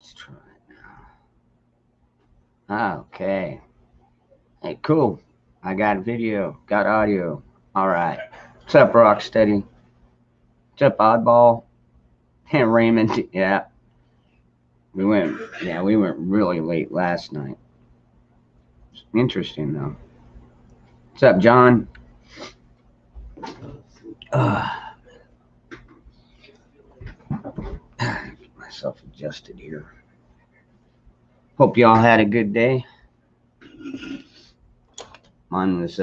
Let's try it now. Okay. Hey, cool. I got video, got audio. All right. What's up, Rocksteady? What's up, Oddball? And Raymond. Yeah, we went really late last night. It's interesting though. What's up, John? Get myself adjusted here. Hope y'all had a good day. Mine was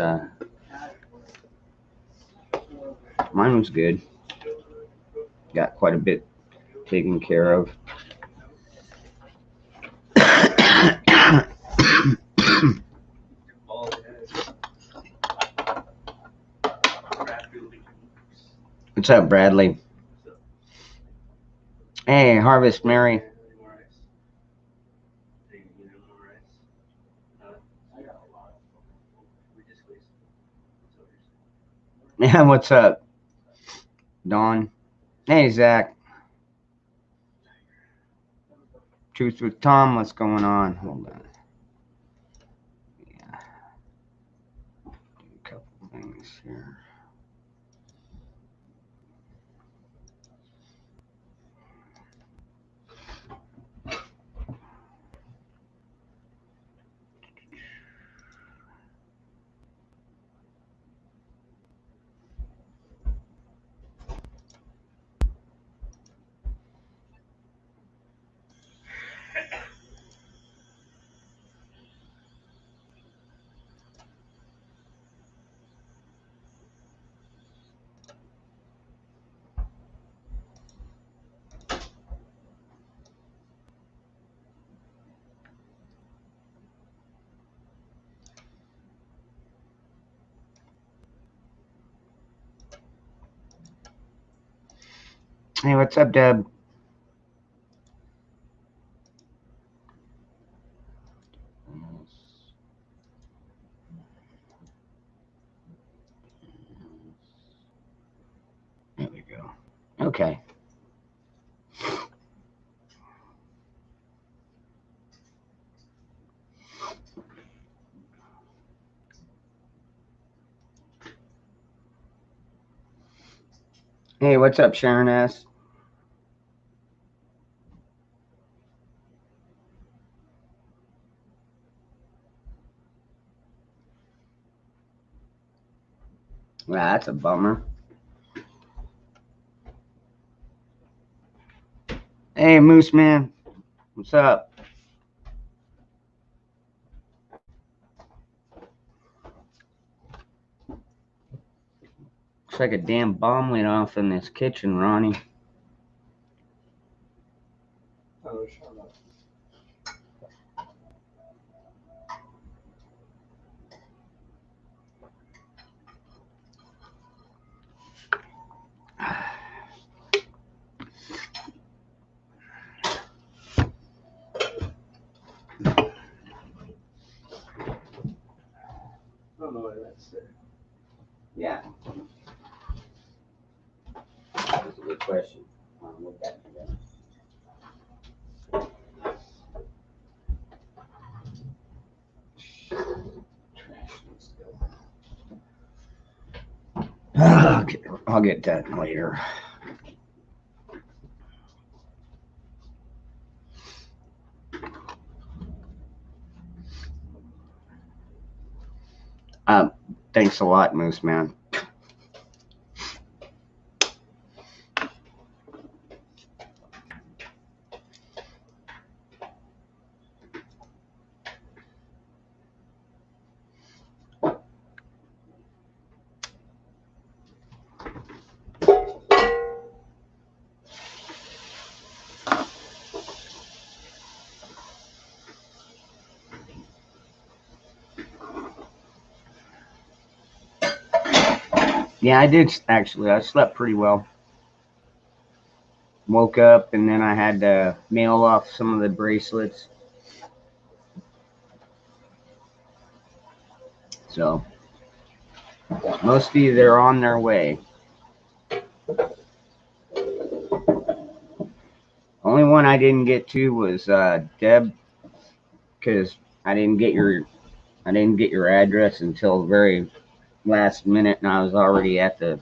good. Got quite a bit taken care of. What's up, Bradley? Hey, Harvest Mary. Yeah, what's up, Dawn? Hey, Zach. Truth with Tom, what's going on? Hold on. Yeah. A couple things here. Hey, what's up, Deb? There we go. Okay. Hey, what's up, Sharon S? Well, that's a bummer. Hey, Moose Man. What's up? Looks like a damn bomb went off in this kitchen, Ronnie. Oh, shut up. I don't know why that's there. Yeah. That's a good question. We'll get to that. I'll get that later. Thanks a lot, Moose Man. Yeah, I did actually. I slept pretty well. Woke up and then I had to mail off some of the bracelets. So, mostly they're on their way. Only one I didn't get to was Deb, because I didn't get your address until the very last minute, and I was already at the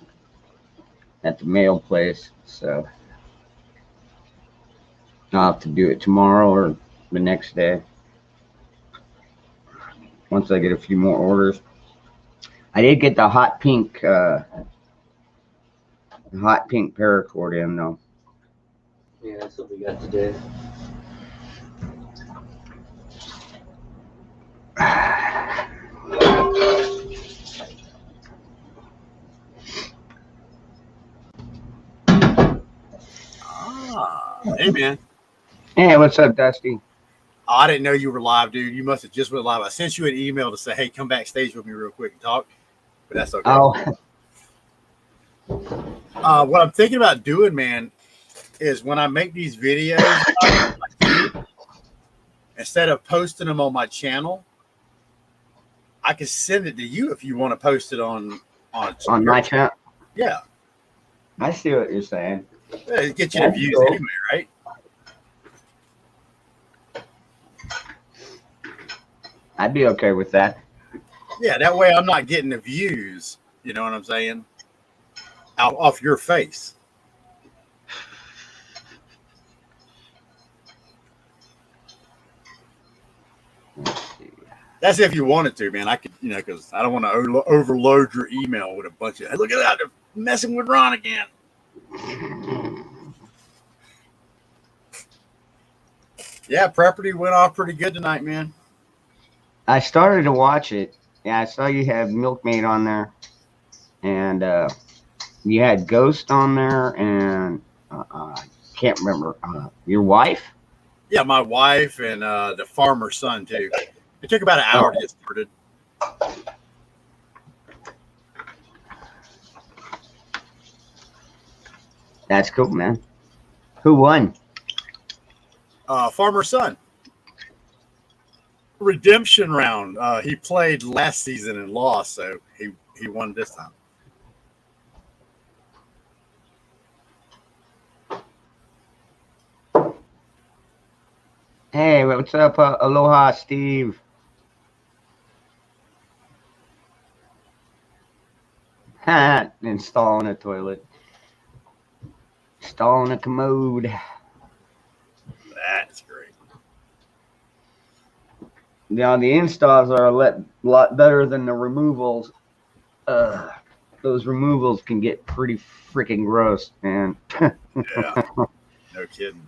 mail place. So I'll have to do it tomorrow or the next day once I get a few more orders. I did get the hot pink paracord in though. Yeah, that's what we got today. Hey, man. Hey, what's up, Dusty? Oh, I didn't know you were live, dude. You must have just went live. I sent you an email to say, hey, come backstage with me real quick and talk. But that's okay. Oh, What I'm thinking about doing, man, is when I make these videos, instead of posting them on my channel, I can send it to you if you want to post it on my channel. Yeah. I see what you're saying. It gets you the views cool. anyway, right? I'd be okay with that. Yeah, that way I'm not getting the views, you know what I'm saying, out off your face. That's if you wanted to, man. I could, you know, because I don't want to overload your email with a bunch of, hey, look at that, they're messing with Ron again. Yeah, property went off pretty good tonight, man. I started to watch it. Yeah, I saw you had Milkmaid on there, and you had Ghost on there, and I can't remember your wife. Yeah, my wife and the farmer's son too. It took about an hour to get started. That's cool, man. Who won? Farmer's son. Redemption round. He played last season and lost, so he won this time. Hey, what's up? Aloha, Steve. Installing a toilet. Installing a commode. That's great. Now, the installs are a lot better than the removals. Those removals can get pretty freaking gross, man. Yeah, no kidding.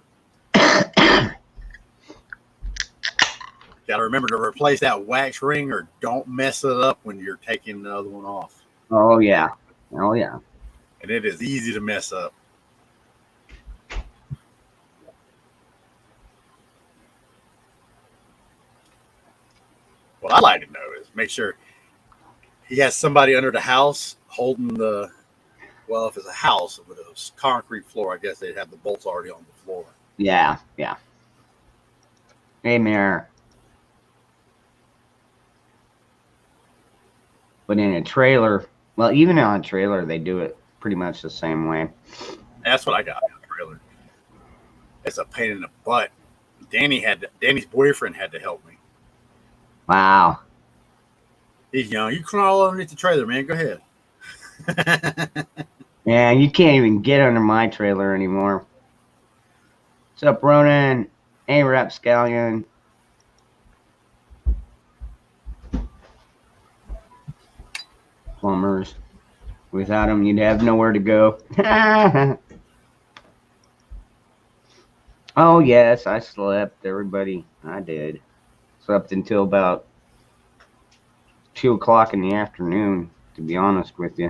Got to remember to replace that wax ring, or don't mess it up when you're taking the other one off. Oh, yeah. Oh, yeah. And it is easy to mess up. What I'd like to know is make sure he has somebody under the house holding the, well, if it's a house with a concrete floor, I guess they'd have the bolts already on the floor. Yeah, yeah. Hey, Mayor. But in a trailer, well, even on a trailer, they do it pretty much the same way. That's what I got in the trailer. It's a pain in the butt. Danny's boyfriend had to help me. Wow. He's young. You crawl underneath the trailer, man. Go ahead. Yeah, you can't even get under my trailer anymore. What's up, Ronan? Hey, Rapscallion. Plumbers. Without them, you'd have nowhere to go. Oh, yes, I slept. Everybody, I did. Slept until about 2 o'clock in the afternoon, to be honest with you.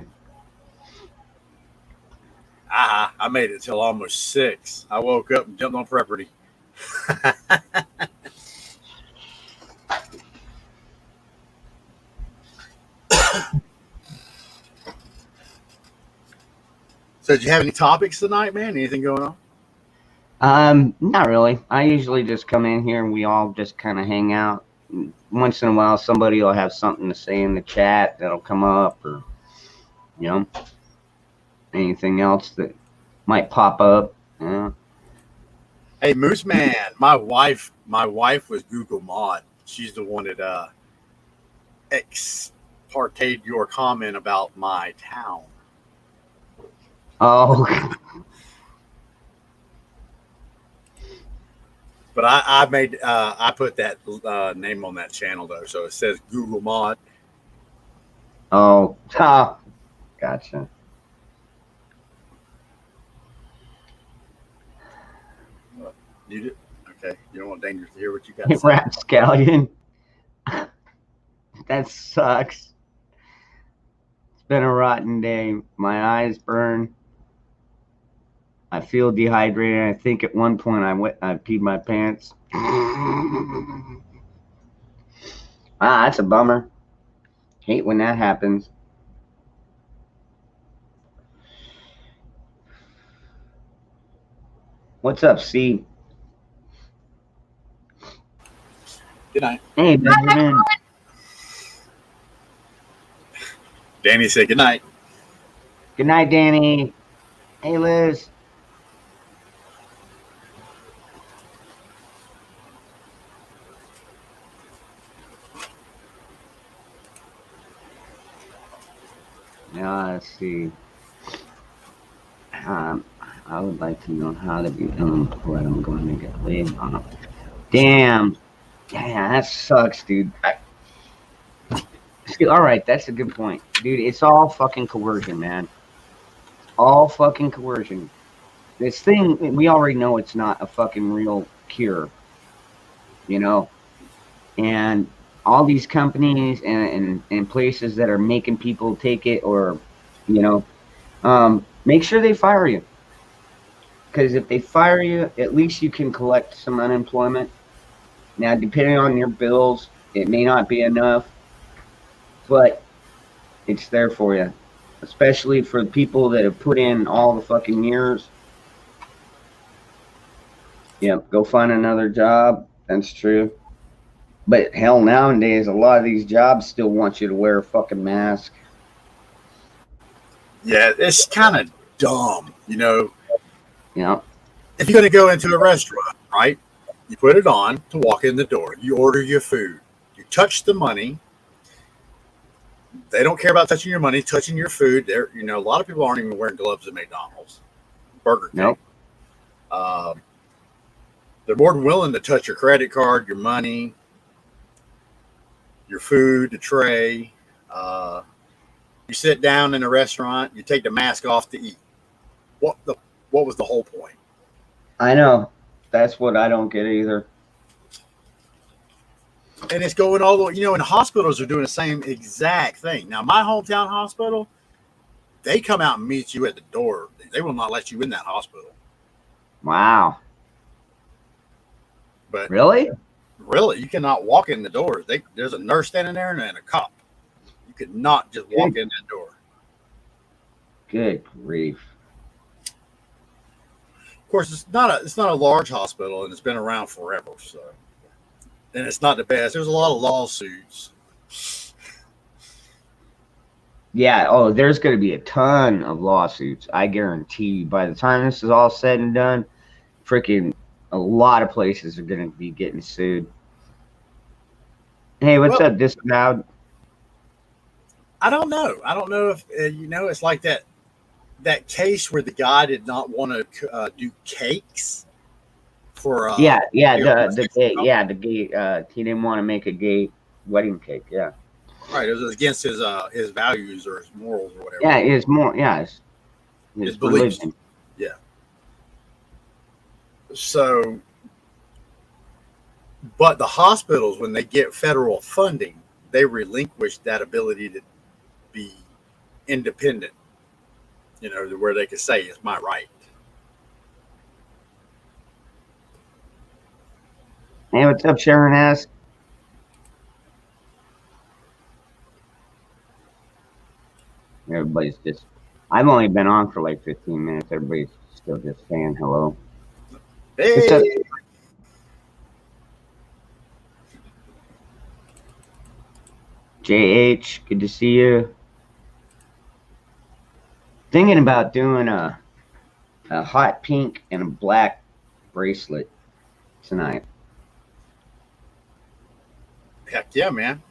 I made it till almost 6. I woke up and jumped on property. So did you have any topics tonight, man? Anything going on? Not really. I usually just come in here and we all just kind of hang out. Once in a while, somebody will have something to say in the chat that'll come up, or, you know, anything else that might pop up. Yeah. Hey, Moose Man, my wife was Google Mod. She's the one that ex parted your comment about my town. Oh, But I put that name on that channel though, so it says Google Mod. oh, oh, gotcha. You did okay. You don't want Dangerous to hear what you got to say. Rapscallion. That sucks. It's been a rotten day. My eyes burn. I feel dehydrated. I think at one point I peed my pants. That's a bummer. Hate when that happens. What's up, C? Good night. Hey, Benjamin. Danny said good night. Good night, Danny. Hey, Liz. Now let's see. I would like to know how to be what I'm going to get laid on. Damn, that sucks, dude. See, all right, that's a good point, dude. It's all fucking coercion, man. All fucking coercion. This thing, we already know it's not a fucking real cure, you know. And all these companies and places that are making people take it, or, you know, make sure they fire you. Because if they fire you, at least you can collect some unemployment. Now, depending on your bills, it may not be enough, but it's there for you. Especially for the people that have put in all the fucking years. Yeah, go find another job. That's true. But hell, nowadays, a lot of these jobs still want you to wear a fucking mask. Yeah, it's kind of dumb, you know. Yeah. If you're going to go into a restaurant, right? You put it on to walk in the door. You order your food. You touch the money. They don't care about touching your money, touching your food. There, you know, a lot of people aren't even wearing gloves at McDonald's, Burger King. Nope. They're more than willing to touch your credit card, your money, your food, the tray. You sit down in a restaurant. You take the mask off to eat. What was the whole point? I know. That's what I don't get either. And it's going all the way, you know, and hospitals are doing the same exact thing. Now, my hometown hospital, they come out and meet you at the door. They will not let you in that hospital. Wow. But really, you cannot walk in the door. There's a nurse standing there and a cop. You could not just walk in that door. Good grief. Of course, it's not a large hospital, and it's been around forever. So, and it's not the best. There's a lot of lawsuits. Yeah. Oh, there's going to be a ton of lawsuits. I guarantee you. By the time this is all said and done, freaking a lot of places are going to be getting sued. Hey, what's up, Discloud? I don't know. I don't know if you know. It's like that case where the guy did not want to do cakes for the gay he didn't want to make a gay wedding cake. Yeah, right. It was against his values or his morals or whatever. Yeah, his his beliefs. religion. Yeah. So, but the hospitals, when they get federal funding, they relinquish that ability to be independent. You know, where they could say it's my right. Hey, what's up, Sharon S? Everybody's just, I've only been on for like 15 minutes. Everybody's still just saying hello. Hey. What's up? JH, good to see you. Thinking about doing a hot pink and a black bracelet tonight. Heck yeah, man.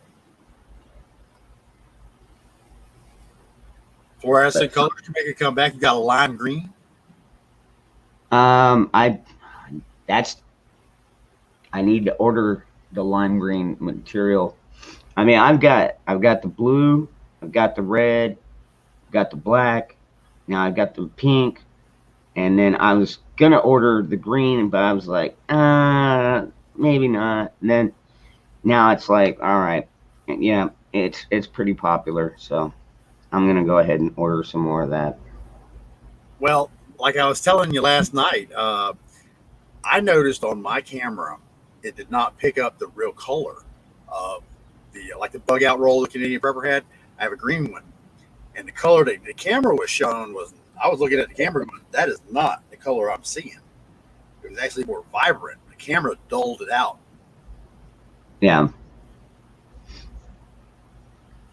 Fluorescent colors to make it come back. You got a lime green. I need to order the lime green material. I mean, I've got the blue, I've got the red, I've got the black. Now I've got the pink, and then I was gonna order the green, but I was like, maybe not. And then now it's like, all right, yeah, it's pretty popular, so I'm gonna go ahead and order some more of that. Well, like I was telling you last night, I noticed on my camera it did not pick up the real color of the bug out roll the Canadian Prepper had. I have a green one, and the color that the camera was showing was, I was looking at the camera going, that is not the color I'm seeing. It was actually more vibrant. The camera dulled it out. Yeah.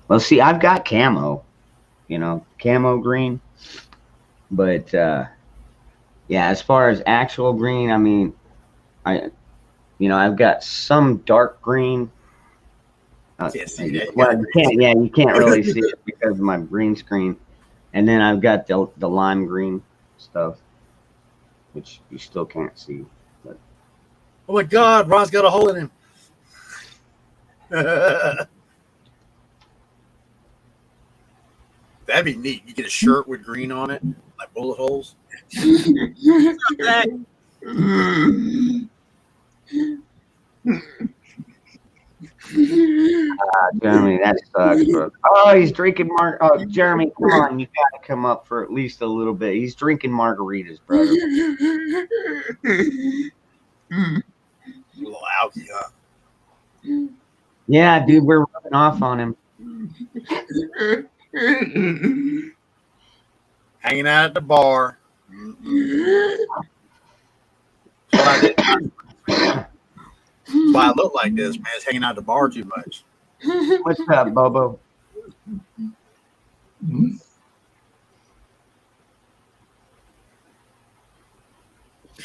Well, see, I've got camo, camo green, but yeah, as far as actual green, I mean, I've got some dark green. Can't see that. Well, you can't really see it because of my green screen. And then I've got the lime green stuff, which you still can't see. But oh my God, Ron's got a hole in him. That'd be neat. You get a shirt with green on it, like bullet holes. Jeremy, that sucks, bro. Oh, he's drinking Oh, Jeremy, come on, you gotta come up for at least a little bit. He's drinking margaritas, brother. A little alky, huh? Yeah, dude, we're rubbing off on him. Hanging out at the bar. That's why I look like this, man. It's hanging out at the bar too much. What's up, Bobo?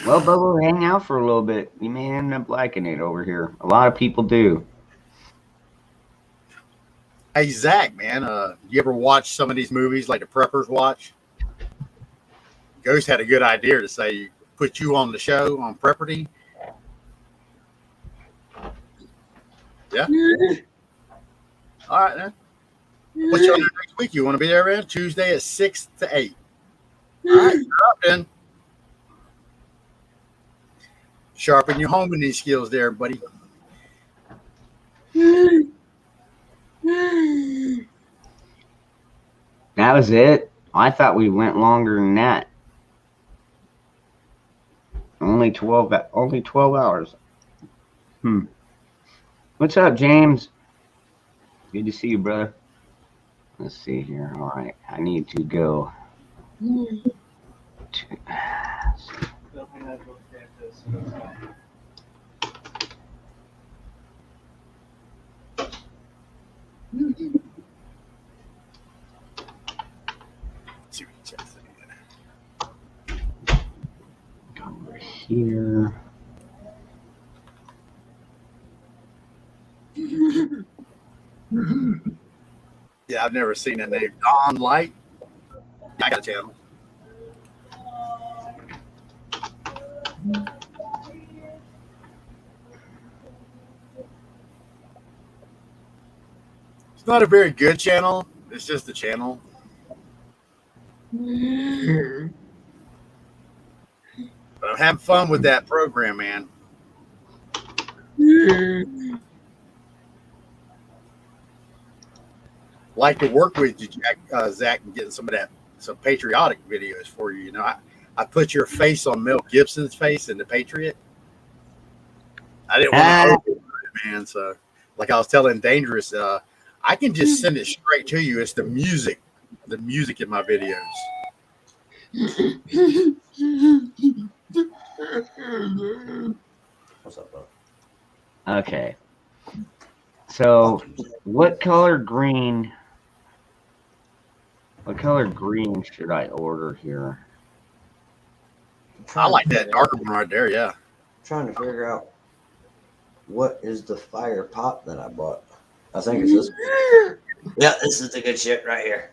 Well, Bobo, hang out for a little bit. You may end up liking it over here. A lot of people do. Hey, Zach, man, you ever watch some of these movies like the preppers watch? Ghost had a good idea to say, put you on the show on Prepperty. Yeah. All right, then. Put you on there next week. You want to be there, man? Tuesday at 6 to 8. All right, you're up, then. Sharpen your homing skills there, buddy. That was it? I thought we went longer than that. Only 12 hours. What's up, James? Good to see you, brother. Let's see here. All right, I need to go to... Over here. Yeah, I've never seen that name. Don Light. I got a channel. It's not a very good channel. It's just a channel. But I'm having fun with that program, man. Like to work with you, Zach, and getting some patriotic videos for you. I put your face on Mel Gibson's face in The Patriot. I didn't want to open it, man. So, like I was telling Dangerous, I can just send it straight to you. It's the music in my videos. What's up, bro? Okay. So, what color green should I order here? I like that darker one right there. Yeah. trying to figure out what is the fire pot that I bought. I think it's this. Yeah, this is the good shit right here.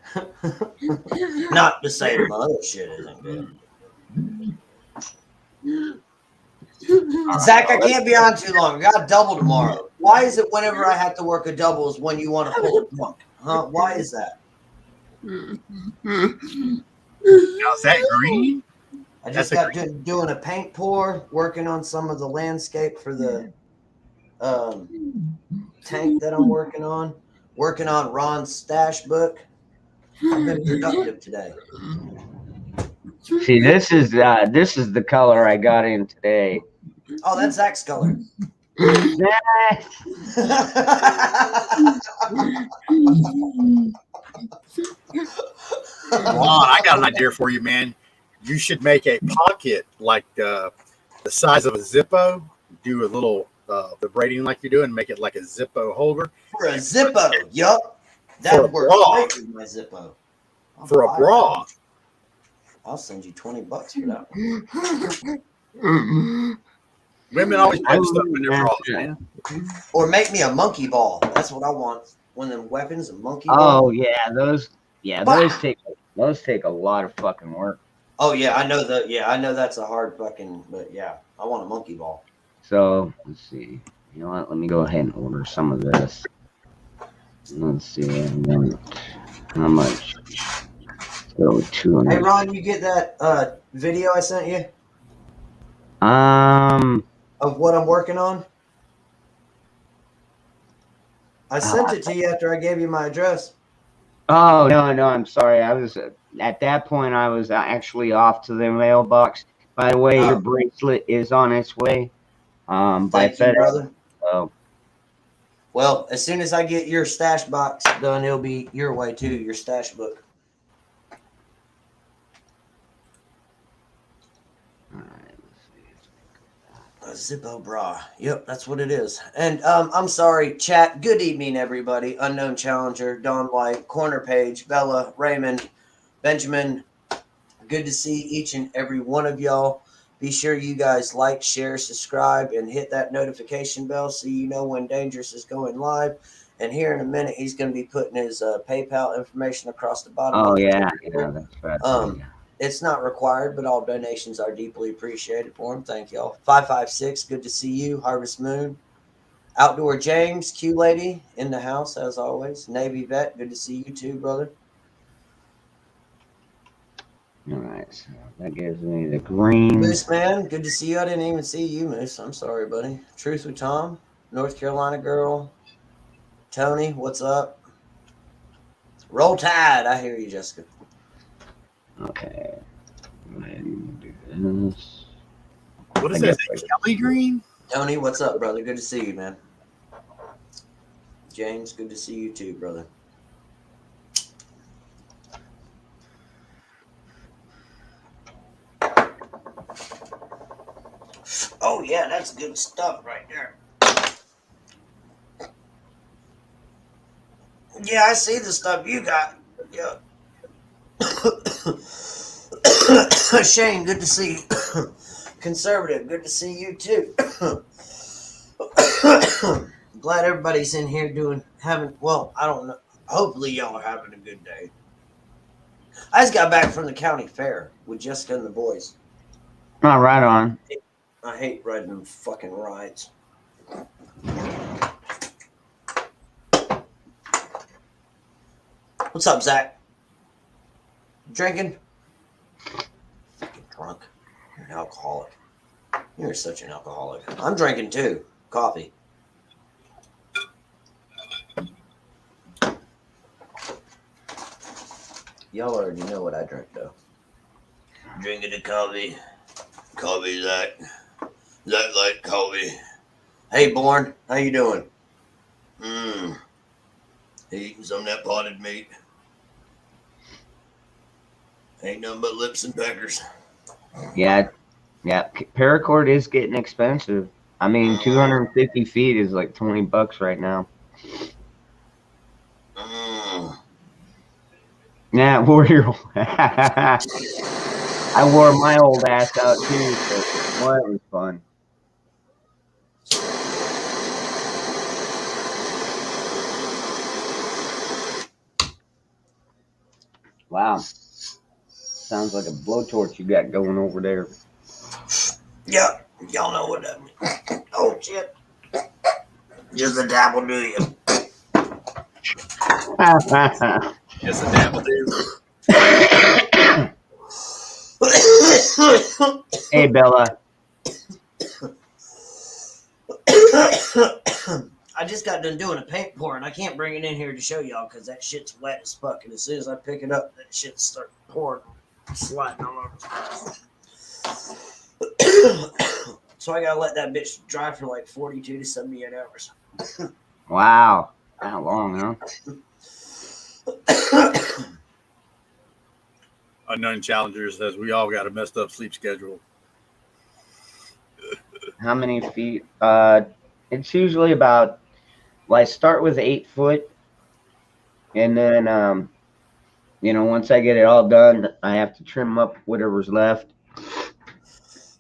Not to say my other shit isn't good. Zach, I can't be on too long. I got a double tomorrow. Why is it whenever I have to work a double is when you want to pull a plunk? Huh? Why is that? Now, is that green? I just got doing a paint pour, working on some of the landscape for the tank that I'm working on Ron's stash book. I've been productive today. See, this is the color I got in today. Oh, that's Zach's color. Ron, I got an idea for you, man. You should make a pocket like the size of a Zippo. Do a little the braiding like you're doing, make it like a Zippo holder. For a Zippo, yup. That would work great with my Zippo. For a bra. I'll send you $20 for that one. Women always put stuff in their bras, man. Or make me a monkey ball. That's what I want. One of them weapons, a monkey ball. Oh yeah, those take a lot of fucking work. Oh yeah, I know that. Yeah, I know that's a hard fucking. But yeah, I want a monkey ball. So let's see. You know what? Let me go ahead and order some of this. Let's see. How much? So 200. Hey Ron, you get that video I sent you? Of what I'm working on? I sent it to you after I gave you my address. Oh, no, I'm sorry. I was at that point, I was actually off to the mailbox. By the way, your bracelet is on its way. By FedEx. Brother. So. Well, as soon as I get your stash box done, it'll be your way too, your stash book. A Zippo bra. Yep, that's what it is. And I'm sorry, chat. Good evening, everybody. Unknown Challenger, Don White, Corner Page, Bella, Raymond, Benjamin. Good to see each and every one of y'all. Be sure you guys like, share, subscribe, and hit that notification bell so you know when Dangerous is going live. And here in a minute, he's going to be putting his PayPal information across the bottom. Oh, yeah, that's right. It's not required, but all donations are deeply appreciated for him. Thank y'all. 556, good to see you. Harvest Moon. Outdoor James, Q Lady in the house, as always. Navy Vet, good to see you too, brother. All right, so that gives me the green. Moose Man, good to see you. I didn't even see you, Moose. I'm sorry, buddy. Truth with Tom, North Carolina girl. Tony, what's up? Roll Tide. I hear you, Jessica. Okay. Go ahead and do this. What is that? Kelly Green? Tony, what's up, brother? Good to see you, man. James, good to see you too, brother. Oh, yeah, that's good stuff right there. Yeah, I see the stuff you got. Yeah. Shane, good to see you. Conservative, good to see you too. Glad everybody's in here well, I don't know. Hopefully y'all are having a good day. I just got back from the county fair with Jessica and the boys. Oh, right on. I hate riding them fucking rides. What's up, Zach? Drinking? Fucking drunk. You're an alcoholic. You're such an alcoholic. I'm drinking too. Coffee. Y'all already know what I drink, though. Drinking a coffee. Coffee, Zach. Zach like coffee. Hey, Born. How you doing? Eating some of that potted meat. Ain't nothing but lips and peckers. Yeah. Paracord is getting expensive. I mean, 250 feet is like $20 right now. Yeah, Warrior. I wore my old ass out too, so well, it was fun. Wow. Sounds like a blowtorch you got going over there. Yeah, y'all know what that means. Oh shit. Just a dabble, do you? Just a dabble do. Hey, Bella. I just got done doing a paint pour and I can't bring it in here to show y'all because that shit's wet as fuck. And as soon as I pick it up, that shit starts pouring, sliding all over the place. So I gotta let that bitch dry for like 42 to 78 hours. Wow. How long, huh? Unknown Challenger says we all got a messed up sleep schedule. How many feet? It's usually about. Well, I start with 8 foot, and then once I get it all done, I have to trim up whatever's left.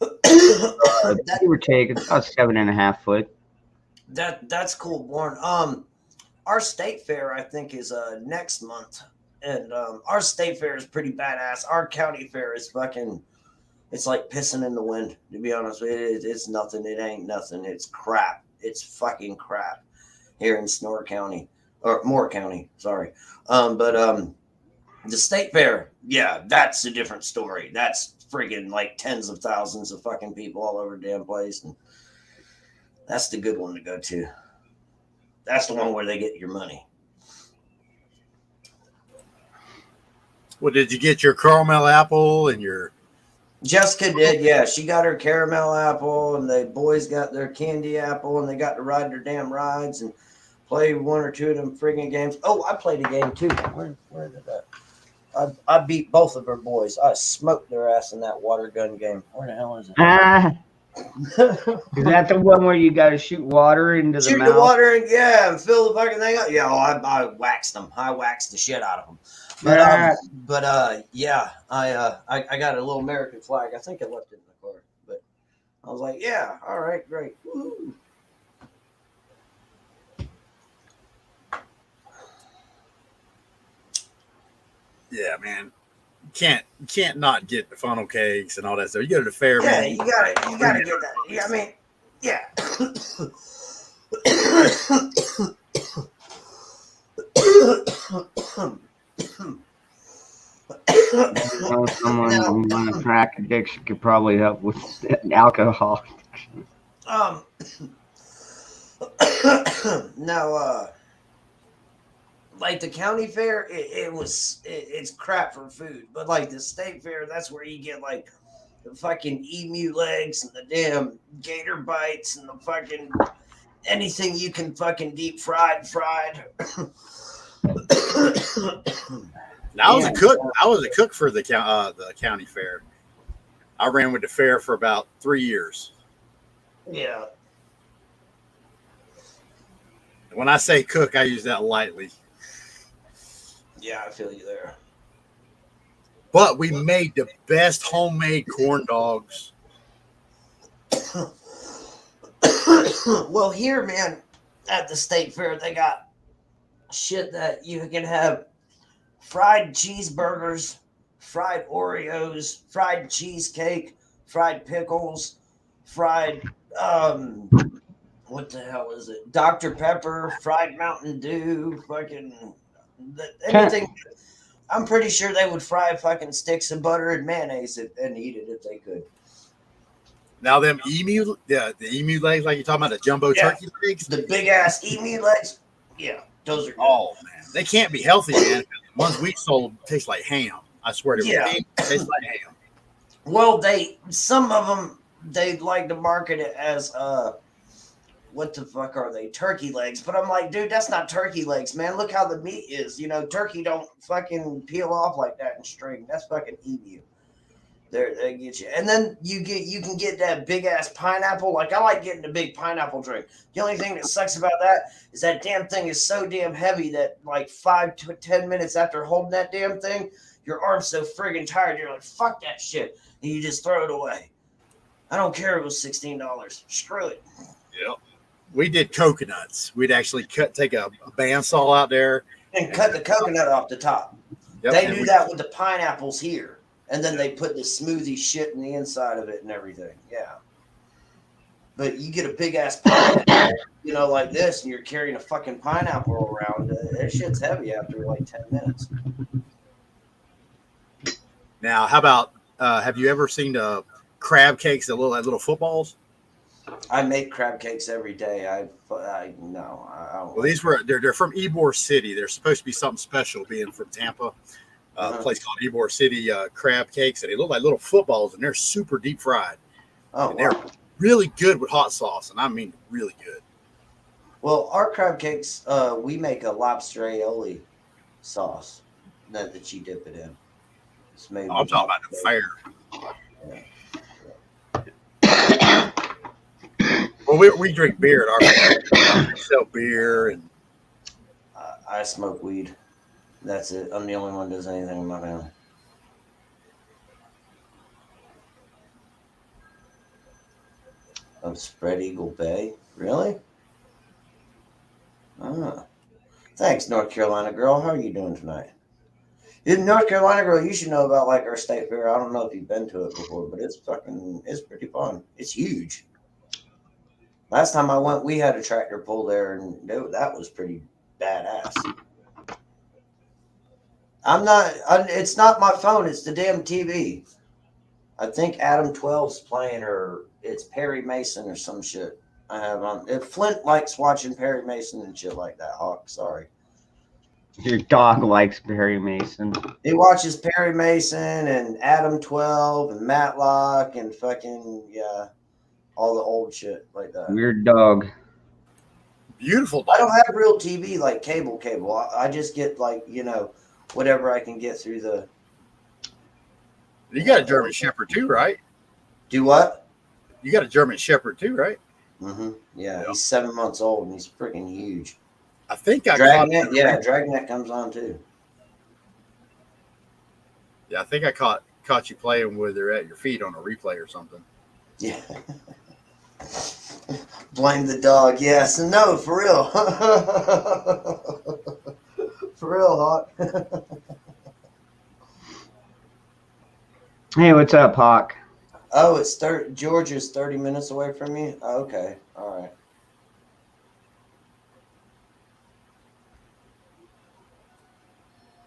Give or take, it's about 7.5 foot. That's cool, Born. Our state fair I think is next month, and our state fair is pretty badass. Our county fair is fucking. It's like pissing in the wind. To be honest with you, it's nothing. It ain't nothing. It's crap. It's fucking crap here in Sonora County or Moore County. Sorry, but the state fair, yeah, that's a different story. That's friggin' like tens of thousands of fucking people all over the damn place, and that's the good one to go to. That's the one where they get your money. Well, did you get your caramel apple and your? Jessica did, yeah. She got her caramel apple, and the boys got their candy apple, and they got to ride their damn rides and play one or two of them friggin' games. Oh, I played a game too. Where did that? I beat both of her boys. I smoked their ass in that water gun game. Where the hell is it? Is that the one where you got to shoot water into the Shoot mouth? the water and and fill the fucking thing up. Yeah, I waxed them. I waxed the shit out of them. But yeah, I got a little American flag. I think I left it in the car, but I was like, yeah, all right, great. Woo-hoo. Yeah, man. You can't not get the funnel cakes and all that stuff. You go to the fair, Yeah, man. you gotta get that. Yeah, I mean, yeah. Someone on a crack addiction could probably help with alcohol. Now, like the county fair, it's crap for food, but like the state fair, that's where you get like the fucking emu legs and the damn gator bites and the fucking anything you can fucking deep fried. Now, I was a cook. I was a cook for the county fair. I ran with the fair for about 3 years. Yeah. When I say cook, I use that lightly. Yeah, I feel you there. But we made the best homemade corn dogs. Well, here, man, at the state fair, they got shit that you can have fried cheeseburgers, fried Oreos, fried cheesecake, fried pickles, fried, what the hell is it? Dr. Pepper, fried Mountain Dew, fucking anything. I'm pretty sure they would fry fucking sticks of butter and mayonnaise and eat it if they could. Now, them emu, the emu legs, like you're talking about, the jumbo turkey legs. The big ass emu legs. Yeah, those are good. Oh, man. They can't be healthy, man. The ones we sold taste like ham. I swear to you. Taste like ham. Well, some of them, they like to market it as, what the fuck are they? Turkey legs. But I'm like, dude, that's not turkey legs, man. Look how the meat is. You know, turkey don't fucking peel off like that and string. That's fucking emu. They get you. And then you can get that big ass pineapple. Like, I like getting the big pineapple drink. The only thing that sucks about that is that damn thing is so damn heavy that like 5 to 10 minutes after holding that damn thing, your arm's so friggin' tired. You're like, fuck that shit. And you just throw it away. I don't care if it was $16. Screw it. Yep. We did coconuts. We'd actually take a bandsaw out there And cut the coconut off the top. Yep, They and do we- that with the pineapples here. And then they put the smoothie shit in the inside of it and everything. Yeah. But you get a big ass pineapple, you know, like this, and you're carrying a fucking pineapple around. That shit's heavy after like 10 minutes. Now, how about have you ever seen crab cakes that look like little footballs? I make crab cakes every day. I no, I don't. Well, they're from Ybor City. They're supposed to be something special, being from Tampa. A place called Ybor City crab cakes, and they look like little footballs, and they're super deep fried. Oh, And they're wow. really good with hot sauce, and I mean really good. Well, our crab cakes, we make a lobster aioli sauce that you dip it in. It's made. I'm with talking about the fair. Well, we drink beer at our fair. We sell beer, and I smoke weed. That's it. I'm the only one that does anything in my family. Oh, Spread Eagle Bay? Really? Ah. Thanks, North Carolina girl. How are you doing tonight? In North Carolina girl, you should know about like our state fair. I don't know if you've been to it before, but it's pretty fun. It's huge. Last time I went, we had a tractor pull there, and that was pretty badass. It's not my phone. It's the damn TV. I think Adam 12's playing, or it's Perry Mason or some shit. I have on. If Flint likes watching Perry Mason and shit like that, Hawk. Sorry. Your dog likes Perry Mason. He watches Perry Mason and Adam 12 and Matlock and fucking, yeah, all the old shit like that. Weird dog. beautiful I dog. don't have real TV like cable. I just get like, whatever I can get through the. You got a German Shepherd too, right? Do what? You got a German Shepherd too, right? Mm-hmm. Yeah, he's 7 months old and he's freaking huge. I think I Dragnet, caught. yeah, Dragnet comes on too. Yeah, I think I caught you playing with her at your feet on a replay or something. Yeah. Blame the dog. Yes. No, for real. For real, Hawk. Hey, what's up, Hawk? Oh, it's Georgia's 30 minutes away from you? Oh, okay. All right.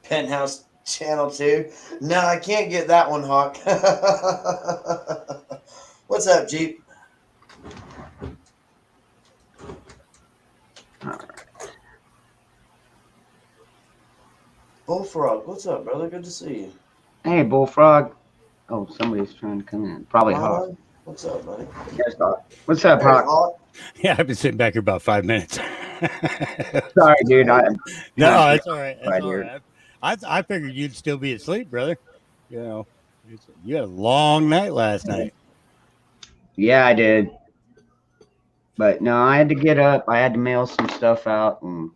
Penthouse Channel 2? No, I can't get that one, Hawk. What's up, Jeep? Bullfrog, what's up, brother? Good to see you. Hey, Bullfrog. Oh, somebody's trying to come in. Probably Hawk. What's up, buddy? Yes, Hawk. What's up, There's Hawk? Hawk. Yeah, I've been sitting back here about 5 minutes. Sorry, dude. No, that's all right. That's Right all here. right. I figured you'd still be asleep, brother. You had a long night last night. Yeah, I did. But no, I had to get up. I had to mail some stuff out and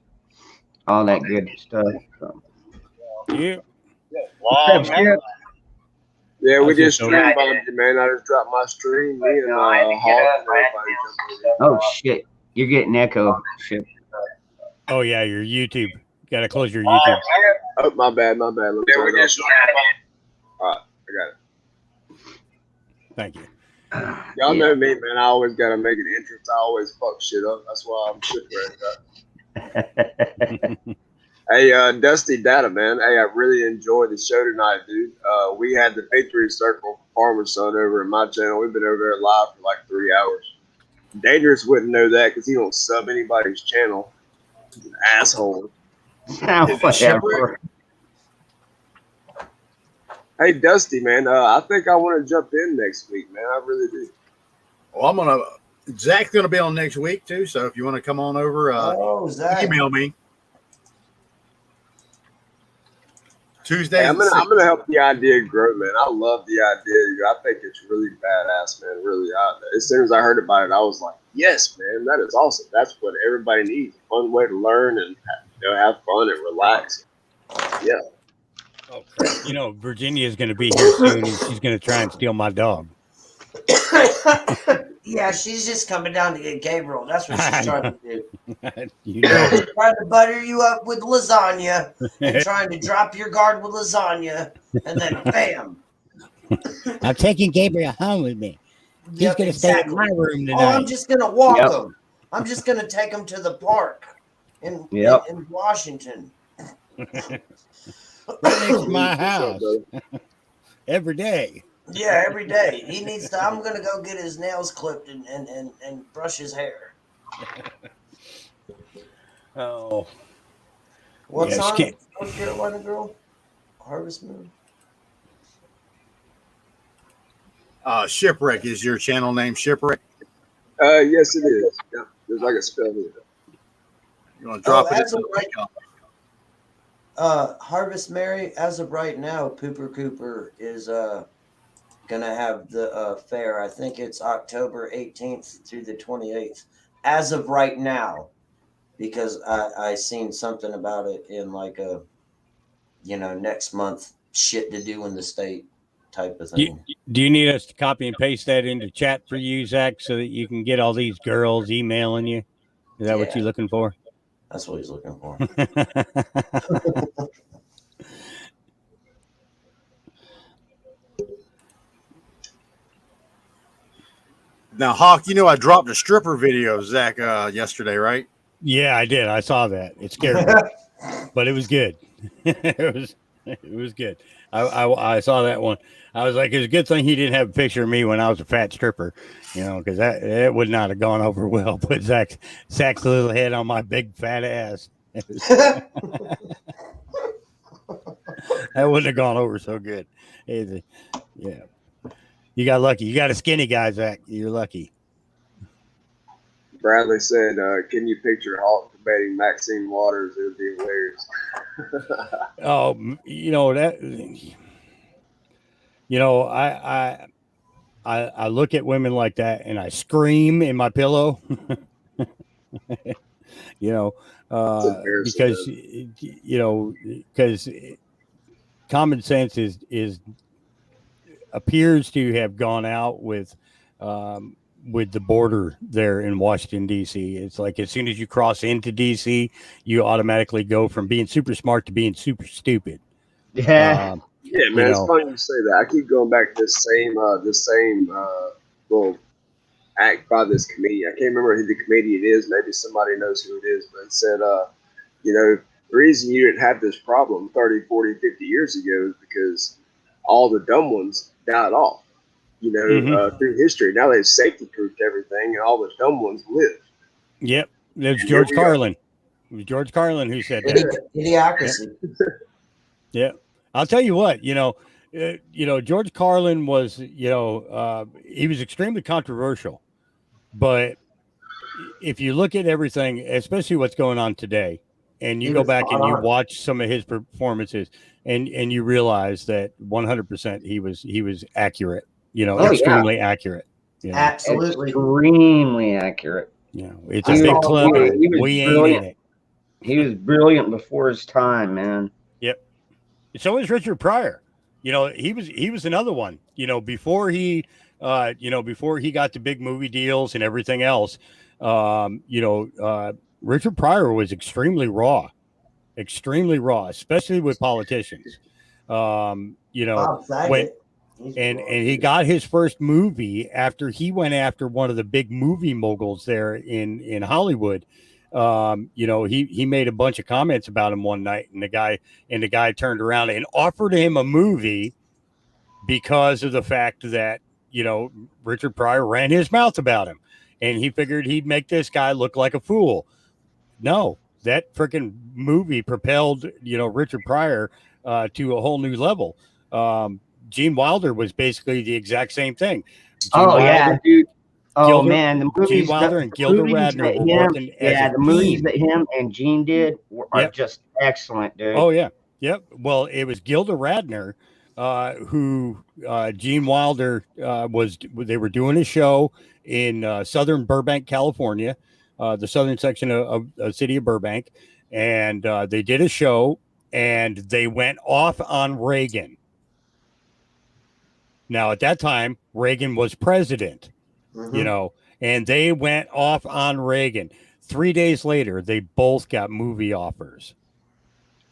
all that good stuff. So. Yeah. What's up, Skip? Yeah, we How's just it stream going? bumped you, man. I just dropped my stream. Me and No, I had to get Hawk up. and everybody jumped in. Oh shit, you're getting echo. Shit. Oh yeah, your YouTube. Got to close your YouTube. Oh, my bad. Let me turn it off. All right, I got it. Thank you. Y'all know me, man. I always got to make an entrance. I always fuck shit up. That's why I'm shit. Hey, Dusty Data, man. Hey, I really enjoyed the show tonight, dude. We had the Victory Circle Farmer Son over in my channel. We've been over there live for like 3 hours. Dangerous wouldn't know that because he don't sub anybody's channel. He's an asshole. Whatever. Hey, Dusty, man. I think I want to jump in next week, man. I really do. Well, Zach's gonna be on next week too. So if you want to come on over, Zach. email me. Tuesday. Hey, I'm gonna help the idea grow, man. I love the idea. I think it's really badass, man. Really, as soon as I heard about it, I was like, "Yes, man, that is awesome. That's what everybody needs. A fun way to learn and have fun and relax." Yeah. Oh, crap. Virginia is going to be here soon, and she's going to try and steal my dog. Yeah, she's just coming down to get Gabriel. That's what she's trying to do. You know, She's trying to butter you up with lasagna and trying to drop your guard with lasagna, and then bam. I'm taking Gabriel home with me. He's Yep, gonna stay in my room Oh, I'm tonight. just gonna walk Yep. him. I'm just gonna take him to the park in Yep. in Washington. Right next to my What's up, house brother? every day. Yeah, every day. He needs to. I'm gonna go get his nails clipped and brush his hair. Oh, What's Yeah, on skin- North Carolina Girl? Harvest Moon. Shipwreck is your channel name, Shipwreck? Yes, it is. Yeah, there's like a spell here. You want to drop it as in of the link? Harvest Mary. As of right now, Pooper Cooper is gonna have the fair. I think it's October 18th through the 28th. As of right now, because I seen something about it in like a, next month shit to do in the state type of thing. do you need us to copy and paste that into chat for you, Zach, so that you can get all these girls emailing you? Is that what Yeah. you're looking for? That's what he's looking for. Now, Hawk, you know I dropped a stripper video, Zach, yesterday, right? Yeah, I did. I saw that. It scared me, but it was good. it was good. I saw that one. I was like, it's a good thing he didn't have a picture of me when I was a fat stripper, because that would not have gone over well. Put Zach's little head on my big fat ass. That wouldn't have gone over so good. Yeah. You got lucky. You got a skinny guy, Zach. You're lucky. Bradley said, "Can you picture Hawk debating Maxine Waters? It would be hilarious." Oh, I look at women like that and I scream in my pillow. Because common sense is appears to have gone out with the border there in Washington, D.C. It's like as soon as you cross into D.C., you automatically go from being super smart to being super stupid. Yeah. Yeah, man, it's funny you say that. I keep going back to this same little act by this comedian. I can't remember who the comedian is. Maybe somebody knows who it is, but it said, the reason you didn't have this problem 30, 40, 50 years ago is because all the dumb ones died off, through history. Now they've safety proofed everything, and all the dumb ones live. Yep. There's George Carlin. It was George Carlin who said that. Idiocracy. Yeah. I'll tell you what, George Carlin was, he was extremely controversial, but if you look at everything, especially what's going on today, and you go back and you watch some of his performances and you realize that 100% he was accurate, extremely accurate. Absolutely. Extremely accurate. It's a big club. We ain't in it. He was brilliant before his time, man. Yep. So is Richard Pryor. He was another one. Before he got the big movie deals and everything else. Richard Pryor was extremely raw, especially with politicians. When and he got his first movie after he went after one of the big movie moguls there in Hollywood. He made a bunch of comments about him one night, and the guy turned around and offered him a movie because of the fact that Richard Pryor ran his mouth about him, and he figured he'd make this guy look like a fool. No, that freaking movie propelled Richard Pryor to a whole new level. Gene Wilder was basically the exact same thing. Yeah, dude. Gilda, man, the movies Gene Wilder and Gilda Radner were working as a the movies team. that him and Gene did are Yep. just excellent, dude. Oh yeah, yep. Well, it was Gilda Radner who Gene Wilder they were doing a show in southern Burbank, California, the southern section of the city of Burbank, and they did a show and they went off on Reagan. Now, at that time, Reagan was president. you know, and they went off on Reagan. 3 days later, they both got movie offers.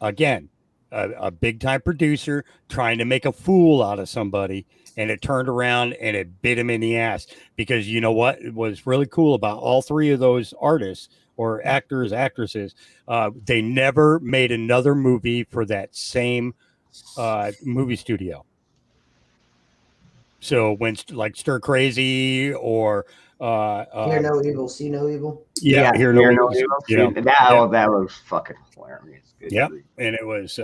Again, a big time producer trying to make a fool out of somebody, and it turned around and it bit him in the ass. Because you know what was really cool about all three of those artists or actors, actresses, they never made another movie for that same movie studio. So when like Stir Crazy or Hear no evil, see no evil. yeah, Hear No Evil, you know, That was fucking hilarious. Good yeah, grief. and it was,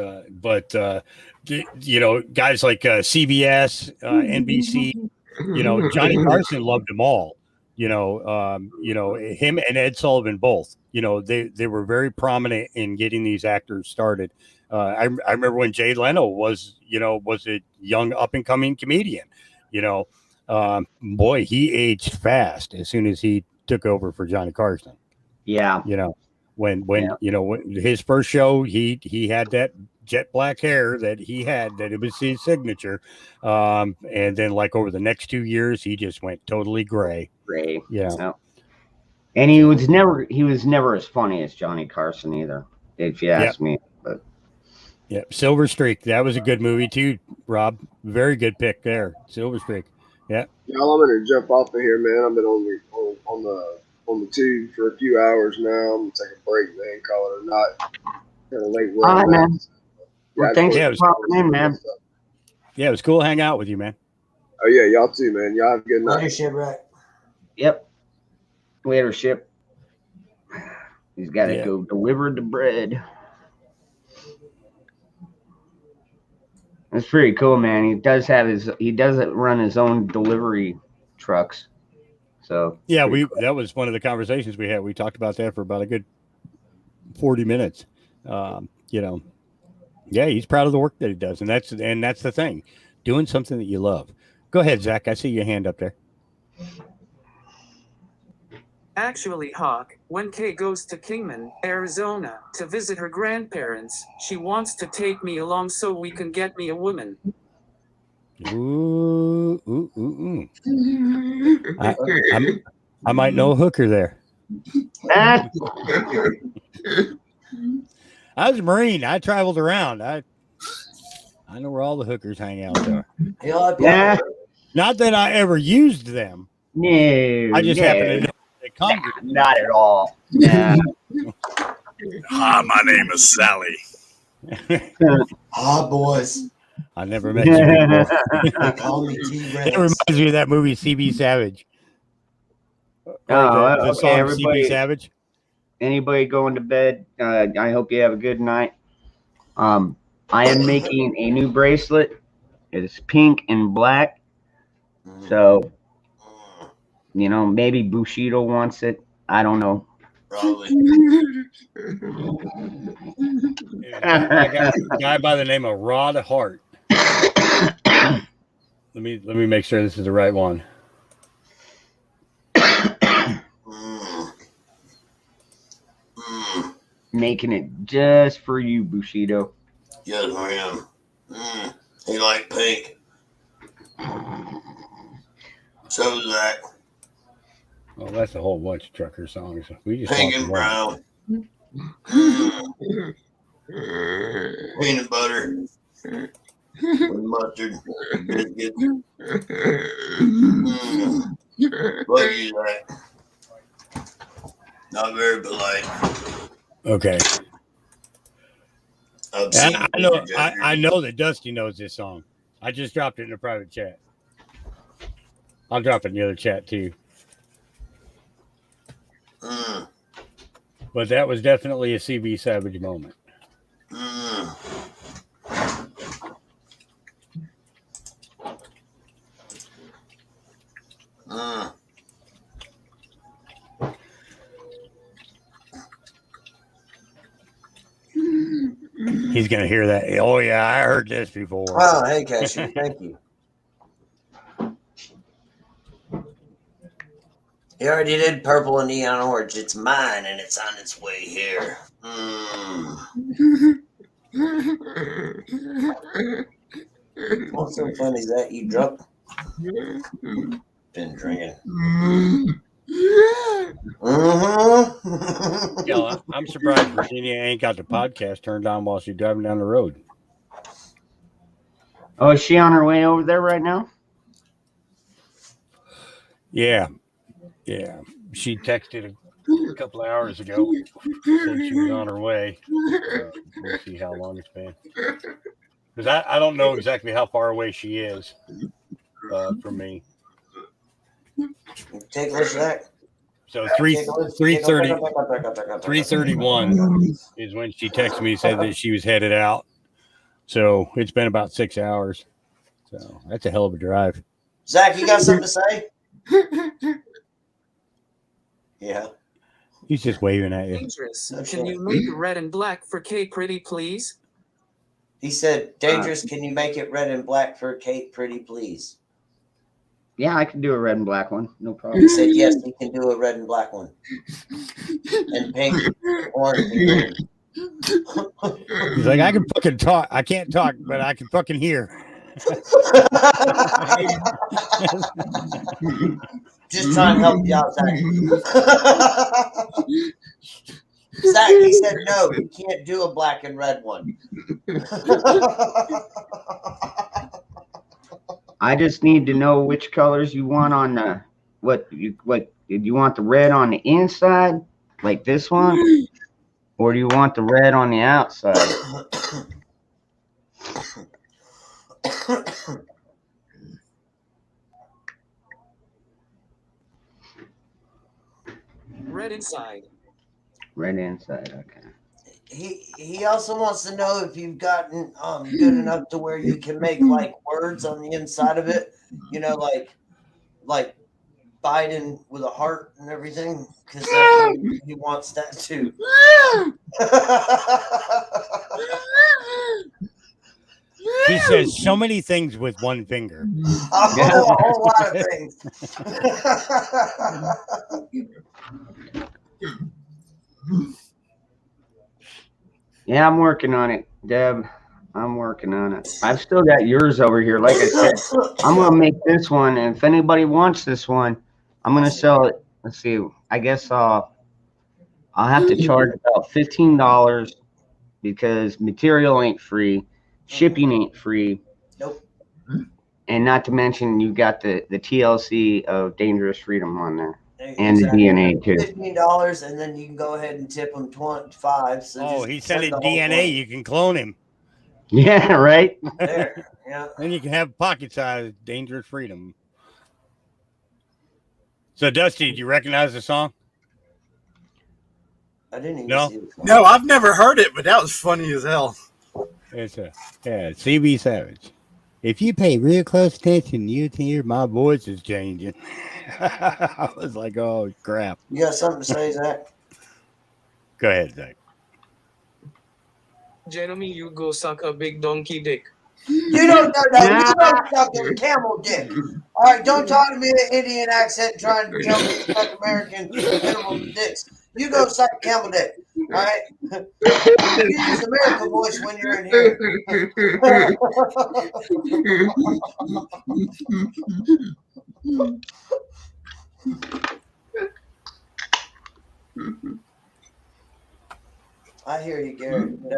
you know, guys like CBS, NBC, you know, Johnny Carson loved them all. You know, him and Ed Sullivan both. You know, they were very prominent in getting these actors started. I remember when Jay Leno was a young up and coming comedian. You know, boy, he aged fast as soon as he took over for Johnny Carson. Yeah. You know, when you know, when his first show, he had that jet black hair that he had, that it was his signature. And then like over the next 2 years, he just went totally gray. Gray. Yeah. No. And he was never as funny as Johnny Carson either, if you ask me. But yeah, Silver Streak, that was a good movie too, Rob. Very good pick there, Silver Streak. Yeah. Y'all, I'm gonna jump off of here, man. I've been on the tube for a few hours now. I'm gonna take a break, man. Call it a night. Kind of late. All right, man. Well, thanks Yeah, for popping in, man. Yeah, it was cool to hang out with you, man. Oh yeah, y'all too, man. Y'all have a good night. Later, Shipwreck. Yep. Later, Ship. He's got to Yeah. go deliver the bread. That's pretty cool, man. He does run his own delivery trucks. So Yeah, pretty cool. that was one of the conversations we had. We talked about that for about a good 40 minutes. You know, yeah, he's proud of the work that he does, and that's the thing, doing something that you love. Go ahead, Zach. I see your hand up there. Actually, Hawk, when Kay goes to Kingman, Arizona, to visit her grandparents, she wants to take me along so we can get me a woman. Ooh. I might know a hooker there. Ah, I was a Marine. I traveled around. I know where all the hookers hang out there. nah, Not that I ever used them. no. I just happen to know they come. Not at all. Nah. Hi, my name is Sally. Ah, boys. I never met you before. They call me T-Rex. It reminds me of that movie CB Savage. Or the okay, song everybody. CB Savage. Anybody going to bed? I hope you have a good night. I am making a new bracelet. It's pink and black. So, you know, maybe Bushido wants it. I don't know. Probably. A guy by the name of Rod Hart. Let me make sure this is the right one. Making it just for you, Bushido. Yes, ma'am. He like pink. So is that. Well, that's a whole bunch of trucker songs. We just Pink talked and about brown. Peanut butter. With mustard. Biscuits. What is that? Not very polite. Okay. Obscene. I know that Dusty knows this song. I just dropped it in a private chat. I'll drop it in the other chat too. But that was definitely a CB Savage moment. He's gonna hear that. Oh yeah, I heard this before. Oh, hey, Cashew. Thank you. He already did Purple and Neon Orange. It's mine, and it's on its way here. What's so funny is that you drunk? been drinking. Mm-hmm. Yeah, I'm surprised Virginia ain't got the podcast turned on while she's driving down the road. Oh, is she on her way over there right now? Yeah. She texted a couple of hours ago. Said she was on her way. We'll see how long it's been. Because I don't know exactly how far away she is from me. Take a listen to that. So 3:31 is when she texted me, said that she was headed out. So it's been about 6 hours. So that's a hell of a drive. Zach, you got something to say? Yeah. He's just waving at you. Dangerous. Can you make red and black for Kate Pretty, please? He said, Dangerous, can you make it red and black for Kate Pretty, please? Yeah, I can do a red and black one. No problem. He said, yes, he can do a red and black one. And pink, orange, and green. He's like, I can fucking talk. I can't talk, but I can fucking hear. Just trying to help you out, Zach. Zach, he said no, he can't do a black and red one. I just need to know which colors you want on the what you want the red on the inside, like this one, or do you want the red on the outside? Red inside. Red inside, okay. He also wants to know if you've gotten good enough to where you can make like words on the inside of it, you know, like Biden with a heart and everything, because he wants that too. He says so many things with one finger. A whole lot of things. Yeah, I'm working on it, Deb. I'm working on it. I've still got yours over here. Like I said, I'm gonna make this one, and if anybody wants this one, I'm gonna sell it. Let's see. I guess I'll have to charge about $15 because material ain't free, shipping ain't free. Nope. And not to mention you got the TLC of Dangerous Freedom on there. And Exactly. the DNA too. $15, and then you can go ahead and tip him 25. So Oh, just he send said the in whole DNA, 20. you can clone him. Yeah, right. There, yeah. Then you can have pocket size Dangerous Freedom. So, Dusty, do you recognize the song? I didn't even No? see it. No, I've never heard it, but that was funny as hell. It's CB Savage. If you pay real close attention, you'd hear my voice is changing. I was like, oh, crap. You got something to say, Zach? Go ahead, Zach. Jeremy, you go suck a big donkey dick. You don't suck a camel dick. All right, don't talk to me in an Indian accent trying to tell me to suck American animal dicks. You go suck a camel dick. All right? You use American voice when you're in here. I hear you, Garrett. I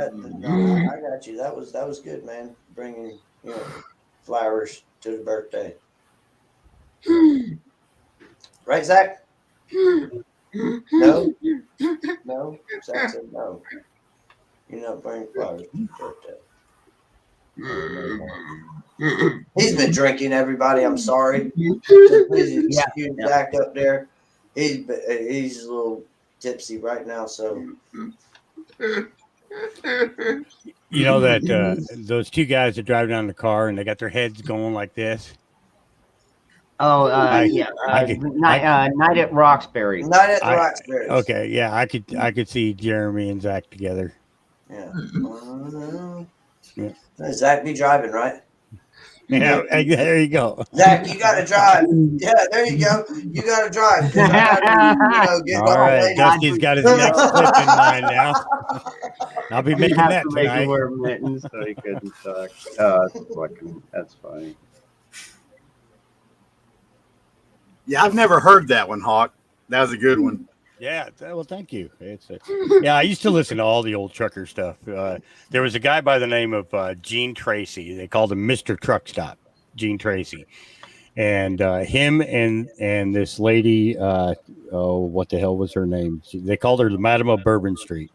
got you. That was good, man. Bringing flowers to the birthday, right, Zach? No. Zach said no. You're not bringing flowers to the birthday. He's been drinking, everybody. I'm sorry. Please excuse Zach up there. He's a little tipsy right now, so. You know that those two guys that drive down the car and they got their heads going like this? Oh, Night at Roxbury. Night at the Roxbury. Okay, yeah, I could see Jeremy and Zach together. Yeah. Zach be driving, right? Yeah, there you go. Zach, you got to drive. Yeah, there you go. You got to drive. All right, Dusty's got his next clip in mind now. I'll be making that tonight. Wear mittens so he couldn't talk. Oh, that's funny. Yeah, I've never heard that one, Hawk. That was a good one. Yeah, well, thank you. Yeah, I used to listen to all the old trucker stuff. There was a guy by the name of Gene Tracy. They called him Mr. Truck Stop, Gene Tracy, and him and this lady. What the hell was her name? They called her the Madam of Bourbon Street.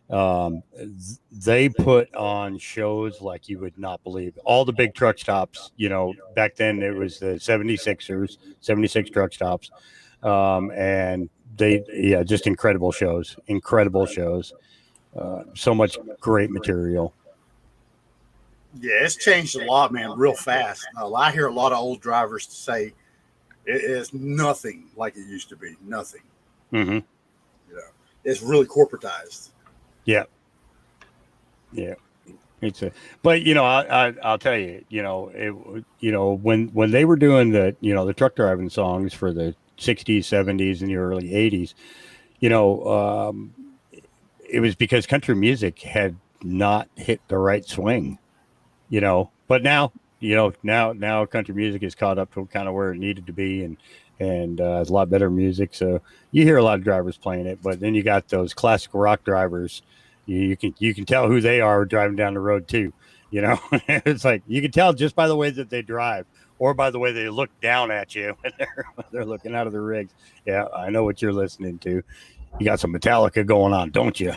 They put on shows like you would not believe. All the big truck stops, back then it was the 76ers, 76 truck stops. And just incredible shows, so much great material. Yeah, it's changed a lot, man, real fast. I hear a lot of old drivers say it is nothing like it used to be. Nothing. Mm-hmm. It's really corporatized. Yeah. But I'll tell you, when they were doing the truck driving songs for the 60s, 70s, and the early 80s, it was because country music had not hit the right swing, but now country music is caught up to kind of where it needed to be, and it's a lot better music. So you hear a lot of drivers playing it, but then you got those classic rock drivers. You can tell who they are driving down the road too. It's like you can tell just by the way that they drive, or by the way they look down at you when they're looking out of the rigs. Yeah, I know what you're listening to. You got some Metallica going on, don't you?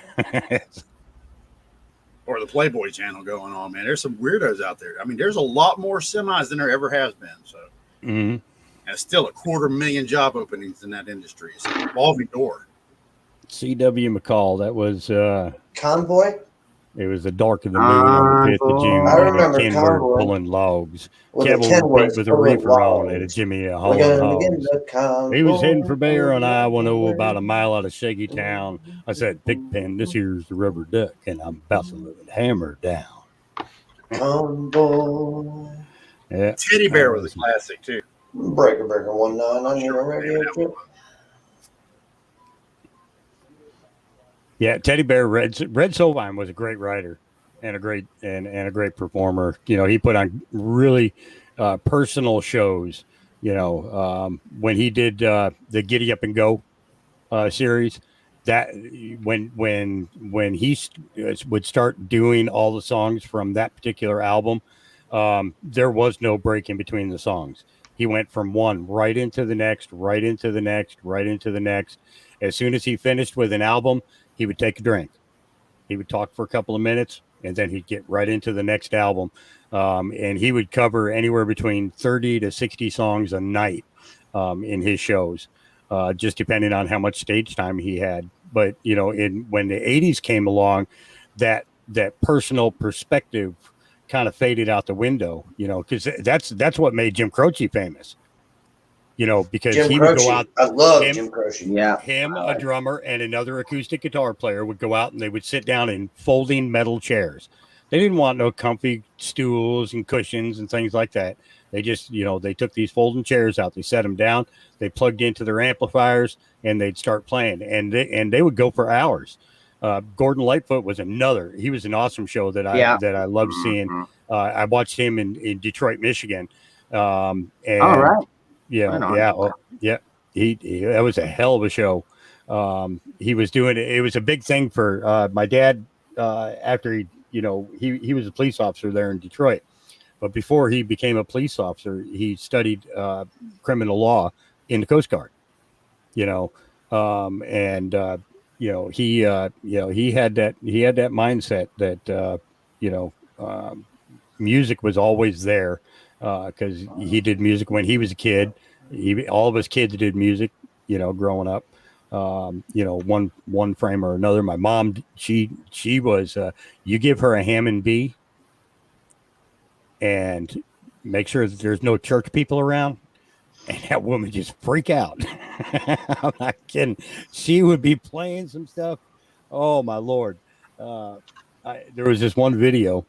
Or the Playboy channel going on, man. There's some weirdos out there. I mean, there's a lot more semis than there ever has been. So, mm-hmm. And still 250,000 job openings in that industry. It's a revolving door. C.W. McCall, that was Convoy. It was the dark of the moon on the 5th of June. I remember Kenworth Convoy. Pulling logs. Kenworth Kenworth with a pulling reefer on logs. it, a Jimmy We're hauling gonna get hogs. the convoy. He was heading for Bear on I-10 about a mile out of Shaggy Town. I said, Pigpen, this here's the rubber duck, and I'm about to move the hammer down. Convoy. Yeah. Teddy Bear was a classic, too. Breaker 19 on your radio trip. Yeah, Teddy Bear, Red Sovine was a great writer and a great performer. He put on really personal shows. When he did the Giddy Up and Go series, that when he would start doing all the songs from that particular album, there was no break in between the songs. He went from one right into the next, right into the next, right into the next. As soon as he finished with an album, he would take a drink. He would talk for a couple of minutes, and then he'd get right into the next album. And he would cover anywhere between 30 to 60 songs a night in his shows, just depending on how much stage time he had. But, when the 80s came along, that personal perspective kind of faded out the window, because that's what made Jim Croce famous. Because Jim he Croce. would go out. I love Jim Croce. Yeah. Him, a drummer, and another acoustic guitar player would go out and they would sit down in folding metal chairs. They didn't want no comfy stools and cushions and things like that. They just, they took these folding chairs out, they set them down, they plugged into their amplifiers, and they'd start playing. And they would go for hours. Gordon Lightfoot was another. He was an awesome show that I loved seeing. Mm-hmm. I watched him in Detroit, Michigan. And All right. Yeah, Right yeah. He that was a hell of a show. He was doing it. It was a big thing for my dad. After he was a police officer there in Detroit, but before he became a police officer, he studied criminal law in the Coast Guard. He had that mindset that music was always there. Because he did music when he was a kid. All of us kids did music, growing up. One frame or another. My mom, she was. You give her a Hammond B, and make sure that there's no church people around, and that woman just freak out. I'm not kidding. She would be playing some stuff. Oh my Lord! There was this one video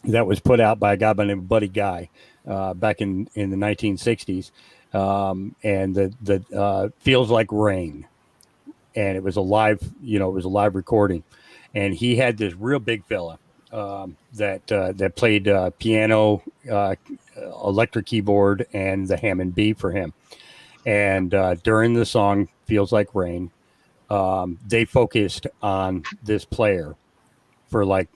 that was put out by a guy by the name of Buddy Guy back in the 1960s, and the Feels Like Rain, and it was a live recording, and he had this real big fella that played piano, electric keyboard, and the Hammond B for him, And during the song "Feels Like Rain," they focused on this player for like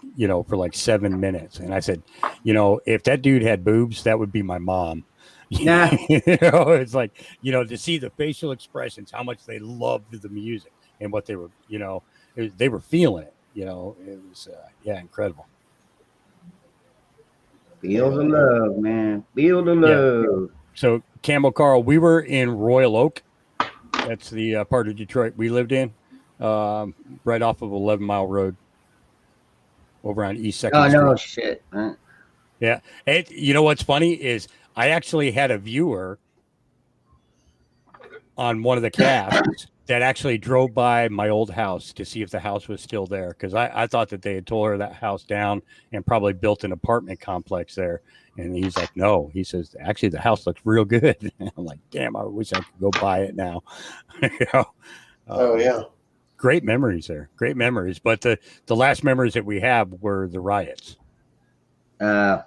7 minutes, and I said, if that dude had boobs, that would be my mom. Yeah. It's like, to see the facial expressions, how much they loved the music and what they were, they were feeling it. It was incredible. Feel the love, man. Feel the love. So, Camel Carl, we were in Royal Oak. That's the part of Detroit we lived in, right off of 11 Mile Road, over on East 2nd Oh, Street. no shit. Yeah. And you know what's funny is I actually had a viewer on one of the casts that actually drove by my old house to see if the house was still there, because I thought that they had tore that house down and probably built an apartment complex there. And he's like, no. He says, actually, the house looks real good. And I'm like, damn, I wish I could go buy it now. Oh, yeah. Great memories there. Great memories. But the last memories that we have were the riots. Yeah.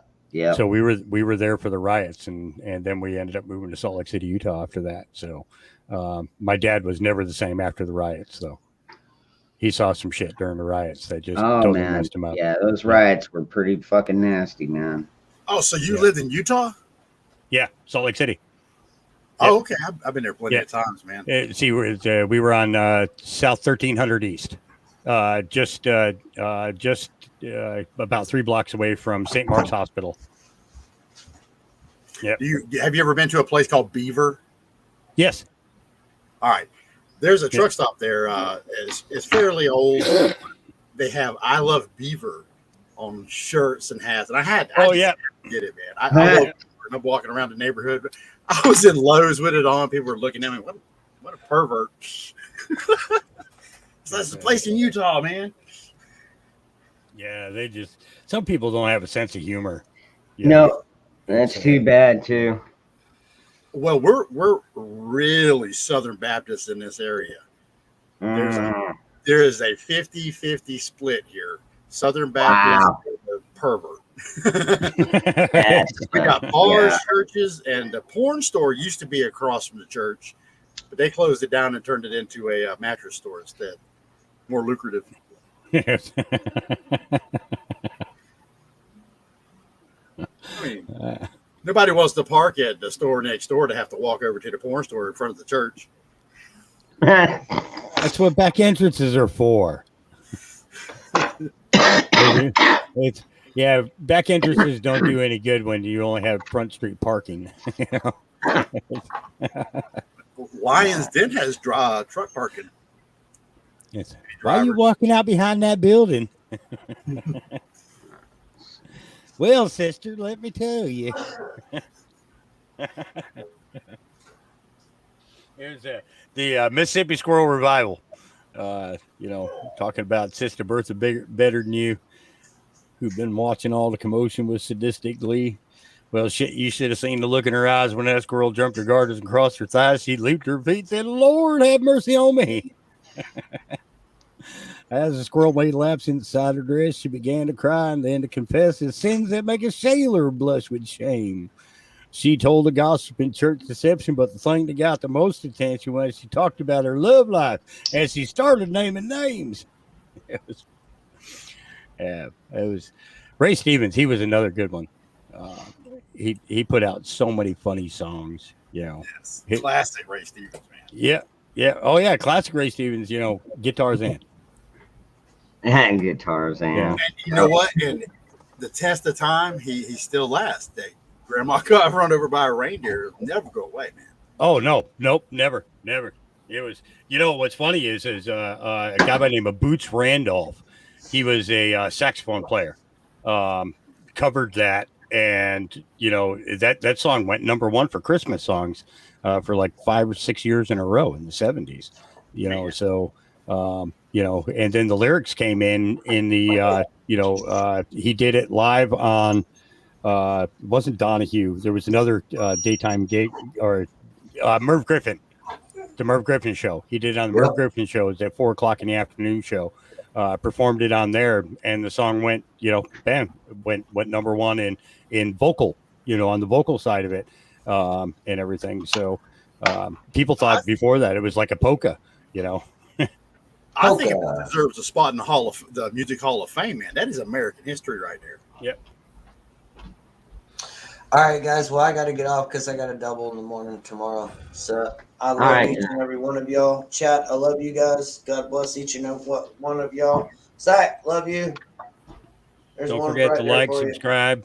So we were there for the riots, and then we ended up moving to Salt Lake City, Utah after that. So my dad was never the same after the riots, though. He saw some shit during the riots that just totally messed him up. Yeah, those riots were pretty fucking nasty, man. Oh, so you lived in Utah? Yeah, Salt Lake City. Oh, okay. I've been there plenty of times, man. See, we were on South 1300 East, just about 3 blocks away from St. Mark's Hospital. Yeah. Have you ever been to a place called Beaver? Yes. All right. There's a truck stop there. It's fairly old. They have "I Love Beaver" on shirts and hats, and I just get it, man. I love Beaver, and I'm walking around the neighborhood. I was in Lowe's with it on. People were looking at me. What a pervert! So that's the place in Utah, man. Yeah, some people don't have a sense of humor. No, that's too bad too. Well, we're really Southern Baptist in this area. There is a 50-50 split here. Southern Baptist and pervert. We got bars, churches, and the porn store used to be across from the church, but they closed it down and turned it into a mattress store instead. More lucrative. Yes. I mean, nobody wants to park at the store next door to have to walk over to the porn store in front of the church. That's what back entrances are for. Back entrances don't do any good when you only have front street parking. Lions Den has truck parking. Yes. Why are you walking out behind that building? Well, sister, let me tell you. Here's the Mississippi Squirrel Revival. Talking about Sister Bertha Better Than You, who've been watching all the commotion with sadistic glee. Well, shit, you should have seen the look in her eyes when that squirrel jumped her garters and crossed her thighs. She leaped her feet and said, "Lord, have mercy on me." As the squirrel made laps inside her dress, she began to cry and then to confess his sins that make a sailor blush with shame. She told the gossip in church deception, but the thing that got the most attention was she talked about her love life as she started naming names. It was Ray Stevens. He was another good one. He put out so many funny songs. Yes. Classic Ray Stevens, man. Yeah. Oh yeah, classic Ray Stevens. Guitars in. And guitars, and And you know what? In the test of time, he still lasts. Grandma got run over by a reindeer. It'll never go away, man. Oh no, nope, never. It was. What's funny is a guy by the name of Boots Randolph. He was a saxophone player. Covered that, and that song went #1 for Christmas songs for like 5 or 6 years in a row in the 70s. So. And then the lyrics came in the, he did it live on, it wasn't Donahue. There was another daytime gig or Merv Griffin, the Merv Griffin show. He did it on the Merv Griffin show. It was at 4:00 in the afternoon show. Performed it on there, and the song went, bam, went #1 in vocal, on the vocal side of it, and everything. So, People thought before that it was like a polka, you know. I think it deserves a spot in the Music Hall of Fame, man. That is American history right there. Yep. All right, guys. Well, I got to get off because I got a double in the morning tomorrow. So I love each and every one of y'all. Chat, I love you guys. God bless each and every one of y'all. Zach, love you. There's Don't one forget right to there like, for you. subscribe.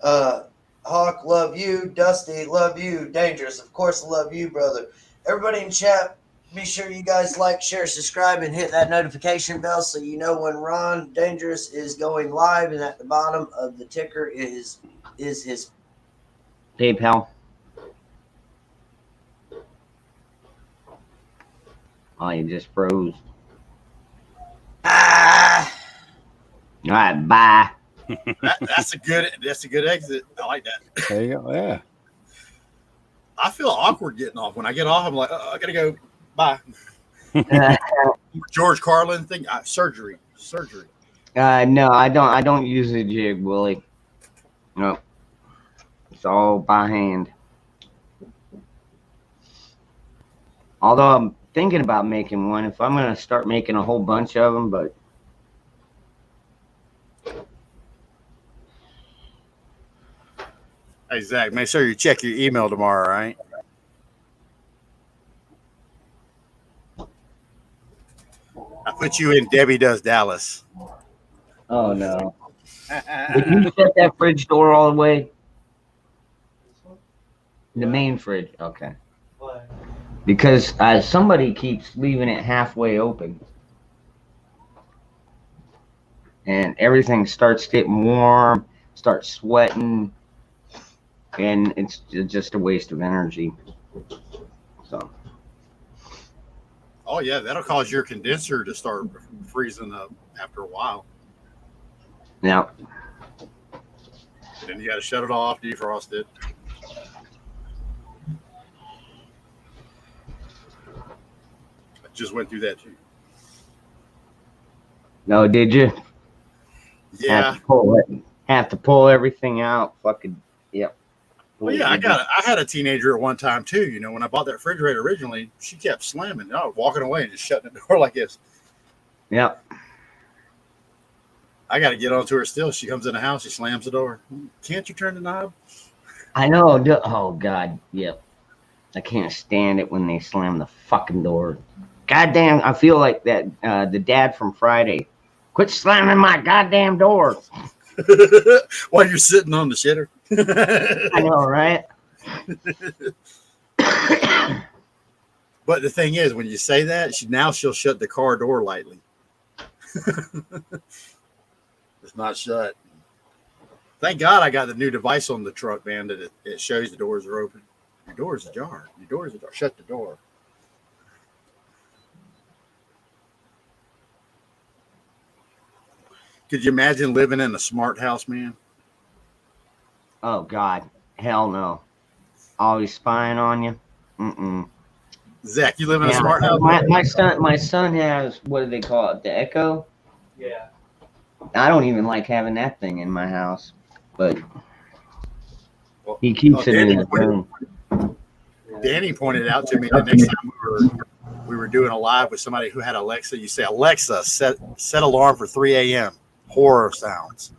Hawk, love you. Dusty, love you. Dangerous, of course, love you, brother. Everybody in chat, be sure you guys like, share, subscribe, and hit that notification bell so you know when Ron Dangerous is going live. And at the bottom of the ticker is his PayPal. Oh, you just froze. All right, bye. That's a good exit. I like that. There you go. Yeah. I feel awkward getting off. When I get off, I'm like, I gotta go. Bye. George Carlin thing. Surgery. No, I don't use a jig, Willie. No, it's all by hand. Although I'm thinking about making one, if I'm gonna start making a whole bunch of them, but. Hey, Zach, make sure you check your email tomorrow, right? I put you in Debbie Does Dallas. Oh, no. Would you shut that fridge door all the way? The main fridge. Okay. Because somebody keeps leaving it halfway open. And everything starts getting warm, starts sweating. And it's just a waste of energy. So. Oh yeah, that'll cause your condenser to start freezing up after a while. Yeah. And then you got to shut it off, defrost it. I just went through that too. No, did you? Yeah. Have to pull everything out. Fucking. Yep. Well, yeah, I had a teenager at one time too. You know, when I bought that refrigerator originally, she kept slamming. I was walking away and just shutting the door like this. Yep. I got to get onto her still. She comes in the house, she slams the door. Can't you turn the knob? I know. Oh God. Yep. I can't stand it when they slam the fucking door. Goddamn! I feel like that. The dad from Friday. Quit slamming my goddamn door. While you're sitting on the shitter. I know, right? But the thing is, when you say that, she'll shut the car door lightly. It's not shut. Thank God I got the new device on the truck, man, that it shows the doors are open. Your door is ajar. Your door is ajar. Shut the door. Could you imagine living in a smart house, man? Oh God, hell no! Always spying on you. Mm-mm. Zach, you live in a smart house? My son has, what do they call it? The Echo. Yeah. I don't even like having that thing in my house, but he keeps it in his room. Danny pointed out to me the next time we were doing a live with somebody who had Alexa. You say, Alexa, set alarm for 3 a.m. Horror sounds.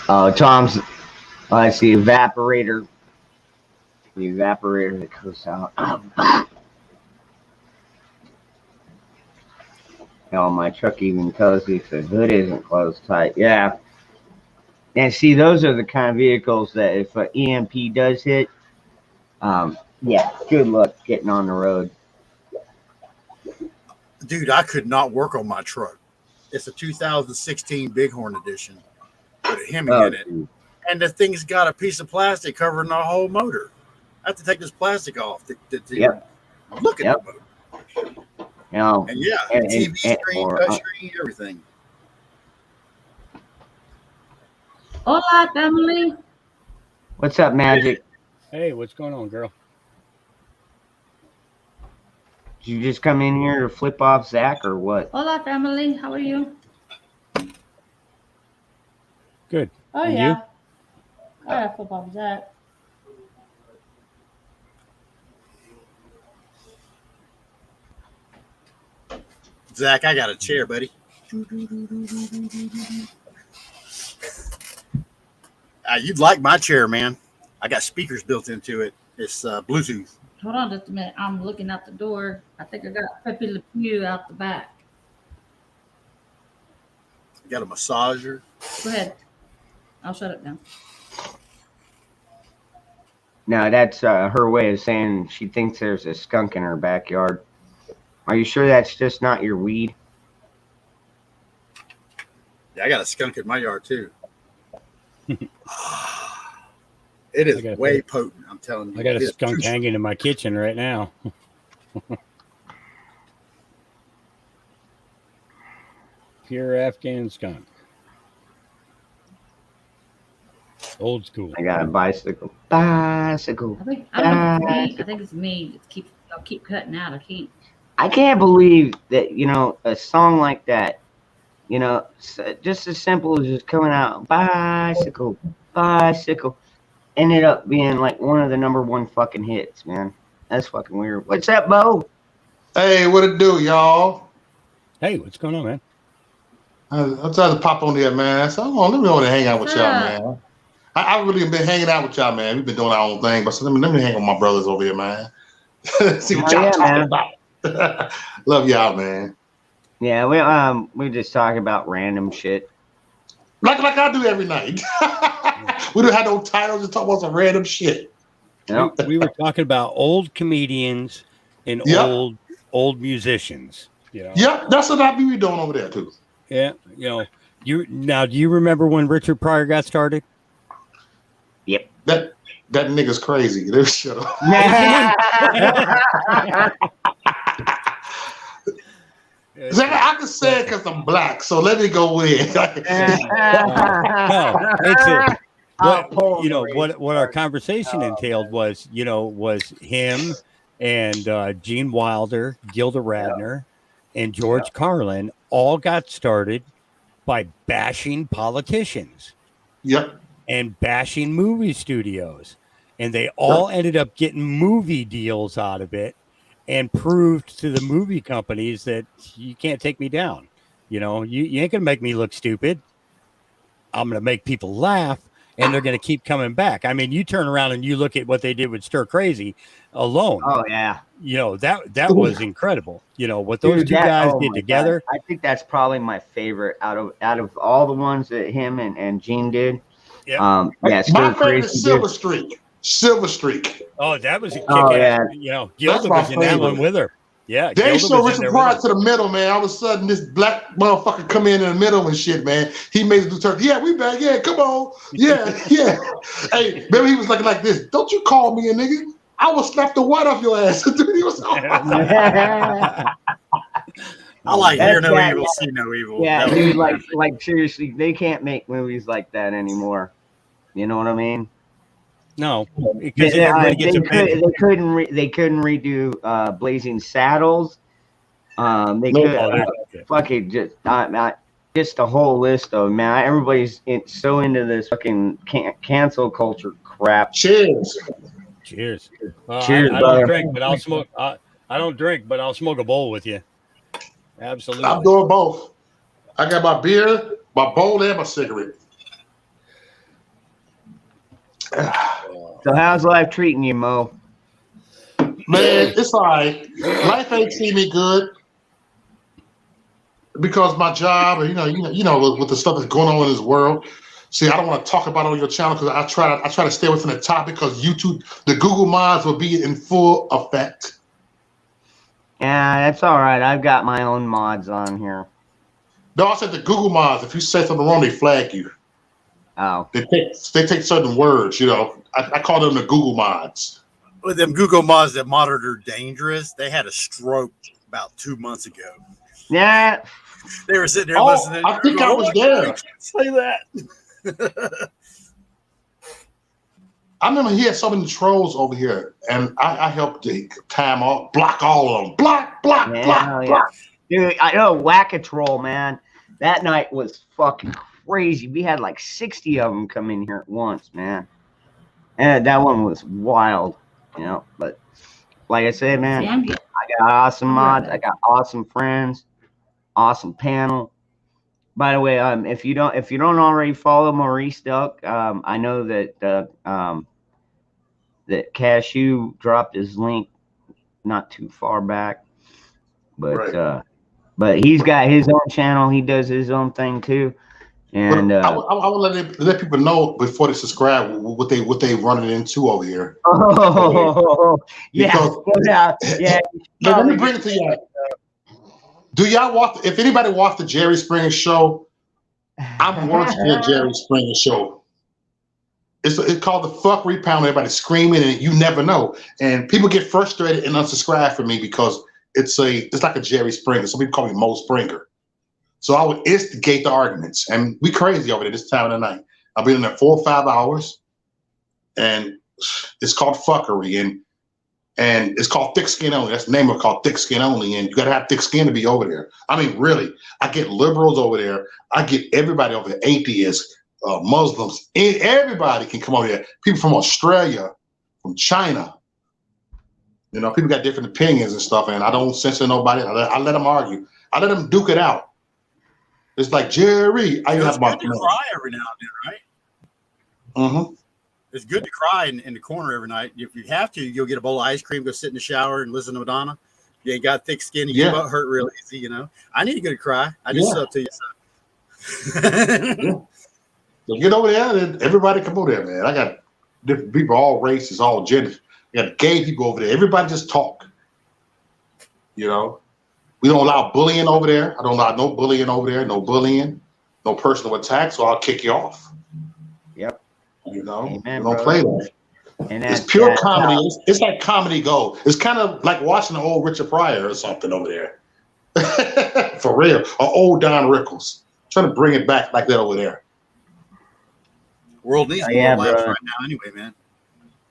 Oh, Tom's. I see evaporator. The evaporator that goes out. Hell, my truck even tells you if the hood isn't closed tight. Yeah. And see, those are the kind of vehicles that if an EMP does hit, yeah, good luck getting on the road. Dude, I could not work on my truck. It's a 2016 Bighorn edition with a Hemi in it. And the thing's got a piece of plastic covering the whole motor. I have to take this plastic off to look at the motor. You know, and yeah, TV screen, touch screen, everything. Hola, family. What's up, Magic? Hey, what's going on, girl? Did you just come in here to flip off Zach or what? Hola, family. How are you? Good. Oh, And yeah. I gotta flip off Zach. Zach, I got a chair, buddy. You'd like my chair, man. I got speakers built into it. It's Bluetooth. Hold on just a minute. I'm looking out the door. I think I got Pepe Le Pew out the back. Got a massager. Go ahead. I'll shut it down. No, that's her way of saying she thinks there's a skunk in her backyard. Are you sure that's just not your weed? Yeah, I got a skunk in my yard too. It is way potent. I'm telling you. I got a skunk hanging in my kitchen right now. Pure Afghan skunk. Old school. I got a bicycle. Bicycle. I think it's me. I'll keep cutting out. I can't believe that, a song like that, just as simple as just coming out, bicycle, bicycle, ended up being like one of the #1 fucking hits, man. That's fucking weird. What's up, Bo? Hey, what it do, y'all? Hey, what's going on, man? I'm trying to pop on here, man. So let me go and hang out with y'all, man. I really been hanging out with y'all, man. We've been doing our own thing, but so let me hang with my brothers over here, man. See what y'all talking about. Love y'all, man. Yeah, we just talk about random shit. Like I do every night. We don't have no titles to talk about some random shit. Yep. We were talking about old comedians and old musicians. Yeah, that's what I be doing over there too. Yeah, do you remember when Richard Pryor got started? Yep. That nigga's crazy. They shut up. I can say it because I'm black, so let me go with it. No, it's what our conversation entailed was him and Gene Wilder, Gilda Radner, and George Carlin all got started by bashing politicians. Yep. And bashing movie studios. And they all ended up getting movie deals out of it and proved to the movie companies that you can't take me down. You ain't going to make me look stupid. I'm going to make people laugh, and they're going to keep coming back. I mean, you turn around and you look at what they did with Stir Crazy alone. Oh, yeah. That was incredible. What those two guys did together. God. I think that's probably my favorite out of all the ones that him and Gene did. Yeah. My favorite is Silver Streak. Oh, that was a kick-ass. Gilda was in that one with her. Yeah. They show Richard Pryor to the middle, man. All of a sudden, this black motherfucker come in the middle and shit, man. He made it do turn. Yeah, we back. Yeah, come on. Yeah. Hey, remember he was looking like this. Don't you call me a nigga? I will slap the white off your ass. He was I like hear no evil, see no evil. Yeah, dude, like seriously, they can't make movies like that anymore. You know what I mean? No, because they couldn't redo Blazing Saddles. They could fucking just a whole list of everybody's so into this fucking cancel culture crap. Cheers. Cheers. Cheers, I don't drink, but I'll smoke. I don't drink, but I'll smoke a bowl with you. Absolutely. I'm doing both. I got my beer, my bowl, and my cigarette. So how's life treating you, Mo? Man, it's all right. Life ain't treating me good because my job, and with the stuff that's going on in this world. See, I don't want to talk about it on your channel because I try to stay within the topic because YouTube, the Google mods will be in full effect. Yeah, that's all right. I've got my own mods on here. No, I said the Google mods. If you say something wrong, they flag you. Oh. They take certain words. I call them the Google mods. With them Google mods that monitor dangerous, they had a stroke about 2 months ago. Yeah. They were sitting there listening. I think I was there. Say that. I remember he had so many trolls over here, and I helped to time off, block all of them. Block! block, Yeah, block, hell yeah. block. Dude, I know Whack-A-Troll, man. That night was fucking crazy. We had like 60 of them come in here at once, man. And that one was wild, you know. But like I said, man, See, I'm getting I got awesome mods. I got awesome friends, awesome panel. By the way, if you don't already follow Maurice Duck, I know that that Cashew dropped his link not too far back, but Right. but he's got his own channel. He does his own thing too, and But I would let people know before they subscribe what they running into over here. oh yeah, Because- yeah. Let me bring it to you. Do y'all watch? If anybody watched the Jerry Springer show, I'm watching the Jerry Springer show. It's called the fuck repound. Everybody screaming, and you never know. And people get frustrated and unsubscribe from me because it's like a Jerry Springer. Some people call me Mo Springer. So I would instigate the arguments, and we crazy over there this time of the night. I've been in there 4 or 5 hours, and it's called fuckery, and it's called thick skin only. That's the name of it, called thick skin only. And you got to have thick skin to be over there. I mean, really, I get liberals over there. I get everybody over there, atheists, Muslims, everybody can come over there. People from Australia, from China. You know, people got different opinions and stuff, and I don't censor nobody. I let them argue. I let them duke it out. It's like, Jerry, I It's have good to cry every now and then, right? Mm-hmm. It's good to cry in the corner every night. If you have to, you'll get a bowl of ice cream, go sit in the shower, and listen to Madonna. You ain't got thick skin, and your butt hurt real easy, you know. I need to go to cry. I just sub to you. So get over there, and everybody come over there, man. I got different people, all races, all genders. I got gay people over there. Everybody just talk. You know, we don't allow bullying over there. I don't allow no bullying over there. No bullying, no personal attack. So I'll kick you off. Yep. You know, Amen, we don't brother. play that. And It's that's pure comedy. It's like comedy gold. It's kind of like watching an old Richard Pryor or something over there. For real. Or old Don Rickles. Trying to bring it back like that over there. World needs more laughs right now, anyway, man.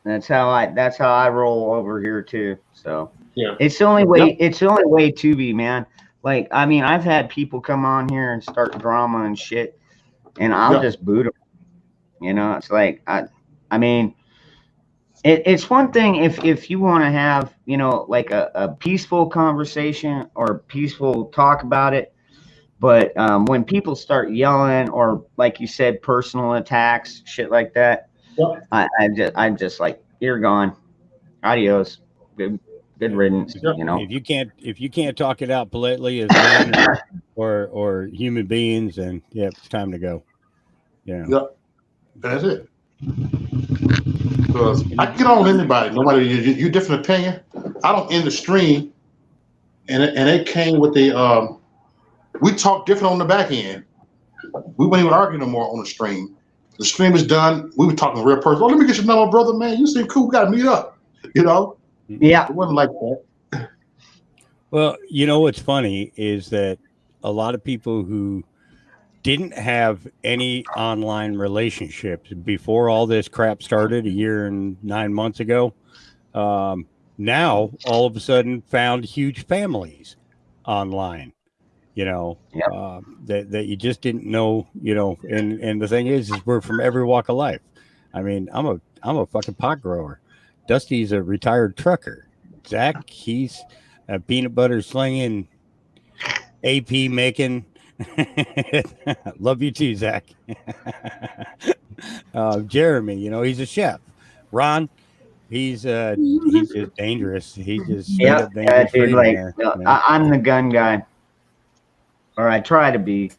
That's how I roll over here too. So yeah, it's the only way. It's the only way to be, man. Like, I mean, I've had people come on here and start drama and shit, and I'll just boot them. You know, it's like I mean, it's one thing if you want to have, you know, like a peaceful conversation or peaceful talk about it. But when people start yelling or, like you said, personal attacks, shit like that, I'm just like, you're gone. Adios. Good riddance. You know. If you can't talk it out politely as men or human beings, then it's time to go. Yeah. Yep. That's it. Because I get on anybody, no matter your different opinion. I don't end the stream, and it came with the we talk different on the back end. We wouldn't even argue no more on the stream. The stream is done. We were talking real person. Oh, let me get your number, brother, man. You seem cool. We got to meet up. You know? Yeah. It wasn't like that. Well, you know what's funny is that a lot of people who didn't have any online relationships before all this crap started a year and 9 months ago, now all of a sudden found huge families online. You know, that you just didn't know, you know, and the thing is we're from every walk of life. I mean, I'm a fucking pot grower. Dusty's a retired trucker. Zach, he's a peanut butter slinging, AP making. Love you too, Zach. Jeremy, you know, he's a chef. Ron, he's just dangerous. He's just dangerous. Dude, like, I'm the gun guy. Or I try to be,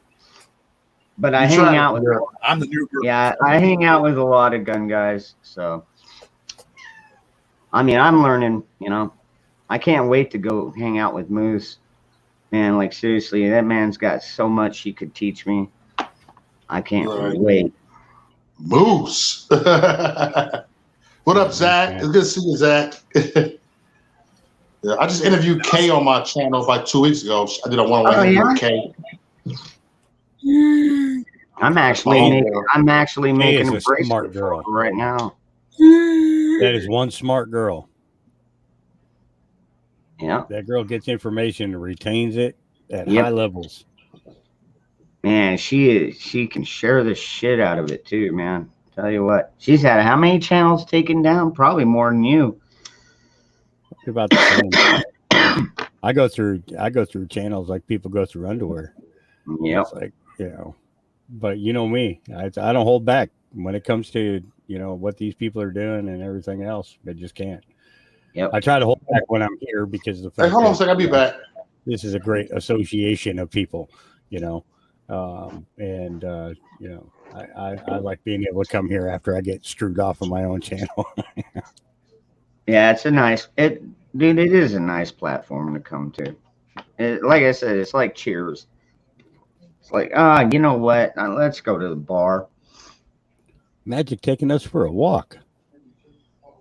but I hang out with. I'm the new girl. Yeah, I hang out with a lot of gun guys. So, I mean, I'm learning. You know, I can't wait to go hang out with Moose. Man, like seriously, that man's got so much he could teach me. I can't wait. Moose. What up, Zach? It's good to see you, Zach. Yeah, I just interviewed Kay on my channel like 2 weeks ago. I did a one-on-one interview with Kay. I'm actually making a smart girl right now. That is one smart girl. Yeah, That girl gets information and retains it at Yep. high levels. man, she can share the shit out of it too, man. Tell you what, she's had how many channels taken down? Probably more than you. About the same. I go through channels like people go through underwear. Yep. It's like, but you know me, I don't hold back when it comes to, what these people are doing and everything else. I just can't. Yep. I try to hold back when I'm here because of the fact Hey, hold on a that, second. I'll be back. this is a great association of people, I like being able to come here after I get screwed off on my own channel. Yeah, it's dude, it is a nice platform to come to. Like I said, it's like Cheers. It's like, you know what? Let's go to the bar. Magic taking us for a walk.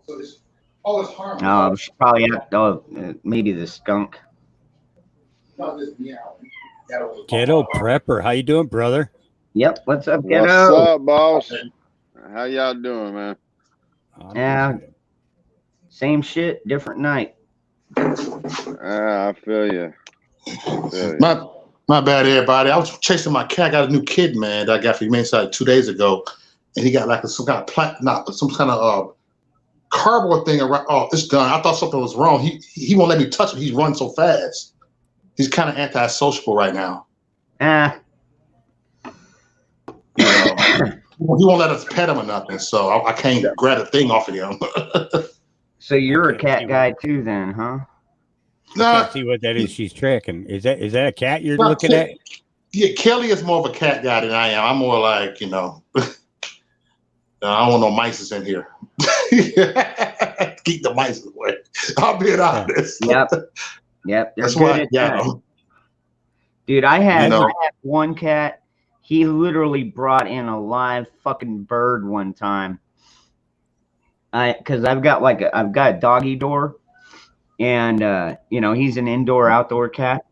It's harmless. She probably maybe the skunk. Ghetto Prepper, how you doing, brother? Yep. What's up, What's Ghetto? up, boss? How y'all doing, man? Yeah. Same shit, different night. I feel you. My bad, everybody. I was chasing my cat. I got a new kid, man, that I got from Humane Society 2 days ago, and he got like some kind of cardboard thing around. Oh, it's done. I thought something was wrong. He won't let me touch him. He's running so fast. He's kind of antisocial right now. He won't let us pet him or nothing, so I can't grab a thing off of him. So you're a cat guy too, then, huh? Nah, Can't see what that is she's tracking. Is that a cat you're looking at? Yeah, Kelly is more of a cat guy than I am. I'm more like, I don't want no mice in here. Keep the mice away. I'll be honest. Yep. That's why, Dude, I had one cat. He literally brought in a live fucking bird one time. Because I've got a doggy door, and he's an indoor outdoor cat,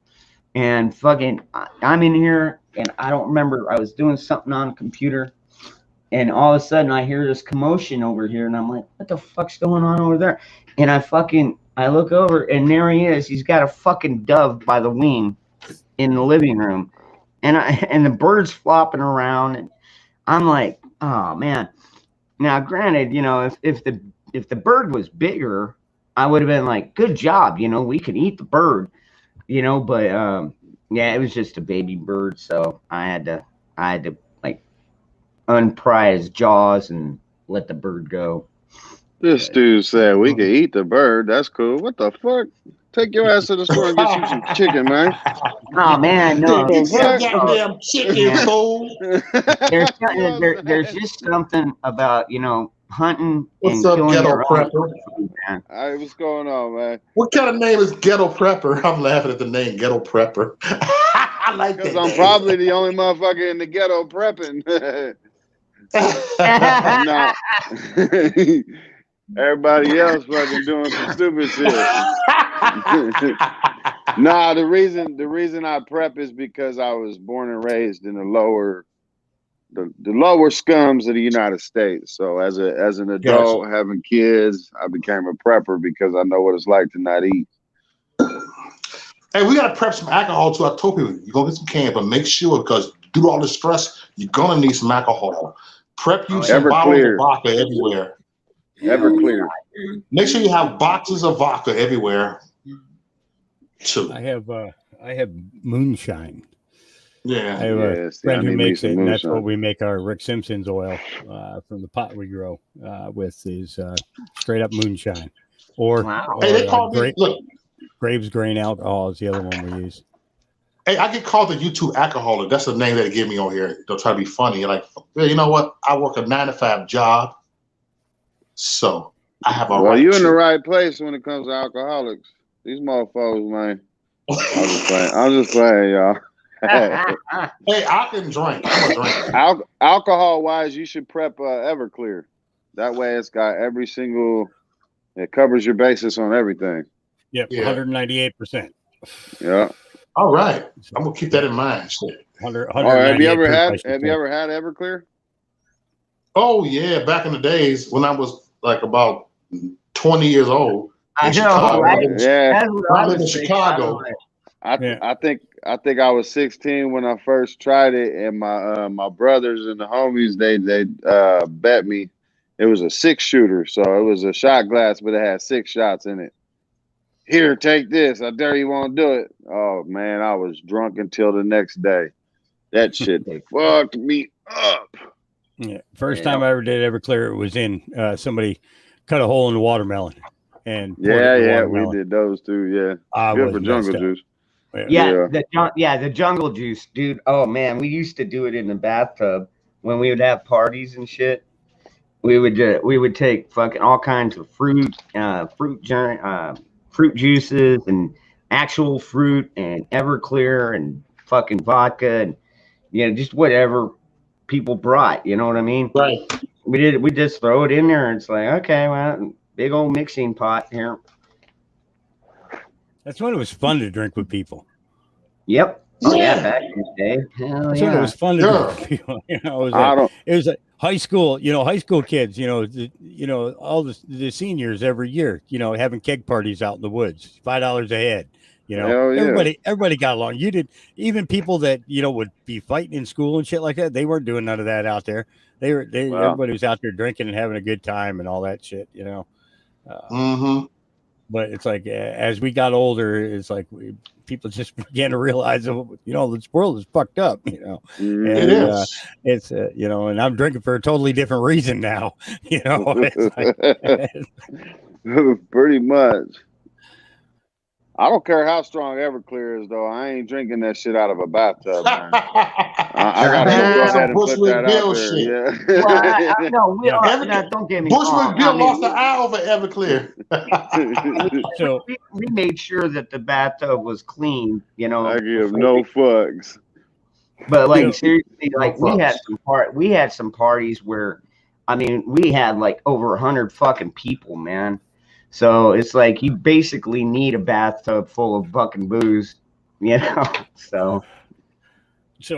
and fucking I'm in here and I don't remember, I was doing something on the computer, and all of a sudden I hear this commotion over here, and I'm like, what the fuck's going on over there? And I look over, and there he is. He's got a fucking dove by the wing in the living room, and the bird's flopping around, and I'm like, oh man. Now, granted, if the bird was bigger, I would have been like, good job, we could eat the bird, but it was just a baby bird, so I had to like unpry his jaws and let the bird go. This dude said we could eat the bird. That's cool. What the fuck? Take your ass to the store and get you some chicken, man. Oh man, no. Get some goddamn chicken, fool. There's just something about, hunting What's and up, killing Ghetto your own Prepper? food, man. All right, what's going on, man? What kind of name is Ghetto Prepper? I'm laughing at the name Ghetto Prepper. I like that. Because I'm name. probably the only motherfucker in the ghetto prepping. No. Everybody else fucking doing some stupid shit. Nah, the reason I prep is because I was born and raised in the lower scums of the United States. So as an adult having kids, I became a prepper because I know what it's like to not eat. Hey, we gotta prep some alcohol too. I told people you're gonna get some cans, but make sure, because due to all the stress, you're gonna need some alcohol. Prep you some bottles of vodka everywhere. Everclear. Make sure you have boxes of vodka everywhere. Too. I have moonshine. Yeah. I have a friend who makes it, and that's what we make our Rick Simpson's oil from the pot we grow with is straight up moonshine. Or, hey, they call me, look, Graves grain alcohol is the other one we use. Hey, I get called the YouTube alcoholic. That's the name they give me on here. They'll try to be funny. Like, you know what? I work a 9-to-5 job, so I have a right. Well, you're in the right place when it comes to alcoholics. These motherfuckers, man. I'm just playing, y'all. Hey, I can drink. I'm a drinker. Alcohol wise, you should prep Everclear. That way, it's got every single. It covers your basis on everything. Yep, 198%. Yeah. All right, I'm gonna keep that in mind. Have you ever had Everclear? Oh yeah, back in the days when I was like about 20 years old. I in know, Chicago. right? Yeah, That's what I I live was in thinking. Chicago. Yeah. I think I was 16 when I first tried it, and my brothers and the homies they bet me. It was a 6-shooter, so it was a shot glass, but it had 6 shots in it. Here, take this. I dare you, won't do it. Oh man, I was drunk until the next day. That shit fucked me up. Yeah. First time I ever did Everclear, it was in somebody cut a hole in the watermelon and poured it in the Yeah, watermelon. we did those too. Yeah, I good was for messed jungle up. juice. Yeah, the jungle juice, dude. Oh man, we used to do it in the bathtub when we would have parties and shit. We would take fucking all kinds of fruit juices and actual fruit and Everclear and fucking vodka and just whatever people brought. You know what I mean? Right. We just throw it in there and it's like, okay, well, big old mixing pot here. That's when it was fun to drink with people. Yep. Oh yeah, Yeah. back in the day. Hell That's yeah. when it was fun to drink with people. It was like high school, high school kids, all the seniors every year, having keg parties out in the woods, $5 a head. Hell yeah. Everybody got along. You did, even people that would be fighting in school and shit like that. They weren't doing none of that out there. Everybody was out there drinking and having a good time and all that shit. But it's like as we got older, it's like people just began to realize, this world is fucked up. And, It is. it's and I'm drinking for a totally different reason now. It's like, pretty much. I don't care how strong Everclear is, though. I ain't drinking that shit out of a bathtub, man. I gotta go ahead and put Bushwick that Bill out there. shit. Yeah. Well, don't get me Bushwick wrong. Bill I mean, lost an eye over Everclear. So we made sure that the bathtub was clean, I give no fucks. But like seriously, like we had some parties where, I mean, we had like over 100 fucking people, man. So it's like you basically need a bathtub full of fucking booze, So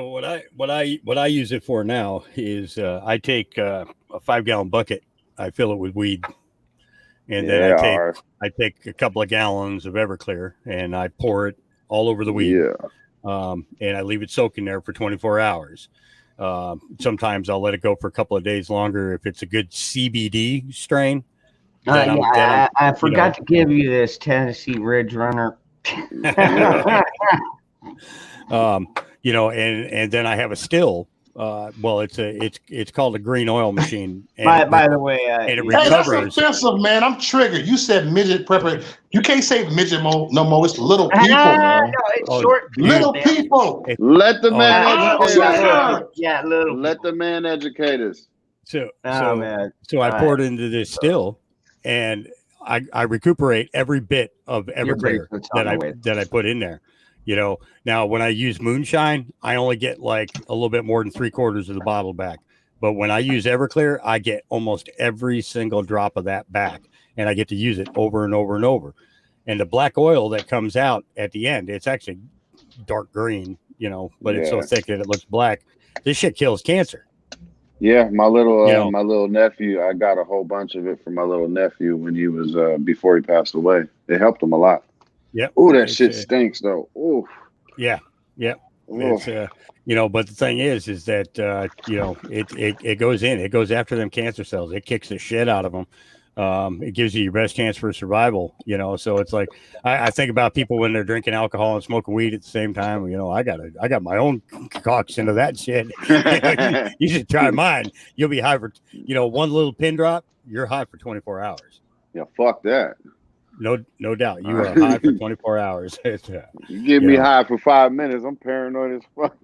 what I use it for now is I take a 5-gallon bucket, I fill it with weed, and then I take a couple of gallons of Everclear and I pour it all over the weed. Yeah. And I leave it soaking there for 24 hours. Sometimes I'll let it go for a couple of days longer if it's a good CBD strain. I forgot to give you this Tennessee Ridge Runner. And then I have a still. It's called a green oil machine. And by the way, and it That's recovers. offensive, man. I'm triggered. You said midget prepper. You can't say midget no more. It's little people, man. No, it's short Little man. people. Let the man educate us. Yeah, little. Let the man educate us. So man. I poured into this still, and I recuperate every bit of Everclear that I put in there. Now when I use moonshine, I only get like a little bit more than 3/4 of the bottle back. But when I use Everclear, I get almost every single drop of that back, and I get to use it over and over and over. And the black oil that comes out at the end, it's actually dark green, but it's so thick that it looks black. This shit kills cancer. Yeah, my little nephew, I got a whole bunch of it from my little nephew when he was before he passed away. It helped him a lot. Yep. Oh, that shit stinks though. Oh. Yeah. It's but the thing is that it goes in. It goes after them cancer cells. It kicks the shit out of them. It gives you your best chance for survival. So it's like I think about people when they're drinking alcohol and smoking weed at the same time. I got my own concoction of that shit. You should try mine. You'll be high for one little pin drop. You're high for 24 hours. Yeah, fuck that. No doubt. You are high for 24 hours. You get me high for 5 minutes. I'm paranoid as fuck.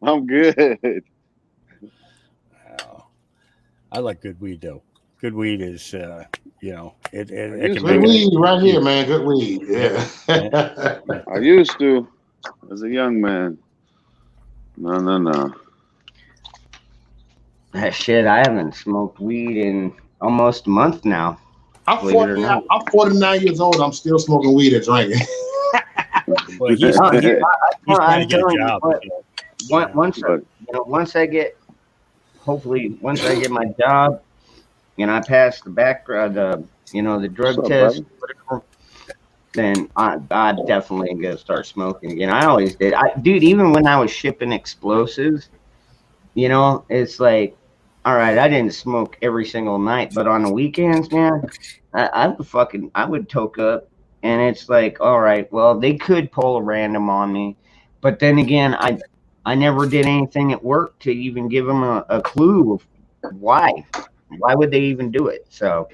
I'm good. I like good weed though. Good weed is, it can good weed right here, man. Good weed. Yeah. I used to as a young man. No. Shit, I haven't smoked weed in almost a month now. I'm 49 years old. I'm still smoking weed and drinking. Well, he's trying to get a job. Once I get my job and I pass the the drug What's up, test, brother? whatever, then I definitely gonna start smoking again. I always did. Dude, even when I was shipping explosives, it's like, all right, I didn't smoke every single night, but on the weekends, man, I would toke up, and it's like, all right, well, they could pull a random on me, but then again, I never did anything at work to even give them a clue of why. Why would they even do it? So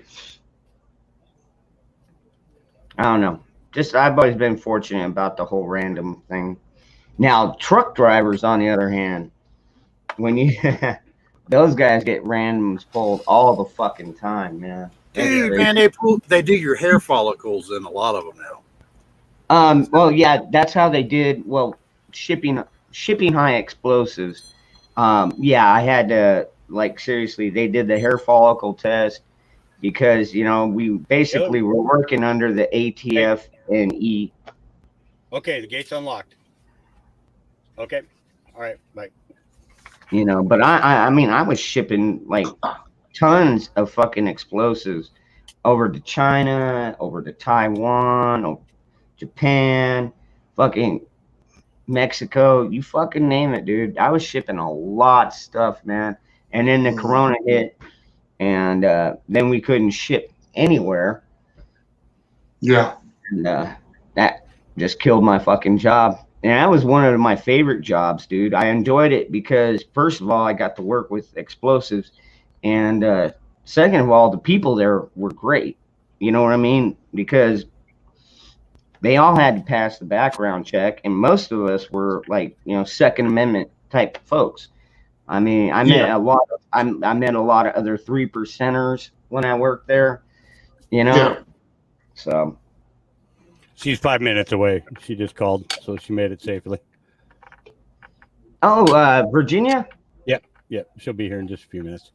I don't know. Just I've always been fortunate about the whole random thing. Now, truck drivers, on the other hand, when you those guys get randoms pulled all the fucking time, man. That's Dude, crazy. man, they do your hair follicles in a lot of them now. Well, yeah, that's how they did. Well, shipping high explosives. Yeah, I had to, like, seriously, they did the hair follicle test because we basically were working under the ATF and E. Okay, the gate's unlocked. Okay, all right, bye. But I mean, I was shipping like tons of fucking explosives over to China, over to Taiwan, over Japan, fucking Mexico, you fucking name it, dude. I was shipping a lot of stuff, man. And then the corona hit, and then we couldn't ship anywhere. Yeah. And that just killed my fucking job. And that was one of my favorite jobs, dude. I enjoyed it because, first of all, I got to work with explosives. And second of all, the people there were great. You know what I mean? Because they all had to pass the background check, and most of us were like, Second Amendment type folks. I mean, I met a lot of other 3%ers when I worked there. Yeah. So She's 5 minutes away. She just called, so she made it safely. Virginia? Yep, she'll be here in just a few minutes.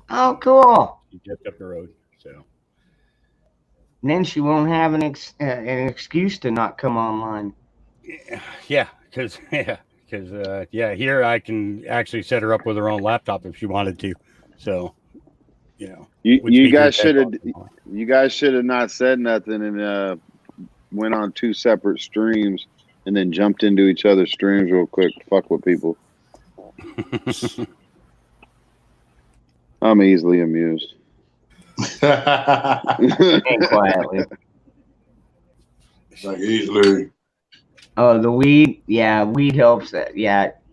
Oh, cool. She's just up the road, so. And then she won't have an excuse to not come online. Yeah, because here I can actually set her up with her own laptop if she wanted to. So, You guys should have not said nothing and went on 2 separate streams and then jumped into each other's streams real quick to fuck with people. I'm easily amused. And quietly. Like easily. Oh, the weed? Yeah, weed helps.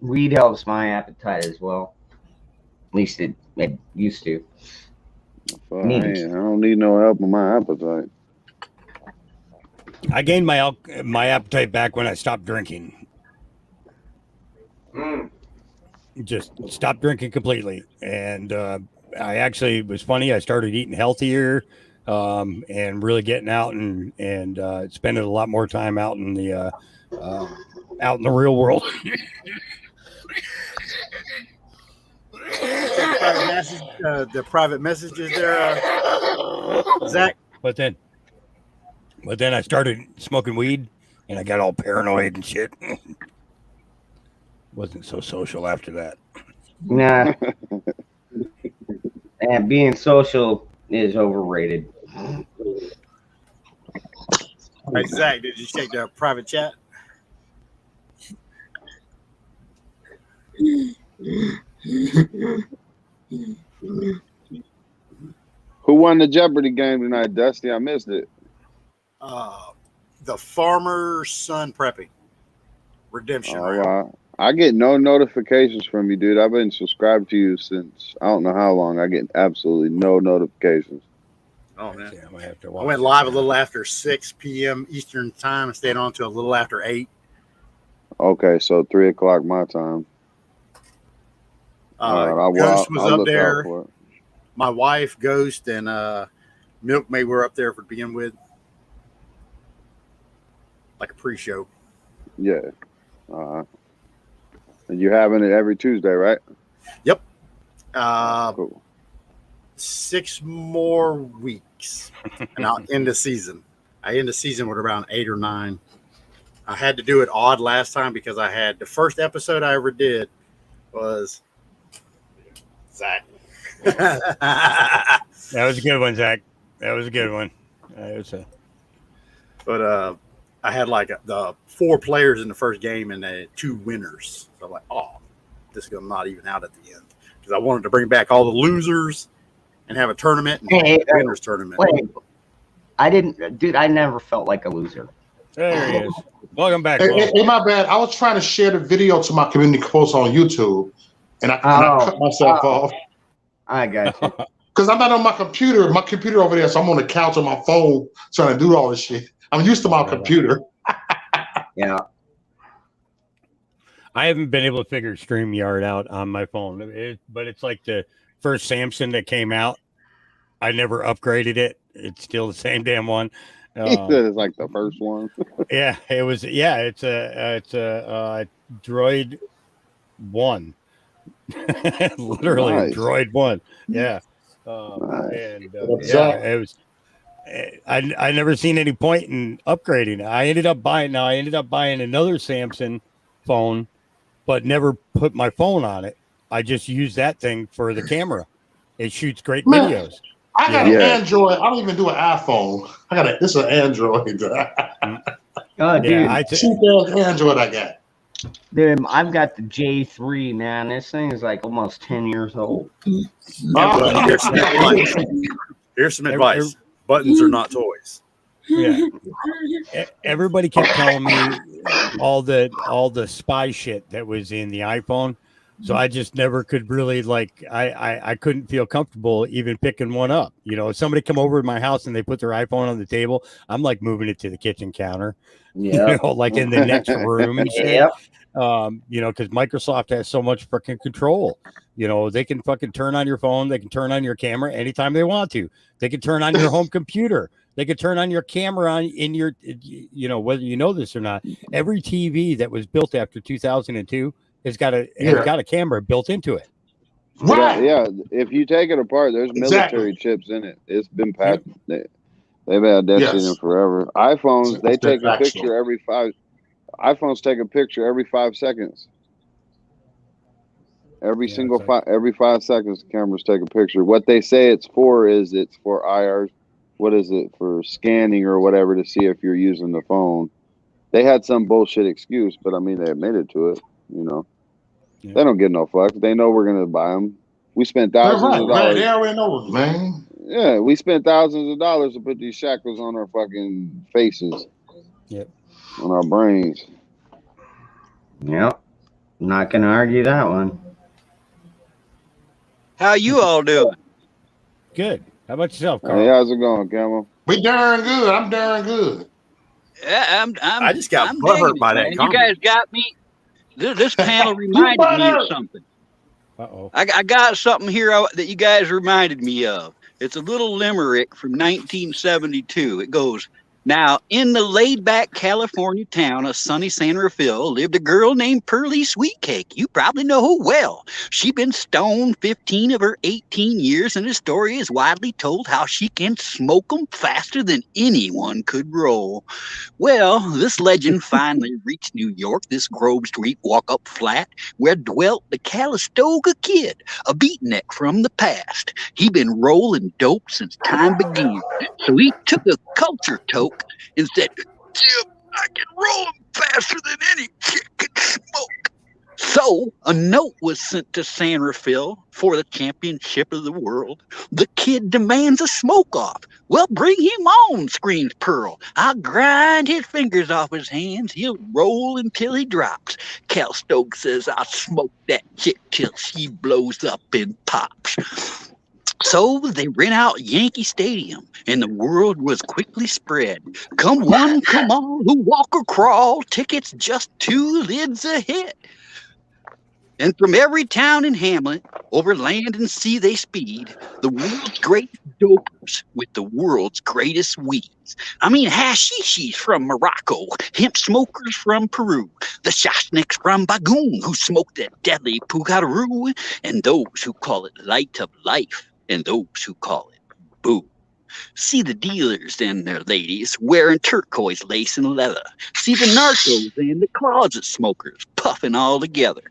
Weed helps my appetite as well. At least it used to. Well, I don't need no help with my appetite. I gained my appetite back when I stopped drinking. Just stopped drinking completely, and I actually, it was funny. I started eating healthier, and really getting out and spending a lot more time out in the real world. The private messages there, Zach. But then I started smoking weed, and I got all paranoid and shit. Wasn't so social after that. Nah. And being social is overrated. Hey, Zach, did you check the private chat? Who won the Jeopardy game tonight, Dusty? I missed it. The Farmer's Son Prepping Redemption. All right. I get no notifications from you, dude. I've been subscribed to you since I don't know how long. I get absolutely no notifications. Oh, man. Yeah, I have to I watch went live a little after 6 p.m. Eastern time and stayed on to a little after 8. Okay, so 3 o'clock my time. Ghost was I'll up look there. out for it. My wife, Ghost, and Milkmaid were up there for begin with. Like a pre-show. Yeah. And you're having it every Tuesday, right? Yep. Cool. 6 more weeks, and I'll end the season. I end the season with around 8 or 9. I had to do it odd last time because I had the first episode I ever did was Zach. That was a good one, Zach. That was a good one. It's a But I had like the 4 players in the first game and 2 winners. So I'm like, oh, this is gonna not even out at the end because I wanted to bring back all the losers and have a tournament and Hey, winners tournament. Wait, I didn't, dude. I never felt like a loser. there he is. Welcome back. Hey, Will. hey, my bad. I was trying to share the video to my community post on YouTube, and I cut myself off I got you. because I'm not on my computer. My computer over there, so I'm on the couch on my phone trying to do all this shit. I'm used to my computer. Yeah. I haven't been able to figure StreamYard out on my phone, but it's like the first Samsung that came out. I never upgraded it. It's still the same damn one. It's like the first one. Yeah, it was. Yeah, it's a Droid 1. Literally, Nice. Droid 1. Yeah, Nice. and What's yeah, up? it was. I never seen any point in upgrading. I ended up buying another Samsung phone, but never put my phone on it. I just use that thing for the camera. It shoots great Man, videos. I got an Yeah. Android. I don't even do an iPhone. This is an Android. Oh, dude, Yeah, Cheap ass Android I got. dude, I've got the J3, man. This thing is like almost 10 years old. Oh. Here's some advice. Here's some advice. Buttons are not toys. yeah. Everybody kept telling me all the spy shit that was in the iPhone. So I just never could really I couldn't feel comfortable even picking one up. You know, if somebody come over to my house and they put their iPhone on the table, I'm like moving it to the kitchen counter, Yeah. you know, like in the next room and shit. Yep. You know, because Microsoft has so much freaking control. You know, they can fucking turn on your phone, they can turn on your camera anytime they want to. They can turn on your home computer. They could turn on your camera in your, you know, whether you know this or not. Every TV that was built after 2002 has got a camera built into it. Right. Yeah, if you take it apart, there's military Exactly. chips in it. It's been patented. They've had that shit in forever. iPhones, they That's take a factual. picture every 5. iPhones take a picture every 5 seconds. Every Yeah, single it's like- every 5 seconds, the cameras take a picture. What they say it's for is it's for IR. What is it for scanning or whatever to see if you're using the phone? They had some bullshit excuse, but I mean they admitted to it. You know, Yeah. they don't get no fuck. They know we're gonna buy them. We spent They're thousands right, of man. dollars. They already know it, man. Yeah, we spent thousands of dollars to put these shackles on our fucking faces. Yep. On our brains. Yep. Not gonna argue that one. How you all doing? Good. How about yourself, Carl? Hey, how's it going, Camel? We darn good. I'm darn good. Yeah, I just got I'm butthurt digging by it, that man. You comment. guys got me. This panel reminded me of something. Uh-oh. I got something here that you guys reminded me of. It's a little limerick from 1972. It goes, now, in the laid-back California town of sunny San Rafael lived a girl named Pearly Sweetcake. You probably know her well. She'd been stoned 15 of her 18 years, and the story is widely told how she can smoke 'em faster than anyone could roll. Well, this legend finally reached New York, this Grove Street walk-up flat, where dwelt the Calistoga Kid, a beatnik from the past. He'd been rolling dope since time began, so he took a culture toke and said, Jim, I can roll him faster than any kid can smoke. So a note was sent to San Rafael for the championship of the world. The kid demands a smoke off. Well, bring him on, screams Pearl. I'll grind his fingers off his hands. He'll roll until he drops. Cal Stokes says I'll smoke that chick till she blows up and pops. So they rent out Yankee Stadium, and the word was quickly spread. Come one, come all, who walk or crawl, tickets just 2 lids ahead. And from every town and hamlet, over land and sea they speed, the world's greatest dopers with the world's greatest weeds. I mean hashishis from Morocco, hemp smokers from Peru, the shashniks from Bagoon who smoke that deadly pugaru, and those who call it light of life, and those who call it boo. See the dealers and their ladies wearing turquoise lace and leather. See the narcos and the closet smokers puffing all together.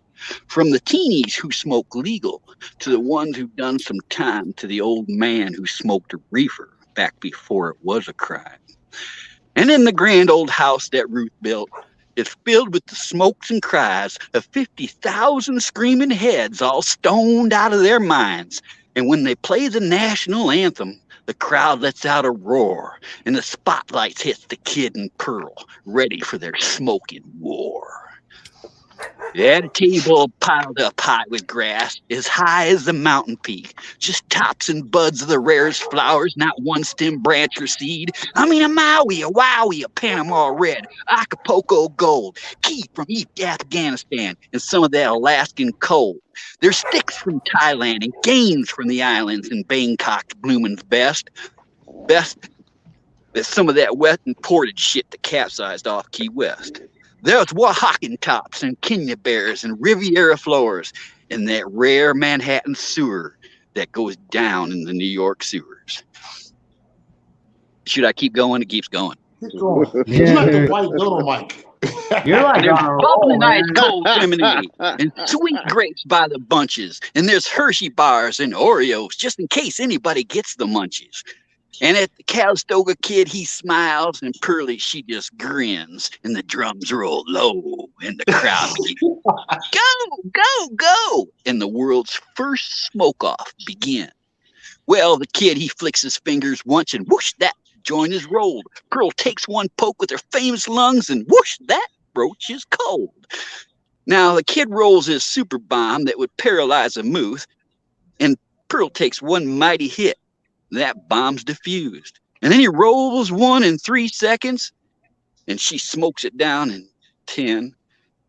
From the teenies who smoke legal to the ones who've done some time to the old man who smoked a reefer. back before it was a crime. And in the grand old house that Ruth built, it's filled with the smokes and cries of 50,000 screaming heads all stoned out of their minds. And when they play the national anthem, the crowd lets out a roar, and the spotlights hit the Kid and Pearl, ready for their smoking war. They had a table piled up high with grass, as high as the mountain peak. Just tops and buds of the rarest flowers, not one stem, branch, or seed. I mean, a Maui, a Wowie, a Panama red, Acapulco gold, key from East Afghanistan, and some of that Alaskan coal. There's sticks from Thailand and gains from the islands, and Bangkok's blooming's best. Best is some of that wet imported shit that capsized off Key West. There's Oaxacan tops and Kenya bears and Riviera floors and that rare Manhattan sewer that goes down in the New York sewers. Should I keep going? It keeps going. Keep going. You're like the white little Mike. You're like There's on a roll, bubbling ice man. cold lemonade and sweet grapes by the bunches. And there's Hershey bars and Oreos just in case anybody gets the munchies. And at the Calistoga Kid, he smiles, and Pearlie, she just grins, and the drums roll low, and the crowd begins, go, go, go, and the world's first smoke-off begins. Well, the Kid, he flicks his fingers once, and whoosh, that joint is rolled. Pearl takes one poke with her famous lungs, and whoosh, that roach is cold. Now, the Kid rolls his super bomb that would paralyze a moose, and Pearl takes one mighty hit. That bomb's diffused. And then he rolls one in 3 seconds, and she smokes it down in 10.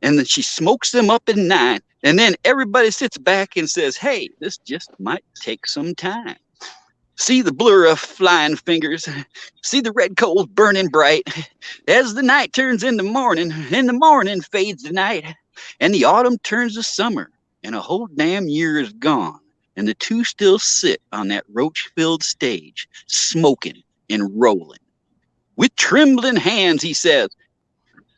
And then she smokes them up in 9. And then everybody sits back and says, hey, this just might take some time. See the blur of flying fingers. See the red coals burning bright. As the night turns into morning, and the morning fades to night, and the autumn turns to summer, and a whole damn year is gone. And the two still sit on that roach-filled stage, smoking and rolling. With trembling hands, he says,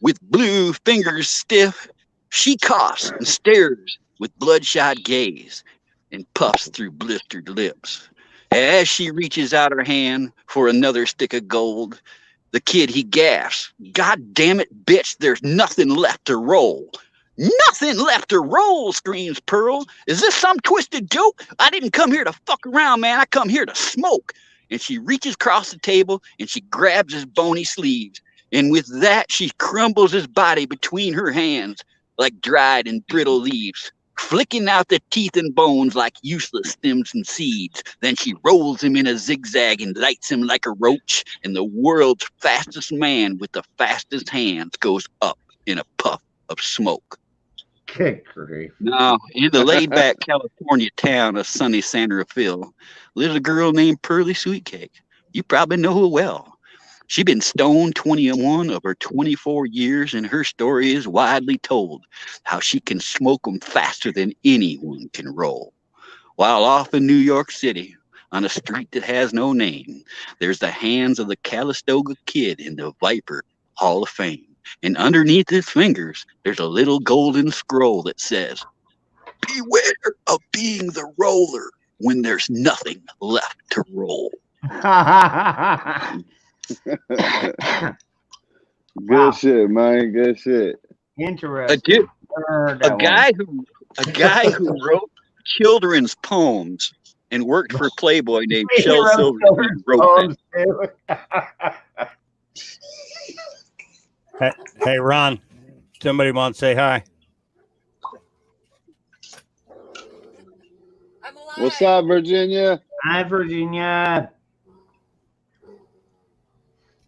with blue fingers stiff, she coughs and stares with bloodshot gaze and puffs through blistered lips. As she reaches out her hand for another stick of gold, the Kid, he gasps, God damn it, bitch, there's nothing left to roll. Nothing left to roll, screams Pearl. Is this some twisted joke? I didn't come here to fuck around, man. I come here to smoke. And she reaches across the table and she grabs his bony sleeves. And with that, she crumbles his body between her hands like dried and brittle leaves, flicking out the teeth and bones like useless stems and seeds. Then she rolls him in a zigzag and lights him like a roach. And the world's fastest man with the fastest hands goes up in a puff of smoke. Good grief. Now, in the laid-back California town of sunny San Rafael, lives a girl named Pearlie Sweetcake. You probably know her well. She's been stoned 21 of her 24 years, and her story is widely told, how she can smoke them faster than anyone can roll. While off in New York City, on a street that has no name, there's the hands of the Calistoga Kid in the Viper Hall of Fame. And underneath his fingers, there's a little golden scroll that says, beware of being the roller when there's nothing left to roll. Good shit, man. Good shit. Interesting. A guy who wrote children's poems and worked for Playboy named Shel Silverstein wrote that. Hey, Ron, somebody wants to say hi. What's up, Virginia? Hi, Virginia.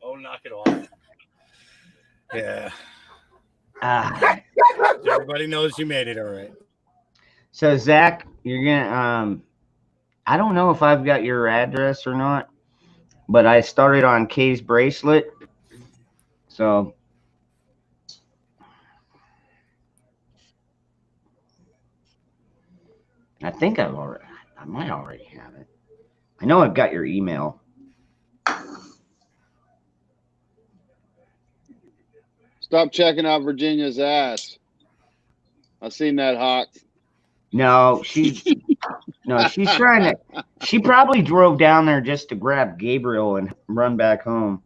Oh, knock it off. Yeah. Everybody knows you made it all right. So, Zach, you're going to, I don't know if I've got your address or not, but I started on Kay's bracelet. So, I think I might already have it. I know I've got your email. Stop checking out Virginia's ass. I seen that, Hawk. No, she's trying to. She probably drove down there just to grab Gabriel and run back home.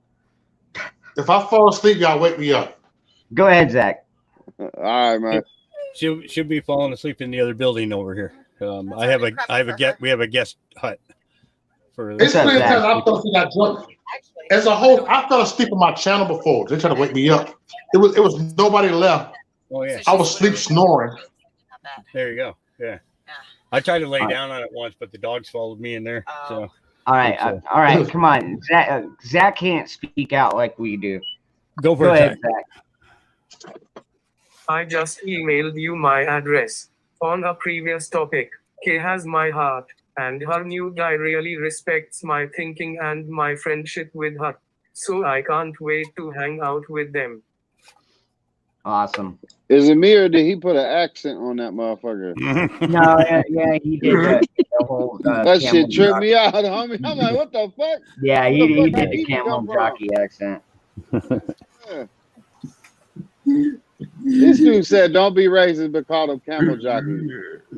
If I fall asleep, y'all wake me up. Go ahead, Zach. All right, man. She'll be falling asleep in the other building over here. We have a guest hut for. It's plenty of times I thought she got drunk. As a whole, I fell asleep on my channel before. They tried to wake me up. It was nobody left. Oh yeah. I was sleep snoring. There you go. Yeah. I tried to lay down on it once, but the dogs followed me in there. So. All right, come on. Zach can't speak out like we do. Go Go ahead, Zach. Zach. I just emailed you my address. On a previous topic, Kay has my heart, and her new guy really respects my thinking and my friendship with her. So I can't wait to hang out with them. Awesome. Is it me or did he put an accent on that motherfucker? No, yeah, he did the whole. That shit camel tripped jockey. me out, homie. I'm like, what the fuck? Yeah, Where he the fuck did that the even camel come from? jockey accent. Yeah. This dude said, "Don't be racist, but call them camel jockeys."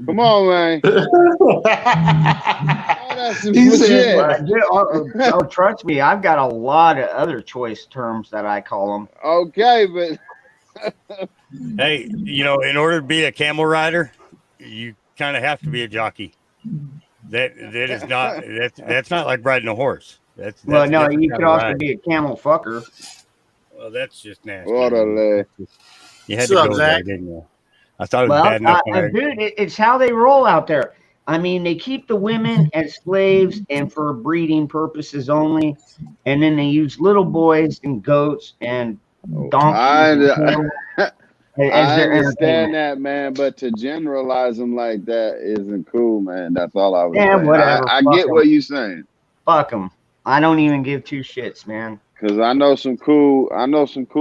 Come on, man. Oh, that's some He good said, shit. Oh, trust me, I've got a lot of other choice terms that I call them. Okay, but Hey, in order to be a camel rider, you kind of have to be a jockey. That is not that's not like riding a horse. That's Well, no, different you kind could of also ride. be a camel fucker. Well, that's just nasty. what a leg. You had What's to up, go there, Zach? didn't you? I thought it was Well, bad enough. when I- dude, it's how they roll out there. I mean, they keep the women as slaves and for breeding purposes only, and then they use little boys and goats and donkeys. and camels I as their understand entertainment. that, man, but to generalize them like that isn't cool, man. That's all I was Yeah, saying. whatever. I Fuck get 'em. what you're saying. Fuck them. I don't even give two shits, man. Cause I know some cool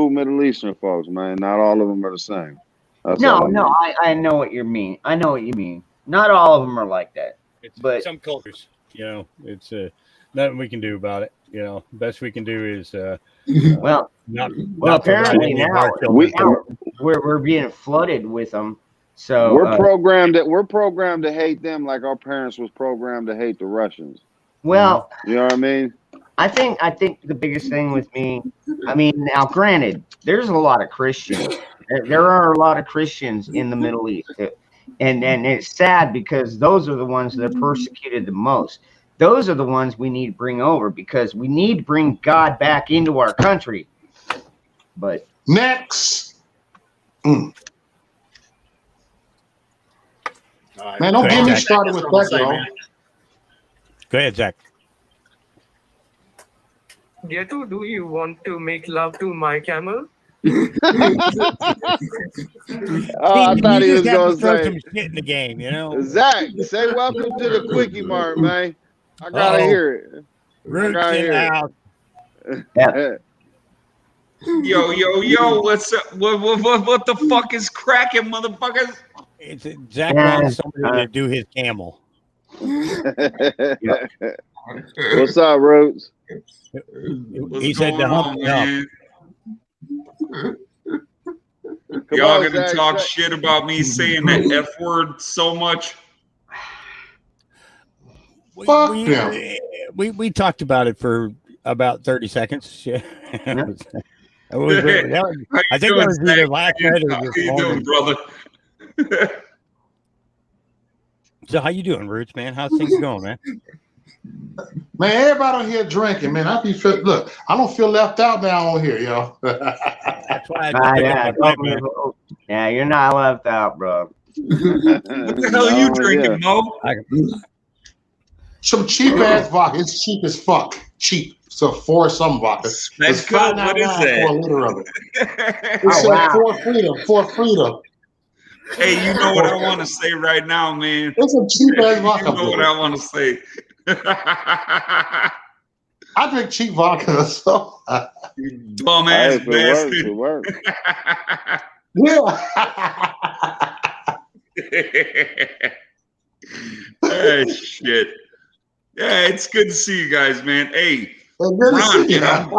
Middle Eastern folks, man. Not all of them are the same. That's all No, I know what you mean. I know what you mean. Not all of them are like that. It's But some cultures, it's nothing we can do about it. Best we can do is well, not. well, not provide apparently any of now our children. we're being flooded with them. So we're programmed to hate them like our parents was programmed to hate the Russians. well, You know what I mean? I think the biggest thing with me, I mean, now granted, there's a lot of Christians. There are a lot of Christians in the Middle East, and it's sad because those are the ones that are persecuted the most. Those are the ones we need to bring over because we need to bring God back into our country. But next. All right. Man, don't Go get ahead, me Zach. started with that, yo. Go ahead, Zach. Ghetto, do you want to make love to my camel? Oh, I thought he You was just have gonna to throw say, some shit in the game, Zach, say welcome to the Quickie Mart, man. I gotta Uh-oh. hear it. Roots I in hear the it. house. yeah, Yo, what's up? What the fuck is cracking, motherfuckers? It's Zach Yeah, wants somebody to do his camel. What's up, Roots? What's He said going to hump on, it up. man? Come Y'all on, gonna Zach, talk say- shit about me saying the F word so much? Fuck we, them. we talked about it for about 30 seconds. Yeah. How I you think that doing, was either Zach? last night How or this you doing, morning. brother? So how you doing, Roots, man? How's things going, man? Man, everybody on here drinking, man. Look, I don't feel left out now on here, yo. That's why I nah, picked yeah, up my plant, man. yeah, you're not left out, bro. What the hell are you Oh, drinking, yeah. Mo? Some cheap ass vodka. It's cheap as fuck. Cheap. So for some vodka. It's Spenco? What is $5.99 for a that? liter of it. It Oh, says wow. for freedom. Hey, you know what I want to say right now, man. It's a cheap ass You vodka. know what I want to say. I drink cheap vodka, so You Hey, dumbass if it bastard. works, it works. yeah. Hey, shit. Yeah, it's good to see you guys, man. Hey, Well, good to Ron, see you. man,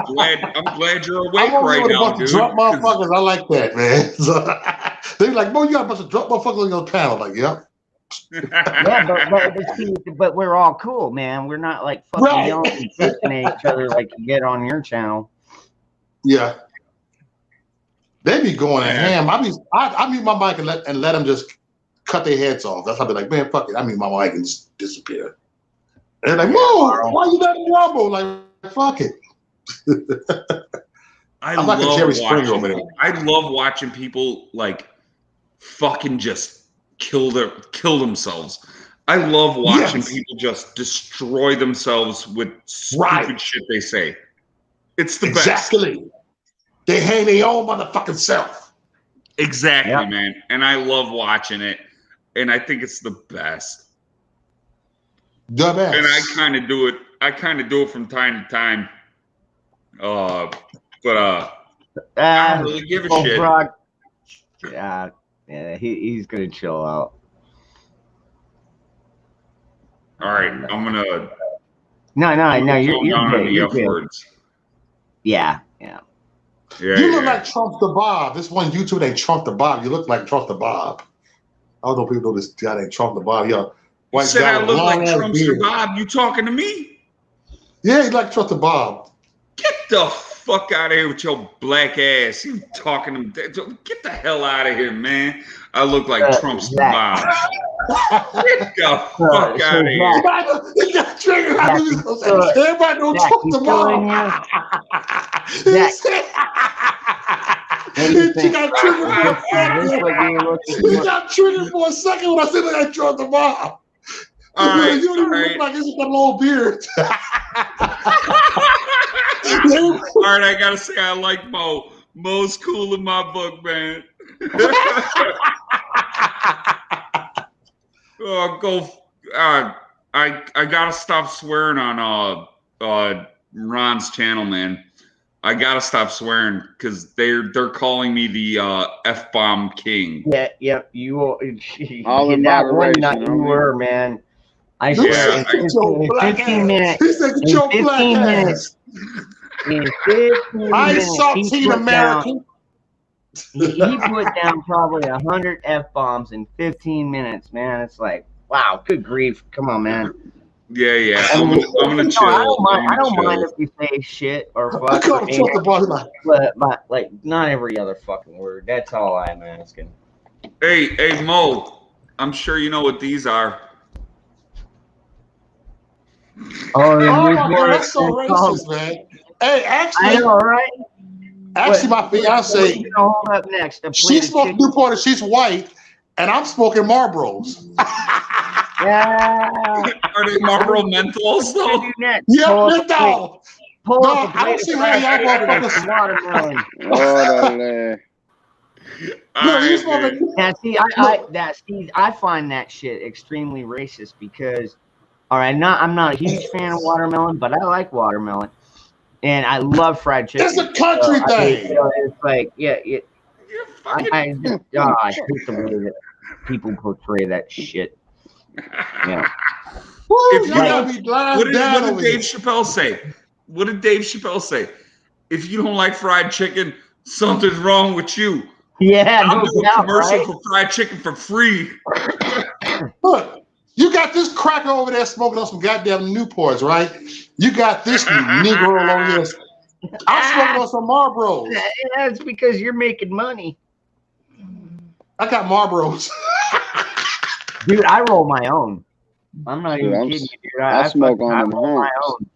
I'm glad you're awake I'm over right here with a now, bunch of dude. drunk motherfuckers. I like that, man. So, they be like, "Boy, you got a bunch of drunk motherfuckers on your panel." Like, yep. Yeah, but see, but we're all cool, man. We're not like fucking Right. yelling and pissing at each other like you get on your channel. Yeah. They be going to ham. I mute my mic and let them just cut their heads off. That's how they're like, man, fuck it. I mute my mic and just disappear. And they're like, whoa, why you letting them rumble? Like, fuck it. I'm like a Jerry Springer over there. I love watching people like fucking just kill themselves. I love watching people just destroy themselves with stupid shit they say. It's the best. Exactly. They hang their own motherfucking self. Exactly, man. And I love watching it. And I think it's the best. The best. And I kind of do it. I kind of do it from time to time. But I don't really give a shit. Brock, yeah, he's gonna chill out. All right, I'm gonna. No, you're good. You're good. Words. Yeah. You look like Trump the Bob. This one YouTube named Trump the Bob. You look like Trump the Bob. I don't know if people know this guy named Trump the Bob. Yo, You said I look like Trumpster Bob. You talking to me? Yeah, he's like Trump the Bob. Get the fuck out of here with your black ass. You talking to me? Get the hell out of here, man. I look like Trumpster Bob. Get the fuck out of here. He got triggered. Everybody knows Trump the Bob. He got triggered for a second. He got triggered for a second when I said that I Trump the Bob. All right, you don't even look like this with that little beard. All right, I gotta say I like Mo. Mo's cool in my book, man. I gotta stop swearing on Ron's channel, man. I gotta stop swearing because they're calling me the F-bomb king. Yeah, you will. All in that one moderation, night you homie. were, man. I swear, in 15 minutes. He said, In 15 minutes. In 15 I minutes, saw he Teen put American. down- He put down probably 100 F-bombs in 15 minutes, man. It's like, wow, good grief. Come on, man. Yeah. I'm gonna chill. I don't mind if you say shit or fuck. I call him Trump the Bob. But like, not every other fucking word. That's all I'm asking. Hey, Mo. I'm sure you know what these are. Oh my God, that's so racist, man. Hey, actually, I know, right? Actually, my fiance, you know, hold up next. she smokes Newport and she's white, and I'm smoking Marlboros. Yeah. Are they Marlboro Menthols though? Yeah, menthol. Pull No, up I don't see how y'all motherfuckers. watermelon. Órale. No, you smoking. Now, see, I find that shit extremely racist because, all right, I'm not a huge fan of watermelon, but I like watermelon, and I love fried chicken. It's a country thing. It's like, I hate the way that people portray that shit. Yeah. Woo, If you gotta be blind what did down over Dave here. Chappelle say? What did Dave Chappelle say? If you don't like fried chicken, something's wrong with you. Yeah, I'll no do a doubt, commercial right? for fried chicken for free. Look, you got this cracker over there smoking on some goddamn Newports, right? You got this Negro over here. I'm smoking on some Marlboros. That's because you're making money. I got Marlboros. Dude, I roll my own. I'm not even Dude, kidding you, dude. I smoke fucking- on I them roll my humps. own.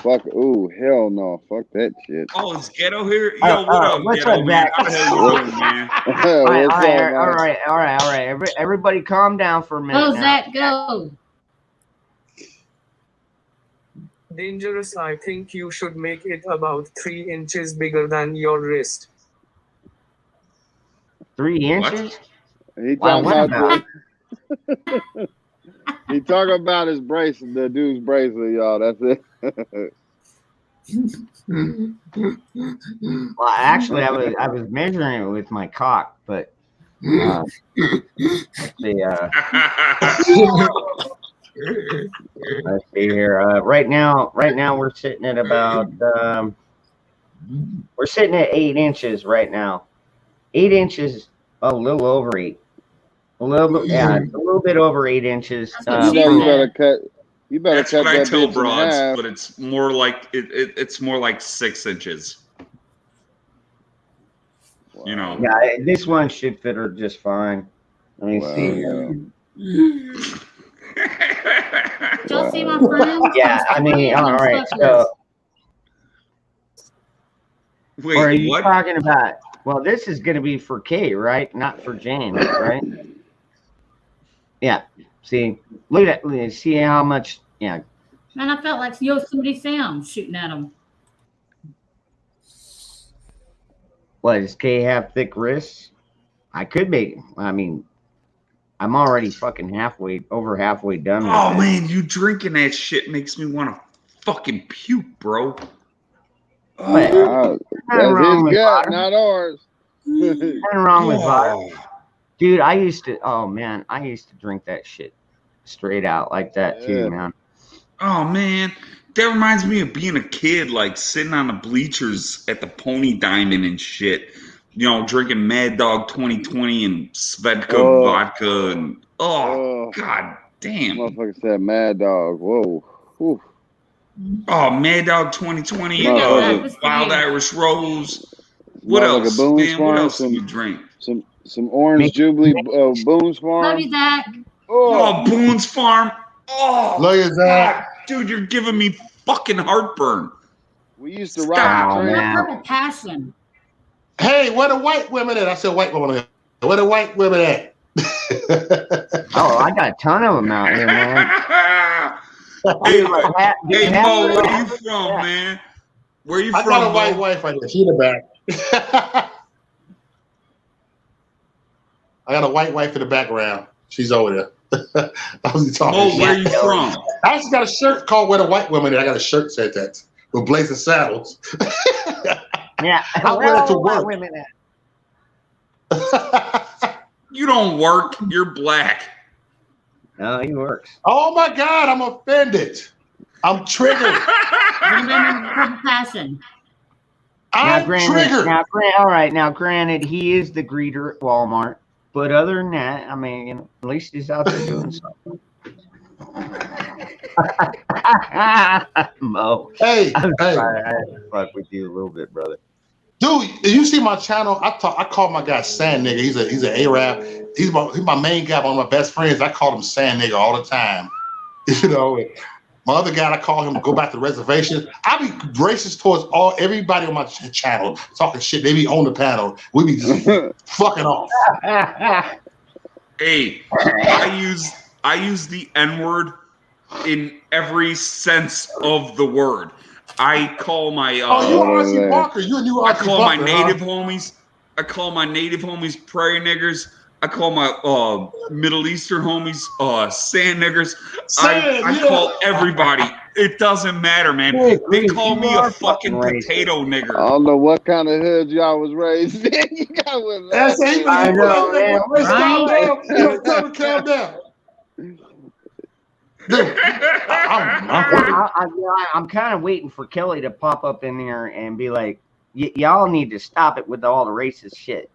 Fuck, ooh, hell no. Fuck that shit. Oh, is Ghetto here? Yo, what up, what's Ghetto, up, man? Zach? How the hell you doing, man? All right. Everybody calm down for a minute. Oh, now. Zach, go. Dangerous. I think you should make it about 3 inches bigger than your wrist. 3 inches? He Wow, talking what about he talking about his bracelet, the dude's bracelet, y'all. That's it. Well, actually, I was measuring it with my cock, but let's see here. Right now we're sitting at about 8 inches right now. 8 inches, a little over 8. A little bit, yeah, it's a little bit over 8 inches. You better cut. You better That's cut what I that tell bitch in broads, half. but it's more like it's more like 6 inches. You know. Yeah, this one should fit her just fine. Let me see. Did y'all see my friend? Yeah, I mean, all right. So, wait, or are you what? talking about? Well, this is going to be for Kay, right? Not for James, right? Yeah. See, look at that. See how much? Yeah. Man, I felt like Yosemite Sam shooting at him. What, does Kay have thick wrists? I could be. I mean, I'm already fucking over halfway done with Oh it. man, you drinking that shit makes me want to fucking puke, bro. What? That's wrong his with gut, water. not ours. Nothing wrong with water. Dude, I used to drink that shit straight out like that too, man. Oh man, that reminds me of being a kid, like sitting on the bleachers at the Pony Diamond and shit. You know, drinking Mad Dog 2020 and Svedka vodka and god damn. Motherfucker said Mad Dog. Whoa. Whew. Oh, Mad Dog 2020, Wild Irish Rose. What else, Boone's man? Farm, What else do you drink? Some Orange Jubilee Boone's Farm. Love you, Zach. Oh, Boone's Farm. Oh, Love you, Zach. Dude, you're giving me fucking heartburn. We used to ride the train. Purple Passion. Hey, where the white women at? I said white women. Where the white women at? Oh, I got a ton of them out here, man. Hey, Mo, where you from, man? Where you I from, got a white Mo? wife right there. She in the back. I got a white wife in the background. She's over there. I was talking. Mo, where you from? I actually got a shirt called "Where the White Women At." I got a shirt that said that with blazing saddles. Yeah, I wear it to work. Women at? You don't work. You're black. No, he works. Oh my God, I'm offended. I'm triggered. Purple Passion. I'm triggered. All right, now granted, he is the greeter at Walmart, but other than that, I mean, you know, at least he's out there doing something. Mo, Hey, I'm hey, sorry, I had to fuck with you a little bit, brother. dude, you see my channel? I call my guy Sand Nigga. He's an Arab. He's my main guy, one of my best friends. I call him Sand Nigga all the time. You know, my other guy, I call him Go Back to the Reservation. I be racist towards everybody on my channel, talking shit. They be on the panel. We be just fucking off. Hey, I use the N-word in every sense of the word. I call my you're R.C. Parker. You and you I R.C. call Parker, my native homies. I call my native homies prairie niggers. I call my Middle Eastern homies sand niggers. I call everybody. It doesn't matter, man. They call me a fucking potato nigger. I don't know what kind of hood y'all was raised in. You got with That's it. I know, man. Right? Tell me, calm down. Dude, I'm kind of waiting for Kelly to pop up in there and be like, y'all need to stop it with all the racist shit.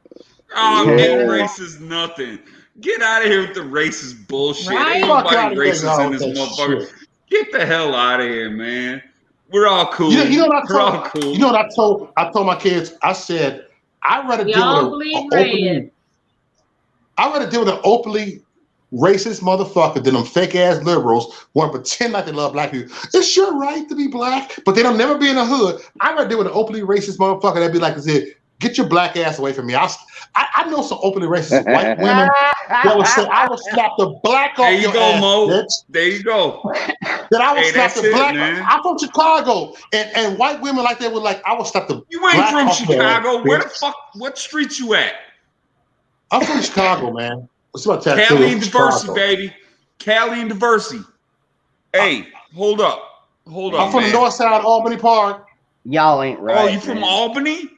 Oh, man, racist nothing. Get out of here with the racist bullshit. Right? Ain't nobody racist in this motherfucker. Shit. Get the hell out of here, man. We're all cool. You know what We're all cool. You know what I told my kids? I said, I'd rather deal with an openly racist motherfucker than them fake ass liberals want to pretend like they love black people. It's your right to be black, but they don't never be in the hood. I'd rather deal with an openly racist motherfucker that'd be like, get your black ass away from me. I know some openly racist white women that would say, I will slap the black off your ass, Mo. bitch. There you go. That I will slap the black. Man. I'm from Chicago, and white women like that would like, I will slap the You ain't black from off your ass, Chicago. Where the bitch. fuck? What street you at? I'm from Chicago, man. What's my tattoo? Cali and Diversity, Chicago. baby. Cali and Diversity. Hey, hold up. Hold up. I'm from man. the north side of Albany Park. Y'all ain't right. Oh, you from Albany?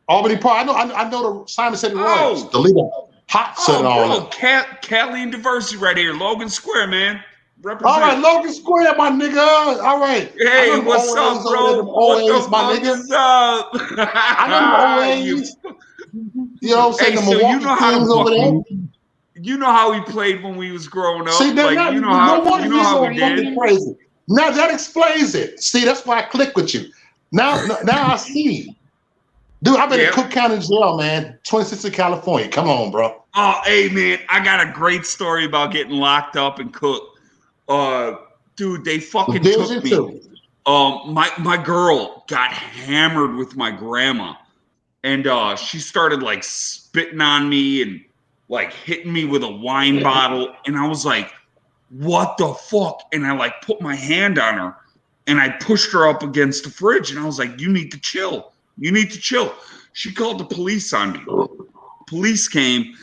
Albany Park. I know the Simon City Royals, Oh. the leader, hot son and all bro, that. Cali and Diversity right here. Logan Square, man. Represent. All right, Logan Square, my nigga. All right. Hey, I know what's them up, OAs bro? over there, them What OAs, the my fuck nigga. is up? I know them OAs. You know what I'm saying? Hey, The so Milwaukee you know how Kings to over there. you know how we played when we was growing up. See, like, now, you know how so we did. fucking crazy. Now that explains it. See, that's why I click with you. Now I see. Dude, I've been in Cook County Jail, man. 26 in California. Come on, bro. Oh, hey, man, I got a great story about getting locked up in Cook. Dude, they fucking took me. My girl got hammered with my grandma, and she started like spitting on me and like hitting me with a wine bottle, and I was like, what the fuck? And I like put my hand on her and I pushed her up against the fridge, and I was like, you need to chill. You need to chill. She called the police on me. Police came,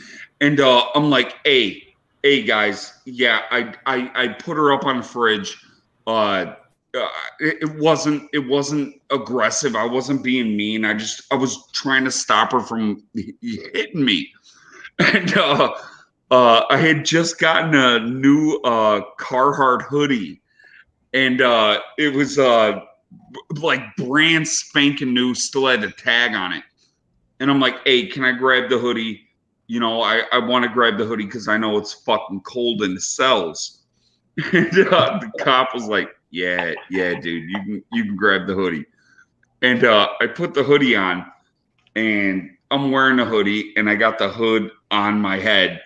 and I'm like, hey guys, yeah, I put her up on the fridge. It wasn't aggressive. I wasn't being mean. I was trying to stop her from hitting me. And I had just gotten a new Carhartt hoodie, and it was like brand spanking new, still had a tag on it. And I'm like, hey, can I grab the hoodie? You know, I want to grab the hoodie because I know it's fucking cold in the cells. And the cop was like, yeah, dude, you can grab the hoodie. And I put the hoodie on, and I'm wearing a hoodie, and I got the hood on my head,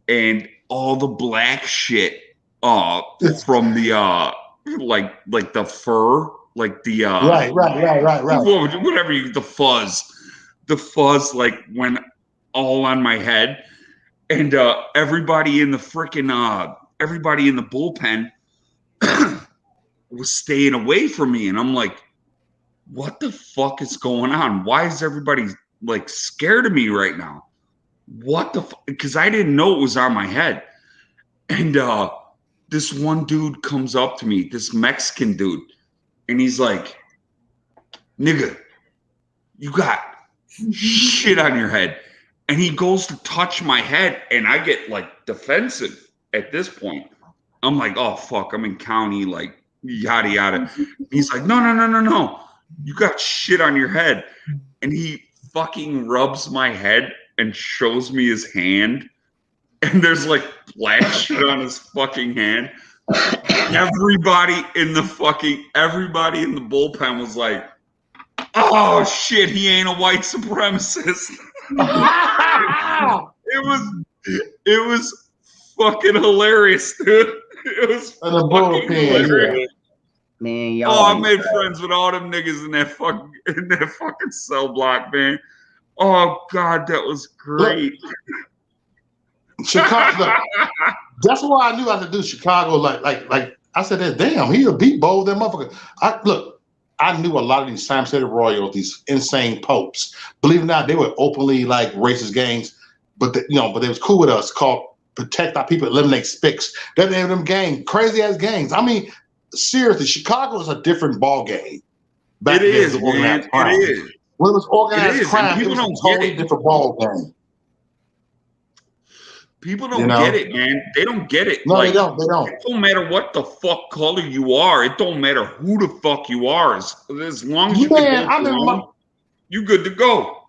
and all the black shit from the like the fur, like the right. Whatever the fuzz like went all on my head, and everybody in the freaking everybody in the bullpen was staying away from me, and I'm like, what the fuck is going on? Why is everybody like scared of me right now? What the fuck? Because I didn't know it was on my head. And this one dude comes up to me, this Mexican dude, and he's like, nigga, you got shit on your head. And he goes to touch my head, and I get like defensive at this point. I'm like, oh fuck, I'm in county, like yada yada. He's like, no. You got shit on your head. And he fucking rubs my head and shows me his hand. And there's like black shit on his fucking hand. Everybody in the bullpen was like, oh shit, he ain't a white supremacist. It was fucking hilarious, dude. It was fucking hilarious. Man, I made friends with all them niggas in that fucking cell block, man. Oh God, that was great. Chicago. That's why I knew I had to do Chicago. Like I said, damn, he a beat bowl, that motherfucker. I knew a lot of these Sam City Royals, these insane popes. Believe it or not, they were openly like racist gangs, but they was cool with us. Called Protect Our People, Eliminate Spics. That name of them gang, crazy ass gangs. I mean, seriously, Chicago is a different ball game. It is, man. It is. When it was organized crime, it was a totally different ball game. People don't get it, man. They don't get it. No, they don't. It don't matter what the fuck color you are. It don't matter who the fuck you are. As long as you you good to go.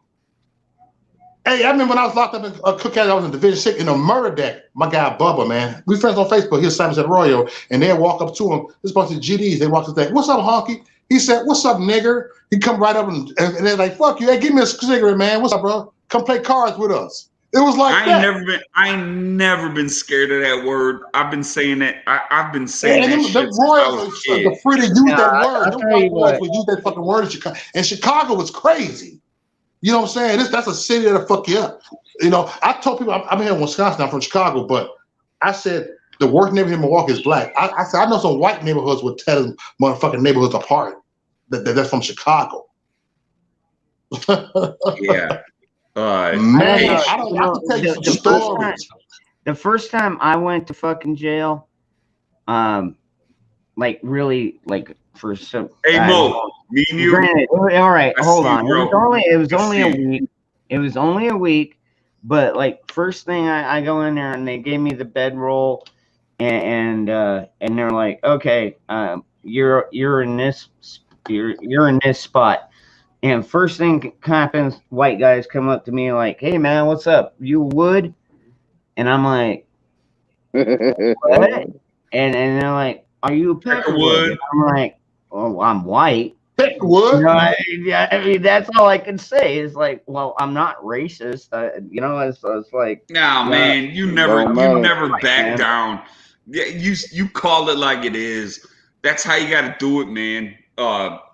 Hey, I remember when I was locked up in Cook County, I was in Division 6 in a murder deck. My guy Bubba, man. We friends on Facebook. He was Simon said Royal, and they'd walk up to him. This bunch of GDs. They walk up to him. What's up, honky? He said, "What's up, nigger?" He come right up and they're like, "Fuck you! Hey, give me a cigarette, man. What's up, bro? Come play cards with us." It was like I ain't never been scared of that word. I've been saying that. I've been saying that shit since Royals I was a kid. are free to use that word. The white boys would use that fucking word in Chicago. And Chicago was crazy. You know what I'm saying? That's a city that'll fuck you up. You know, I told people I'm here in Wisconsin. I'm from Chicago, but I said the worst neighborhood in Milwaukee is black. I said I know some white neighborhoods would tear them motherfucking neighborhoods apart. That's from Chicago. Yeah. Man, I don't have to tell you some stories. The first time I went to fucking jail, like really, like for some. Hey Mo, me and you. Granted, all right, hold on. It was only a you. week. It was only a week, but like first thing I go in there and they gave me the bedroll, and they're like, okay, you're in this spot. And first thing happens, white guys come up to me like, "Hey man, what's up? You wood?" And I'm like, what? And they're like, are you a Peckerwood? And I'm like, oh, I'm white. Peckerwood? You know, I mean, that's all I can say is like, well, I'm not racist. You know, it's like, nah, man, you never back down. Yeah, you call it like it is. That's how you got to do it, man.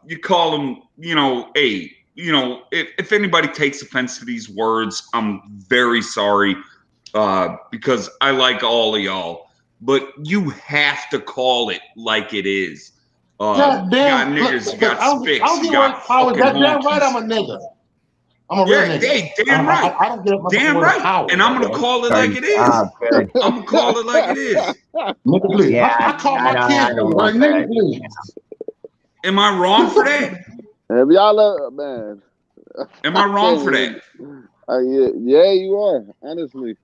You call them, you know, hey, you know, if anybody takes offense to these words, I'm very sorry, because I like all of y'all. But you have to call it like it is. God damn, you got niggers, you got spicks, I don't you get got power. fucking Damn monkeys. right, I'm a nigga. I'm a real nigga. Hey, damn right. I don't get damn right. Power, and I'm gonna call it like it is. I'm gonna call it like it is. Nigga, please. Yeah, I call my kids right, nigga, please. Am I wrong for that? Have y'all man? Am I wrong for that? Yeah, you are. Honestly,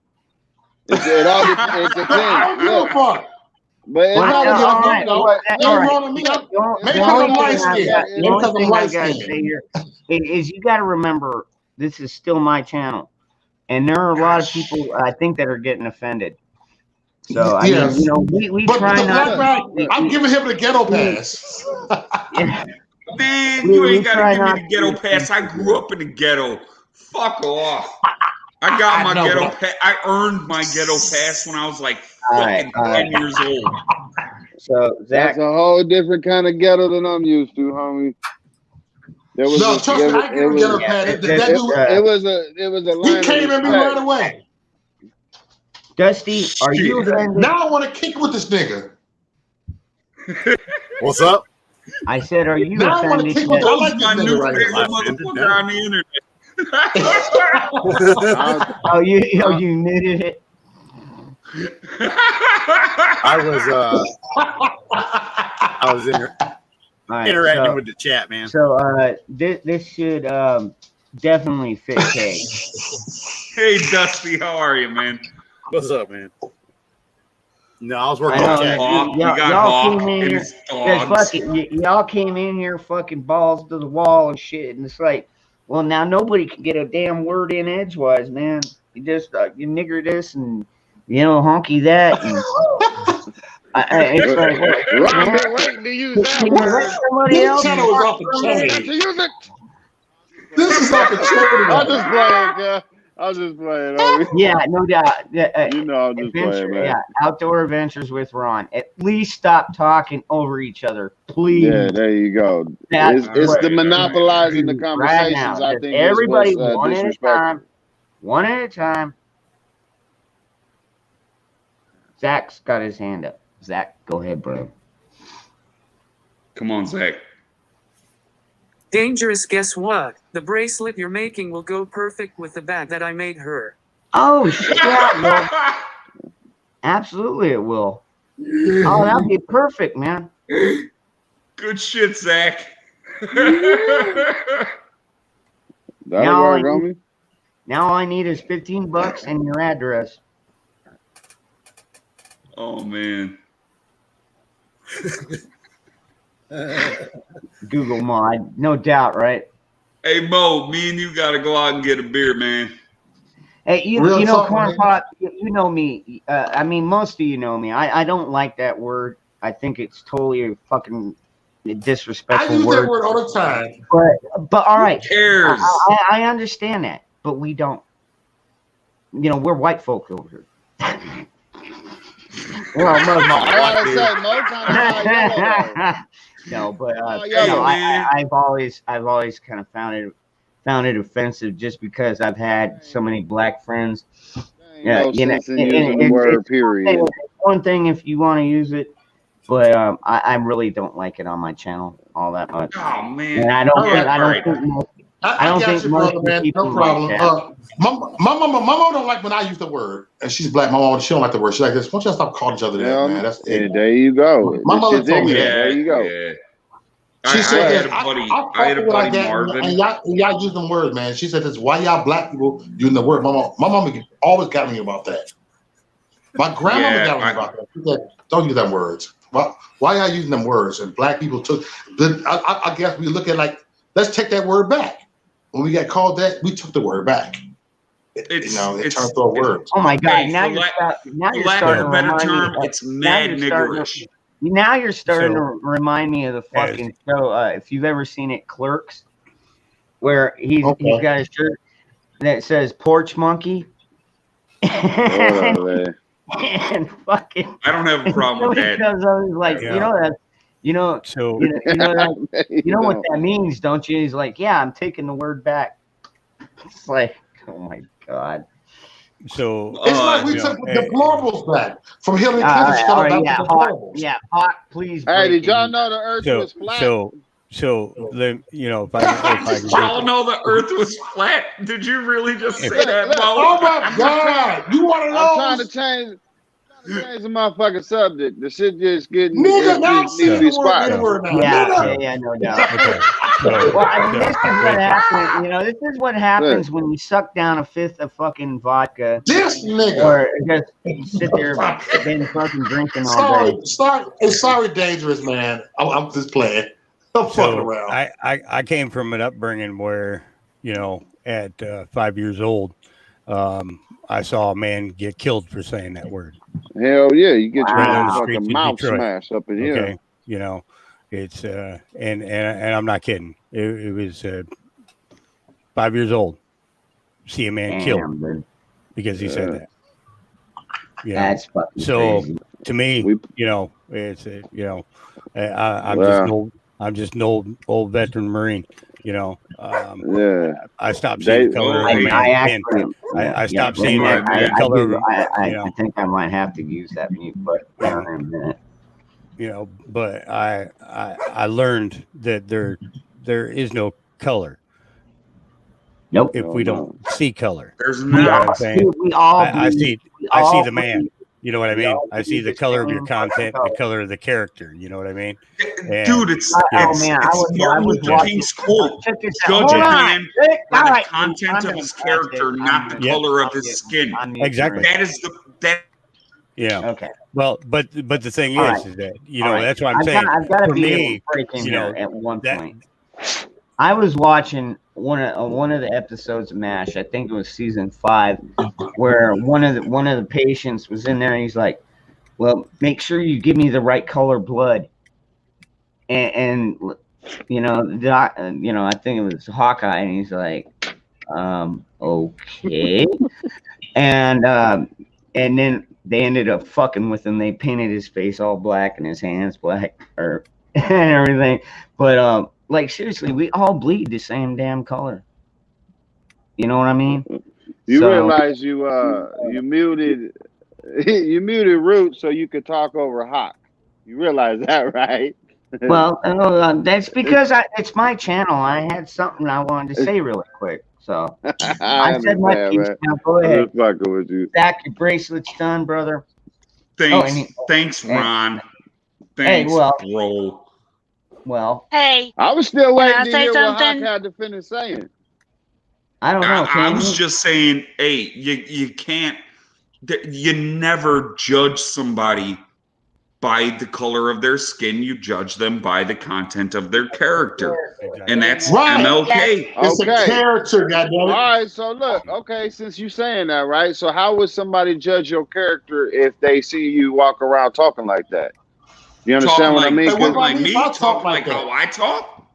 it all depends. I don't give a fuck. But it's not all right. wrong with me. Maybe because I'm light skinned. Maybe because I'm light skinned. Is you got to remember, this is still my channel, and there are a lot of people I think that are getting offended. So I mean, you know, we try not. I'm giving him the ghetto pass. Man, you ain't got to give me the ghetto pass. I grew up in the ghetto. Fuck off. I got my ghetto pass. I earned my ghetto pass when I was like fucking 10 years old. So Zach, that's a whole different kind of ghetto than I'm used to, homie. There was no, trust me, I get a ghetto pass. It was a line. He came at me right away. Dusty, are you offended? Now I want to kick with this nigga. What's up? I said, are you now offended? I want to kick with I like this nigga right motherfucker on the internet. Oh, you knitted it. I was interacting with the chat, man. So this should definitely fit K. Hey Dusty, how are you, man? What's up, man? No, I was working on chat. Y'all came in here, y'all came in here fucking balls to the wall and shit, and it's like, well, now nobody can get a damn word in edgewise, man. You just you nigger this and you know honky that. And it's like, wait to use that word. Somebody else channel is off the chain. This is off the chain. I'm just playing, I was just playing. Homie. Yeah, no doubt. You know, I'm just playing, man. Yeah, Outdoor Adventures with Ron. At least stop talking over each other, please. Yeah, there you go. It's the monopolizing the conversations. Right now, I think everybody is one at a time. One at a time. Zach's got his hand up. Zach, go ahead, bro. Come on, Zach. Dangerous, guess what? The bracelet you're making will go perfect with the bag that I made her. Oh, shit. Well, absolutely it will. Oh, that'd be perfect, man. Good shit, Zach. Now all I need is $15 and your address. Oh, man. Google mod, no doubt, right? Hey Mo, me and you gotta go out and get a beer, man. Hey, you know, Corn Pop, you know me. I mean, most of you know me. I don't like that word. I think it's totally a fucking disrespectful I use word. that word all the time. But all right, who cares? I understand that, but we don't. You know, we're white folk over here. No, but I've always kind of found it offensive just because I've had so many black friends. Yeah, you know, it's one thing if you want to use it, but I really don't like it on my channel all that much. Oh man, and I don't think most people no problem. like that. My mom don't like when I use the word, and she's black. My mom, she don't like the word. She's like this. Why don't y'all stop calling each other that, man? That's it. There you go. My mother told me that. There you go. Yeah. She said, I had a buddy Marvin. And y'all use them words, man. She said, "This why y'all black people using the word." My mom always got me about that. My grandmother got me about that. She said, "Don't use them words. Why y'all using them words?" And black people took. I guess we look at like, let's take that word back. When we got called that, we took the word back. It's you know, it it's turns to a word. Oh my God! hey, Now for you're lack starting of to a better remind me. term, it's Now mad you're starting niggerish. to. Now you're starting So- to remind me of the fucking show. If you've ever seen it, Clerks, where he's got a shirt that says "Porch Monkey," Hold on, man. and fucking. I don't have a problem with Somebody that. comes up, he's like, Yeah. you know that, you know, So you know what that means, don't you? He's like, yeah, I'm taking the word back. It's like, oh my God. So It's like we you took know, the deplorables back from Hillary Clinton. She got about yeah, the hot, deplorables. yeah, hot. Please. Hey, break did y'all it. know the Earth so was flat? you know, if I can Y'all know the Earth was flat. Did you really just say that, Mo? Oh my God! You want to know? I'm trying to change the motherfucking subject. The shit just getting Nigga, it now needs to be squat. word now. Yeah, Nigga. yeah, no doubt. Okay. So, Well, I mean, so- this is what happens. You know, this is what happens when you suck down a fifth of fucking vodka, This nigga. or just sit there and fucking drinking all day. Sorry, dangerous man. I'm just playing. I'm fucking around. I came from an upbringing where, you know, at 5 years old, I saw a man get killed for saying that word. Hell yeah, you get your Right on the motherfucking streets of mouth Detroit. smashed up in here. Okay, you know, it's and I'm not kidding. It was 5 years old. See a man killed dude. because he said that. You know? That's fucking So crazy. to me, you know, it's you know, I'm Well. just an old veteran Marine. You know, Yeah. I stopped seeing the color of the man. I stopped seeing the color. I think I might have to use that mute button there in a minute. You know, but I learned that there is no color. Nope. If we don't see color, There's you know not. what I'm saying? We all I bleed. see We I see all the man. bleed. You know what I We mean? all I see bleed the the color of your same content, fucking the color of the character. You know what I mean? And, Dude, it's Oh it's, man, I it's was Martin watching. Luther King's quote. Check this out. Judge Hold a on. man by All the right, content I'm of gonna his pass character, it. not the I'm color of muting. his skin. I'm muting Exactly. right That is that. yeah. Okay. Well, but the thing All is, right. is that All right. that's what I'm I've saying. got to For be able me, to break in you here know, at one that point. I was watching one of the episodes of MASH. I think it was season 5, where one of the patients was in there, and he's like, "Well, make sure you give me the right color blood." And you know, you know, I think it was Hawkeye, and he's like, "Okay," and then they ended up fucking with him. They painted his face all black and his hands black, and everything. But like seriously, we all bleed the same damn color. You know what I mean? You So- realize you muted you muted Root so you could talk over Hawk. You realize that, right? Well, that's because it's my channel. I had something I wanted to say really quick. So I said my understand, piece. man. Now go I'm ahead. just fucking with you. Zach, your bracelet's done, brother. Thanks, thanks, Ron. Thanks, well. bro. Well, Hey, I was still can waiting I to say hear what Hawk something? had to finish saying. I don't know. I was just saying, hey, you can't, you never judge somebody by the color of their skin. You judge them by the content of their character, and that's Right. MLK. It's a character, goddammit. All right, so look, okay, since you saying that, right? So how would somebody judge your character if they see you walk around talking like that? You understand what I mean? Talk like me, talk like how I talk.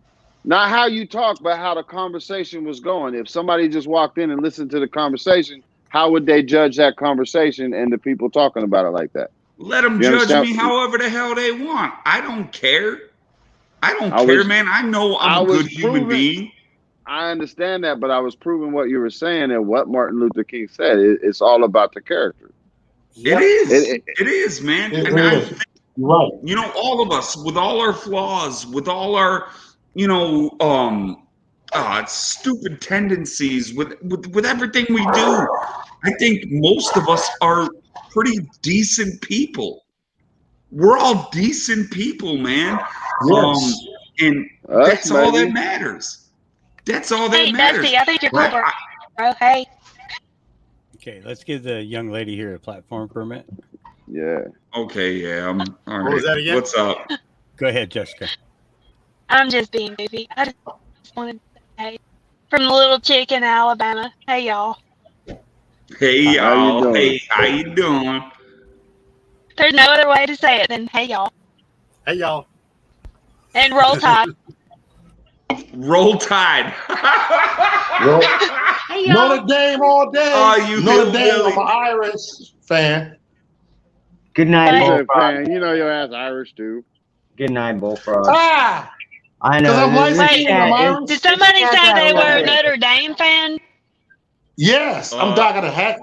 Not how you talk, but how the conversation was going. If somebody just walked in and listened to the conversation, how would they judge that conversation and the people talking about it like that? Let them You judge understand? me however the hell they want. I don't care. I don't I care, was- man. I know I I'm a was good human proving- being. I understand that, but I was proving what you were saying and what Martin Luther King said. It's all about the character. It is. It- It is, man. It And I is. think, Right. you know, all of us, with all our flaws, with all our, you know, stupid tendencies, with everything we do, I think most of us are pretty decent people. We're all decent people, man. Yes. And Us, that's all baby. that matters. That's all that Hey, matters. Dusty, I think you're cool, Right? bro. Hey. Okay, let's give the young lady here a platform for a minute. Yeah. Okay, yeah. All right. What was that again? What's up? Go ahead, Jessica. I'm just being goofy. I just wanted to say, hey, from the little chick in Alabama. Hey, y'all. Hey How you y'all. doing? Hey, how you doing? There's no other way to say it than hey y'all. Hey y'all. And roll tide. Roll Tide. Well, Hey, y'all. Notre Dame all day. Oh, you Notre Dame. hillbilly. I'm an Irish fan. Good night, He's a Bullfrog. fan. You know your ass Irish too. Good night, Bullfrog. Ah, I because know. I'm light this skinned. I'm Irish. Did somebody chat say got a they little were a bit- Notre Dame fan? Yes, I'm. I got a hat.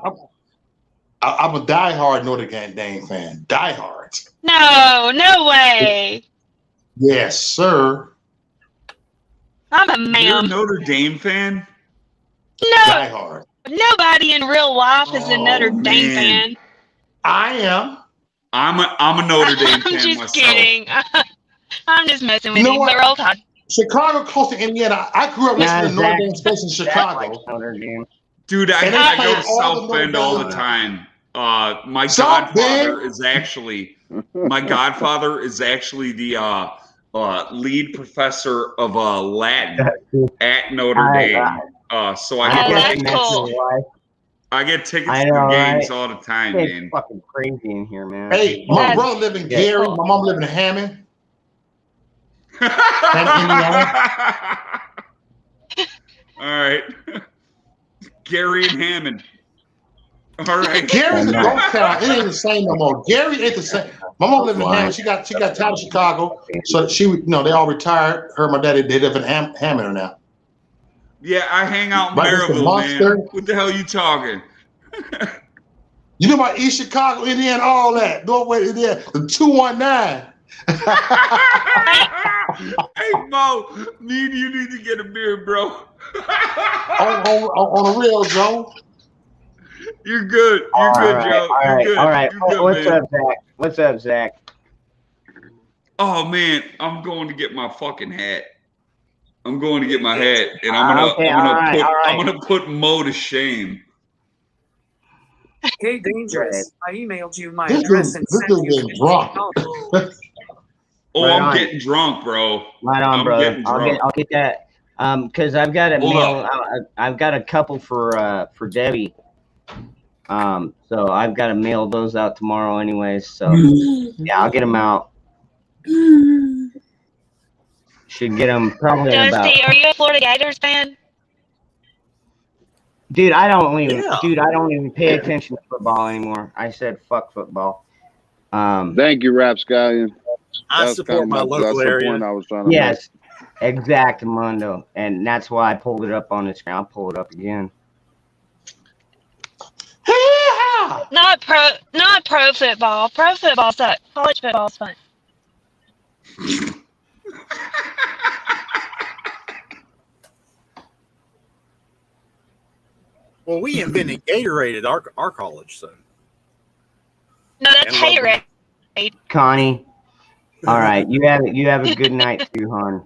I'm a diehard Notre Dame fan. Diehard. No way. Yes, sir. I'm a You're a ma'am. Notre Dame fan? No, Diehard. nobody in real life is a Oh, Notre Dame man. fan. I am. I'm a Notre Dame I'm fan just myself. kidding. I'm just messing with You know you. what? But roll tide. Chicago, Coastal Indiana. I grew up listening to Notre Zach- Dame station in Zach Chicago. likes Notre Dame. Dude, And they I play go to all the South Notre Bend all the Dame. time. My South godfather Bend? is actually the lead professor of Latin at Notre Dame. So I Oh, get that's tickets. cool. I get tickets I to know, games right? all the time, It's man. fucking crazy in here, man. Hey, my That's brother lived in Yeah. Gary. My mom lived in Hammond. All right. Gary and Hammond. All right. Gary's a ghost town. It ain't the same no more. Gary ain't the same. My mom lived in Hammond. She got tired of Chicago, so they all retired. Her and my daddy, they live in Hammond now. Yeah, I hang out in Right next to Maryville, Monster. man. What the hell you talking? You know about East Chicago, Indiana, all that. Northwest Indiana, the 219. Hey, Mo, me and you need to get a beer, bro. on the real, Joe. You're good. You're good, Joe. You're good. All right. You're good, What's man. up, Zach? What's up, Zach? Oh man, I'm going to get my fucking hat. I'm going to get my hat, and I'm gonna put Mo to shame. Hey, Dangerous. I emailed you my This address dude, and this sent dude you getting drunk. Oh, Right I'm on. getting drunk, bro. Right on, I'm brother. getting drunk. I'll get that. Because I've got a Hold mail. I've got a couple for Debbie. So I've got to mail those out tomorrow, anyways. So yeah, I'll get them out. Should get them probably in about. Dusty, are you a Florida Gators fan? Dude, I don't even pay attention to football anymore. I said fuck football. Thank you, Rapscallion. I That's support kind my of local that's the area. point I was trying to make. Yes, exactamundo, and that's why I pulled it up on the screen. I'll pull it up again. Not pro football. Pro football sucks. College football's fun. Well, we invented Gatorade at our college, so. No, that's And love haterade. Connie, all right, you have a good night too, hon.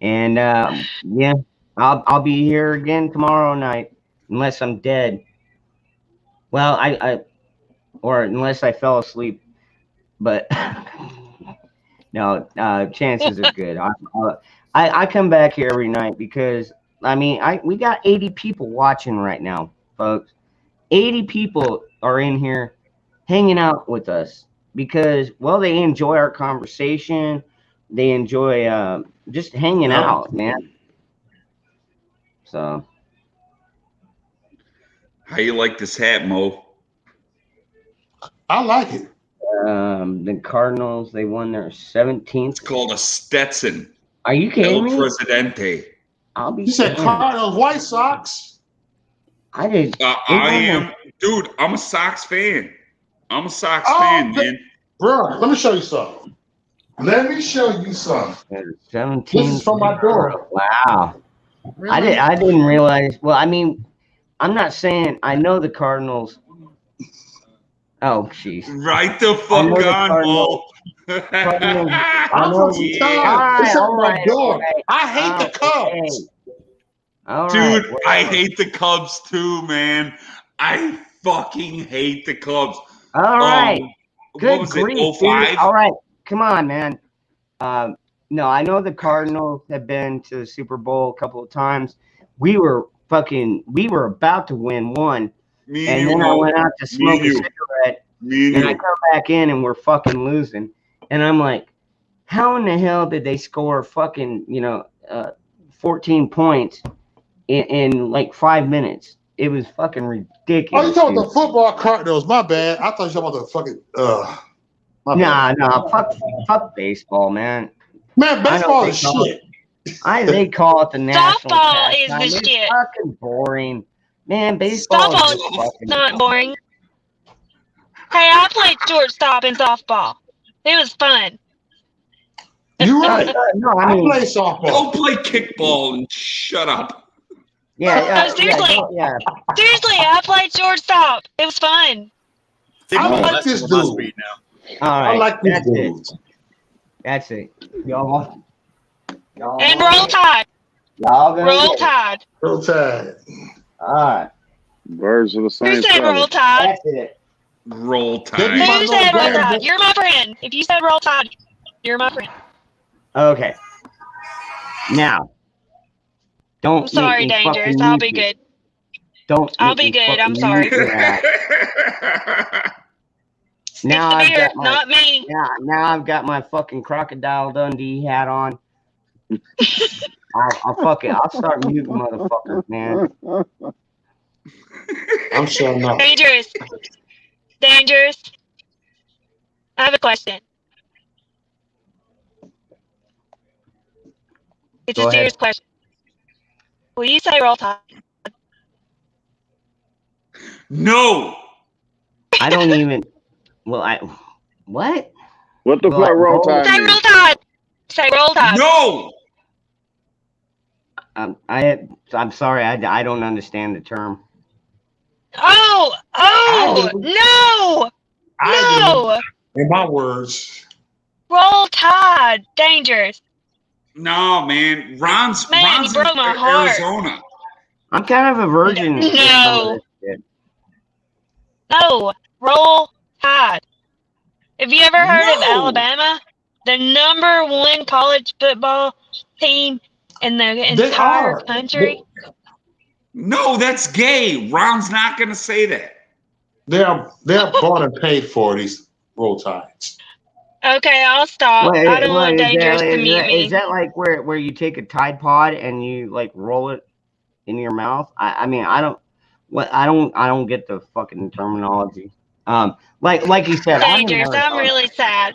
And yeah, I'll be here again tomorrow night, unless I'm dead. Well, or unless I fell asleep, but no, chances are good. I come back here every night because I mean we got 80 people watching right now, folks. 80 people are in here hanging out with us because well they enjoy our conversation, they enjoy just hanging out, man. So How you like this hat, Mo? I like it. the Cardinals, they won their 17th. It's called a Stetson. Are you kidding El me? Presidente. I'll be You said damned. Cardinals, White Sox. I did. I am, dude. I'm a Sox fan. I'm a Sox Oh, fan, man. Bro, let me show you something. Let me show you something. 17. This is from my daughter. Wow. I didn't realize. Well, I mean, I'm not saying I know the Cardinals. Oh, jeez. Right the fuck on, Mo. I'm from Chicago. This is my door. I hate the Cubs. Dude, I hate the Cubs too, man. I fucking hate the Cubs. All right. Good What was grief, it, dude. 05? All right. Come on, man. No, I know the Cardinals have been to the Super Bowl a couple of times. We were we were about to win one, Me and and then you, I Mo. went out to Me smoke and a you. cigarette, Me and and I you. come back in and we're fucking losing. And I'm like, how in the hell did they score fucking 14 points in like 5 minutes? It was fucking Oh, ridiculous. you talking dude. about the football Cardinals? My bad. I thought you talking about the fucking. My bad. Nah, fuck baseball, man. Man, I know baseball they is call shit. they call it the national Softball is pastime. the It's shit. fucking boring, man. Baseball is Softball just is fucking not boring. Hey, I played shortstop in softball. It was fun. You're right. No, I I mean, play softball. Go play kickball and shut up. yeah, No, seriously. yeah. Seriously, I played shortstop. It was fun. I like That's this my dude. speed now. All I right, like this that's dude. it. That's it. Y'all And roll tide. Y'all gonna Roll get it. tide. Roll Tide. All right, Birds of the Who same said roll feather. tide? that's it. Roll Maybe Tide. my Who little said roll grand- tide? You're my friend. If you said roll tide, you're my friend. Okay. Now, don't I'm sorry, make me Dangerous. fucking I'll mute be you. good. Don't I'll make be me good. I'm fucking sorry. mute your ass. Now It's I've the beer, got my not me. now I've got my fucking Crocodile Dundee hat on. I'll start muting motherfuckers, man. I'm sure not. Dangerous. Dangerous. I have a question. It's Go a ahead. serious question. Will you say roll tide? No. I don't even. Well, what? What the Well, fuck roll tide Say mean? roll tide. Say roll tide. No. I'm sorry. I don't understand the term. Oh, I do. no, I no. do. In my words. Roll tide. Dangerous. No, man. Ron's Man, you in broke my heart. Arizona. I'm kind of a virgin. with some of No. this shit. No. Roll tide. Have you ever heard of No. Alabama? The #1 college football team in the They entire are. country. No, that's gay. Ron's not going to say that. They're bought and paid for these Roll Tides. Okay, I'll stop. I don't want Dangerous to mute me. Is that like where you take a Tide Pod and you like roll it in your mouth? I mean, I don't get the fucking terminology. Like you said, Dangerous, I'm really sad.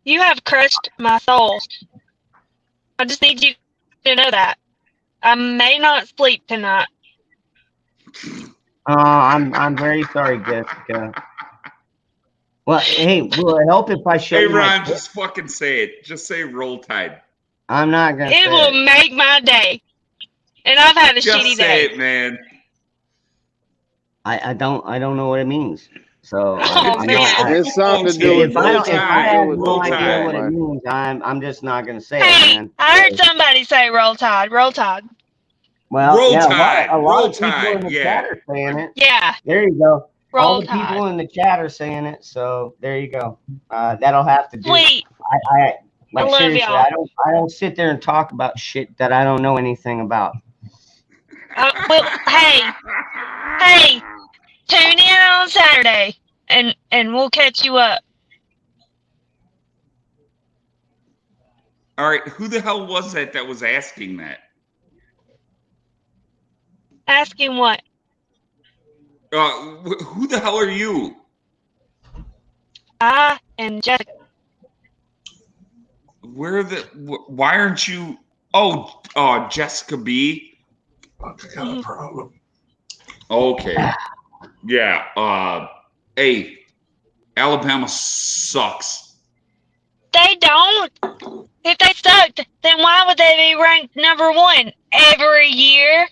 You have crushed my soul. I just need you to know that. I may not sleep tonight. I'm very sorry, Jessica. Well, hey, will it help if I show Hey, you my Ron, just fucking say it. Just say Roll Tide. I'm not gonna It say will it. make my day. And I've had a Just shitty say day. it, man. I don't know what it means. So Oh, man. It's something to do with if I Roll have Tide. no idea what it man. means, I'm just not gonna say it, Hey, man. I heard somebody say roll tide. Roll tide. Well, Roll yeah, Tide, a lot Roll of people Tide, in the yeah. chat are saying it. Yeah. There you go. All Roll the people tide. in the chat are saying it. So there you go. That'll have to do. Sweet. I like I love seriously. y'all. I don't sit there and talk about shit that I don't know anything about. Well, hey, tune in on Saturday, and we'll catch you up. All right, who the hell was that was asking that? Asking what? Who the hell are you? I and Jessica. Why aren't you? Oh, Jessica B. I got a problem. Okay. Yeah. Hey, Alabama sucks. They don't. If they sucked, then why would they be ranked #1 every year?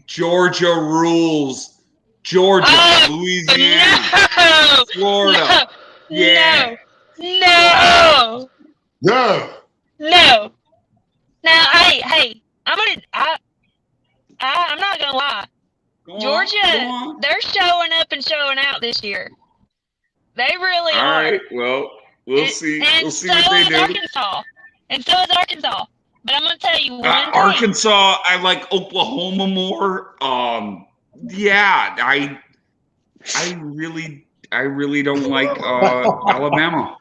Georgia rules. Georgia, Louisiana, No. Florida. No. Yeah. No. Yeah. No. Now, hey, I'm not gonna lie. Go on, Georgia, go on. they're showing up and showing out this year. They really All are. right. Well, we'll see. And We'll see so what they is do. Arkansas. And so is Arkansas. But I'm gonna tell you one thing. Arkansas, I like Oklahoma more. Yeah, I really don't like Alabama.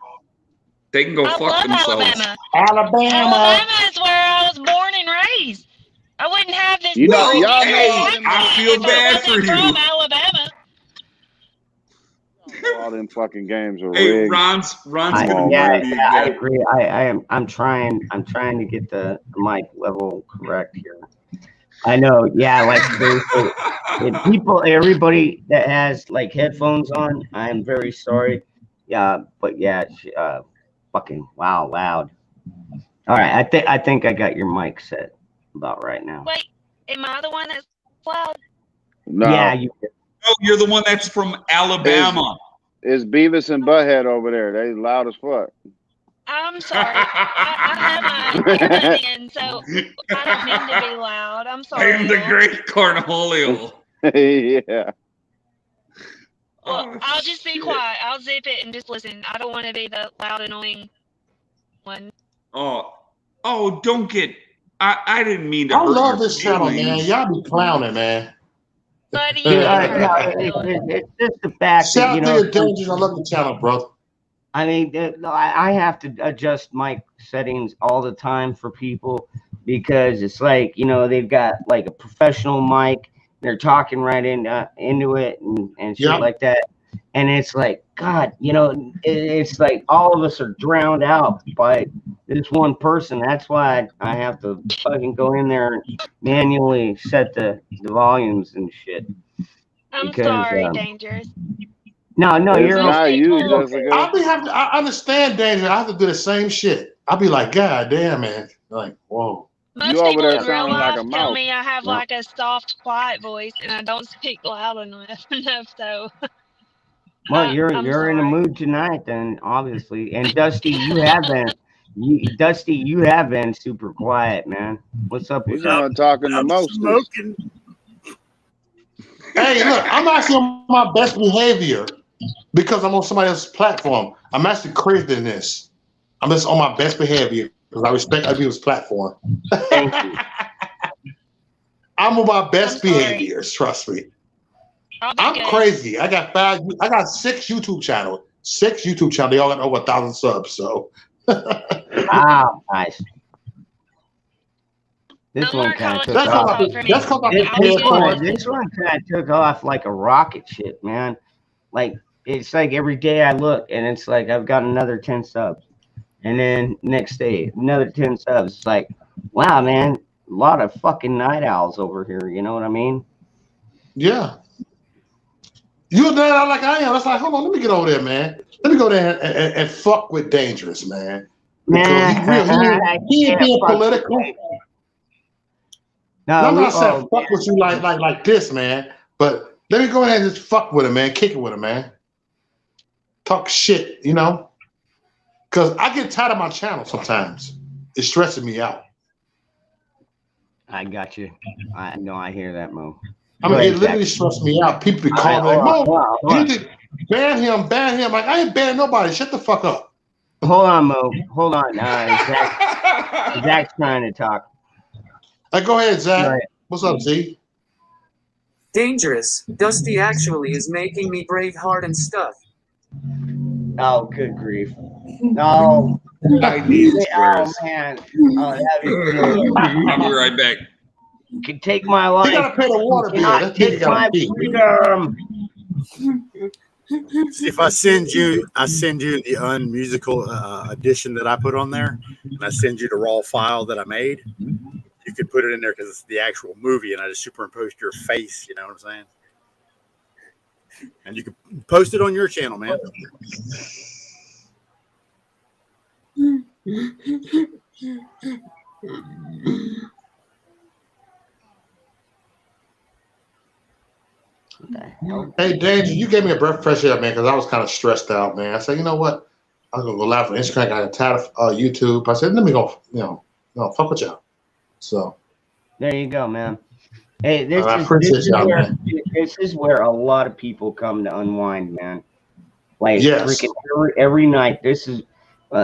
They can go I fuck love themselves. Alabama is where I was born and raised. I wouldn't have this. You know, great y'all accent know- I feel if bad wasn't for you. From Alabama. All them fucking games are Hey, rigged. Ron's Come on, Yeah, man. I agree. I'm trying to get the mic level correct here. I know. Yeah, like seriously, everybody that has like headphones on, I'm very sorry. Yeah, but yeah, fucking wow, loud. All right, I think I got your mic set about right now. Wait, am I the one that's loud? No, Yeah, you. Oh, you're the one that's from Alabama. it's Beavis and Butthead over there. They loud as fuck. I'm sorry. I have my earbuds in, so I don't mean to be loud. I'm I sorry. am the Will. great Cornholio. Yeah. Well, I'll just be quiet. I'll zip it and just listen. I don't want to be the loud, annoying one. Oh, don't get. I didn't mean to. I hurt love your this channel, man. feelings. Y'all be clowning, man. Buddy, Dude, you it's just the fact Shout that, you out know, to your Dangers. I love the channel, brother. I mean, I have to adjust mic settings all the time for people because it's like, you know, they've got like a professional mic, they're talking right into it and shit like that. And it's like, God, you know, it's like all of us are drowned out by this one person. That's why I have to fucking go in there and manually set the volumes and shit. I'm Because, sorry, Dangerous. No, It's you're not okay. you, You're Jessica. I understand danger. I have to do the same shit. I'll be like, God damn, man. Like, whoa. Most You over people there in real sounding like life a tell mouse. me I have Yeah. like a soft, quiet voice, and I don't speak loud enough. So Well, you're I'm in a sorry. mood tonight, then obviously. And Dusty, you have been super quiet, man. What's up with He's the that? one talking the I'm most. smoking. Hey, look, I'm actually on my best behavior because I'm on somebody else's platform. I'm actually crazy than this. I'm just on my best behavior because I respect other people's platform. Thank you. I'm on my best I'm sorry. behaviors, trust me. I'll be I'm good. crazy. I got 6 YouTube channels. 6 YouTube channels. They all got over 1,000 subs. So Wow, nice. This No one more kind of college took that's off. how talk for me. that's called This, I'll be this one, good. this one kind of took off like a rocket ship, man. Like it's like every day I look and it's like I've got another 10 subs, and then next day another 10 subs. It's like, wow, man, a lot of fucking night owls over here. You know what I mean? Yeah. You're there out like I am. It's like, hold on, let me get over there, man. Let me go there and fuck with Dangerous, man. Because Man, he ain't being fuck political. with- No, No, I'm we not saying all, fuck with you like this, man. But let me go ahead and just fuck with him, man. Kick it with him, man. Talk shit, you know? Because I get tired of my channel sometimes. It's stressing me out. I got you. I know. I hear that, Mo. I mean, it literally stresses me out. People be calling me like, Mo, you need to ban him. Like, I ain't banning nobody. Shut the fuck up. Hold on, Mo. Hold on. Zach's trying to talk. Go ahead, Zach. Right. What's up, Z? Dangerous. Dusty actually is making me Braveheart and stuff. Oh, good grief. No. I need Oh, squares. man. Oh, that'd be good. I'll be right back. You can take my life. You gotta pay the water bill. Cannot That's what you take my gotta pay. freedom. See, if I send you the unmusical edition that I put on there, and I send you the raw file that I made, you could put it in there because it's the actual movie, and I just superimposed your face. You know what I'm saying? And you can post it on your channel, man. Hey, Danger, you gave me a breath of fresh air, man, because I was kind of stressed out, man. I said, you know what? I was going to go live on Instagram. I got tired of YouTube. I said, let me go, fuck with y'all. So. There you go, man. Hey, this is where a lot of people come to unwind, man. Like Yes. freaking every night. This is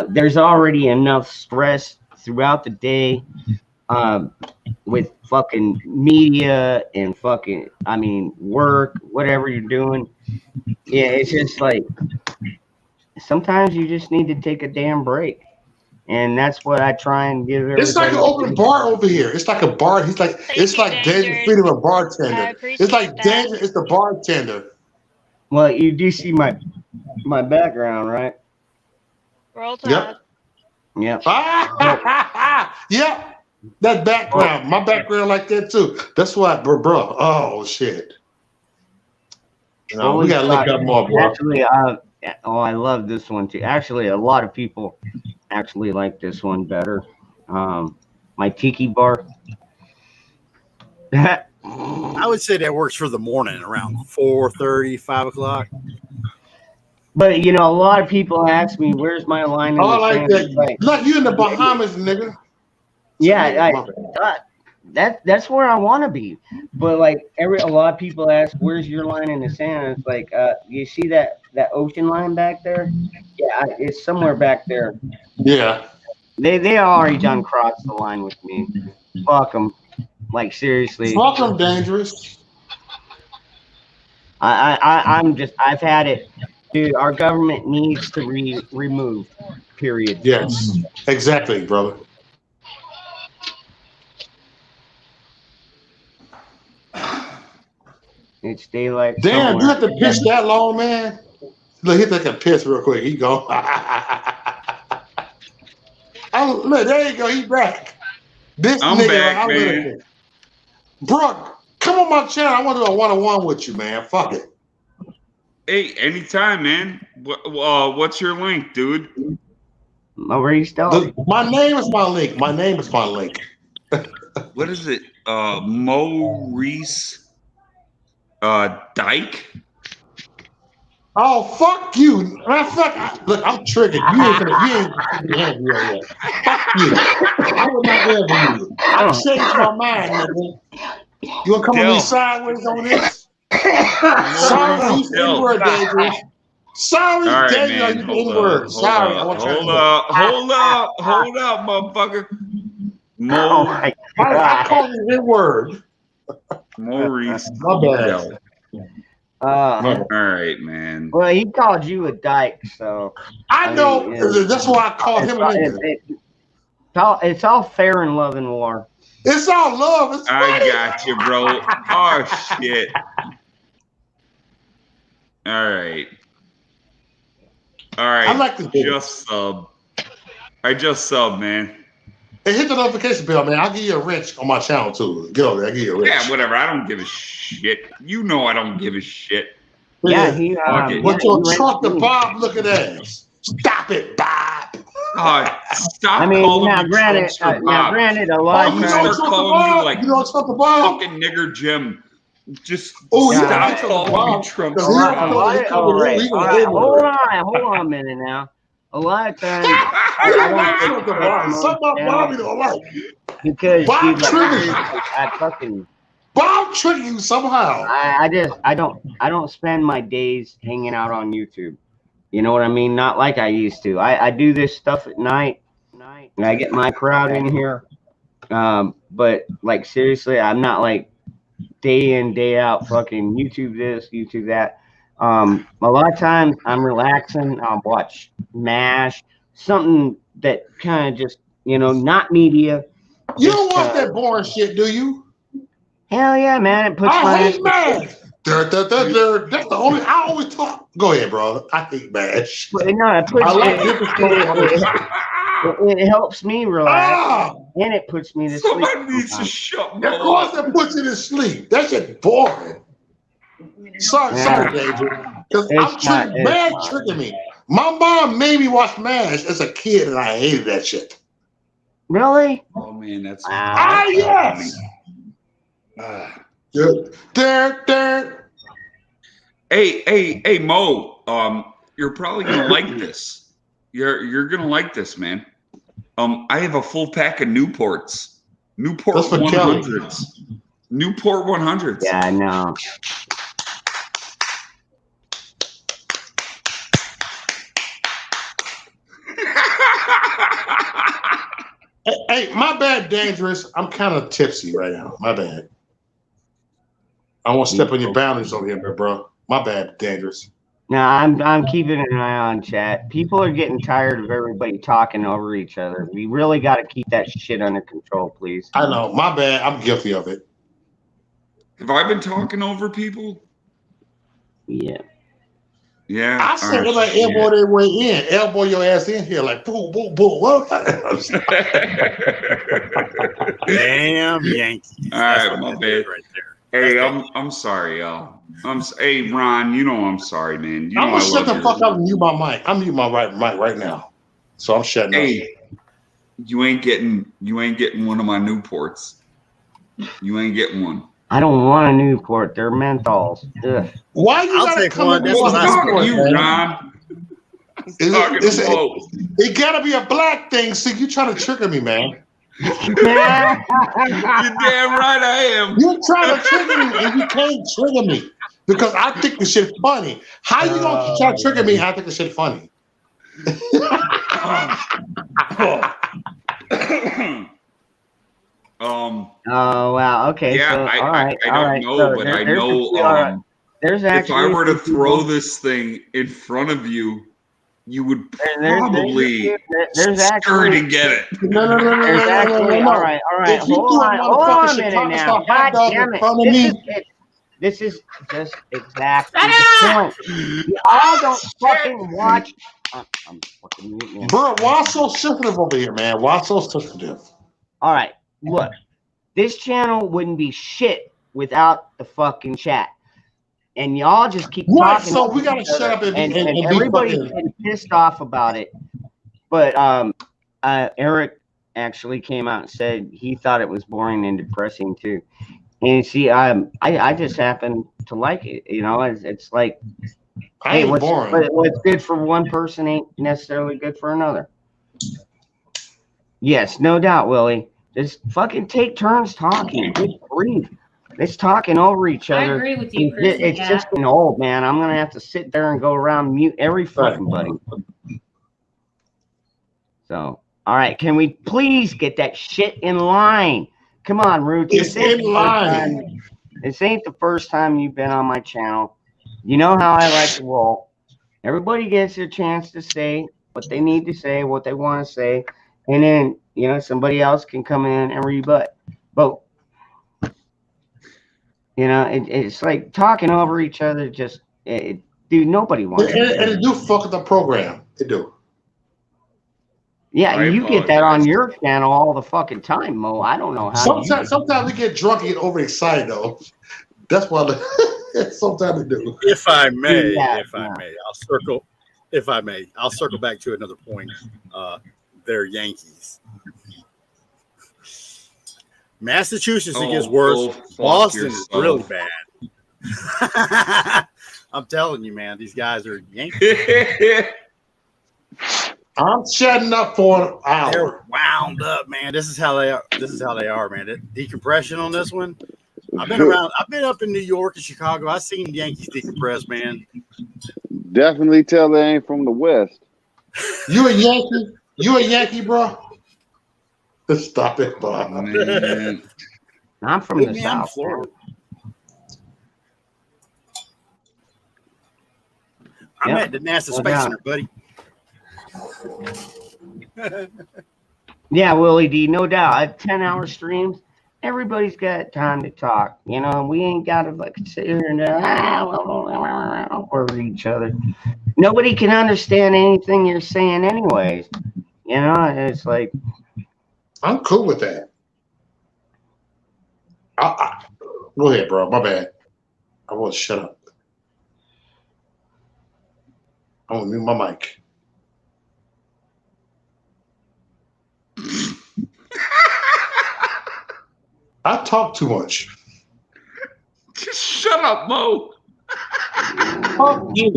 there's already enough stress throughout the day, with fucking media and fucking, work, whatever you're doing. Yeah, it's just like sometimes you just need to take a damn break. And that's what I try and give everybody. It's like an open bar over here. It's like a bar. It's like Danger Freedom, a bartender. It's like Danger. It's the bartender. Well, you do see my background, right? Roll Tide. Yep. Yep. That background. My background like that too. That's why, bro. Oh shit. No, we gotta look up more, bro. Actually, I love this one too. Actually, a lot of people actually like this one better. My tiki bar. I would say that works for the morning around 4:30, 5 o'clock. But a lot of people ask me, "Where's my line?" In I the like sand? that. Like you in the Bahamas, nigga. Yeah, that's where I want to be. But like a lot of people ask, "Where's your line in the sand?" It's like, you see that ocean line back there? Yeah, it's somewhere back there. Yeah. They already done crossed the line with me. Fuck them. Like seriously. Fuck them, Dangerous. I've had it, dude. Our government needs to remove. Period. Yes, exactly, brother. It's daylight. Damn, you have to piss that long, man. Look, he take a piss real quick. He go. Oh, look, there you go. He back. This I'm nigga, back, man. Bro, come on my channel. I want to do a one-on-one with you, man. Fuck it. Hey, anytime, man. What's your link, dude? Maurice, my name is my link. My name is my link. What is it? Maurice Dyke? Oh, fuck you. Look, I'm triggered. You ain't gonna yet. Fuck you. I would not ever you. I changed my mind, nigga. You wanna come with me sideways on this? Sorry, you the N-word, Danger. Sorry, right, Danger, you the N-word. Sorry, I want you Hold up, motherfucker. I call you N-word. Maurice. My bad. All right, man. Well, he called you a dyke, so I know. That's why I called him it's all fair in love and war. It's all love. It's I got you, bro. Oh shit. All right. I like this video. Just sub. I just sub, man. Hey, hit the notification bell, man. I'll give you a wrench on my channel too. Get over there. I'll give you a wrench. Yeah, whatever. I don't give a shit. You know I don't give a shit. Yeah, with your truck to Bob looking ass. Stop it, Bob. Stop calling me granted, a lot I'm of gonna times. start calling you like Bob? fucking nigger Jim. Just yeah, stop calling me Trump. Hold on a minute now. A lot of times, because Bob triggered you. I fucking Bob triggered you somehow. I don't spend my days hanging out on YouTube. You know what I mean? Not like I used to. I do this stuff at night. And I get my crowd in here. But like seriously, I'm not like day in, day out fucking YouTube this, YouTube that. A lot of times I'm relaxing. I'll watch MASH, something that kind of just, not media. You don't watch that boring shit, do you? Hell yeah, man. It puts I hate MASH. That's the only. I always talk. Go ahead, bro. I hate MASH. No, it puts. It helps me relax, and it puts me to sleep. Somebody needs to shut me up. Of course, it puts you to sleep. That shit boring. Sorry, Danger. Because I'm triggered. MASH triggered me. My mom made me watch MASH as a kid, and I hated that shit. Really? Oh man, that's yes. Hey, Mo. You're probably gonna like this. You're gonna like this, man. I have a full pack of Newports. Newport 100s. Newport 100s. Yeah, I know. Hey, my bad, Dangerous. I'm kind of tipsy right now. My bad. I won't step on your boundaries over here, bro. My bad, Dangerous. No, I'm keeping an eye on chat. People are getting tired of everybody talking over each other. We really got to keep that shit under control, please. I know. My bad. I'm guilty of it. Have I been talking over people? Yeah. Yeah. I said, like, elbow their way in. Elbow your ass in here, like, boom, boom, boom. Damn Yankees. All right, my bad. Right there. Hey, I'm sorry, y'all. Hey, Ron, you know I'm sorry, man. You know I'm gonna shut the your- fuck up and mute my mic. I'm mute my mic right now. So I'm shutting up. Hey, you ain't getting one of my Newports. You ain't getting one. I don't want a Newport. They're menthols. Ugh. Why you gotta come up with Well, my talking sport, to you, man? Ron. It gotta be a black thing. See, you trying to trigger me, man. You're damn right I am. You're trying to trigger me, and you can't trigger me because I think the shit funny. How you gonna try to trigger me? And I think the shit funny. Oh wow. Okay. Yeah, So, all right. I all don't right. know, So but I there's know there's if actually I were to some throw people- this thing in front of you, you would there's probably there's scurry actually to get it. No. There's actually all right. If you Hold do a on a motherfucking minute Chicago now. style hot God dog damn in it! front of me, This is just exactly the point. You all don't fucking watch. I'm fucking mute, man. bro, why so sensitive over here, man? Why so sensitive? All right, look, this channel wouldn't be shit without the fucking chat. And y'all just keep Right, talking. so we gotta shut up and be everybody's fucking- getting pissed off about it. But Eric actually came out and said he thought it was boring and depressing too. And see, I just happen to like it. You know, it's like, I ain't what's boring. what's good for one person ain't necessarily good for another. Yes, no doubt, Willie. Just fucking take turns talking. Good grief. It's talking over each I other. agree with you, It's, Chris. it's just getting old, man. I'm gonna have to sit there and go around and mute every fucking buddy. So, all right, can we please get that shit in line? Come on, Root. It's in line. This ain't the first time you've been on my channel. You know how I like to roll. Everybody gets their chance to say what they need to say, what they want to say, and then somebody else can come in and rebut. But it's like talking over each other. Just dude, nobody wants. And it do fuck up the program. It do. Yeah, I you get that on apologize. your channel all the fucking time, Mo. I don't know how. Sometimes we get drunk and get overexcited though. That's why sometimes we do. If I may, Yeah, I'll circle back to another point. They're Yankees. Massachusetts, it gets worse. go fuck Boston yourself. is really bad. I'm telling you, man, these guys are Yankees. I'm shutting up for an hour. They're wound up, man. This is how they are. This is how they are, man. Decompression on this one. I've been around. I've been up in New York and Chicago. I've seen Yankees decompress, man. Definitely tell they ain't from the West. You a Yankee? You a Yankee, bro? Stop it, Bob. Man. I'm from the Man, South. Florida. I'm Yeah. at the NASA No Space doubt. Center, buddy. Yeah, Willie D, no doubt. 10-hour streams. Everybody's got time to talk. We ain't got to like sit here and over each other. Nobody can understand anything you're saying, anyways. It's like I'm cool with that. Go ahead, bro. My bad. I want to shut up. I want to mute my mic. I talk too much. Just shut up, Mo. Fuck you.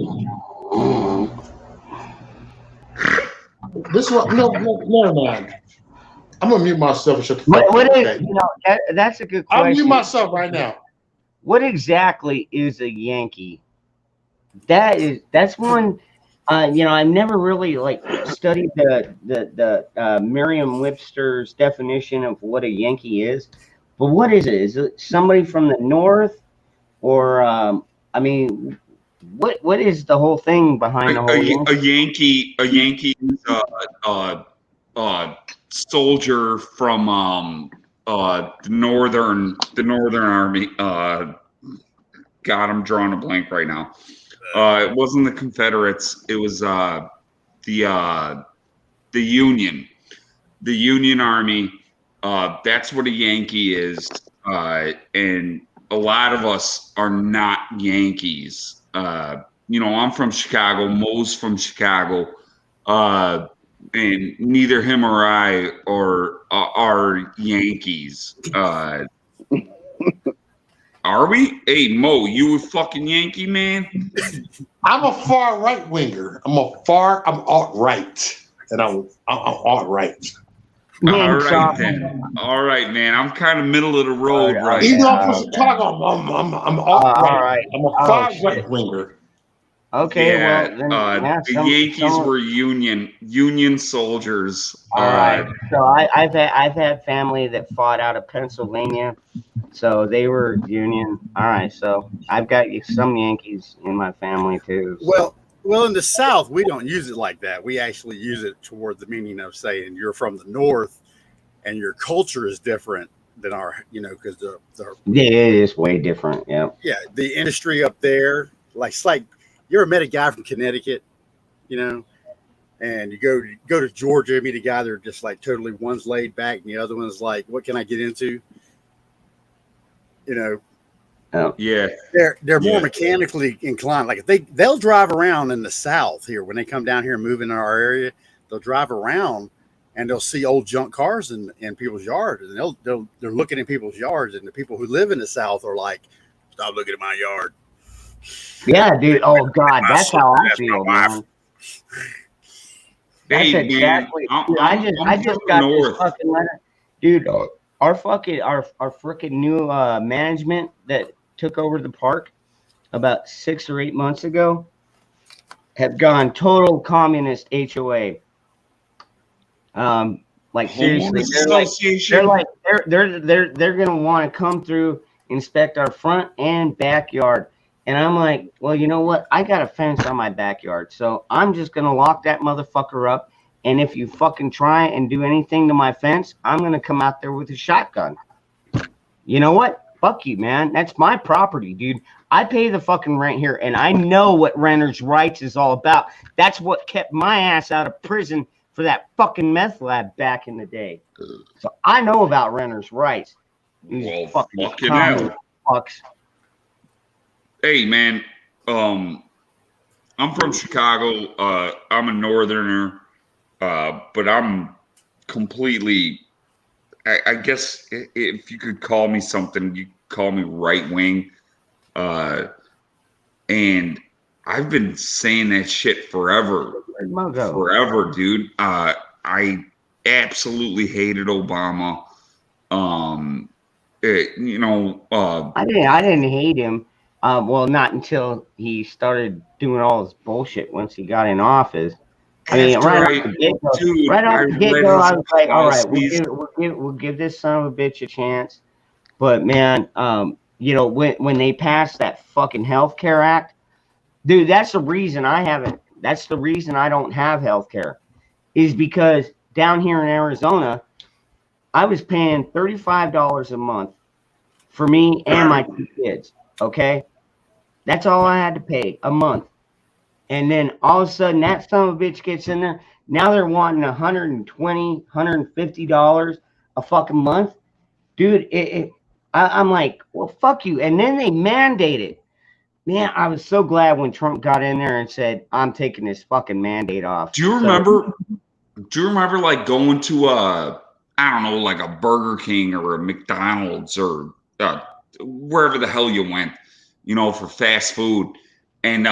This is what. No, never mind. I'm gonna mute myself and shut the fuck what up. is Okay? that's a good I'll question. mute myself right now. What exactly is a Yankee? That's one. I've never really like studied the Merriam-Webster's definition of what a Yankee is. But what is it? Is it somebody from the north, or I mean, what is the whole thing behind the whole a Yankee is soldier from the northern army. God, I'm drawing a blank right now. It wasn't the Confederates. It was the Union Army. That's what a Yankee is. And a lot of us are not Yankees. I'm from Chicago. Mo's from Chicago. And neither him or I are Yankees. Are we? Hey, Mo, you a fucking Yankee, man? I'm a far right winger. I'm alt-right. And I'm alt-right. All right, then. All right, man. I'm kind of middle of the road right Even though now. I'm from Chicago, I'm alt-right. I'm a far right winger. Okay, Yeah, well, then, the Yankees were Union soldiers. All right. So I've had family that fought out of Pennsylvania, so they were Union. All right, so I've got some Yankees in my family too. So. Well, in the South, we don't use it like that. We actually use it toward the meaning of saying you're from the North, and your culture is different than our, because yeah, it is way different. Yeah. Yeah, the industry up there, it's like. You ever met a guy from Connecticut, and you go to Georgia, meet a guy, they're just like totally, one's laid back and the other one's like, what can I get into? Oh. Yeah. They're more mechanically inclined. Like they'll drive around in the South here when they come down here and move into our area, they'll drive around and they'll see old junk cars in people's yards, and they're looking in people's yards, and the people who live in the South are like, stop looking at my yard. Yeah, dude. Oh God, that's how I feel, man. That's exactly. Dude, I just got this fucking letter, dude. Our freaking new management that took over the park about 6 or 8 months ago have gone total communist HOA. Like seriously, they're gonna want to come through, inspect our front and backyard. And I'm like, well, you know what? I got a fence on my backyard, so I'm just going to lock that motherfucker up. And if you fucking try and do anything to my fence, I'm going to come out there with a shotgun. You know what? Fuck you, man. That's my property, dude. I pay the fucking rent here, and I know what renters' rights is all about. That's what kept my ass out of prison for that fucking meth lab back in the day. So I know about renters' rights. Well, fucking fucks. Hey, man, I'm from Chicago. I'm a northerner, but I'm completely, I guess if you could call me something, you call me right wing. And I've been saying that shit forever. Forever, dude. I absolutely hated Obama. I didn't hate him. Well, not until he started doing all this bullshit once he got in office. I mean, right off the get-go, I was like, all right, we'll give this son of a bitch a chance. But man, when they passed that fucking Healthcare Act, dude, that's the reason I don't have healthcare, is because down here in Arizona, I was paying $35 a month for me and my 2 kids. Okay. That's all I had to pay a month. And then all of a sudden that son of a bitch gets in there. Now they're wanting $120, $150 a fucking month. Dude, I'm like, well, fuck you. And then they mandated. Man, I was so glad when Trump got in there and said, I'm taking this fucking mandate off. Do you remember like going to I don't know, like a Burger King or a McDonald's or wherever the hell you went, for fast food, and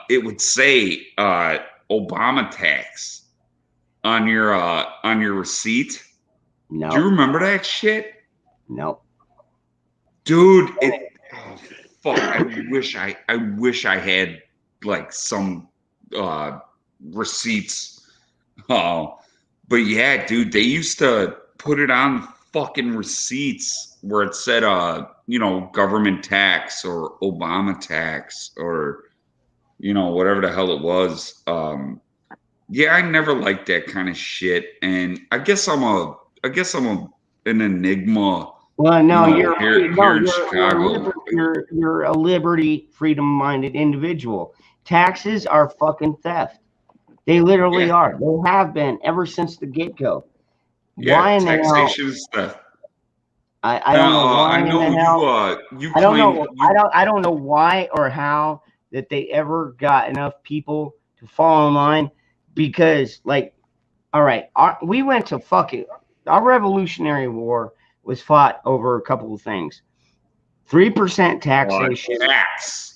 it would say Obama tax on your receipt? No. Do you remember that shit? No. Dude, fuck! I wish I had like some receipts. But yeah, dude, they used to put it on fucking receipts where it said, government tax or Obama tax or, whatever the hell it was. Yeah, I never liked that kind of shit, and I guess I'm an enigma. Well, no, here in Chicago. You're a liberty, freedom-minded individual. Taxes are fucking theft. They literally are. They have been ever since the get-go. Yeah, why in the hell? taxation is theft. I don't know why I know in the hell. you I don't claim know. I don't know why or how that they ever got enough people to fall in line. Because, like, all right, we went to our Revolutionary War was fought over a couple of things: 3% taxation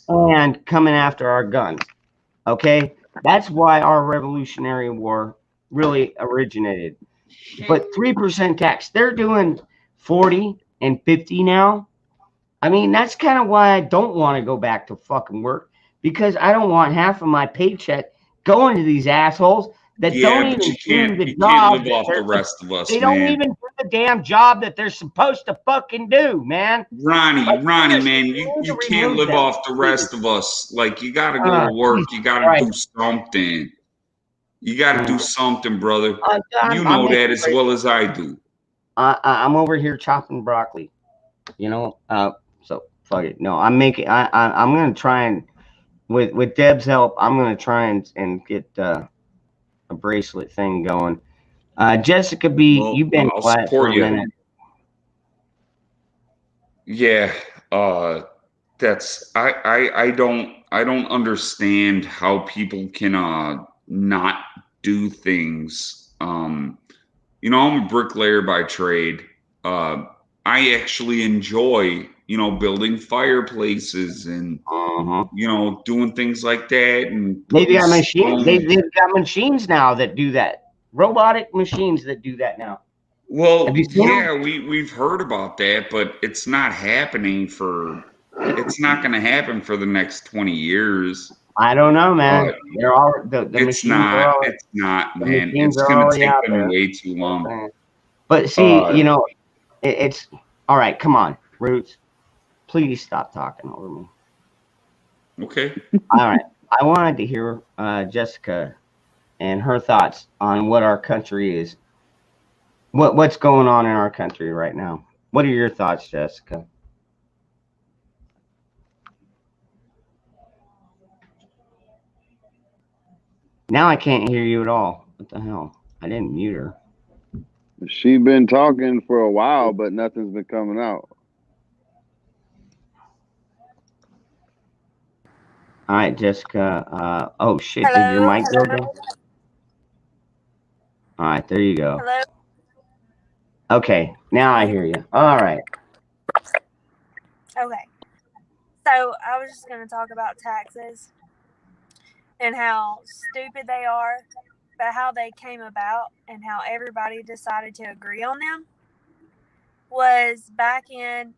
and coming after our guns. Okay, that's why our Revolutionary War really originated. But 3% tax, they're doing 40 and 50 now. I mean, that's kind of why I don't want to go back to fucking work, because I don't want half of my paycheck going to these assholes that don't even do the job. Live off the rest of us, they don't even do the damn job that they're supposed to fucking do, man. Ronnie, man, you can't live off the rest of us. Like, you got to go to work. You got to do something. You got to do something, brother. You know that as well as I do. I'm over here chopping broccoli, so fuck it. No, I'm going to try and, with Deb's help, I'm going to try and get a bracelet thing going. Jessica B, you've been quiet for a minute. Yeah, that's I don't understand how people can not do things. I'm a bricklayer by trade. I actually enjoy building fireplaces and doing things like that. And they've got machines. They've got machines now that do that. Robotic machines that do that now. Well, yeah, we've heard about that, but it's not happening it's not going to happen for the next 20 years. I don't know, man. They're all the it's machines. It's not, man. It's going to take them way too long. But see, it's all right. Come on, Roots. Please stop talking over me. Okay. All right. I wanted to hear Jessica and her thoughts on what our country is. What's going on in our country right now? What are your thoughts, Jessica? Now I can't hear you at all. What the hell? I didn't mute her. She's been talking for a while, but nothing's been coming out. All right, Jessica. Oh shit! Hello? Did your mic go down? All right, there you go. Hello. Okay, now I hear you. All right. Okay. So I was just going to talk about taxes and how stupid they are, but how they came about and how everybody decided to agree on them was back in,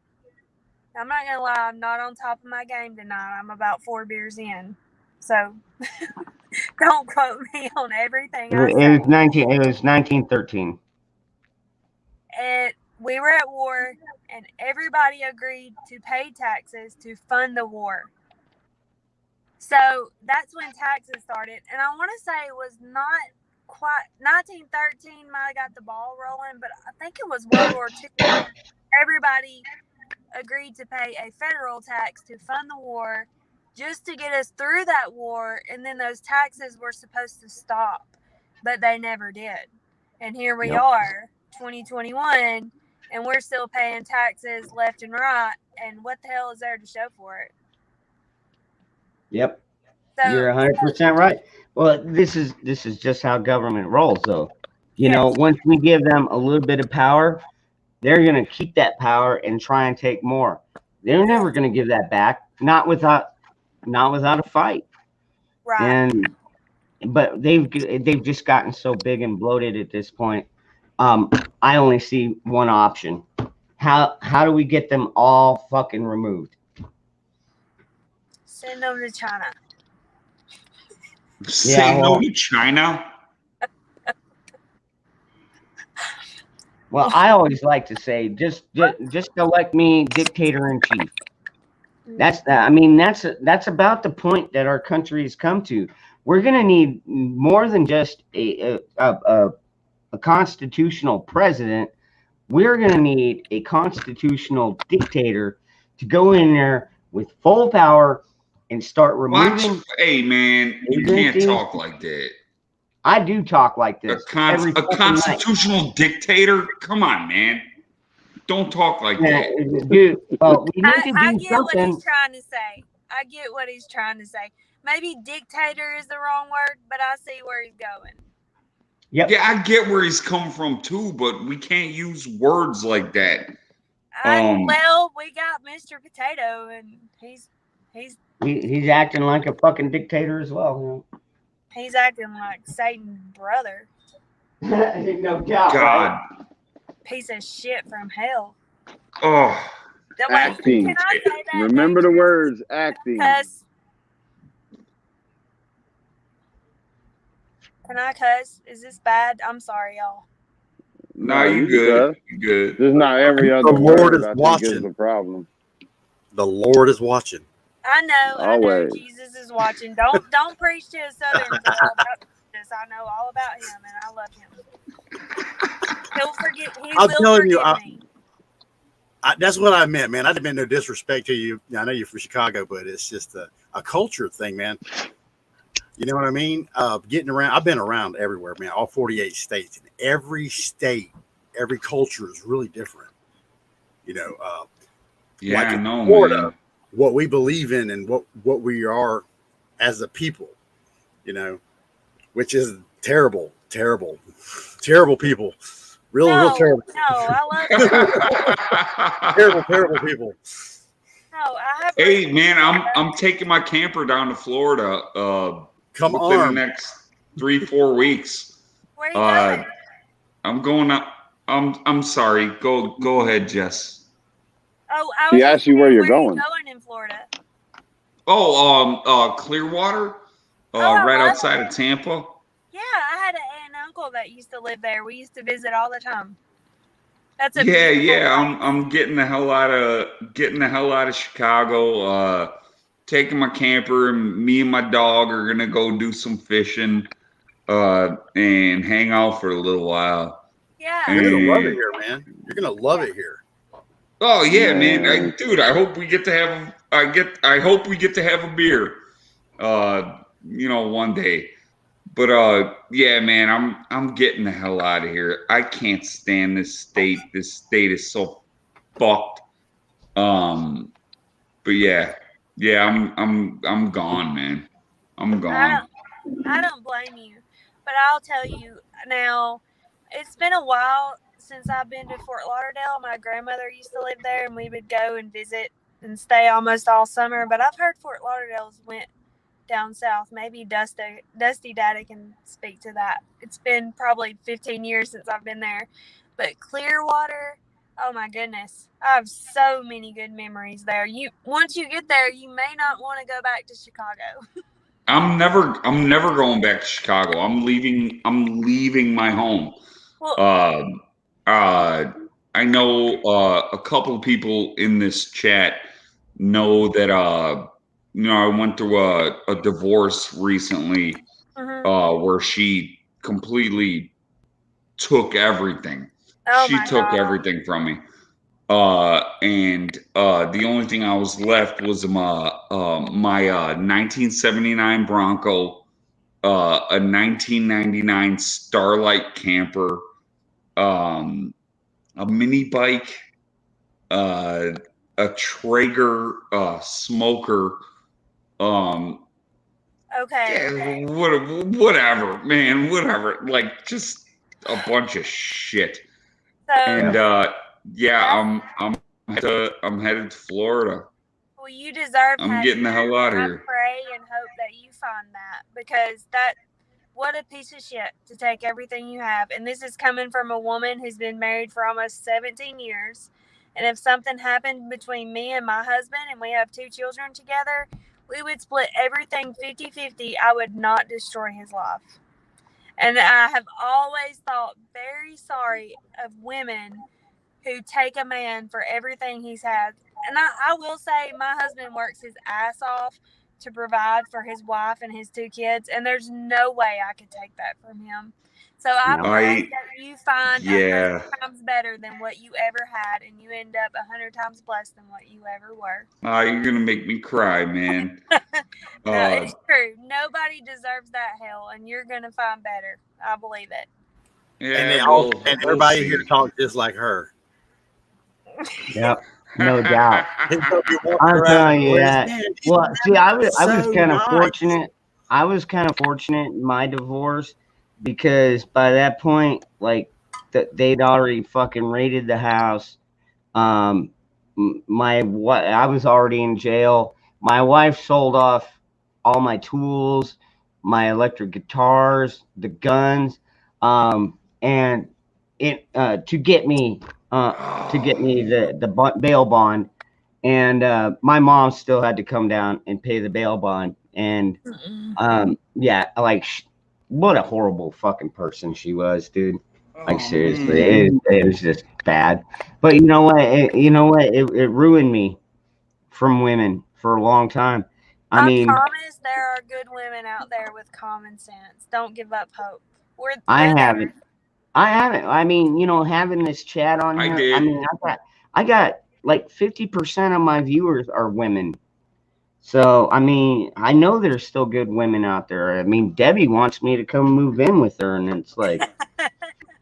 I'm not going to lie, I'm not on top of my game tonight. I'm about 4 beers in. So don't quote me on everything I say. It was 1913. And we were at war, and everybody agreed to pay taxes to fund the war. So that's when taxes started. And I want to say it was not quite 1913 might have got the ball rolling, but I think it was World War II. Everybody agreed to pay a federal tax to fund the war just to get us through that war. And then those taxes were supposed to stop, but they never did. And here we are, 2021, and we're still paying taxes left and right. And what the hell is there to show for it? Yep. So, you're 100% right. Well, this is just how government rolls, though. You know, once we give them a little bit of power, they're going to keep that power and try and take more. They're never going to give that back, not without a fight. Right. But they've just gotten so big and bloated at this point. I only see one option. How do we get them all fucking removed? Send them to China. Say no to China. Well, I always like to say, just elect me dictator in chief. That's about the point that our country has come to. We're going to need more than just a constitutional president. We're going to need a constitutional dictator to go in there with full power and start removing. Hey, man, you can't talk like that. I do talk like this. A constitutional dictator? Come on, man. Don't talk like that. Dude, well, we need to do I get something. what he's trying to say. I get what he's trying to say. Maybe dictator is the wrong word, but I see where he's going. Yep. Yeah, I get where he's coming from too, but we can't use words like that. Well, we got Mr. Potato, and he's acting like a fucking dictator as well. You know? He's acting like Satan's brother. No doubt. God. Right? Piece of shit from hell. Oh. Acting. Can I say that? Remember the words, acting. Cuss. Can I cuss? Is this bad? I'm sorry, y'all. No, you good. You good. There's not every other The Lord word is I think watching. is the problem. The Lord is watching. I know Always. Jesus is watching. Don't preach to a Southern girl about this. I know all about him, and I love him. He'll forget. He I'm will telling you, forgive me. that's what I meant, man. I didn't mean no disrespect to you. I know you're from Chicago, but it's just a culture thing, man. You know what I mean? Getting around. I've been around everywhere, man. All 48 states. And every state, every culture is really different. You know, yeah, like I in know, Florida, man. what we believe in and what we are as a people, you know, which is terrible people. Real terrible. No, I love terrible people. No, I have. Hey, man, I'm taking my camper down to Florida. Come within on. the next 3-4 weeks. Where you going? I'm going up. I'm sorry. Go ahead, Jess. Oh, I He asked you where you're going going. in Florida? Oh, Clearwater, right outside of Tampa. Yeah, I had an aunt and uncle that used to live there. We used to visit all the time. That's a Yeah. beautiful place. I'm getting the hell out of Chicago. Taking my camper, and me and my dog are gonna go do some fishing, and hang out for a little while. Yeah, You're gonna love it here, man. You're gonna love it here. Oh yeah, man. Dude, I hope we get to have. I hope we get to have a beer. One day. But yeah, man, I'm getting the hell out of here. I can't stand this state. This state is so fucked. But yeah, I'm gone, man. I'm gone. I don't blame you, but I'll tell you now. It's been a while since I've been to Fort Lauderdale. My grandmother used to live there, and we would go and visit and stay almost all summer. But I've heard Fort Lauderdale's went down south. Maybe Dusty Daddy can speak to that. It's been probably 15 years since I've been there. But Clearwater, oh my goodness, I have so many good memories there. Once you get there, you may not want to go back to Chicago. I'm never going back to Chicago. I'm leaving my home. Well, I know a couple of people in this chat know that I went through a divorce recently, where she completely took everything. She took everything from me. And the only thing I was left was my 1979 Bronco, a 1999 Starlight camper, a mini bike, a Traeger smoker. Okay. Whatever, man. Whatever. Like just a bunch of shit. So, and I'm headed to Florida. Well, you deserve. I'm getting the hell out of here. I pray and hope that you find that, because what a piece of shit to take everything you have. And this is coming from a woman who's been married for almost 17 years. And if something happened between me and my husband and we have 2 children together, we would split everything 50-50, I would not destroy his life. And I have always thought very sorry of women who take a man for everything he's had. And I will say my husband works his ass off to provide for his wife and his 2 kids, and there's no way I could take that from him. So I pray that you find 100 times better than what you ever had, and you end up 100 times less than what you ever were. You're gonna make me cry, man. No, it's true. Nobody deserves that hell, and you're gonna find better. I believe it. Yeah, and they all, and everybody here talks just like her. Yep, no doubt. I'm telling you that. Well, see, I was kind of fortunate. I was kind of fortunate in my divorce because by that point, like, they'd already fucking raided the house. I was already in jail. My wife sold off all my tools, my electric guitars, the guns, and it to get me the bail bond, and my mom still had to come down and pay the bail bond, and yeah, like, what a horrible fucking person she was, dude. Like, seriously, it was just bad. But you know what? It ruined me from women for a long time. I mean, promise there are good women out there with common sense. Don't give up hope. I haven't. I mean, having this chat on here, I mean, I got like 50% of my viewers are women. So, I mean, I know there's still good women out there. I mean, Debbie wants me to come move in with her, and it's like,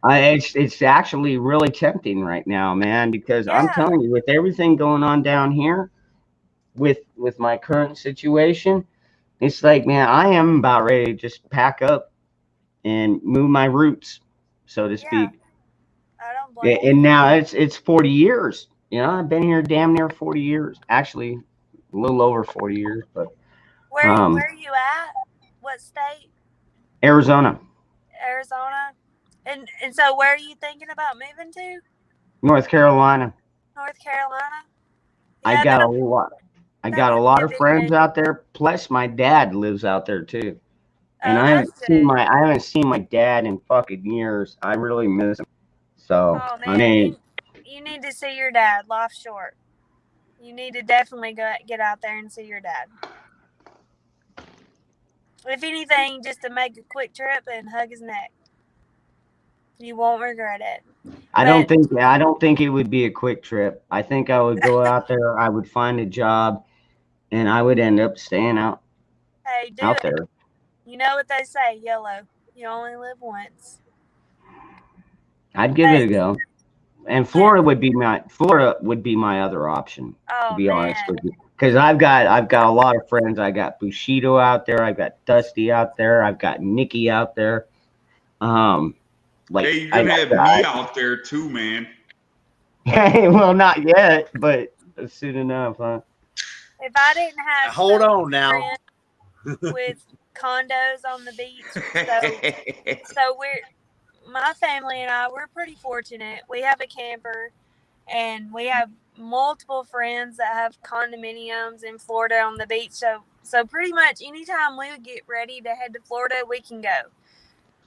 it's actually really tempting right now, man, because I'm telling you, with everything going on down here, with my current situation, it's like, man, I am about ready to just pack up and move my roots, so to speak. I don't blame And now it's 40 years. I've been here damn near 40 years. Actually, a little over 40 years, but where are you at? What state? Arizona. And so where are you thinking about moving to? North Carolina. North Carolina? I got a lot of friends out there, plus my dad lives out there too. And I haven't seen my dad in fucking years. I really miss him. So, I mean, you need to see your dad. Life's short. You need to definitely get out there and see your dad. If anything, just to make a quick trip and hug his neck. You won't regret it. I don't think it would be a quick trip. I think I would go out there, I would find a job, and I would end up staying out there. You know what they say, YOLO. You only live once. I'd give it a go. And Florida would be my other option, to be honest with you. Because I've got a lot of friends. I got Bushido out there, I've got Dusty out there, I've got Nikki out there. Hey, you're gonna have me out there too, man. Hey, well, not yet, but soon enough, huh? If I didn't have hold on now with condos on the beach, so my family and I, we're pretty fortunate. We have a camper, and we have multiple friends that have condominiums in Florida on the beach. So pretty much anytime we would get ready to head to Florida, we can go.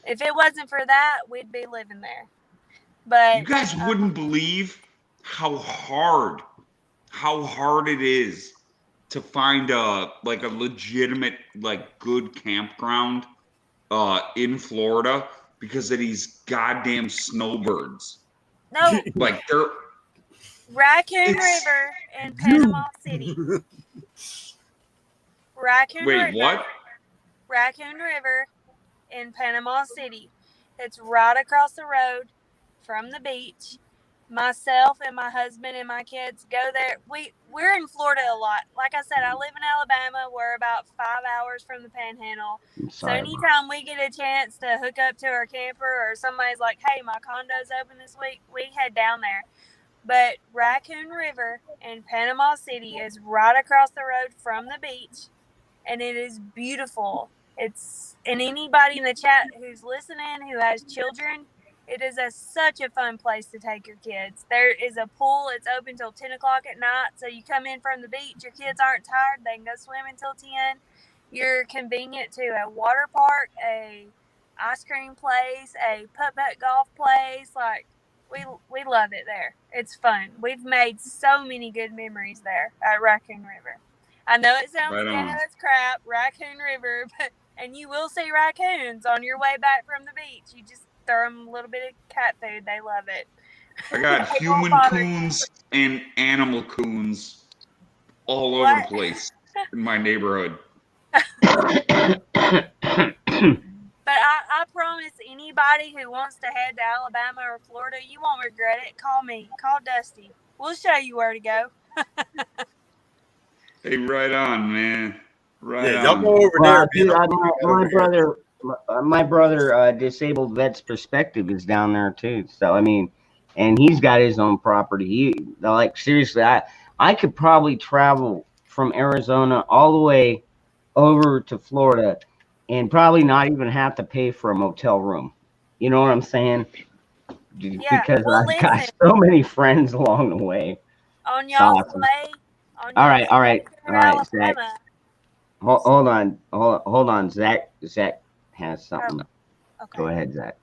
If it wasn't for that, we'd be living there. But you guys wouldn't believe how hard it is to find a legitimate, good campground in Florida because of these goddamn snowbirds. No. They're Raccoon River in Panama City. What? Raccoon River in Panama City. It's right across the road from the beach. Myself and my husband and my kids go there. We're in Florida a lot. Like I said, I live in Alabama. We're about 5 hours from the Panhandle. So anytime we get a chance to hook up to our camper, or somebody's like, hey, my condo's open this week, we head down there. But Raccoon River in Panama City is right across the road from the beach, and it is beautiful. And anybody in the chat who's listening who has children, It is such a fun place to take your kids. There is a pool. It's open till 10 o'clock at night. So you come in from the beach. Your kids aren't tired. They can go swim until 10. You're convenient to a water park, a ice cream place, a putt-putt golf place. Like, we love it there. It's fun. We've made so many good memories there at Raccoon River. I know it sounds ghetto as crap, Raccoon River, and you will see raccoons on your way back from the beach. You just throw them a little bit of cat food. They love it. I got human coons and animal coons all over the place in my neighborhood. But I promise anybody who wants to head to Alabama or Florida, you won't regret it. Call me. Call Dusty. We'll show you where to go. Hey, right on, man. Right on. Y'all go over there. Dude, my brother, Disabled Vets Perspective is down there too. So I mean, and he's got his own property. Seriously, I could probably travel from Arizona all the way over to Florida and probably not even have to pay for a motel room. You know what I'm saying? Yeah, because I've got so many friends along the way. On y'all's awesome. way. All right, Zach. Hold on. Zach has something. Okay. Go ahead, Zach.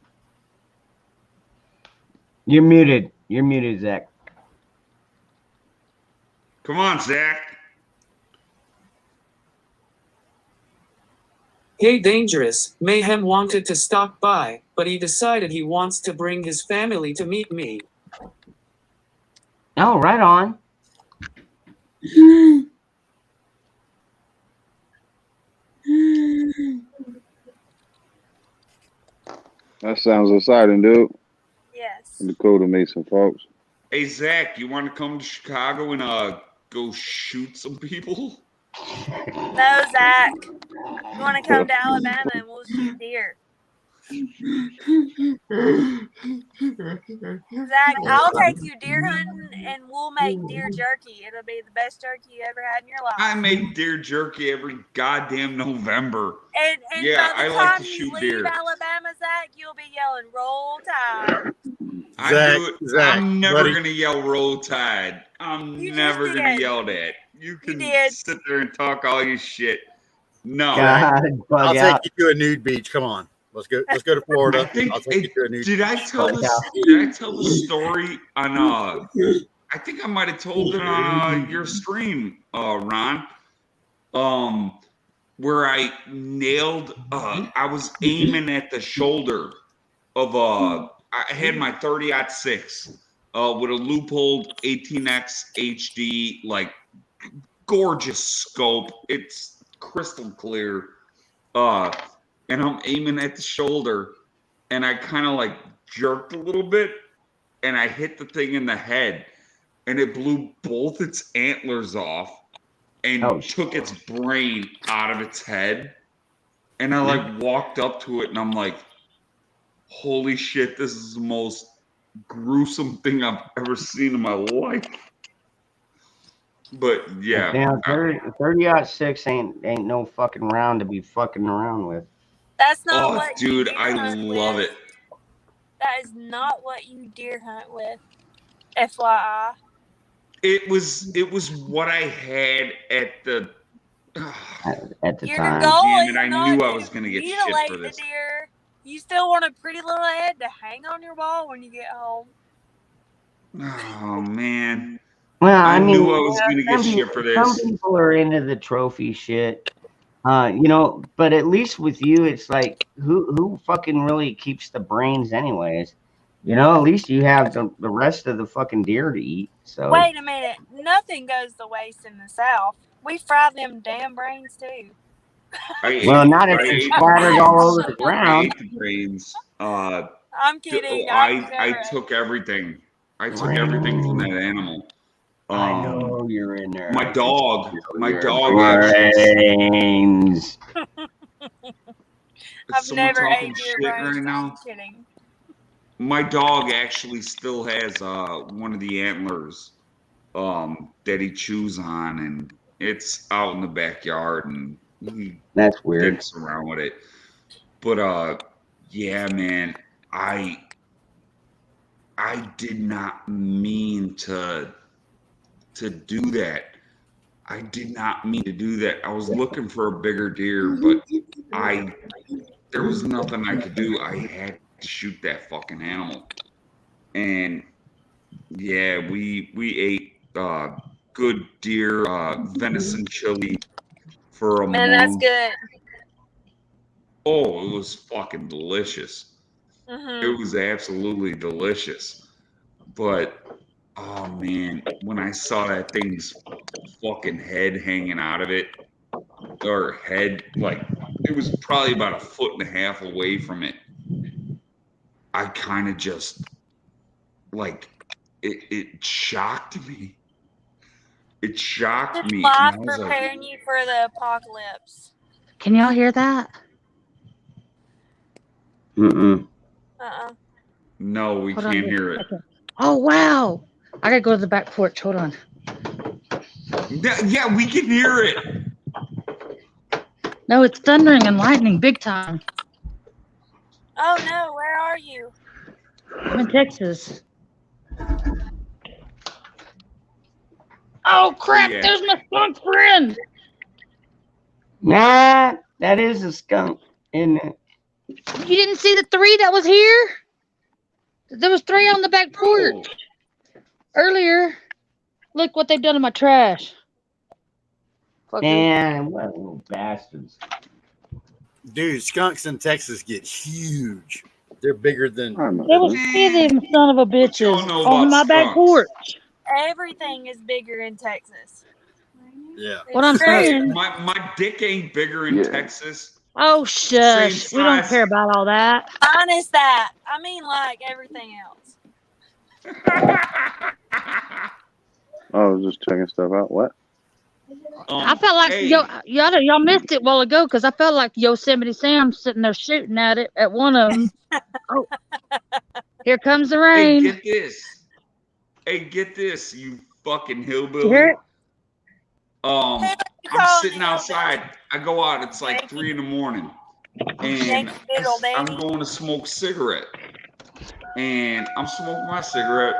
You're muted, Zach. Come on, Zach. Hey, Dangerous. Mayhem wanted to stop by, but he decided he wants to bring his family to meet me. Oh, right on. That sounds exciting, dude. Yes. Dakota Mason, folks. Hey, Zach, you want to come to Chicago and go shoot some people? No, Zach. You want to come to Alabama and we'll shoot deer. Zach, I'll take you deer hunting and we'll make deer jerky. It'll be the best jerky you ever had in your life. I make deer jerky every goddamn November. And yeah, by the I like time to you shoot leave deer. Alabama, Zach, you'll be yelling "Roll Tide." I'm never gonna yell "Roll Tide." I'm never gonna yell that. You can sit there and talk all your shit. No, I'll take you to a nude beach. Come on, let's go to Florida. I'll take you to a nude Did beach. I tell the story on? I think I might have told it on your stream, Ron. Where I nailed. I was aiming at the shoulder of I had my 30-06 with a Leupold 18X HD, like gorgeous scope. It's crystal clear. And I'm aiming at the shoulder, and I kind of like jerked a little bit, and I hit the thing in the head, and it blew both its antlers off and took its brain out of its head. And I like walked up to it, and I'm like, holy shit, this is the most gruesome thing I've ever seen in my life. But yeah, Damn, 30-06 ain't no fucking round to be fucking around with. That's not what dude, you deer I hunt love with. it. That is not what you deer hunt with. FYI. It was what I had at the Your time. goal Damn is it, I not knew to I was gonna get shit mutilate for the this. deer. You still want a pretty little head to hang on your wall when you get home. Oh man. Well, I mean, knew I was gonna get some shit for people- this. Some people are into the trophy shit, but at least with you, it's like who fucking really keeps the brains, anyways? At least you have the rest of the fucking deer to eat. So Wait a minute. Nothing goes to waste in the South. We fry them damn brains too. Well, not if they're splattered all over the I ground. ate the brains. I'm kidding. I took everything. I took everything from that animal. I know you're in there. My dog brains. I've never talking ate deer shit brains. right now? I'm kidding. My dog actually still has one of the antlers that he chews on, and it's out in the backyard, and he That's weird. dicks around with it. But yeah, man, I did not mean to do that. I did not mean to do that. I was looking for a bigger deer, but there was nothing I could do. I had to shoot that fucking animal. And yeah, we ate good deer venison chili for a Man, that's month. good. Oh, it was fucking delicious. Mm-hmm. It was absolutely delicious. But oh man, when I saw that thing's fucking head hanging out of it, or head, like it was probably about 1.5 feet away from it, I kind of just like it shocked me. It shocked Just me. And life I was like, preparing you for the apocalypse. Can y'all hear that? Mm-mm. no, we Hold on can't just hear a it. second. Oh wow! I gotta go to the back porch. Hold on. Yeah, we can hear it. No, it's thundering and lightning big time. Oh no, where are you? I'm in Texas. Oh crap! Yeah. There's my skunk friend. Nah, that is a skunk, isn't it? You didn't see the 3 that was here? There was 3 on the back porch earlier. Look what they've done to my trash. Fucker. Man, what little bastards. Dude, skunks in Texas get huge. They're bigger than. There was 3 of them son of a bitches know on about my back skunks? porch. Everything is bigger in Texas. Yeah. What I'm It's true. saying. My dick ain't bigger in Texas. Oh shush! We don't size. care about all that. Minus that. I mean, like everything else. I was just checking stuff out. What? I felt like hey. y'all missed it a while ago because I felt like Yosemite Sam sitting there shooting at it at one of them. Oh, here comes the Hey, rain. get this. Hey, get this, you fucking hillbilly. You hear it? I'm call sitting me outside. I go out. It's like 3 a.m. and I'm going to smoke a cigarette. And I'm smoking my cigarette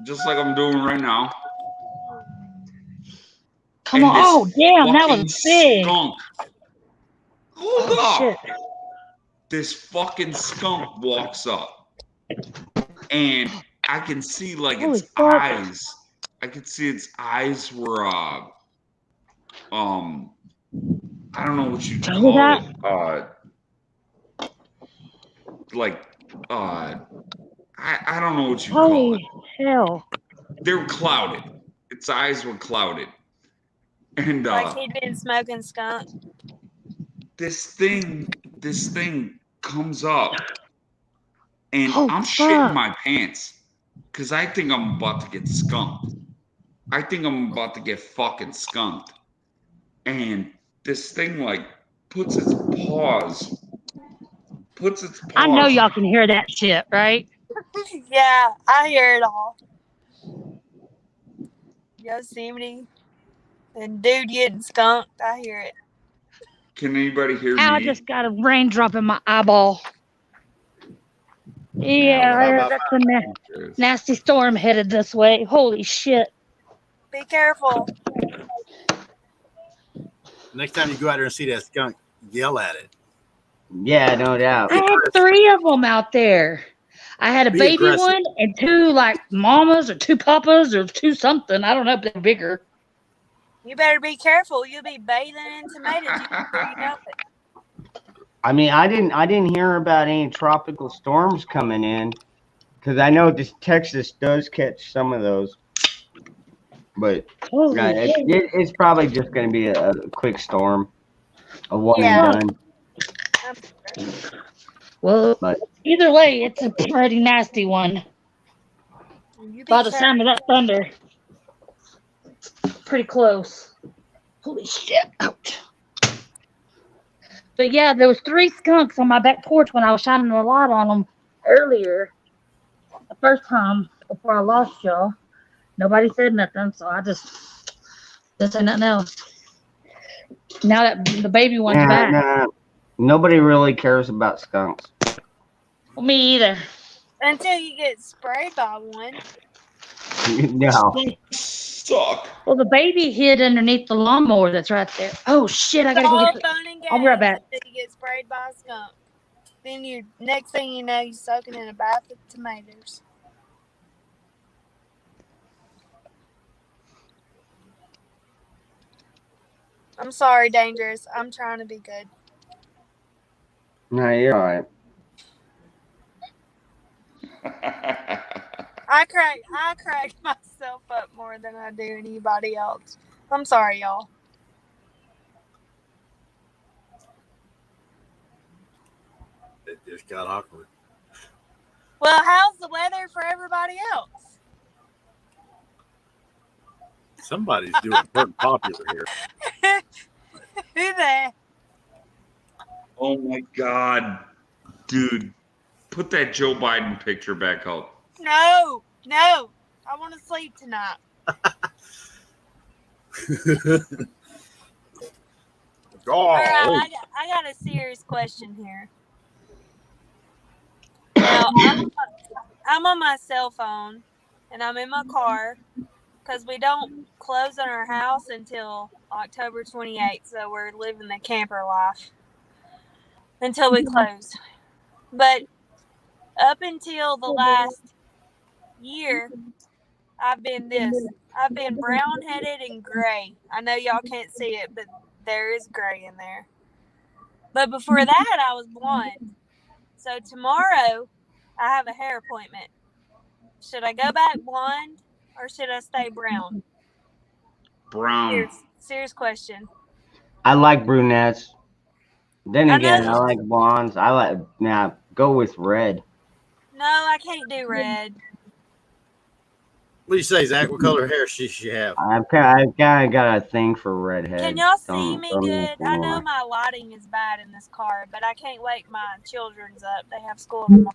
just like I'm doing right now. Come And on! this Oh damn, that fucking was big. skunk. Hold Oh, up. shit. This fucking skunk walks up, and I can see like Holy its fuck. eyes. I could see its eyes were I don't know what you'd Tell me call that. it. I don't know what you call Holy it. hell! They were clouded. Its eyes were clouded. And Like he'd been smoking skunk. this thing comes up, and Oh, I'm shitting fuck. my pants because I think I'm about to get skunked. I think I'm about to get fucking skunked. And this thing like puts its paws. I know y'all can hear that shit, right? Yeah, I hear it all. Yosemite and dude getting skunked. I hear it. Can anybody hear Ow, I me? just got a raindrop in my eyeball. Yeah, that's a nasty storm headed this way. Holy shit. Be careful. Next time you go out there and see that skunk, yell at it. Yeah, no doubt. I had 3 of them out there. I had a Be baby aggressive. one and 2 like mamas or 2 papas or 2 something. I don't know, but they're bigger. You better be careful. You'll be bathing in tomatoes before you know it. I mean, I didn't hear about any tropical storms coming in, because I know this Texas does catch some of those. But Holy it's probably just going to be a quick storm, a one Yeah. and done. Well, But either way, it's a pretty nasty one. You be By the sound of that thunder. Pretty close. Holy shit. Ouch. But yeah, there was 3 skunks on my back porch when I was shining a light on them earlier. The first time before I lost y'all. Nobody said nothing, so I just said nothing else. Now that the baby one's back. nobody really cares about skunks. Well, me either. Until you get sprayed by one. No. Suck. Well, the baby hid underneath the lawnmower that's right there. Oh shit! I It's gotta go all get. fun and I'll be right games back. until you get sprayed by a skunk. Then you next thing you know, you're soaking in a bath of tomatoes. I'm sorry, Dangerous. I'm trying to be good. No, you're all right. I crack myself up more than I do anybody else. I'm sorry, y'all. It just got awkward. Well, how's the weather for everybody else? Somebody's doing pretty popular here. Who the? Oh my God, dude. Put that Joe Biden picture back up. No. I want to sleep tonight. All right, I got a serious question here. Now, I'm on my cell phone, and I'm in my car because we don't close on our house until October 28th, so we're living the camper life until we close. But up until the last year, I've been brown-headed and gray. I know y'all can't see it, but there is gray in there. But before that, I was blonde. So tomorrow, I have a hair appointment. Should I go back blonde or should I stay brown? Brown. Serious question. I like brunettes. Then I again, know- I like blondes. Go with red. No, I can't do red. What do you say, Zach? What color hair should she have? I've kind of got a thing for redheads. Can y'all see me Don't good? I know lie. my lighting is bad in this car, but I can't wake my children's up. They have school tomorrow.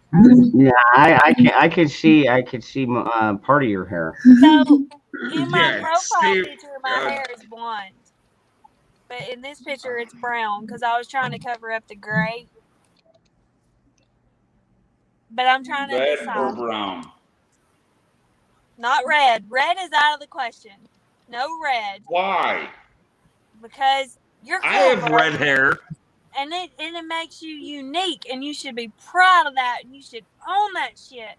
Yeah, I could see part of your hair. So in my Yeah, profile Steve, picture, my hair is blonde, but in this picture, it's brown because I was trying to cover up the gray. But I'm trying to Red decide. or brown? Not red. Red is out of the question. No red. Why? Because you're cool, I have bro. red hair. And it makes you unique, and you should be proud of that, and you should own that shit.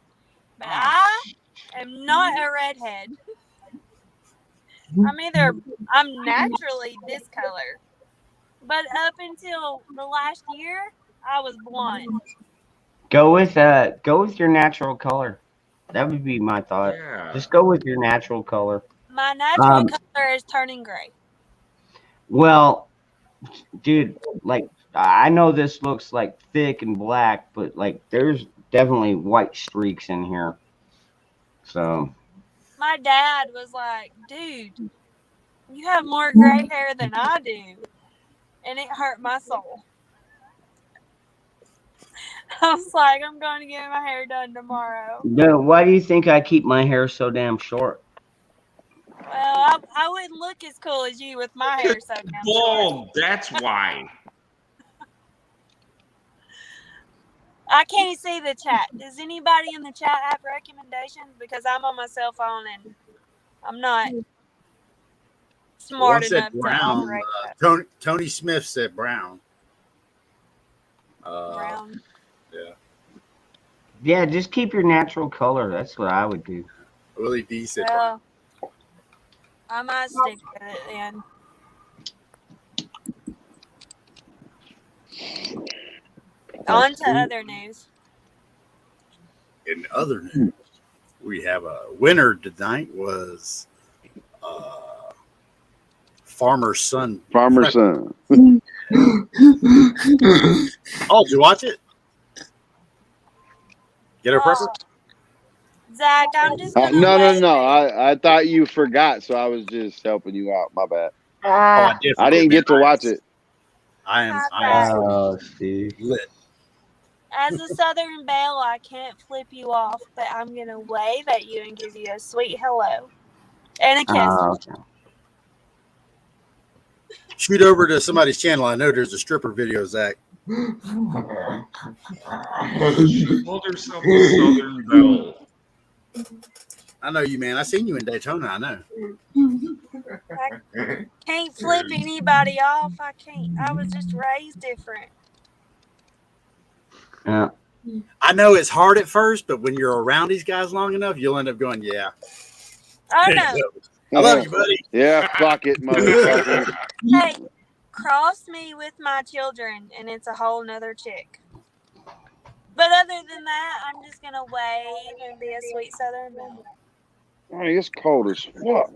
But I am not a redhead. I'm naturally this color. But up until the last year, I was blonde. Go with your natural color. That would be my thought. Yeah. Just go with your natural color. My natural color is turning gray. Well, dude, like I know this looks like thick and black, but like there's definitely white streaks in here. So My dad was like, dude, you have more gray hair than I do. And it hurt my soul. I was like, I'm going to get my hair done tomorrow. no, why do you think I keep my hair so damn short? Well, I wouldn't look as cool as you with my hair so damn short. Bald. That's why. I can't see the chat. Does anybody in the chat have recommendations? Because I'm on my cell phone and I'm not smart One said enough to brown. operate that. Tony Smith said brown. Brown. Yeah. Yeah, just keep your natural color. That's what I would do. Willie D said brown. Well, I might stick with it then. On to other news. In other news, we have a winner tonight was Farmer's Son. Farmer's Son. Oh, did you watch it? Get her prepper? Zach, I'm just No, gonna no. I thought you forgot, so I was just helping you out. My bad. Oh, I did. I didn't get to watch it. I am Oh, Steve. lit. As a Southern Belle, I can't flip you off, but I'm gonna wave at you and give you a sweet hello and a kiss. Oh, okay. Shoot over to somebody's channel. I know there's a stripper video, Zach. She called herself the Southern Belle. I know you, man. I seen you in Daytona. I know. I can't flip anybody off. I can't. I was just raised different. Yeah. I know it's hard at first, but when you're around these guys long enough, you'll end up going, yeah. Oh no. I love you, buddy. Yeah, fuck it, motherfucker. Hey, cross me with my children, and it's a whole nother chick. But other than that, I'm just gonna wave and be a sweet Southern belle. Hey, it's cold as fuck.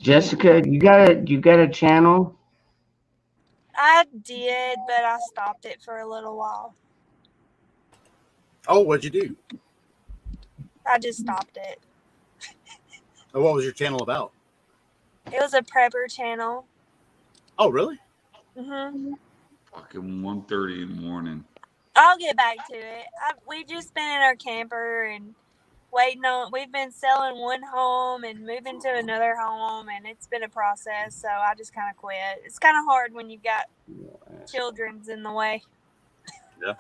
Jessica, you got a channel? I did, but I stopped it for a little while. Oh, what'd you do? I just stopped it. Oh, what was your channel about? It was a prepper channel. Oh, really? Mhm. Fucking 1:30 in the morning. I'll get back to it. We've just been in our camper and waiting on. We've been selling one home and moving to another home, and it's been a process. So I just kind of quit. It's kind of hard when you've got children's in the way. Yeah.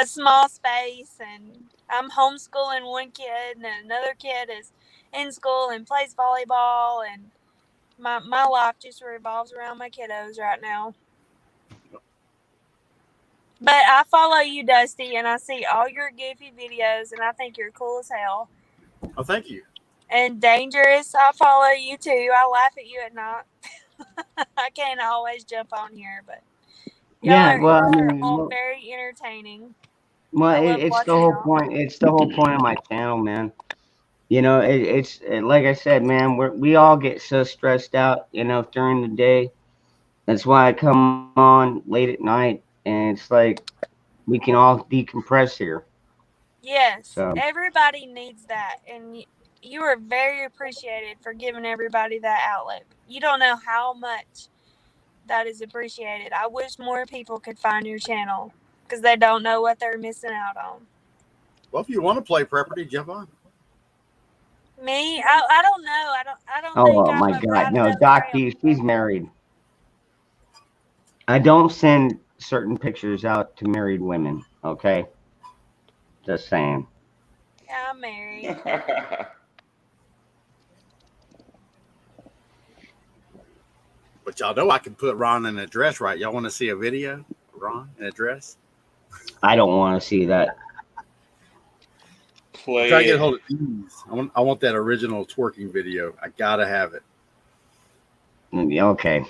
A small space, and I'm homeschooling one kid, and another kid is in school and plays volleyball, and my life just revolves around my kiddos right now. But I follow you, Dusty, and I see all your goofy videos, and I think you're cool as hell. Oh, thank you. And Dangerous, I follow you too. I laugh at you at night. I can't always jump on here, but Yeah, well, I you're mean, all very entertaining. well, I love it's the watching whole y'all. point. It's the whole point of my channel, man. You know, it's like I said, man. We all get so stressed out, you know, during the day. That's why I come on late at night, and it's like we can all decompress here. Yes, So everybody needs that, and you are very appreciated for giving everybody that outlet. You don't know how much that is appreciated. I wish more people could find your channel because they don't know what they're missing out on. Well, if you want to play Prepperty, jump on. Me, I don't know. I don't oh think my I'm a God, bright no, enough Doc, trail. she's married. I don't send certain pictures out to married women. Okay, just saying. Yeah, I'm married. But y'all know I can put Ron in a dress, right? Y'all want to see a video? Ron in a dress? I don't want to see that. I'm trying to get a hold of these. I want that original twerking video. I gotta have it. Okay.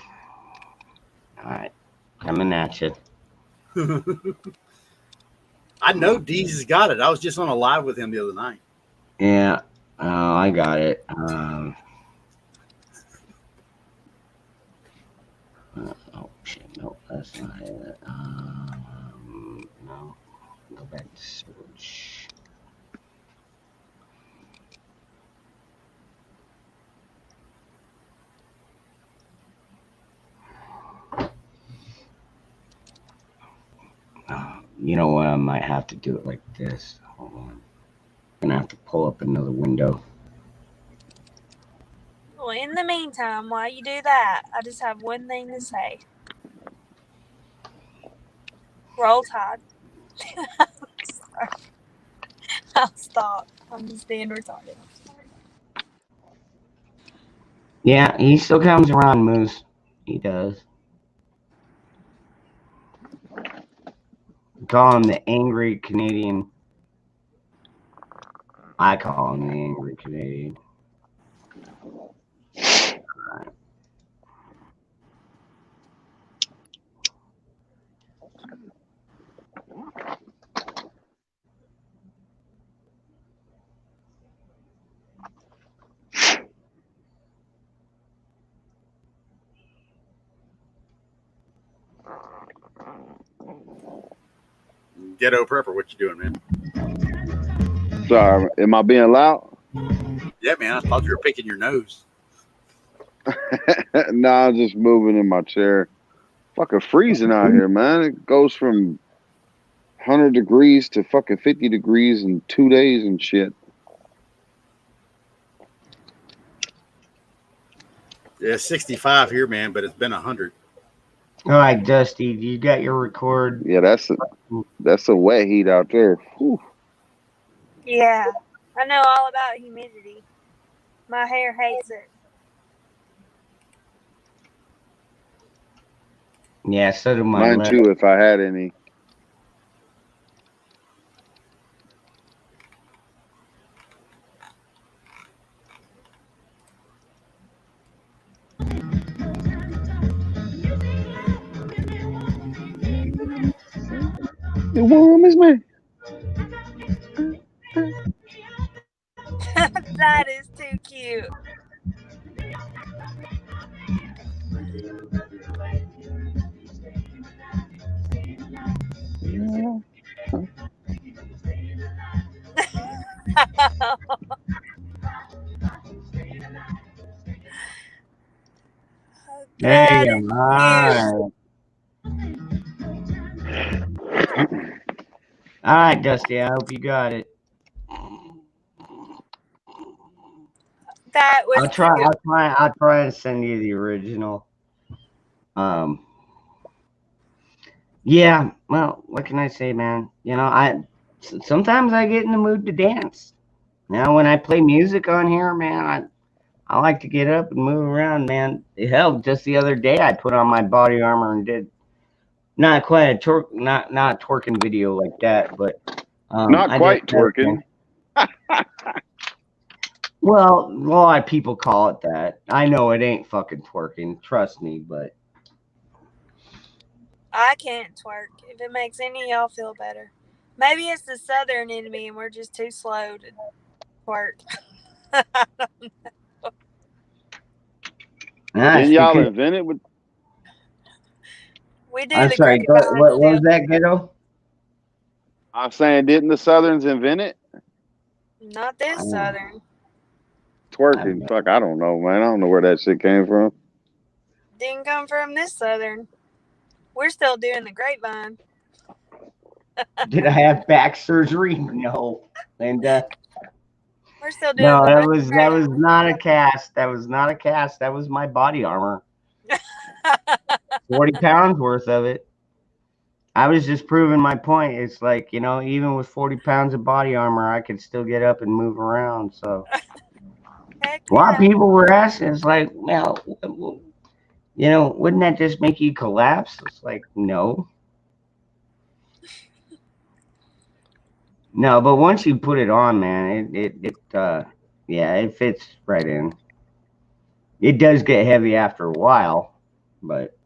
All right. Coming at you. I know Deez has got it. I was just on a live with him the other night. Yeah. I got it. Oh shit! No, that's not it. No. Go back to search. You know what? I might have to do it like this. Hold on. I'm gonna have to pull up another window. Well, in the meantime, while you do that, I just have one thing to say. Roll Tide. Sorry. I'll stop. I'm just being retarded. Yeah, he still comes around, Moose. He does. We call him the angry Canadian. I call him the angry Canadian. Alright. Ghetto Prepper, what you doing, man? Sorry, am I being loud? Yeah, man. I thought you were picking your nose. No, I'm just moving in my chair. Fucking freezing out here, man. It goes from 100 degrees to fucking 50 degrees in 2 days and shit. Yeah, 65 here, man, but it's been 100. All right, Dusty, you got your record. Yeah, that's a wet heat out there. Whew. Yeah, I know all about humidity. My hair hates it. Yeah, so do my Mine legs. too, if I had any. The warm is me. That is too cute. Hey, That is all right. All right, Dusty. I hope you got it. That was I'll try. cute. I'll try and send you the original. Yeah. Well, what can I say, man? You know, sometimes I get in the mood to dance. Now, when I play music on here, man, I like to get up and move around, man. Hell, just the other day, I put on my body armor and did not quite a not twerking video like that, but Not I quite did twerking. Well, a lot of people call it that. I know it ain't fucking twerking, trust me, but I can't twerk. If it makes any of y'all feel better. Maybe it's the southern in me and we're just too slow to twerk. Didn't y'all invent it with? We do I'm the sorry, grapevine what was still. that, Ghetto? I'm saying, didn't the Southerns invent it? Not this southern. Twerking. Fuck, I don't know, man. I don't know where that shit came from. Didn't come from this southern. We're still doing the grapevine. Did I have back surgery? No, Linda. We're still doing No, the that was not a cast. That was not a cast. That was my body armor. 40 pounds worth of it. I was just proving my point. It's like, you know, even with 40 pounds of body armor, I could still get up and move around. So a lot of people were asking, it's like, well, you know, wouldn't that just make you collapse? It's like, no. No, but once you put it on, man, yeah, it fits right in. It does get heavy after a while, but it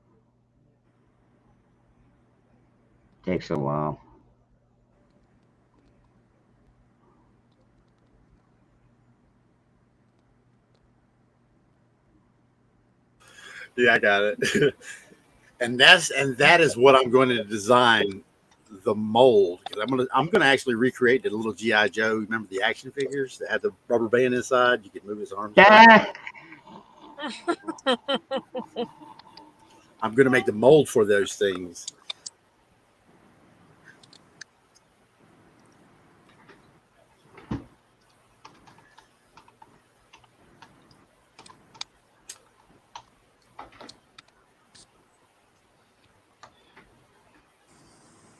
takes a while. Yeah, I got it. and that is what I'm going to design the mold. I'm gonna actually recreate the little G.I. Joe. Remember the action figures that had the rubber band inside? You could move his arms. I'm gonna make the mold for those things.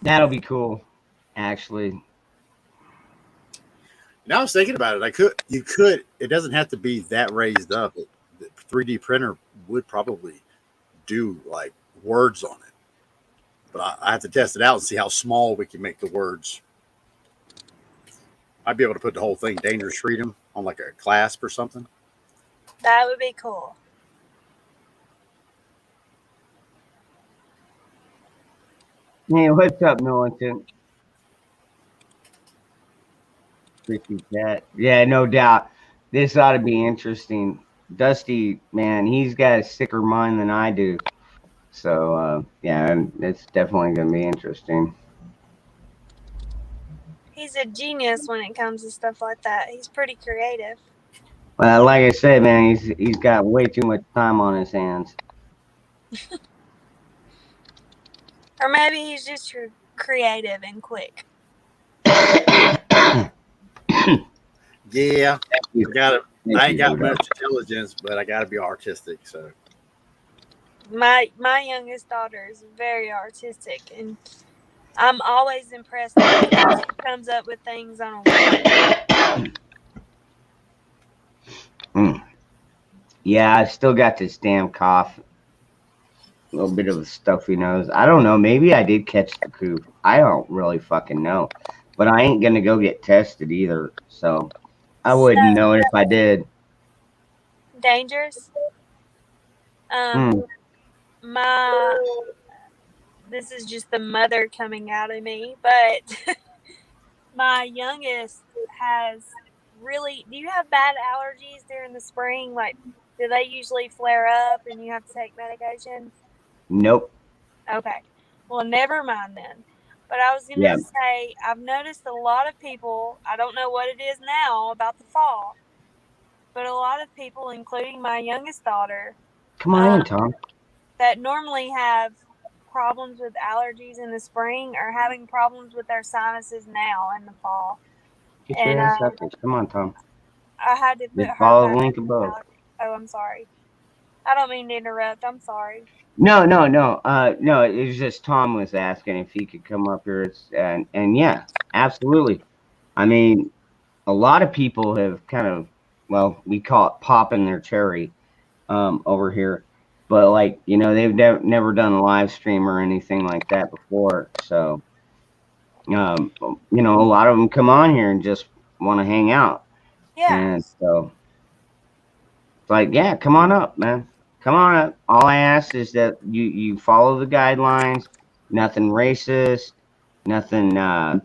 That'll be cool, actually. Now I was thinking about it. You could. It doesn't have to be that raised up. The 3D printer would probably do like words on it, but I have to test it out and see how small we can make the words. I'd be able to put the whole thing, Dangerous Freedom, on like a clasp or something. That would be cool. Hey, what's up, Militant? Appreciate that. Yeah, no doubt. This ought to be interesting. Dusty, man, he's got a sicker mind than I do. So, yeah, it's definitely going to be interesting. He's a genius when it comes to stuff like that. He's pretty creative. Well, like I said, man, he's got way too much time on his hands. Or maybe he's just creative and quick. Yeah, I ain't got much intelligence, but I got to be artistic. So My youngest daughter is very artistic, and I'm always impressed with how she comes up with things on a whim. Yeah, I still got this damn cough. A little bit of a stuffy nose. I don't know. Maybe I did catch the coop. I don't really fucking know. But I ain't gonna go get tested either. So I wouldn't know if I did. Dangerous. This is just the mother coming out of me, but my youngest has really. Do you have bad allergies during the spring? Like, do they usually flare up and you have to take medication? Nope. Okay. Well, never mind then. But I was going to say, I've noticed a lot of people, I don't know what it is now about the fall, but a lot of people, including my youngest daughter, Come on in, Tom. that normally have problems with allergies in the spring are having problems with their sinuses now in the fall. Get your ass up there. Come on, Tom. I had to put Just her follow the back link on above. allergy. Oh, I'm sorry. I don't mean to interrupt. I'm sorry. No. It was just Tom was asking if he could come up here. And yeah, absolutely. I mean, a lot of people have kind of, well, we call it popping their cherry over here. But like, you know, they've never done a live stream or anything like that before. So, you know, a lot of them come on here and just want to hang out. Yeah. And so it's like, yeah, come on up, man. Come on up. All I ask is that you follow the guidelines, nothing racist, nothing womanizing.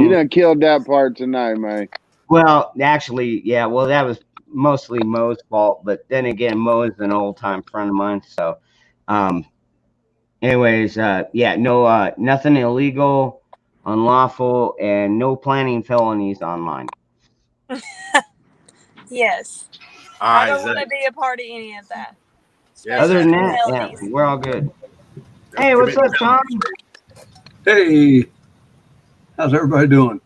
You done killed that part tonight, man. Well, actually, yeah, well, that was mostly Mo's fault, but then again, Mo is an old time friend of mine. So anyways, yeah, no, nothing illegal, unlawful, and no planning felonies online. Yes. I don't want to be a part of any of that. Other than that, yeah, we're all good. Hey, what's up, Tom? Hey, how's everybody doing?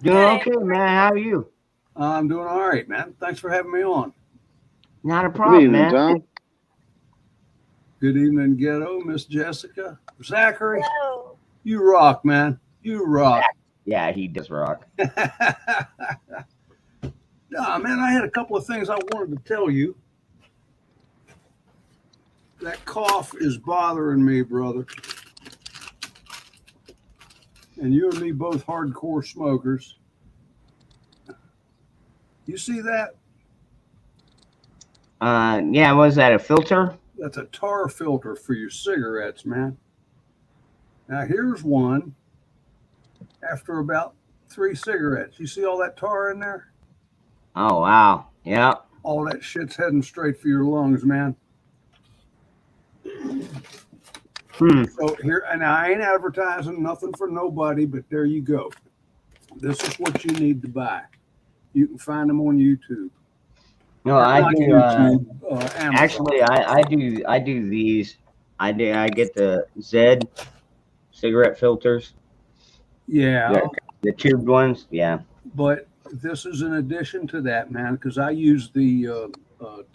Doing okay, man. How are you? I'm doing all right, man. Thanks for having me on. Not a problem, man. Tom. Good evening, Ghetto, Miss Jessica. Zachary, you rock, man. You rock. Yeah, he does rock. Nah, man, I had a couple of things I wanted to tell you. That cough is bothering me, brother. And you and me both hardcore smokers. You see that? Yeah, was that a filter? That's a tar filter for your cigarettes, man. Now here's one after about 3 cigarettes. You see all that tar in there? Oh, wow. Yeah. All that shit's heading straight for your lungs, man. So here, and I ain't advertising nothing for nobody, but there you go. This is what you need to buy. You can find them on YouTube. No, I Not do. YouTube, Amazon. Actually, I do these. I get the Zed cigarette filters. Yeah. The tubed ones. Yeah. But this is in addition to that, man, because I use the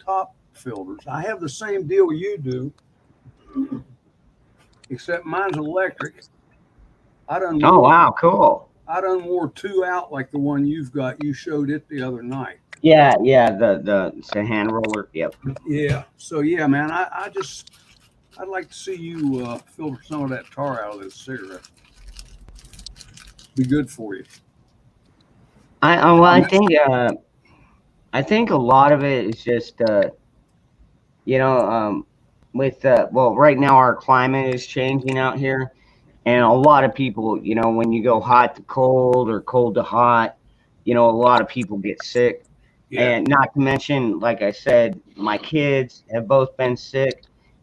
top filters. I have the same deal you do, except mine's electric. Oh, wow, cool. I done wore 2 out like the one you've got. You showed it the other night. Yeah, the hand roller. Yep. Yeah. So yeah, man, I'd like to see you filter some of that tar out of this cigarette. Be good for you. I think a lot of it is just you know, with well, right now our climate is changing out here, and a lot of people, you know, when you go hot to cold or cold to hot, you know, a lot of people get sick. Yeah. And not to mention, like I said, my kids have both been sick,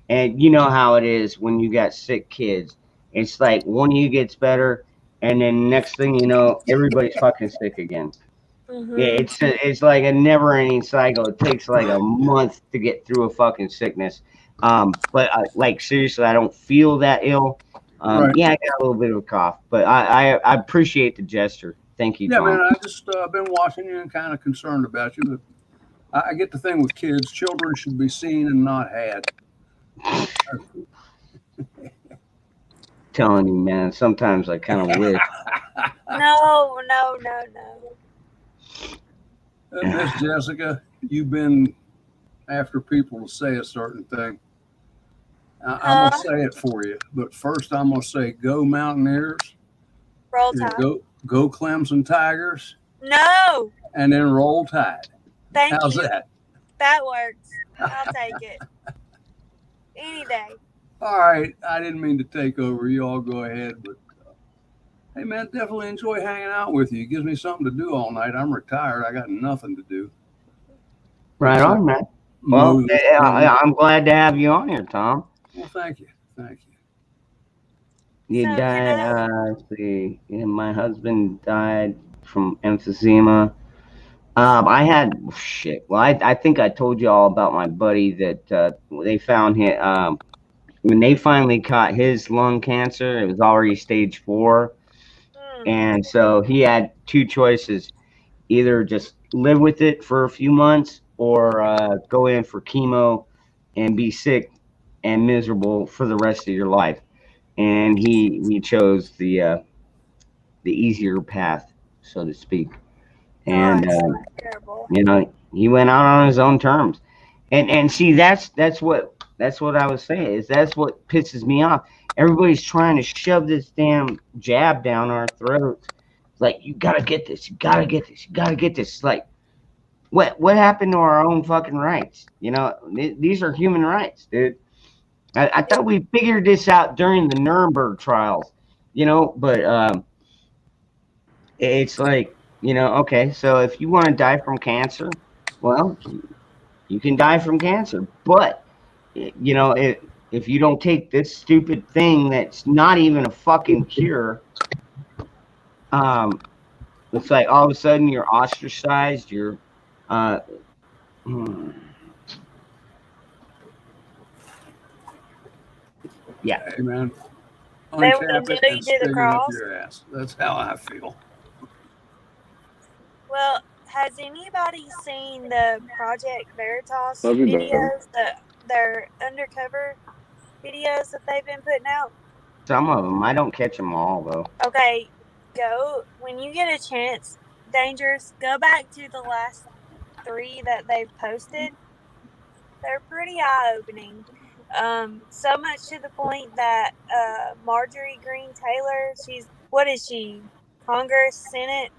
and you know how it is when you got sick kids. It's like one of you gets better, and then next thing you know, everybody's fucking sick again. Mm-hmm. Yeah, it's like a never-ending cycle. It takes like a month to get through a fucking sickness. But like seriously, I don't feel that ill. Right. Yeah, I got a little bit of a cough, but I appreciate the gesture. Thank you, yeah, Tom. man. I just been watching you and kind of concerned about you. But I get the thing with kids. Children should be seen and not had. Telling you, man. Sometimes I kind of wish. No. Miss Jessica, you've been after people to say a certain thing. I'm gonna say it for you, but first I'm gonna say go Mountaineers, Roll and Tide. go Clemson Tigers, No. and then Roll Tide. Thank How's you. that? That works. I'll take it. Any day. All right, I didn't mean to take over. You all go ahead, but hey, man, definitely enjoy hanging out with you. It gives me something to do all night. I'm retired. I got nothing to do. Right on, man. Well, I'm glad to have you on here, Tom. Well, thank you. You died. Let's see. Yeah, my husband died from emphysema. I had shit. Well, I think I told you all about my buddy that they found him. When they finally caught his lung cancer, it was already stage 4. And so he had 2 choices: either just live with it for a few months or go in for chemo and be sick and miserable for the rest of your life. And he chose the easier path, so to speak. And you know, he went out on his own terms. And see, that's what I was saying, is that's what pisses me off. Everybody's trying to shove this damn jab down our throats. It's like, you gotta get this, you gotta get this, you gotta get this. It's like, what happened to our own fucking rights? You know, these are human rights, dude. I thought we figured this out during the Nuremberg trials, you know, but it's like, you know, okay, so if you want to die from cancer, well, you can die from cancer. But, you know, if you don't take this stupid thing that's not even a fucking cure, it's like all of a sudden you're ostracized, you're yeah. Hey, man. They Untap wouldn't it do and you to stick the it up cross. your ass. That's how I feel. Well, has anybody seen the Project Veritas Love you, videos, their undercover videos that they've been putting out? Some of them. I don't catch them all, though. Okay, go when you get a chance. Dangerous. Go back to the last 3 that they've posted. They're pretty eye-opening. So much to the point that Marjorie Greene Taylor, what is she? Congress, Senate?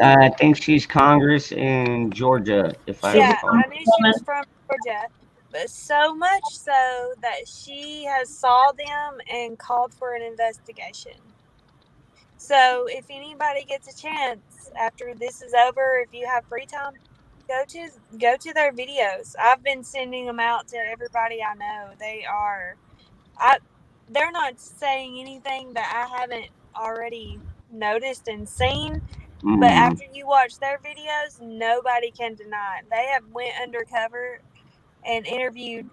I think she's Congress in Georgia, if I recall. I knew she was from Georgia, but so much so that she has saw them and called for an investigation. So if anybody gets a chance after this is over, if you have free time, go to their videos. I've been sending them out to everybody I know. They're not saying anything that I haven't already noticed and seen. But after you watch their videos, nobody can deny it. They have went undercover and interviewed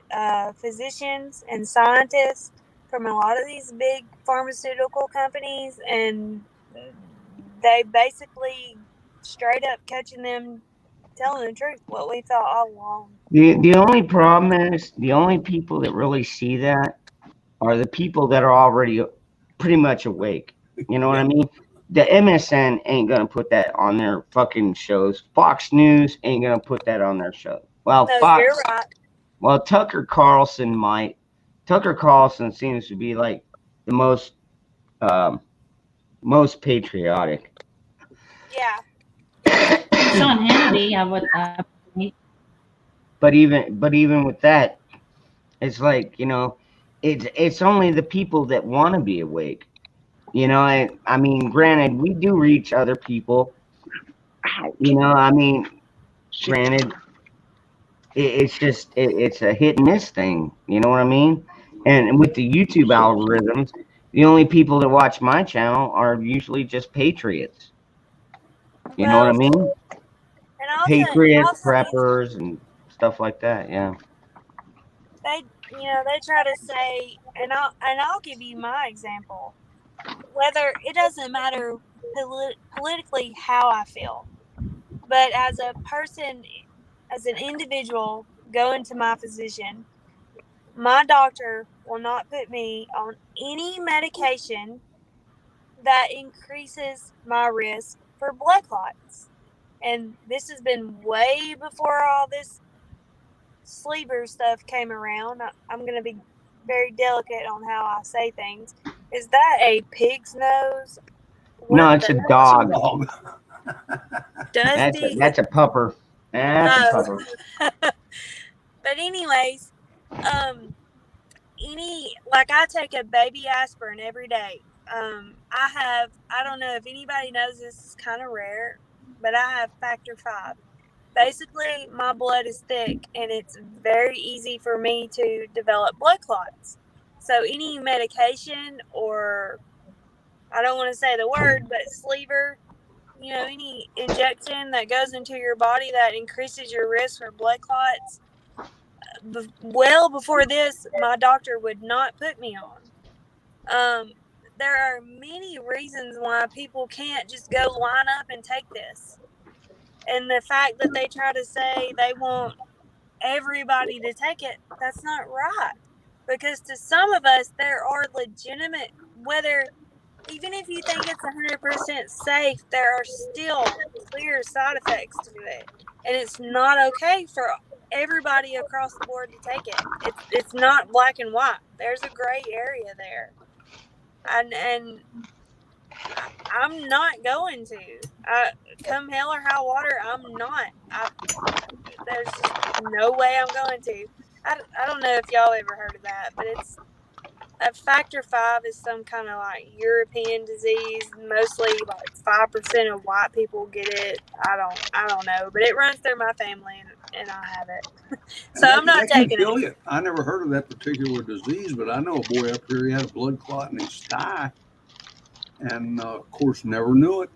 physicians and scientists from a lot of these big pharmaceutical companies, and they basically straight up catching them telling the truth, what we thought all along. The only problem is the only people that really see that are the people that are already pretty much awake. You know what I mean? The MSN ain't gonna put that on their fucking shows. Fox News ain't gonna put that on their show. Well, No, you're right. Well, Tucker Carlson might. Tucker Carlson seems to be like the most patriotic. Yeah. Sean Hannity, I would. But even with that, it's like, you know, it's only the people that want to be awake. You know, I mean, granted, we do reach other people. You know, I mean, granted, it's just it's a hit and miss thing. You know what I mean? And with the YouTube algorithms, the only people that watch my channel are usually just patriots. You know what I mean? Patriots, preppers, and stuff like that. Yeah. They try to say, and I'll give you my example. Whether it doesn't matter politically how I feel, but as a person, as an individual, going to my physician, my doctor will not put me on any medication that increases my risk for blood clots. And this has been way before all this sleeper stuff came around. I'm going to be very delicate on how I say things. Is that a pig's nose? No, it's a dog. Dusty. That's a pupper. That's a No. pupper. But anyways, I take a baby aspirin every day. I don't know if anybody knows, this is kind of rare, but I have factor 5. Basically, my blood is thick and it's very easy for me to develop blood clots. So any medication, or I don't want to say the word, but sleever, any injection that goes into your body that increases your risk for blood clots, well before this, my doctor would not put me on. There are many reasons why people can't just go line up and take this. And the fact that they try to say they want everybody to take it, that's not right. Because to some of us, there are legitimate, even if you think it's 100% safe, there are still clear side effects to it. And it's not okay for everybody across the board to take it. It's not black and white. There's a gray area there. And I'm not going to. Come hell or high water, I'm not. There's just no way I'm going to. I don't know if y'all ever heard of that, but it's factor 5 is some kind of like European disease. Mostly like 5% of white people get it. I don't know, but it runs through my family, and I have it. So I'm not taking it. I never heard of that particular disease, but I know a boy up here, he had a blood clot in his thigh, and of course never knew it.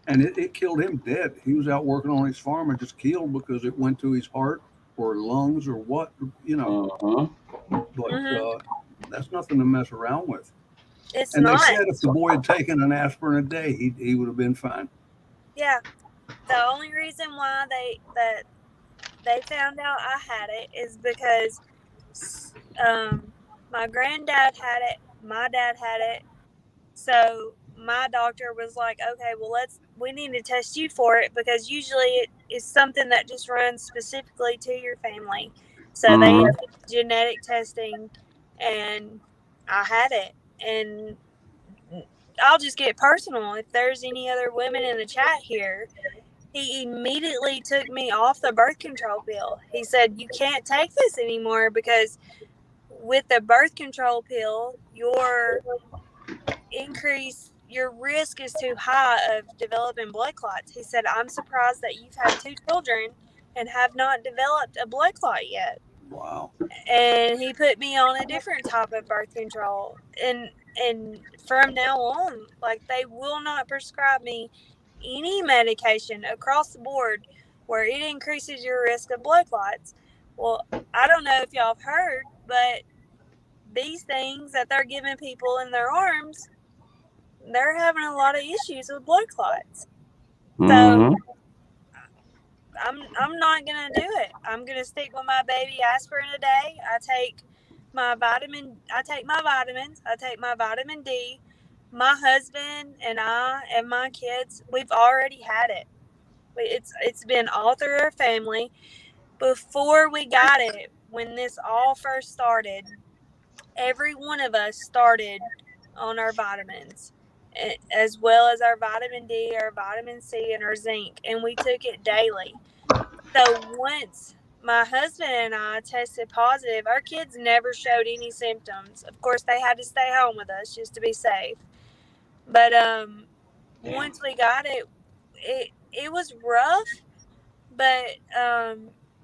And it killed him dead. He was out working on his farm and just killed because it went to his heart or lungs or what, But that's nothing to mess around with. It's and not. They said if the boy had taken an aspirin a day, he would have been fine. Yeah. The only reason why they found out I had it is because my granddad had it, my dad had it. So my doctor was like, okay, well, we need to test you for it, because usually it is something that just runs specifically to your family. So they did genetic testing, and I had it. And I'll just get personal. If there's any other women in the chat here, he immediately took me off the birth control pill. He said, you can't take this anymore, because with the birth control pill, your risk is too high of developing blood clots. He said, I'm surprised that you've had 2 children and have not developed a blood clot yet. Wow. And he put me on a different type of birth control. And from now on, like, they will not prescribe me any medication across the board where it increases your risk of blood clots. Well, I don't know if y'all have heard, but these things that they're giving people in their arms, they're having a lot of issues with blood clots. So I'm not gonna do it. I'm gonna stick with my baby aspirin a day. I take my vitamins. I take my vitamin D. My husband and I and my kids, we've already had it. It's been all through our family. Before we got it, when this all first started, every one of us started on our vitamins, as well as our vitamin D, our vitamin C, and our zinc, and we took it daily. So once my husband and I tested positive, our kids never showed any symptoms. Of course, they had to stay home with us just to be safe. But once we got it, it was rough, but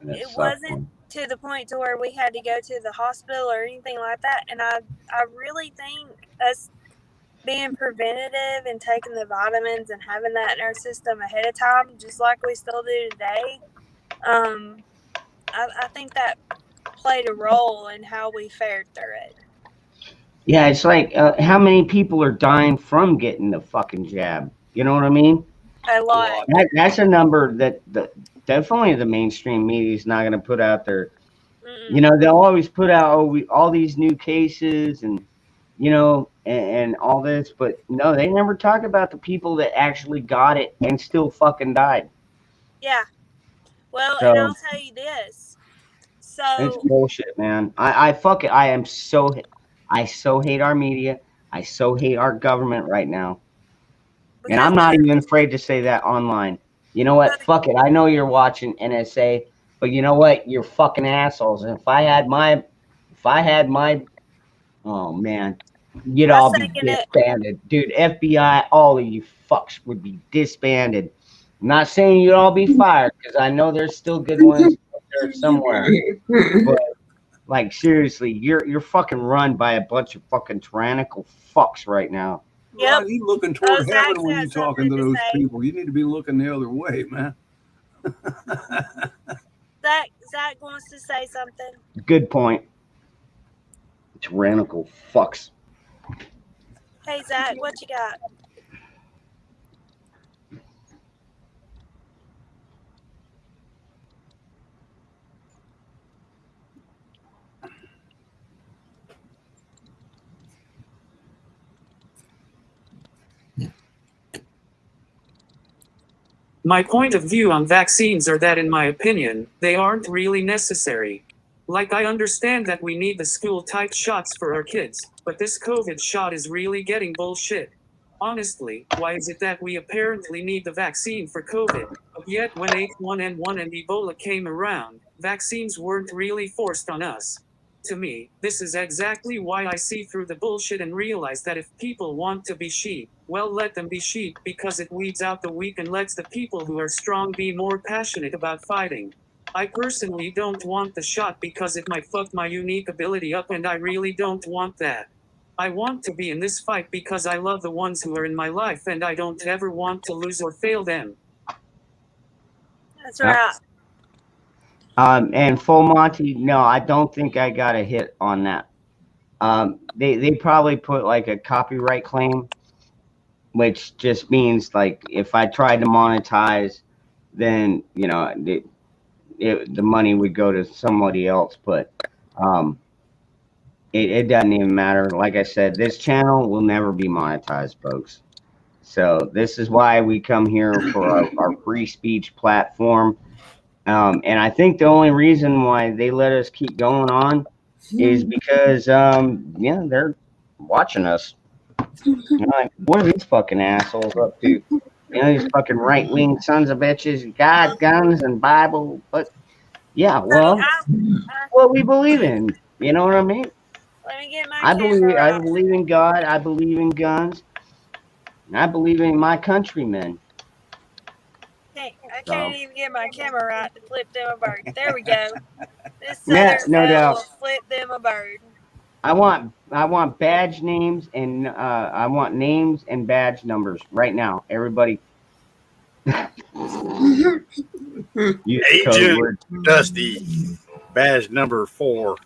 it wasn't to the point to where we had to go to the hospital or anything like that. And I really think us being preventative and taking the vitamins and having that in our system ahead of time, just like we still do today, I think that played a role in how we fared through it. Yeah, it's like how many people are dying from getting the fucking jab? You know what I mean? A lot. That's a number that definitely the mainstream media is not going to put out their, you know, they'll always put out all these new cases and, you know, and all this, but no, they never talk about the people that actually got it and still fucking died. Yeah. Well, So and I'll tell you this. it's So bullshit, man. I fuck it. I so hate our media. I so hate our government right now. And I'm not even afraid to say that online. You know what? Fuck it. I know you're watching NSA, but you know what? You're fucking assholes. And if I had my, oh man, you'd all be disbanded, dude. FBI, all of you fucks would be disbanded. I'm not saying you'd all be fired because I know there's still good ones out there somewhere. But like seriously, you're fucking run by a bunch of fucking tyrannical fucks right now. Rod, you looking toward heaven when you talking to those people. You need to be looking the other way, man. Zach wants to say something. Good point. Tyrannical fucks. Hey Zach, what you got? My point of view on vaccines are that, in my opinion, they aren't really necessary. Like, I understand that we need the school-type shots for our kids, but this COVID shot is really getting bullshit. Honestly, why is it that we apparently need the vaccine for COVID, but yet when H1N1 and Ebola came around, vaccines weren't really forced on us? To me, this is exactly why I see through the bullshit and realize that if people want to be sheep, well, let them be sheep, because it weeds out the weak and lets the people who are strong be more passionate about fighting. I personally don't want the shot because it might fuck my unique ability up, and I really don't want that. I want to be in this fight because I love the ones who are in my life and I don't ever want to lose or fail them. That's right. And Full Monty, no, I don't think I got a hit on that. They probably put like a copyright claim, which just means like if I tried to monetize, then you know the money would go to somebody else. But it doesn't even matter. Like I said, this channel will never be monetized, folks. So this is why we come here for our free speech platform. And I think the only reason why they let us keep going on is because, yeah, they're watching us. You know, like, what are these fucking assholes up to? You know, these fucking right-wing sons of bitches, God, guns, and Bible. But, yeah, well, what we believe in. You know what I mean? Let me get my I believe in God. I believe in guns. And I believe in my countrymen. Hey, I can't even get my camera right to flip them a bird. There we go. This Yeah, southern no fella doubt. will flip them a bird. I want badge names and I want names and badge numbers right now. Everybody. Use the code Agent word. Dusty, badge number 4.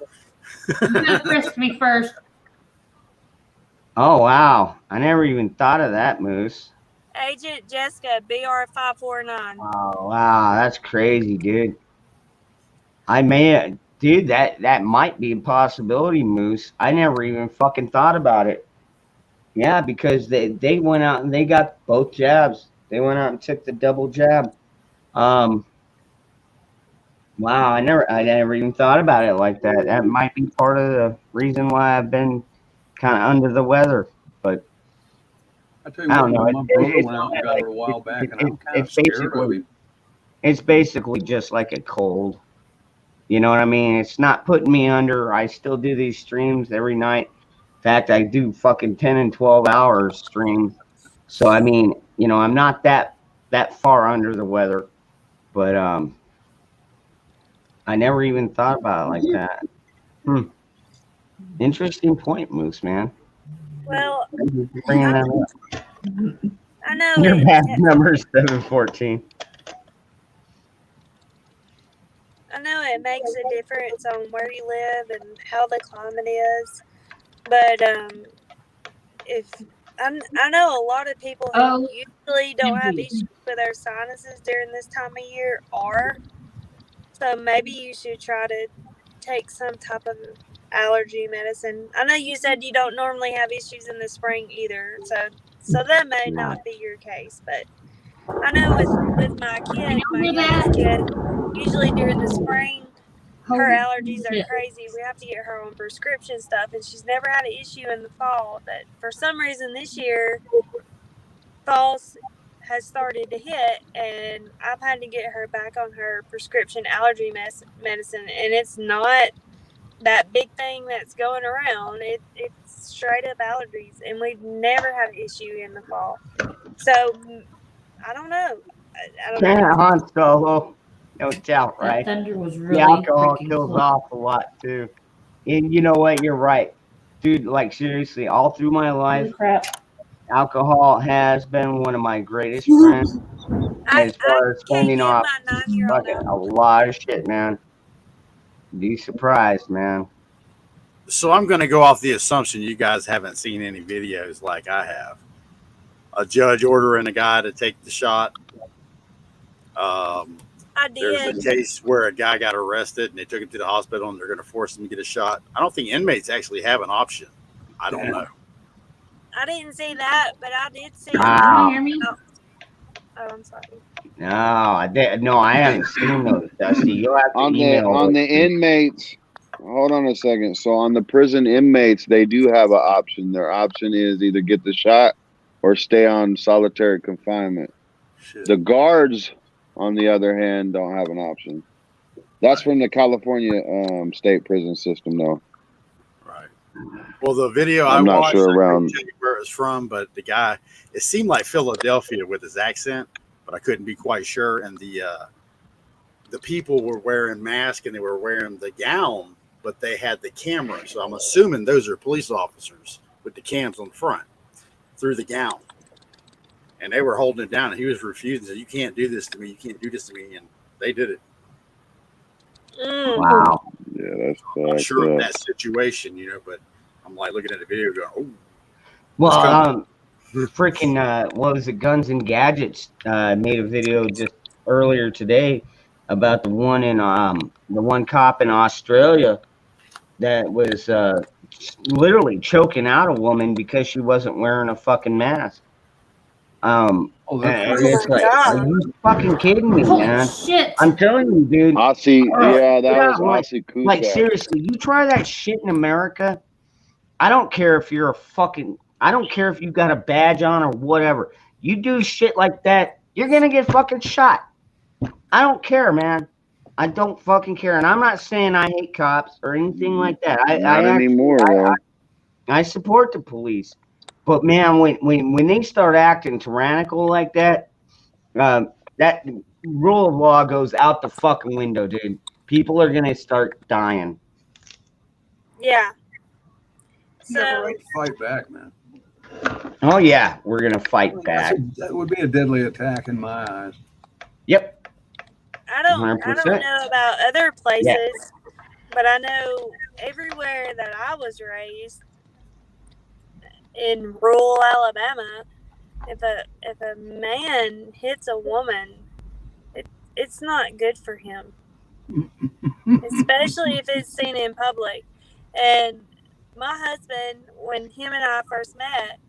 Chris me first. Oh wow! I never even thought of that, Moose. Agent Jessica, BR549. Oh wow, that's crazy, dude. Dude, that might be a possibility, Moose. I never even fucking thought about it. Yeah, because they went out and they got both jabs. They went out and took the double jab. Wow, I never even thought about it like that. That might be part of the reason why I've been kind of under the weather. But I tell you I what, don't know. my brother went out and got her a while back, and I'm kind of scared of him. It's basically just like a cold. You know what I mean? It's not putting me under. I still do these streams every night. In fact, I do fucking 10 and 12 hours stream. So I mean, you know, I'm not that far under the weather, but I never even thought about it like that. Interesting point, Moose, man. Well, Thank you for bringing that up. I know Your it. badge number is 714. I know it makes a difference on where you live and how the climate is, but if I know a lot of people who usually don't have issues with our sinuses during this time of year are. So maybe you should try to take some type of allergy medicine. I know you said you don't normally have issues in the spring either, so that may not be your case. But I know with my kid, my youngest kid, usually during the spring, her allergies are crazy. We have to get her on prescription stuff, and she's never had an issue in the fall. But for some reason this year, fall has started to hit, and I've had to get her back on her prescription allergy medicine, and it's not that big thing that's going around. It's straight up allergies, and we've never had an issue in the fall. So I don't know. I don't know. Han Solo, no doubt, right? That thunder was The really alcohol freaking kills close. off a lot too. And you know what? You're right, dude. Like seriously, all through my life, alcohol has been one of my greatest friends as far as fending off fucking a lot of shit, man. Be surprised, man. So I'm going to go off the assumption you guys haven't seen any videos like I have. A judge ordering a guy to take the shot. I There's did. a case where a guy got arrested and they took him to the hospital and they're going to force him to get a shot. I don't think inmates actually have an option. I don't know. I didn't see that, but I did see. Wow. Oh, I'm sorry. No, I haven't seen those, Dusty. You'll have to email on the those to me. inmates. Hold on a second. So on the prison inmates, they do have an option. Their option is either get the shot or stay on solitary confinement. The guards, on the other hand, don't have an option. That's from the California state prison system, though. Well, the video I'm I not watched, sure I around. couldn't tell you where it was from, but the guy, it seemed like Philadelphia with his accent, but I couldn't be quite sure. And the people were wearing masks and they were wearing the gown, but they had the camera. So I'm assuming those are police officers with the cams on the front through the gown. And they were holding it down, and he was refusing. Said, "You can't do this to me. You can't do this to me." And they did it. Wow. Yeah, that's I'm not sure of that situation, but I'm like looking at the video going, "Oh." Well, the freaking what was it? Guns and Gadgets made a video just earlier today about the one cop in Australia that was literally choking out a woman because she wasn't wearing a fucking mask. And it's like, are you fucking kidding me, man? Shit. I'm telling you, dude. Aussie, yeah, that Yeah, was like, Aussie Kusak. like seriously, you try that shit in America. I don't care if you're I don't care if you got a badge on or whatever. You do shit like that, you're gonna get fucking shot. I don't care, man. I don't fucking care. And I'm not saying I hate cops or anything like that. Not anymore, though. I support the police. But man, when they start acting tyrannical like that, that rule of law goes out the fucking window, dude. People are gonna start dying. Yeah. You have a right to fight back, man. Oh yeah, we're gonna fight back. That would be a deadly attack in my eyes. Yep. I don't 100%. know about other places, but I know everywhere that I was raised in rural Alabama, if a man hits a woman, it's not good for him, especially if it's seen in public. And my husband, when him and I first met,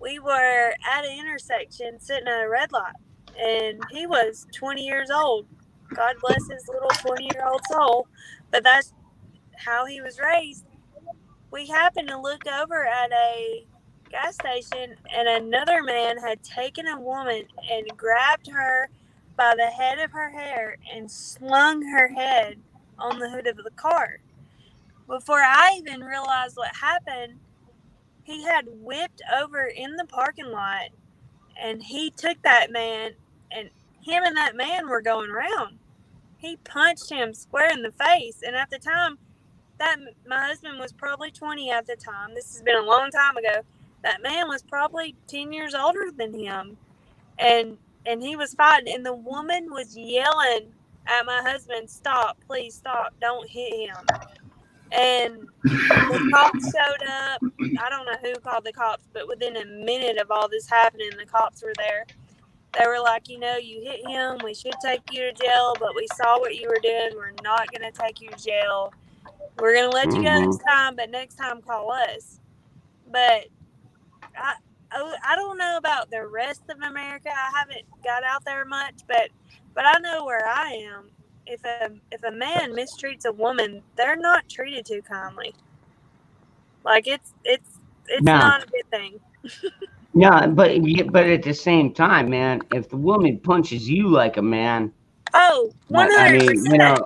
we were at an intersection sitting at a red light, and he was 20 years old. God bless his little 20-year-old soul, but that's how he was raised. We happened to look over at a gas station, and another man had taken a woman and grabbed her by the head of her hair and slung her head on the hood of the car. Before I even realized what happened, he had whipped over in the parking lot, and he took that man, and him and that man were going around. He punched him square in the face, and at the time, my husband was probably 20 at the time. This has been a long time ago. That man was probably 10 years older than him, and he was fighting, and the woman was yelling at my husband, "Stop, please stop, don't hit him." And the cops showed up. I don't know who called the cops, but within a minute of all this happening, the cops were there. They were like, you hit him. We should take you to jail, but we saw what you were doing. We're not going to take you to jail. We're going to let you go this time, but next time call us. But I don't know about the rest of America. I haven't got out there much, but I know where I am. If a man mistreats a woman, they're not treated too kindly. Like it's not a good thing. No, but at the same time, man, if the woman punches you like a man, 100%.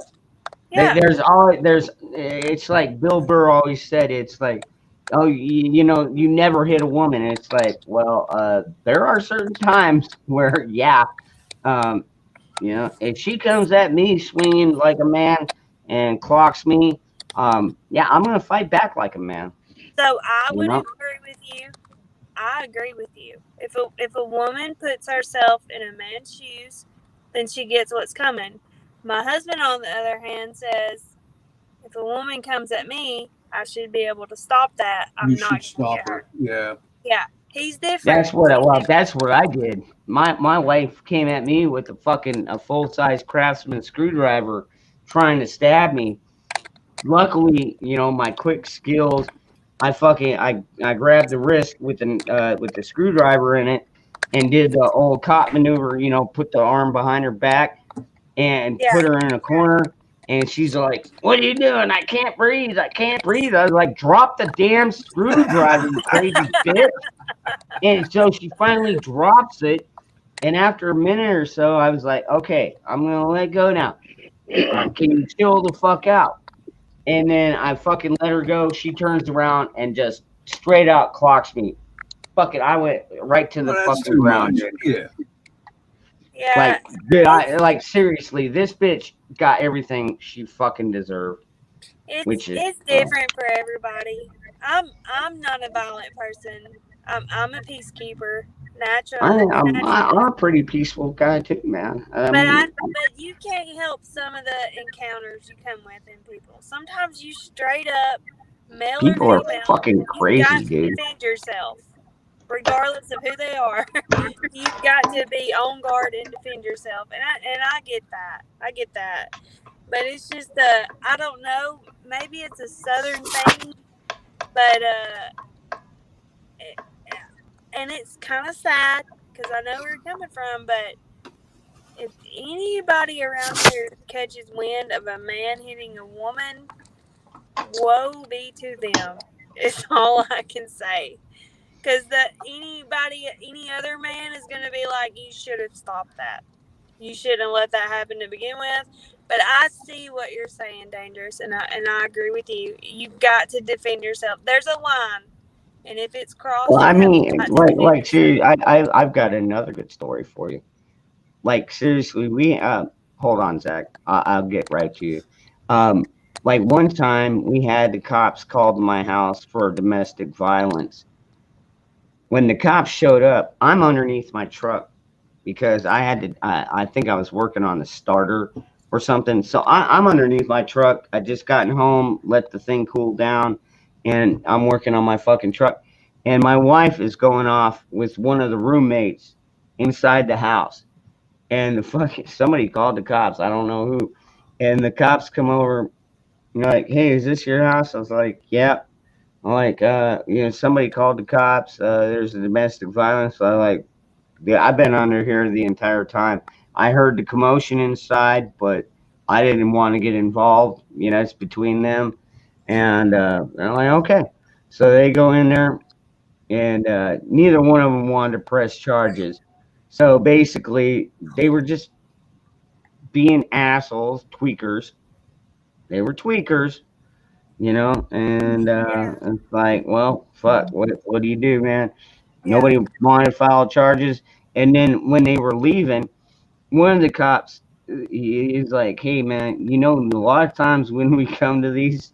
It's like Bill Burr always said. It's like, oh, you never hit a woman. It's like, well, there are certain times where, if she comes at me swinging like a man and clocks me, I'm gonna fight back like a man. So I would agree with you. I agree with you. If a woman puts herself in a man's shoes, then she gets what's coming. My husband, on the other hand, says if a woman comes at me, I should be able to stop that. I'm not going to stop get her. Yeah. Yeah. He's different. That's what I did. My wife came at me with a full-size Craftsman screwdriver trying to stab me. Luckily, my quick skills, I grabbed the wrist with the screwdriver in it and did the old cop maneuver, put the arm behind her back and put her in a corner. And she's like, "What are you doing? I can't breathe. I can't breathe." I was like, "Drop the damn screwdriver, you crazy bitch." And so she finally drops it. And after a minute or so, I was like, "Okay, I'm going to let go now. Can you chill the fuck out?" And then I fucking let her go. She turns around and just straight out clocks me. Fuck it. I went right to the fucking ground. Yeah. Yeah. Like, seriously, this bitch got everything she fucking deserved. It's different for everybody. I'm not a violent person. I'm a peacekeeper. Naturally. I'm a pretty peaceful guy too, man. But you can't help some of the encounters you come with in people. Sometimes you straight up, male people or are female, fucking crazy, you've got to dude. defend yourself, regardless of who they are. You've got to be on guard and defend yourself, and I get that. But it's just I don't know. Maybe it's a Southern thing, but and it's kind of sad because I know where you're coming from, but if anybody around here catches wind of a man hitting a woman, woe be to them. It's all I can say. Because any other man is going to be like, you should have stopped that. You shouldn't let that happen to begin with. But I see what you're saying, Dangerous, and I agree with you. You've got to defend yourself. There's a line. And if it's crossed, Well, I mean, like seriously, I've got another good story for you. Like, seriously, hold on, Zach. I'll get right to you. Like, one time we had the cops called to my house for domestic violence. When the cops showed up, I'm underneath my truck because I think I was working on the starter or something. So I'm underneath my truck. I just gotten home, let the thing cool down, and I'm working on my fucking truck. And my wife is going off with one of the roommates inside the house. And somebody called the cops. I don't know who. And the cops come over, like, "Hey, is this your house?" I was like, "Yeah." I'm like, somebody called the cops. There's a domestic violence. So I'm like, I've been under here the entire time. I heard the commotion inside, but I didn't want to get involved. It's between them. And I'm like, okay. So they go in there, and neither one of them wanted to press charges. So basically, they were just being assholes, tweakers. They were tweakers. And it's like, well, fuck, what do you do, man? Nobody wanted to file charges. And then when they were leaving, one of the cops, he's like, "Hey, man, a lot of times when we come to these,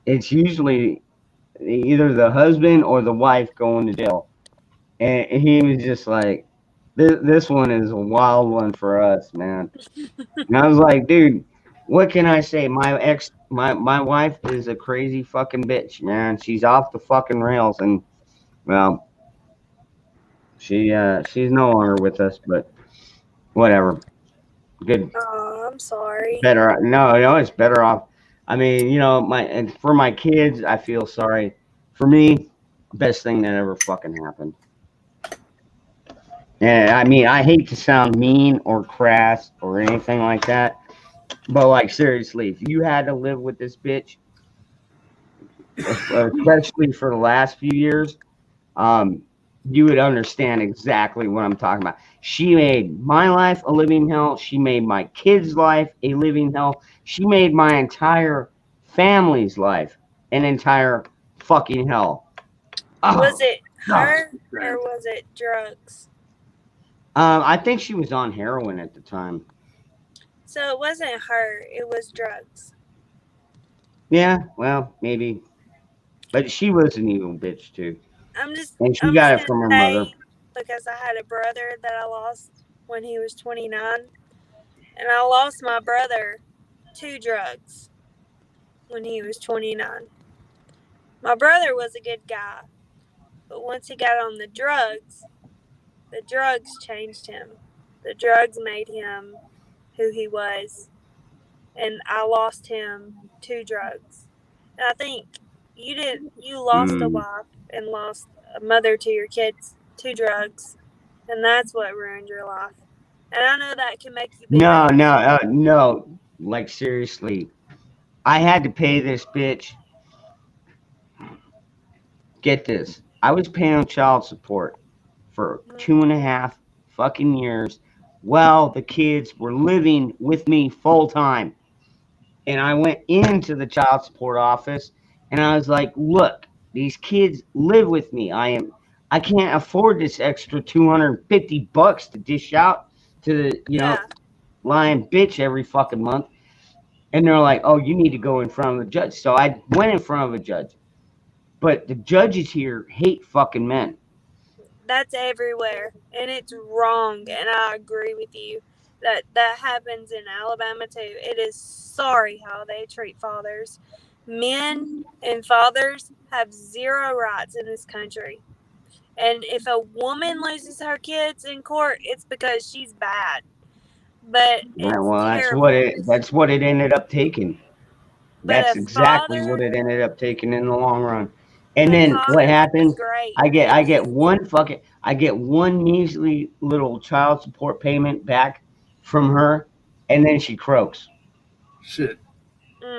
it's usually either the husband or the wife going to jail." And he was just like, this one is a wild one for us, man. And I was like, dude, what can I say? My wife is a crazy fucking bitch, man. She's off the fucking rails, and well, She's no longer with us, but whatever. Good. Oh, I'm sorry. Better. No, it's better off. I mean, and for my kids, I feel sorry. For me, best thing that ever fucking happened. And I mean, I hate to sound mean or crass or anything like that, but like seriously, if you had to live with this bitch, especially for the last few years, you would understand exactly what I'm talking about. She made my life a living hell. She made my kids' life a living hell. She made my entire family's life an entire fucking hell. Was it her or was it drugs? I think she was on heroin at the time. So it wasn't her, it was drugs. Yeah, well, maybe. But she was an evil bitch too. And she got it from her mother. Because I had a brother that I lost when he was 29. And I lost my brother to drugs when he was 29. My brother was a good guy. But once he got on the drugs changed him. The drugs made him who he was. And I lost him to drugs. And I think you lost a wife and lost a mother to your kids to drugs. And that's what ruined your life. And I know that can make you bitter. No. Like seriously. I had to pay this bitch. Get this. I was paying child support for 2.5 fucking years while the kids were living with me full time. And I went into the child support office and I was like, look, these kids live with me. I can't afford this extra $250 to dish out to the, lying bitch every fucking month. And they're like, oh, you need to go in front of the judge. So I went in front of a judge. But the judges here hate fucking men. That's everywhere. And it's wrong. And I agree with you. That happens in Alabama too. It is sorry how they treat fathers. Men and fathers have zero rights in this country. And if a woman loses her kids in court, it's because she's bad. But that's what it ended up taking. That's exactly what it ended up taking in the long run. And then what happened? I get one measly little child support payment back from her, and then she croaks. Shit.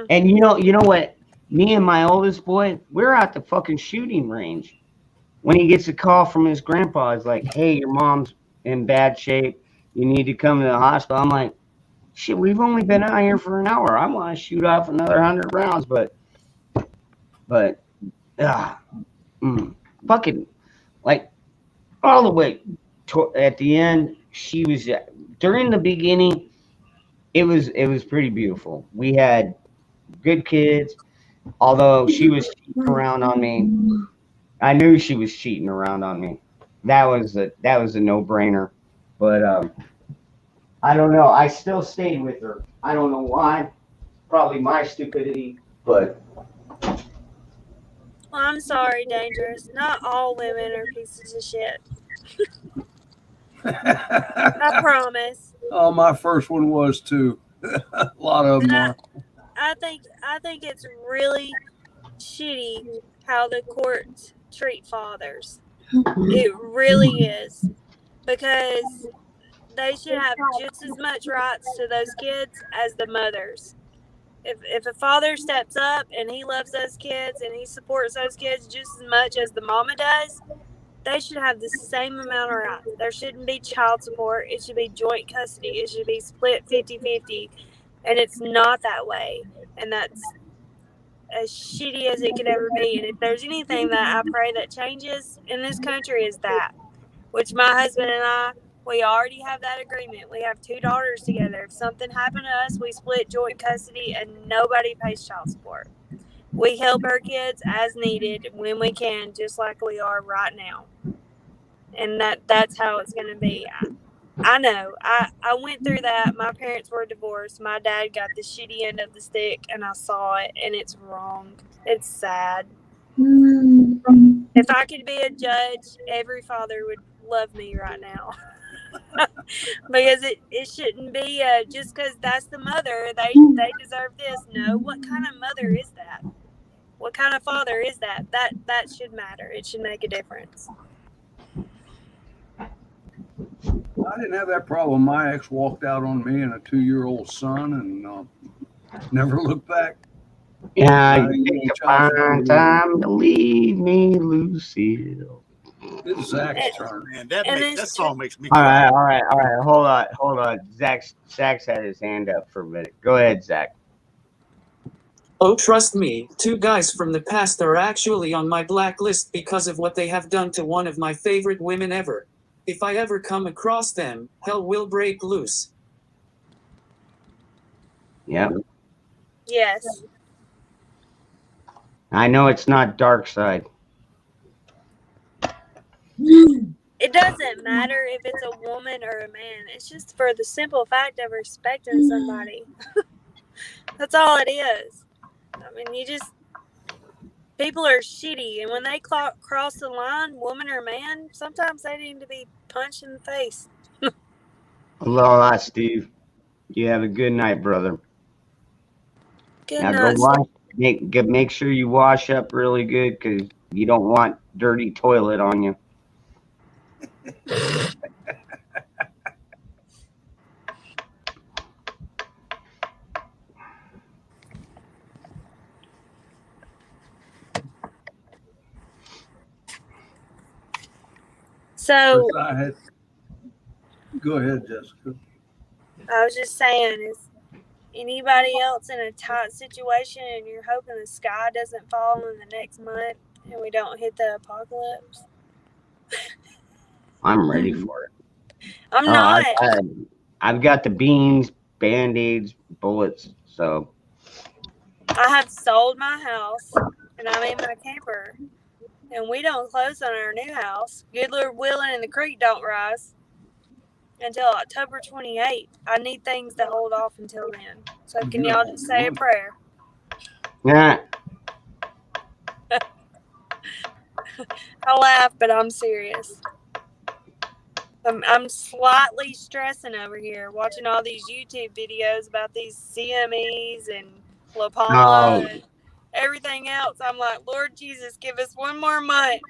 And you know what? Me and my oldest boy, we're at the fucking shooting range. When he gets a call from his grandpa, he's like, hey, your mom's in bad shape. You need to come to the hospital. I'm like, shit, we've only been out here for an hour. I want to shoot off another 100 rounds, but fucking, like, all the way at the end, she was, during the beginning, it was pretty beautiful. We had good kids, although she was cheating around on me. I knew she was cheating around on me. That was a no-brainer. But I don't know. I still stayed with her. I don't know why. Probably my stupidity, but. Well, I'm sorry, Dangerous. Not all women are pieces of shit. I promise. Oh, my first one was too. A lot of them are. I think it's really shitty how the courts treat fathers. It really is. Because they should have just as much rights to those kids as the mothers. If a father steps up and he loves those kids and he supports those kids just as much as the mama does, they should have the same amount of rights. There shouldn't be child support. It should be joint custody. It should be split 50-50. And it's not that way. And that's as shitty as it could ever be. And if there's anything that I pray that changes in this country is that. Which my husband and I, we already have that agreement. We have 2 daughters together. If something happened to us, we split joint custody and nobody pays child support. We help our kids as needed when we can, just like we are right now. And that's how it's going to be. I know. I went through that. My parents were divorced. My dad got the shitty end of the stick, and I saw it, and it's wrong. It's sad. If I could be a judge, every father love me right now. Because it shouldn't be just because that's the mother, they deserve this. No, what kind of mother is that? What kind of father is that? That should matter. It should make a difference. I didn't have that problem. My ex walked out on me and a 2-year-old son, and never looked back. Yeah, you take a fine time to leave me, Lucille. It's Zach's turn. Man, that song makes me All cry. right. Hold on. Zach's had his hand up for a minute. Go ahead, Zach. Oh, trust me, 2 guys from the past are actually on my blacklist because of what they have done to one of my favorite women ever. If I ever come across them, hell will break loose. Yep. Yes. I know it's not Dark Side. It doesn't matter if it's a woman or a man. It's just for the simple fact of respecting somebody. That's all it is. I mean, people are shitty, and when they cross the line, woman or man, sometimes they need to be punched in the face. Aloha, Steve. You have a good night, brother. Good Now night. go wash. Make sure you wash up really good, because you don't want dirty toilet on you. So Go ahead, Jessica. I was just saying, is anybody else in a tight situation and you're hoping the sky doesn't fall in the next month and we don't hit the apocalypse? I'm ready for it. I'm not. I've got the beans, Band-Aids, bullets, so. I have sold my house and I'm in my camper, and we don't close on our new house. Good Lord willing, and the creek don't rise until October 28th. I need things to hold off until then. So can y'all just say a prayer? Yeah. I laugh, but I'm serious. I'm slightly stressing over here, watching all these YouTube videos about these CMEs and La Palma and everything else. I'm like, Lord Jesus, give us one more month.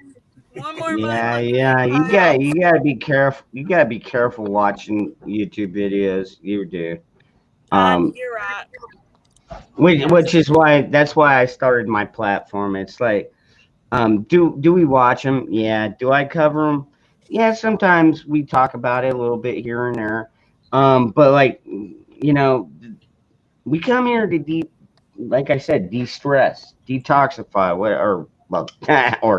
One more month. Yeah. You gotta be careful. You gotta be careful watching YouTube videos. You do. You're right. Which is why I started my platform. It's like, do we watch them? Yeah. Do I cover them? Yeah. Sometimes we talk about it a little bit here and there. But like, we come here to like I said, de-stress, detoxify, or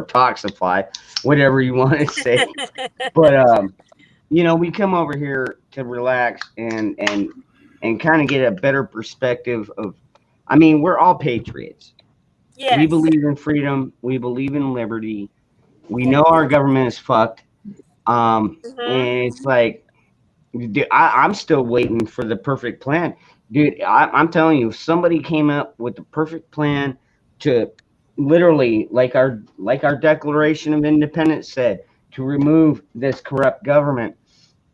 toxify, whatever you want to say. But we come over here to relax and kind of get a better perspective of. I mean, we're all patriots. Yes. We believe in freedom. We believe in liberty. We know our government is fucked. And it's like, dude, I'm still waiting for the perfect plan. Dude, I'm telling you, if somebody came up with the perfect plan to literally, like our Declaration of Independence said, to remove this corrupt government,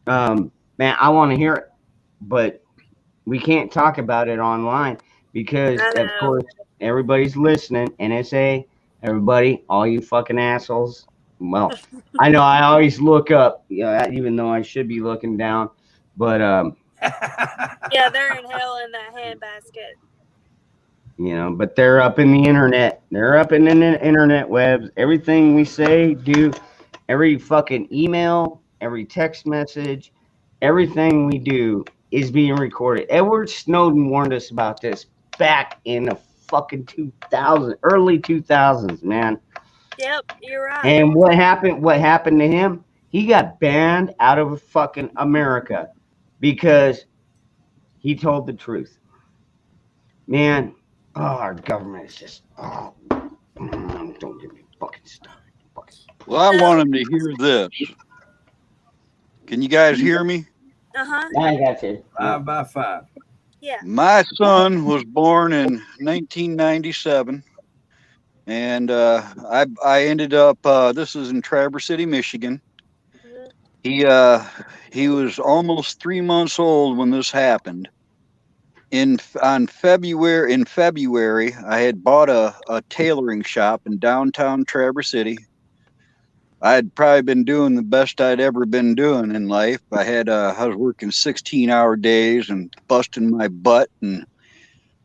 man, I want to hear it. But we can't talk about it online because, of course, everybody's listening. NSA, everybody, all you fucking assholes. Well, I know I always look up, even though I should be looking down. But yeah, they're in hell in that handbasket. But they're up in the internet. They're up in the internet webs. Everything we say, do, every fucking email, every text message, everything we do is being recorded. Edward Snowden warned us about this back in the fucking early 2000s, man. Yep, you're right. And what happened to him? He got banned out of fucking America because he told the truth. Man, our government is just, don't get me fucking started. Well, I want him to hear this. Can you guys hear me? I got you. 5 by 5. Yeah. My son was born in 1997, and I ended up. This is in Traverse City, Michigan, He was almost 3 months old when this happened. In February, I had bought a tailoring shop in downtown Traverse City. I had probably been doing the best I'd ever been doing in life. I was working 16-hour days and busting my butt, and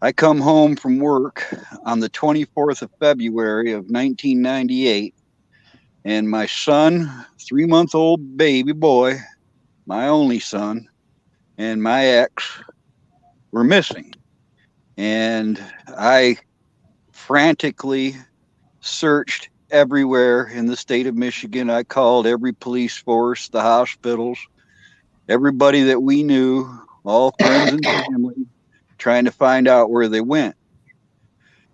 I come home from work on the 24th of February of 1998, and my son, 3-month-old baby boy, my only son, and my ex were missing. And I frantically searched everywhere in the state of Michigan. I called every police force, the hospitals, everybody that we knew, all friends and family, trying to find out where they went.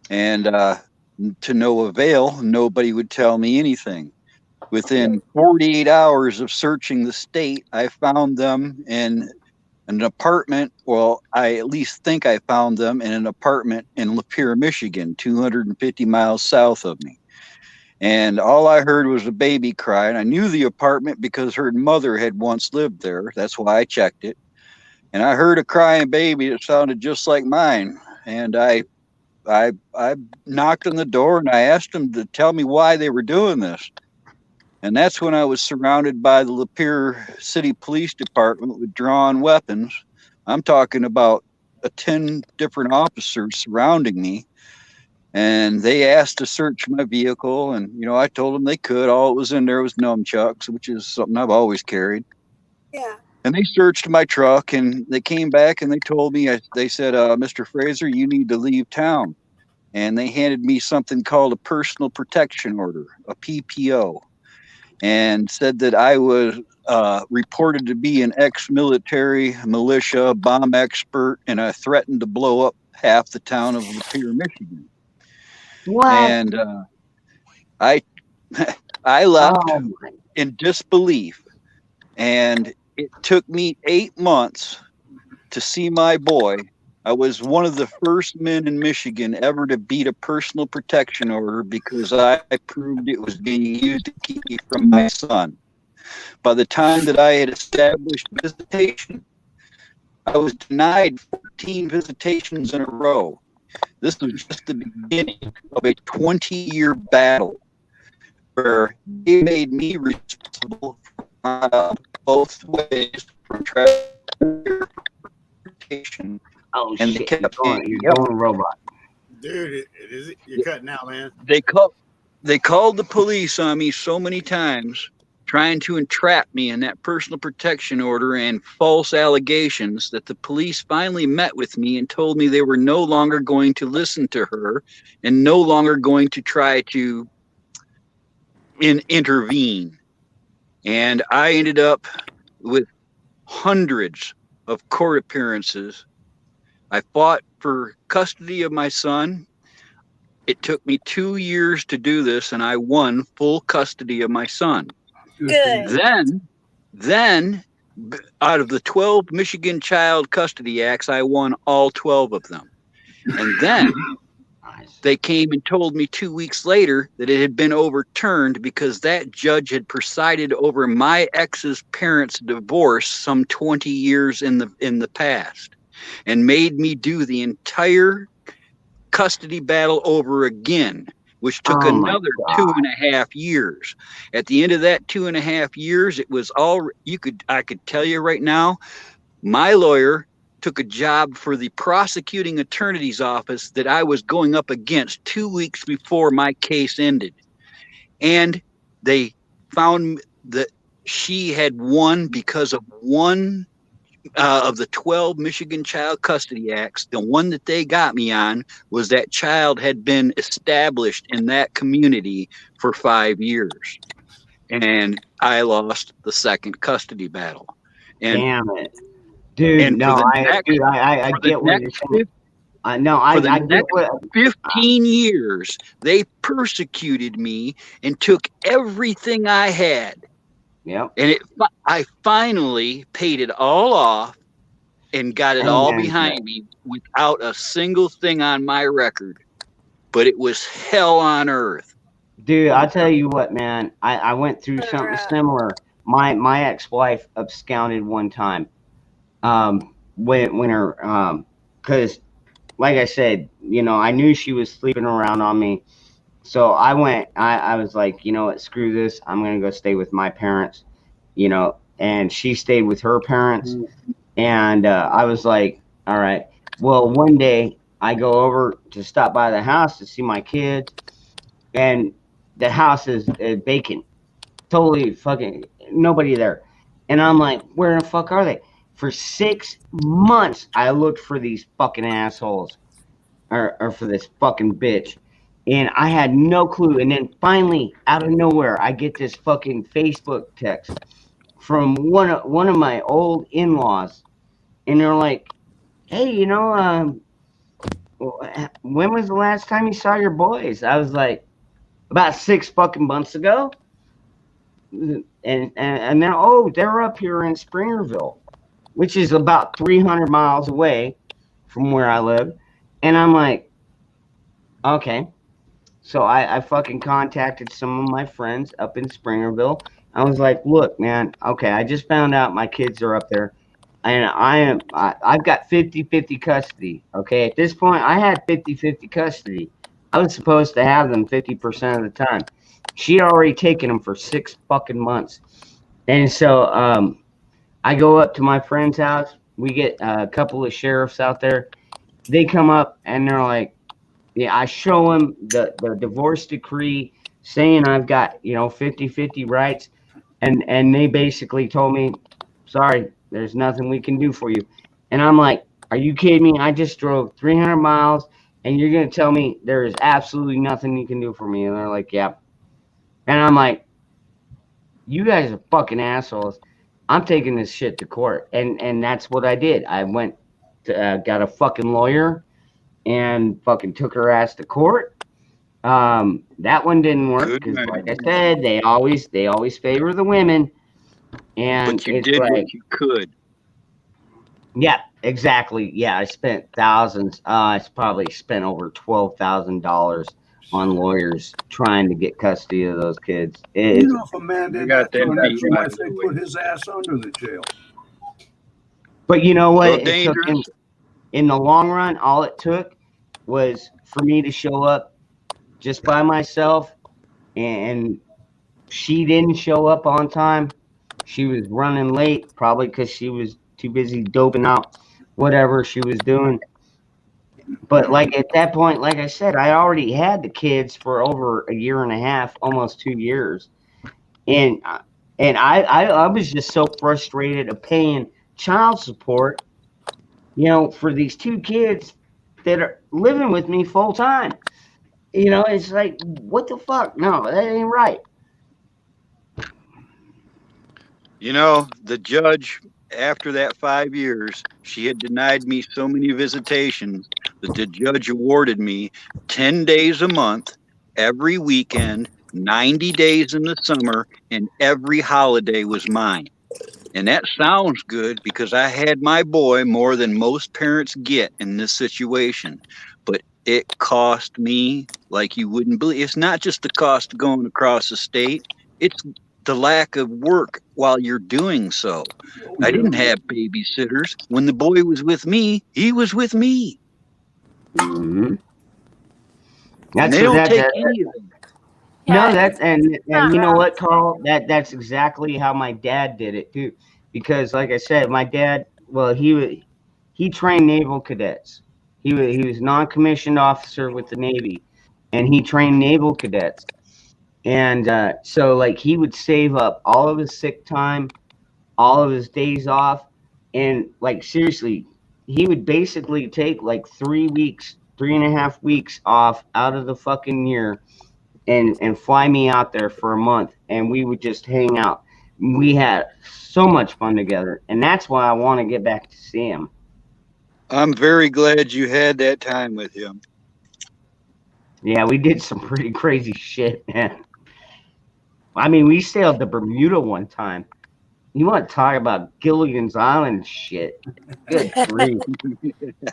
And to no avail, nobody would tell me anything. Within 48 hours of searching the state, I found them in an apartment. Well, I at least think I found them in an apartment in Lapeer, Michigan, 250 miles south of me. And all I heard was a baby cry. And I knew the apartment because her mother had once lived there. That's why I checked it. And I heard a crying baby that sounded just like mine. And I knocked on the door and I asked them to tell me why they were doing this. And that's when I was surrounded by the Lapeer City Police Department with drawn weapons. I'm talking about 10 different officers surrounding me. And they asked to search my vehicle. And, I told them they could. All it was in there was nunchucks, which is something I've always carried. Yeah. And they searched my truck and they came back and they told me, they said, Mr. Fraser, you need to leave town. And they handed me something called a personal protection order, a PPO. And said that I was reported to be an ex-military militia bomb expert, and I threatened to blow up half the town of Lapeer, Michigan. What? And I left in disbelief, and it took me 8 months to see my boy. I was one of the first men in Michigan ever to beat a personal protection order because I proved it was being used to keep me from my son. By the time that I had established visitation, I was denied 14 visitations in a row. This was just the beginning of a 20-year battle where they made me responsible for both ways from transportation. Oh, and shit. they kept You're going robot. Dude, you're cutting out, man. They called the police on me so many times, trying to entrap me in that personal protection order and false allegations, that the police finally met with me and told me they were no longer going to listen to her and no longer going to try to intervene. And I ended up with hundreds of court appearances. I fought for custody of my son. It took me 2 years to do this, and I won full custody of my son. Good. Then, out of the 12 Michigan Child Custody Acts, I won all 12 of them. And then they came and told me 2 weeks later that it had been overturned because that judge had presided over my ex's parents' divorce some 20 years in the past, and made me do the entire custody battle over again, which took another 2.5 years. At the end of that 2.5 years, it was all I could tell you right now, my lawyer took a job for the prosecuting attorney's office that I was going up against 2 weeks before my case ended. And they found that she had won because of one of the 12 Michigan Child Custody Acts. The one that they got me on was that child had been established in that community for 5 years. And I lost the second custody battle. And, damn it. Dude, no, I get what you're saying. I get what 15 years, they persecuted me and took everything I had. Yep. And I finally paid it all off and got it all behind me without a single thing on my record. But it was hell on earth. Dude, I'll tell you what, man. I went through something similar. my ex-wife absconded one time. When her because like I said, you know, I knew she was sleeping around on me. So I was like, you know what, screw this. I'm going to go stay with my parents, you know, and she stayed with her parents. And I was like, all right. Well, one day I go over to stop by the house to see my kids, and the house is vacant. Totally fucking nobody there. And I'm like, where the fuck are they? For 6 months, I looked for these fucking assholes or for this fucking bitch. And I had no clue. And then finally, out of nowhere, I get this fucking Facebook text from one of my old in-laws. And they're like, hey, you know, when was the last time you saw your boys? I was like, about 6 fucking months ago. And then, oh, they're up here in Springerville, which is about 300 miles away from where I live. And I'm like, okay. So I fucking contacted some of my friends up in Springerville. I was like, look, man, okay, I just found out my kids are up there. And I've got 50-50 custody. Okay, at this point, I had 50-50 custody. I was supposed to have them 50% of the time. She had already taken them for 6 fucking months. And so I go up to my friend's house. We get a couple of sheriffs out there. They come up and they're like, yeah, I show them the divorce decree saying I've got, you know, 50-50 rights. And they basically told me, sorry, there's nothing we can do for you. And I'm like, are you kidding me? I just drove 300 miles and you're going to tell me there is absolutely nothing you can do for me. And they're like, yeah. And I'm like, you guys are fucking assholes. I'm taking this shit to court. And that's what I did. I went to, got a fucking lawyer and fucking took her ass to court. That one didn't work because, like I said, they always favor the women. And but you did what you could. Yeah, exactly. Yeah, I spent thousands. I probably spent over $12,000 on lawyers trying to get custody of those kids. You know, if a man did that to another wife, they put his ass under the jail. But you know what? So It took in the long run, all it took was for me to show up just by myself, and she didn't show up on time. She was running late, probably because she was too busy doping out whatever she was doing. But like at that point, like I said, I already had the kids for over a year and a half, almost 2 years. And I was just so frustrated of paying child support, you know, for these 2 kids that are living with me full time. You know, it's like, what the fuck? No, that ain't right. You know, the judge, after that 5 years, she had denied me so many visitations that the judge awarded me 10 days a month, every weekend, 90 days in the summer, and every holiday was mine. And that sounds good because I had my boy more than most parents get in this situation. But it cost me like you wouldn't believe. It's not just the cost of going across the state. It's the lack of work while you're doing so. I didn't have babysitters. When the boy was with me, he was with me. Mm-hmm. And they don't take anything. No, that's and you know what, Carl? That's exactly how my dad did it too. Because like I said, my dad, well, he trained naval cadets. He was non-commissioned officer with the Navy, and he trained naval cadets. And so like he would save up all of his sick time, all of his days off, and like seriously, he would basically take like 3 weeks, 3.5 weeks off out of the fucking year and fly me out there for a month, and we would just hang out. We had so much fun together, and that's why I want to get back to see him. I'm very glad you had that time with him. Yeah, we did some pretty crazy shit, man. I mean, we sailed to Bermuda one time. You want to talk about Gilligan's Island shit? Good grief!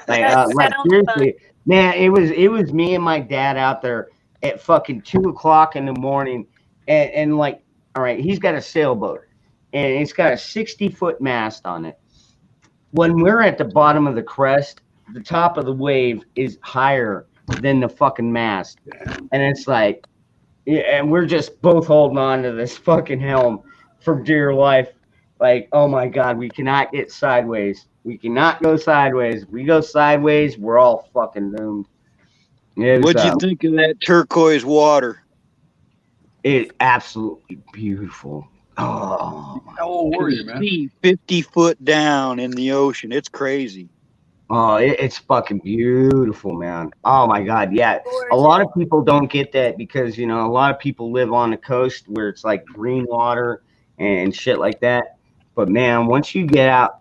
like seriously, man, it was me and my dad out there at fucking 2 o'clock in the morning, and like, all right, he's got a sailboat, and it's got a 60-foot mast on it. When we're at the bottom of the crest, the top of the wave is higher than the fucking mast, and it's like, yeah, and we're just both holding on to this fucking helm for dear life. Like, oh my God, we cannot get sideways. We cannot go sideways. If we go sideways, we're all fucking doomed. What'd you think of that turquoise water? It's absolutely beautiful. Oh, how old were you, man? 50 foot down in the ocean. It's crazy. Oh, it's fucking beautiful, man. Oh my God, yeah. A lot of people don't get that because, you know, a lot of people live on the coast where it's like green water and shit like that. But man, once you get out,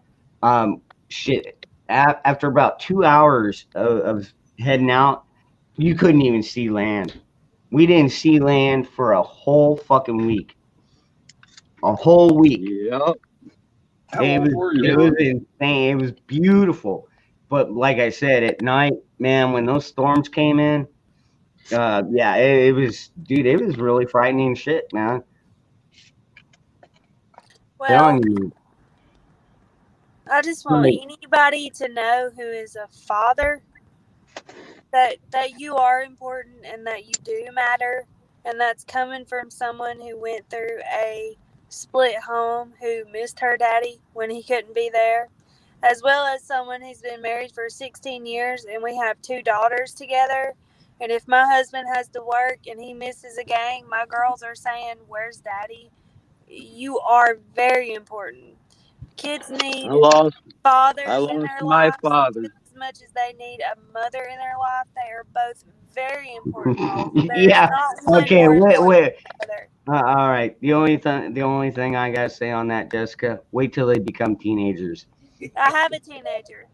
after about 2 hours of heading out, you couldn't even see land. We didn't see land for a whole fucking week. A whole week. Yep. It was insane. It was beautiful. But like I said, at night, man, when those storms came in, yeah, it was, dude, it was really frightening shit, man. Well, Telling you. I just want anybody to know who is a father that you are important and that you do matter, and that's coming from someone who went through a split home, who missed her daddy when he couldn't be there, as well as someone who's been married for 16 years and we have 2 daughters together. And if my husband has to work and he misses a game, my girls are saying, "Where's daddy?" You are very important. Kids need fathers in their my lives father. just as much as they need a mother in their life. They are both very important roles. Yeah. Okay. Wait. Other. All right. The only thing I gotta say on that, Jessica, wait till they become teenagers. I have a teenager,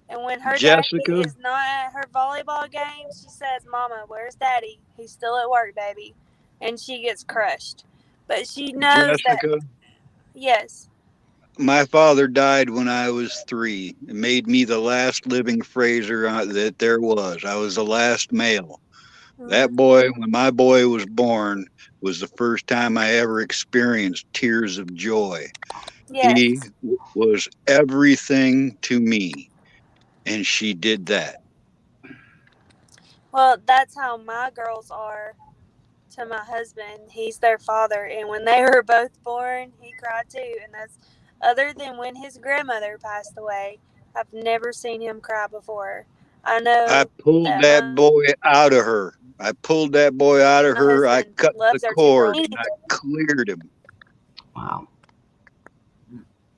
and when her Jessica? daddy is not at her volleyball game, she says, "Mama, where's daddy? He's still at work, baby," and she gets crushed. But she knows Jessica? that. Yes. My father died when I was 3. It made me the last living Fraser that there was. I was the last male. That boy, when my boy was born, was the first time I ever experienced tears of joy. Yes. He was everything to me, and she did that. Well, that's how my girls are to my husband. He's their father, and when they were both born, he cried too. And that's other than when his grandmother passed away. I've never seen him cry before. I know. I pulled that boy out of her. I pulled that boy out of her. I cut the cord. And I cleared him. Wow.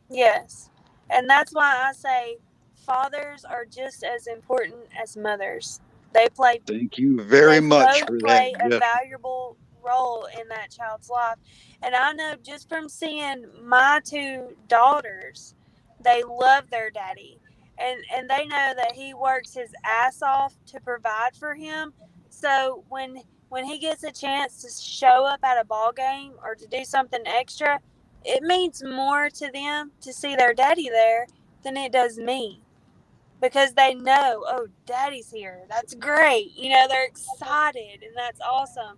Yes. And that's why I say fathers are just as important as mothers. They play. Thank you very much both for play that. a valuable role in that child's life. And I know just from seeing my 2 daughters, they love their daddy. And they know that he works his ass off to provide for him. So when he gets a chance to show up at a ball game or to do something extra, it means more to them to see their daddy there than it does me. Because they know, oh, daddy's here. That's great. You know, they're excited, and that's awesome.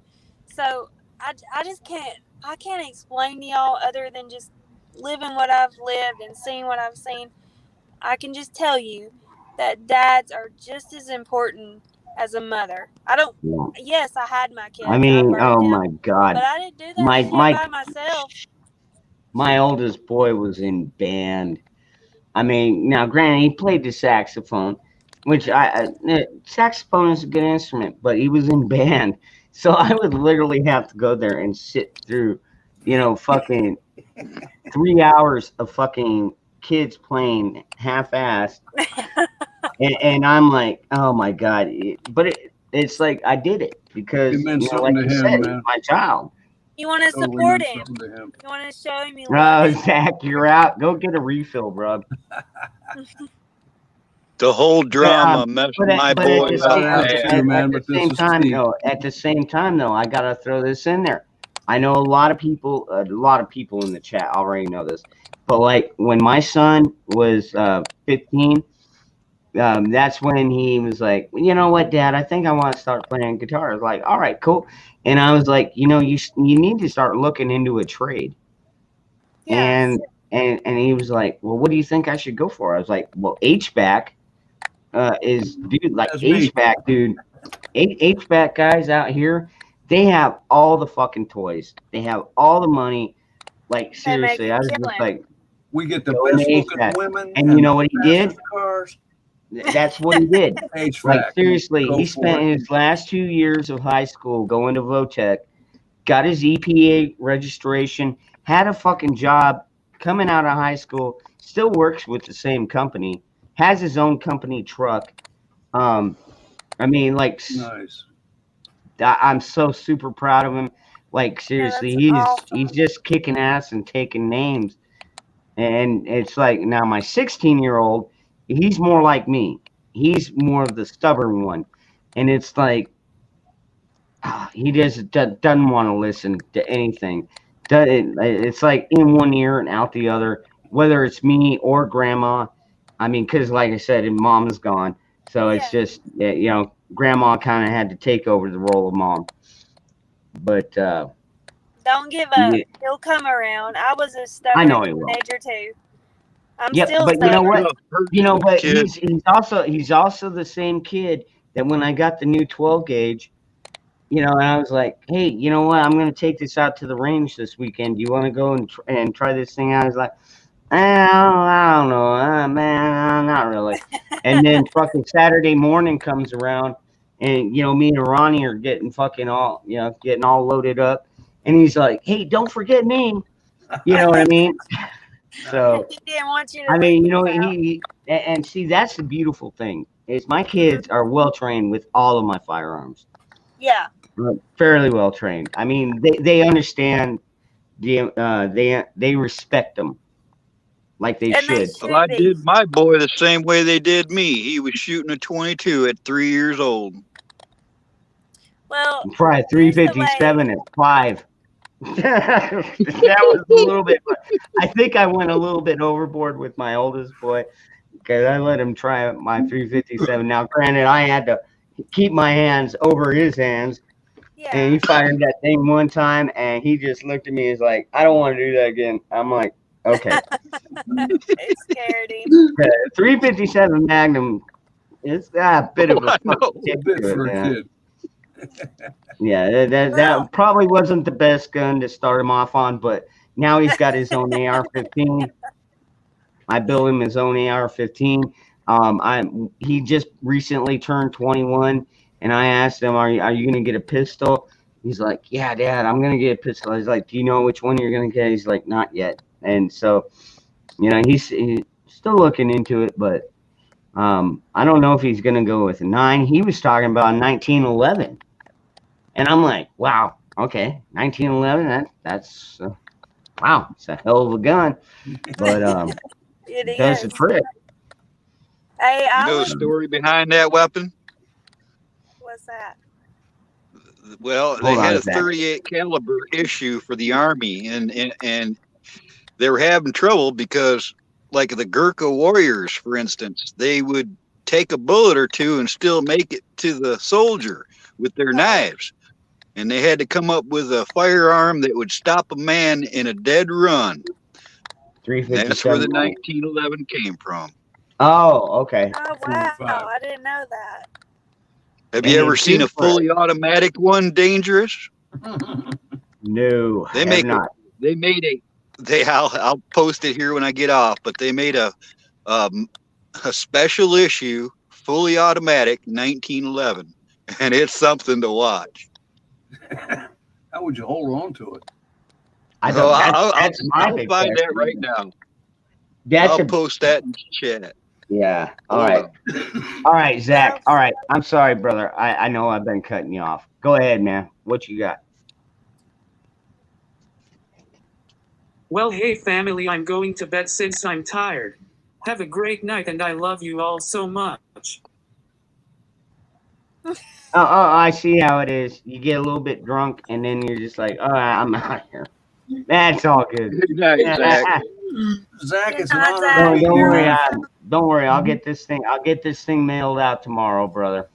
So I just can't explain to y'all other than just living what I've lived and seeing what I've seen. I can just tell you that dads are just as important as a mother. Yes, I had my kids. I mean, birthed oh them, my God. But I didn't do that shit by myself. My oldest boy was in band. I mean, now granted, he played the saxophone, which saxophone is a good instrument, but he was in band. So I would literally have to go there and sit through, fucking 3 hours of fucking kids playing half-assed. and I'm like, oh my God. But it's like I did it because, like you said, it's my child. You want to support him. You want to show him you Oh, love him. Zach, you're out. Go get a refill, bro. The whole drama messed my boy up. At the same time, though, I gotta throw this in there. I know a lot of people in the chat already know this, but like when my son was 15, that's when he was like, you know what, Dad, I think I want to start playing guitar. I was like, all right, cool. And I was like, you need to start looking into a trade. and he was like, well, what do you think I should go for? I was like, well, HVAC is, dude, like HVAC, dude. HVAC guys out here, they have all the fucking toys. They have all the money. Like, seriously, I was just like, we get the go in best looking HVAC. women. And you know what he did? fastest Cars. That's what he did. HVAC. Like, seriously, Go he for spent it. his last 2 years of high school going to Votech, got his EPA registration, had a fucking job coming out of high school, still works with the same company, has his own company truck. I mean, like, Nice. I'm so super proud of him. Like, seriously, he's just kicking ass and taking names. And it's like, now my 16-year-old, he's more like me. He's more of the stubborn one. And it's like, he just doesn't want to listen to anything. It's like in one ear and out the other, whether it's me or grandma. I mean, because like I said, mom is gone. So it's just, you know, grandma kind of had to take over the role of mom. But don't give up. Yeah. He'll come around. I was a I stubborn know he will. teenager too. I'm Yep, still but you know stubborn. what? You know, but Kid. he's also the same kid that when I got the new 12 gauge, you know, and I was like, hey, you know what? I'm going to take this out to the range this weekend. Do you want to go and try this thing out? I was like, I don't know, man, not really. And then fucking Saturday morning comes around, and you know, me and Ronnie are getting fucking all, you know, getting all loaded up, and he's like, hey, don't forget me. You know what I mean? So He didn't want you to I mean, leave you know, him out. and see, that's the beautiful thing is my kids are well trained with all of my firearms. Yeah. Fairly well trained. I mean, they understand they respect them like they should. Well, I did my boy the same way they did me. He was shooting a 22 at 3 years old. Well, Probably 357 at 5. That was a little bit. I think I went a little bit overboard with my oldest boy because I let him try my 357. Now, granted, I had to keep my hands over his hands. And he fired that thing one time, and he just looked at me. He's like, "I don't want to do that again." I'm like, "Okay." It scared him. 357 Magnum. It's got a bit of a fucking kick bit to it, for a man. kid. Yeah, that probably wasn't the best gun to start him off on, but now he's got his own AR-15. I built him his own AR-15. He just recently turned 21, and I asked him, "Are you going to get a pistol?" He's like, "Yeah, Dad, I'm going to get a pistol." I was like, "Do you know which one you're going to get?" He's like, "Not yet." And so, you know, he's still looking into it, but I don't know if he's going to go with a 9. He was talking about 1911. And I'm like, wow, okay, 1911, that's wow, it's a hell of a gun. But It does the is. trick. Hey, You I know the was. story behind that weapon? What's that? Well, they Hold had on, a Zach. 38 caliber issue for the Army, and they were having trouble because, like the Gurkha warriors, for instance, they would take a bullet or two and still make it to the soldier with their knives. And they had to come up with a firearm that would stop a man in a dead run. And that's where the 357. 1911 came from. Oh, okay. Oh wow! I didn't know that. Have you ever seen a fully automatic one, Dangerous? No, They I make have not. They made I'll post it here when I get off, but they made a special issue, fully automatic, 1911, and it's something to watch. How would you hold on to it? I So don't. I'll my big find that question. right now. That's I'll a post that in chat. yeah. All Hold right. on. All right, Zach. All right. I'm sorry, brother. I know I've been cutting you off. Go ahead, man. What you got? Well, hey family, I'm going to bed since I'm tired. Have a great night and I love you all so much. Oh, I see how it is. You get a little bit drunk, and then you're just like, "All right, I'm out here." That's all good. Good night, Zach. Zach, it's an Good night, honor. Zach. Don't worry. Don't worry. I'll get this thing mailed out tomorrow, brother.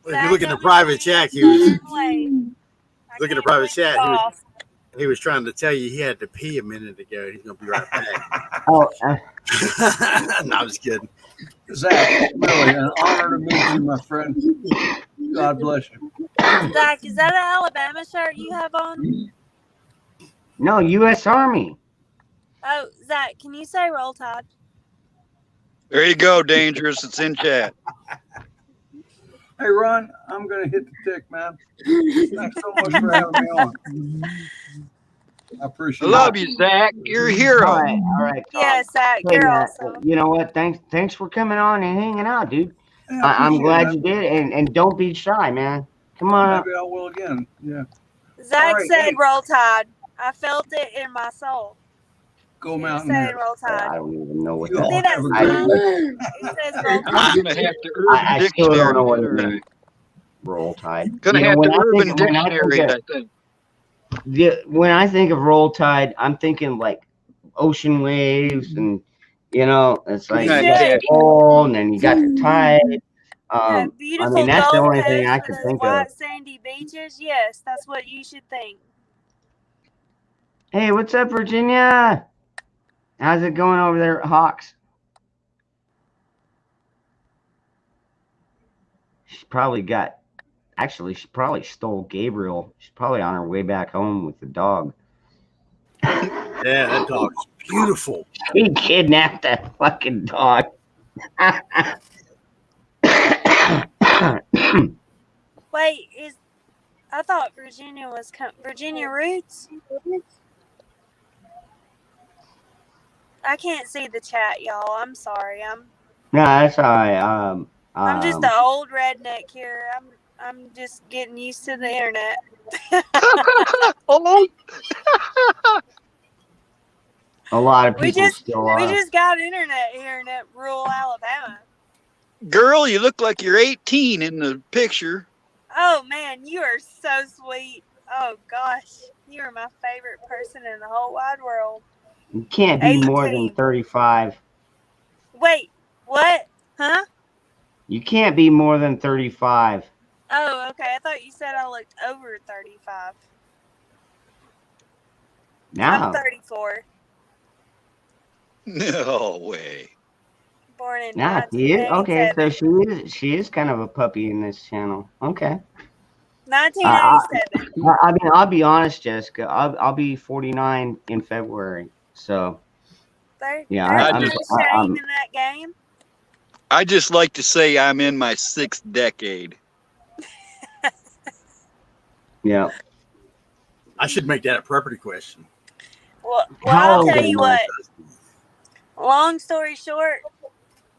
If you look in the private chat, he was Wait. look at the private chat. He was, He was trying to tell you he had to pee a minute ago. He's gonna be right back. Oh, No, I'm just kidding. Zach, really an honor to meet you, my friend. God bless you. Zach, is that an Alabama shirt you have on? no, U.S. Army. Oh, Zach, can you say Roll Tide? There you go, Dangerous. It's in chat. Hey, Ron, I'm going to hit the tick, man. Thanks so much for having me on. I appreciate it. I love you, Zach. You're a hero. All right. Yes, Zach, Hey, you're Matt, awesome. you know what? Thanks for coming on and hanging out, dude. Yeah, I I'm appreciate glad it, you did, and don't be shy, man. Come on up. Maybe I will again. Yeah. Zach All right, said hey. Roll Tide. I felt it in my soul. Go He Mountain said Head. Roll Tide. I don't even know what You that all See is. that have a smile? good He says Roll I'm Tide. gonna have to Urban I still don't know what it Dictionary. means. Roll Tide. Gonna You know, have when to I Urban think when I Dictionary. think I of think. when I think of Roll Tide, I'm thinking like ocean waves, and you know, it's like You you got the should. roll, and then you got the tide. Yeah, I beautiful mean, that's the Gold only thing I Coast could with those think white of. sandy beaches. Yes, that's what you should think. Hey, what's up, Virginia? How's it going over there at Hawks? She's probably got. Actually, she probably stole Gabriel. She's probably on her way back home with the dog. Yeah, that dog is beautiful. He kidnapped that fucking dog. Wait, I thought Virginia was Virginia Roots? I can't see the chat, y'all. I'm sorry. No, that's all right. I'm just an old redneck here. I'm just getting used to the internet. A lot of We people just still are. we just got internet here in rural Alabama. Girl, you look like you're 18 in the picture. Oh man, you are so sweet. Oh gosh, you are my favorite person in the whole wide world. You can't be more than 18. 35. Wait, what? Huh? You can't be more than 35. Oh, okay. I thought you said I looked over 35. Now, I'm 34. No way. Born in now she is okay. 1987. So she is kind of a puppy in this channel. Okay. 1987. I mean, I'll be honest, Jessica. I'll be 49 in February. So yeah, There's no shame in that game. I just like to say I'm in my 6th decade. Yeah. I should make that a property question. Well, How I'll old tell am you I? what. Long story short,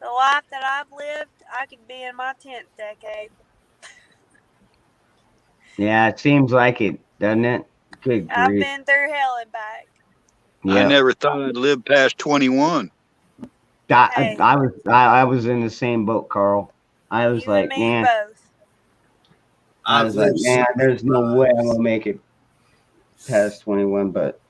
the life that I've lived, I could be in my 10th decade. Yeah, it seems like it, doesn't it? Good I've grief. been through hell and back. I Yeah. never thought I'd live past 21. I was in the same boat, Carl. I was You and like, me man, both. I was like, man, there's no way I'm gonna make it past 21, but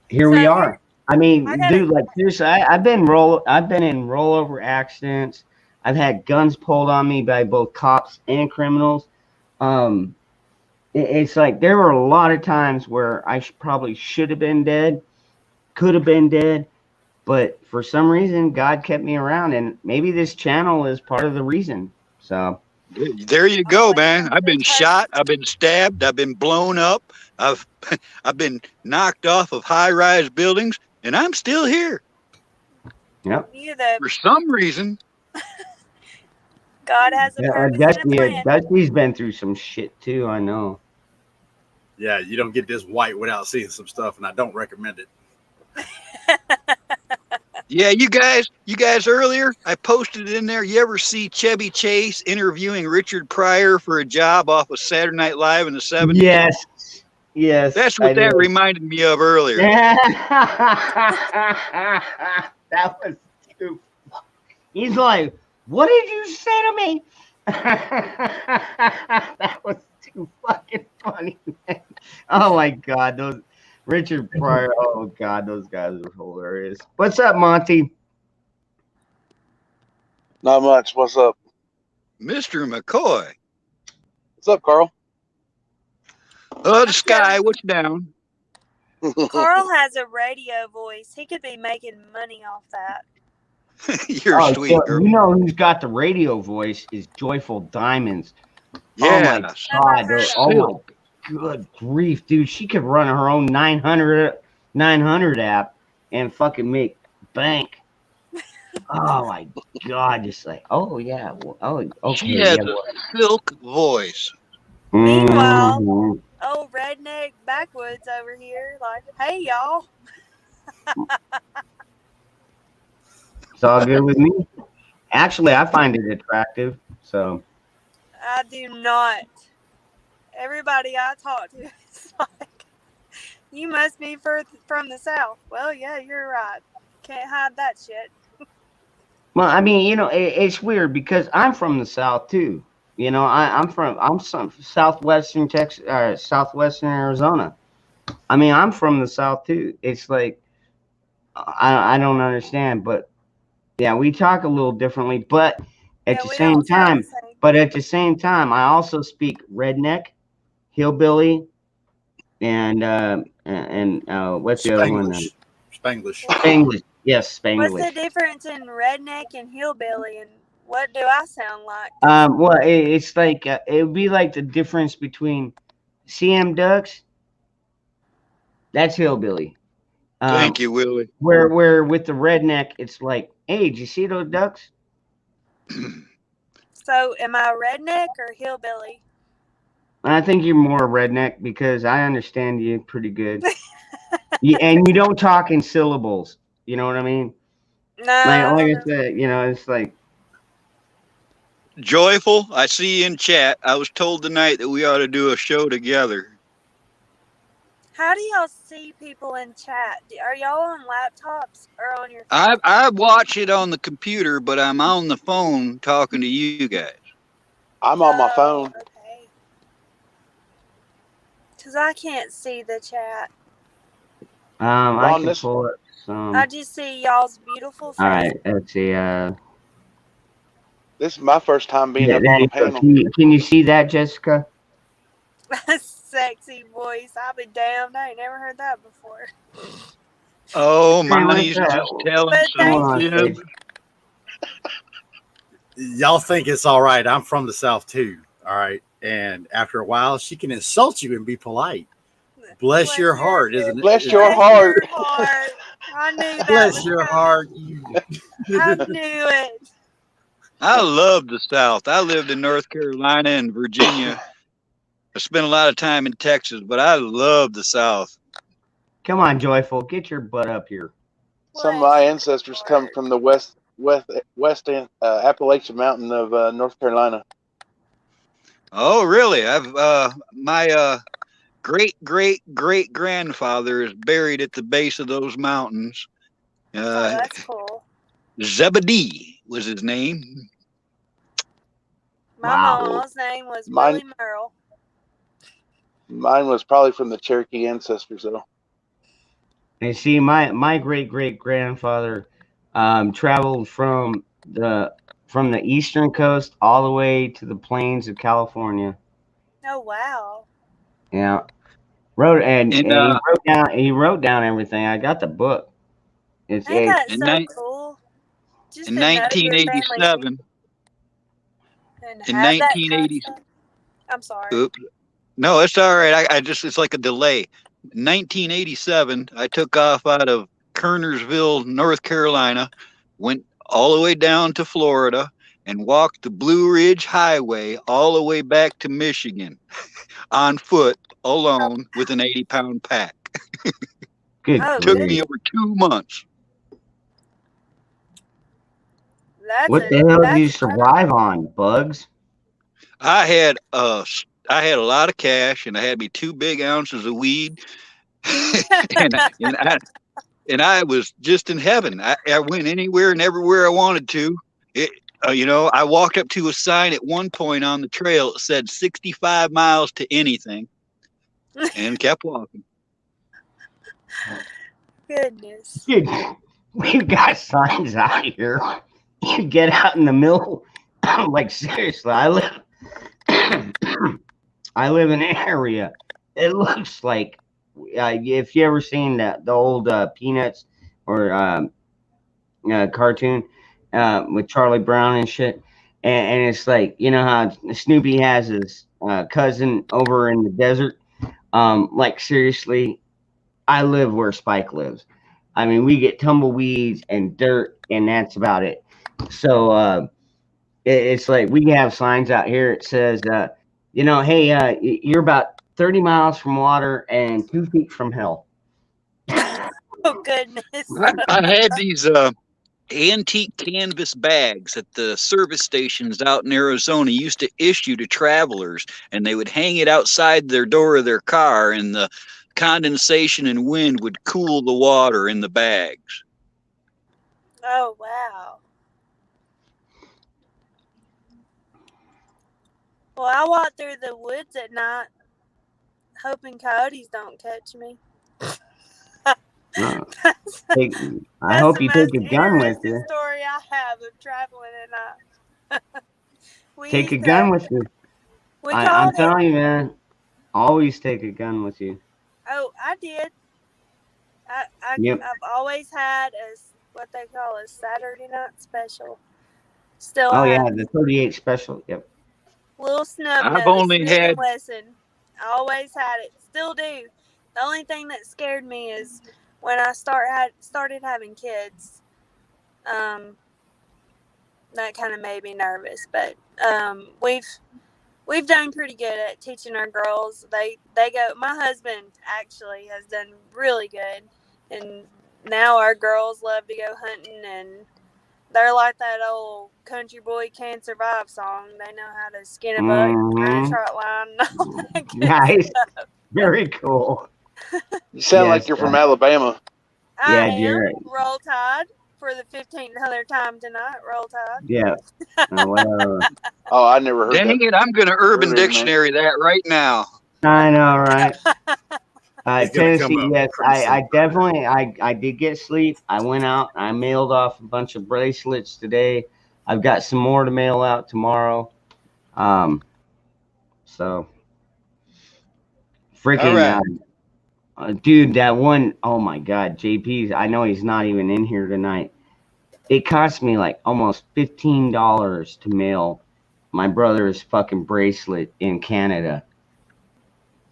here we are. I mean, dude, like seriously, I've been in rollover accidents. I've had guns pulled on me by both cops and criminals. It's like there were a lot of times where I probably should have been dead, could have been dead, but for some reason God kept me around, and maybe this channel is part of the reason. So There you go, man. I've been shot. I've been stabbed. I've been blown up. I've been knocked off of high-rise buildings, and I'm still here. Yep. For some reason. God has a purpose and a plan. Dusty's been through some shit too. I know. Yeah, you don't get this white without seeing some stuff, and I don't recommend it. Yeah, you guys earlier, I posted it in there. You ever see Chevy Chase interviewing Richard Pryor for a job off of Saturday Night Live in the 70s? Yes. That's what that reminded me of earlier. That was too. He's like, what did you say to me? That was too fucking funny, man. Oh my God, those Richard Pryor. Oh God, those guys are hilarious. What's up, Monty? Not much. What's up? Mr. McCoy. What's up, Carl? The sky, what's down? Carl has a radio voice. He could be making money off that. You're Oh, sweet, so girl. you know who's got the radio voice is Joyful Diamonds. Yeah. Oh my god! Oh my good grief, dude! She could run her own 900 app and fucking make bank. Oh my god! Just like, oh yeah, oh okay. She has yeah, a silk voice. Meanwhile, Mhm. old redneck backwoods over here, like, hey y'all. It's all good with me. Actually, I find it attractive. So I do not. Everybody I talk to is like, you must be from the South. Well, yeah, you're right. Can't hide that shit. well, I mean, you know, it's weird because I'm from the South too. You know, I'm from southwestern Texas, southwestern Arizona. I mean, I'm from the South too. It's like I don't understand, but yeah, we talk a little differently, but at the same time, I also speak redneck, hillbilly, and what's the other one? Spanglish. Spanglish. Yes, Spanglish. What's the difference in redneck and hillbilly, and what do I sound like? Well, it's like it would be like the difference between CM Ducks. That's hillbilly. Thank you, Willie. Where with the redneck, it's like, hey, did you see those ducks? So, am I redneck or hillbilly? I think you're more redneck because I understand you pretty good. And you don't talk in syllables. You know what I mean? No. Like I said, you know, it's like. Joyful, I see you in chat. I was told tonight that we ought to do a show together. How do y'all see people in chat? Are y'all on laptops or on your phone? I watch it on the computer, but I'm on the phone talking to you guys. I'm on my phone. Okay. Because I can't see the chat. I can pull up some. I just see y'all's beautiful faces. All right, let's see. This is my first time being up there on you a go. panel. Can you see that, Jessica? Sexy voice. I'll be damned. I ain't never heard that before. Oh, Hey, what's Monty's that? just telling But some thank fibs. Y'all think it's all right. I'm from the South too. All right. And after a while, she can insult you and be polite. Bless your heart, isn't it? Bless your heart. I knew that. Bless your heart. I knew it. I love the South. I lived in North Carolina and Virginia. I spent a lot of time in Texas, but I love the South. Come on, Joyful, get your butt up here. Some of my ancestors come from the west Appalachian Mountain of North Carolina. Oh, really? I've my great grandfather is buried at the base of those mountains. That's cool. Zebedee was his name. My mom's name was Willie Merle. Mine was probably from the Cherokee ancestors, though. And see, my great grandfather traveled from the eastern coast all the way to the plains of California. Oh wow. Yeah, he wrote down everything. I got the book. It's Ain't that so cool? Just in to know your family 1987. and In have that 1980. concept. I'm sorry. Oops. No, it's all right. I just, it's like a delay. 1987, I took off out of Kernersville, North Carolina, went all the way down to Florida, and walked the Blue Ridge Highway all the way back to Michigan on foot alone with an 80-pound pack. Good. Took me over 2 months. What the hell do you survive on? Bugs? I had a lot of cash, and I had me 2 big ounces of weed, and I was just in heaven. I went anywhere and everywhere I wanted to. I walked up to a sign at one point on the trail that said 65 miles to anything, and kept walking. Goodness. Dude, we got signs out here. You get out in the middle. Like, seriously, I live in an area. It looks like if you ever seen the old Peanuts or cartoon with Charlie Brown and shit, and it's like, you know how Snoopy has his cousin over in the desert. Like seriously, I live where Spike lives. I mean, we get tumbleweeds and dirt, and that's about it. So it's like we have signs out here. It says, you know, hey, you're about 30 miles from water and 2 feet from hell. Oh goodness. I had these antique canvas bags that the service stations out in Arizona used to issue to travelers, and they would hang it outside their door of their car, and the condensation and wind would cool the water in the bags. Oh wow. Well, I walk through the woods at night, hoping coyotes don't catch me. I hope you take a gun with you. Story I have of traveling at night. Take a gun with you. I'm telling you, man. Always take a gun with you. Oh, I did. Yep. I've always had what they call a Saturday night special. Still Oh have yeah, the 38 special. Yep. little snub I've nose, only Smith had- and Wesson. I always had it. Still do. The only thing that scared me is when I started having kids. That kind of made me nervous, but we've done pretty good at teaching our girls. They go. My husband actually has done really good, and now our girls love to go hunting, and they're like that old country boy can't survive song. They know how to skin a buck, run a trot line, and all that good Nice. stuff. Very cool. You sound Yes, like you're from Alabama. Yeah, I am. Jared. Roll Tide for the 15th time tonight. Roll Tide. Yeah. Well, Oh, I never heard Dang that. it, I'm going to Urban Never heard that, man. Dictionary that right now. I know, right? He's gonna Tennessee, come up yes, pretty I soon. definitely, I did get sleep. I went out, I mailed off a bunch of bracelets today. I've got some more to mail out tomorrow. So freaking, dude, that one, oh my God, JP's, I know he's not even in here tonight. It cost me like almost $15 to mail my brother's fucking bracelet in Canada.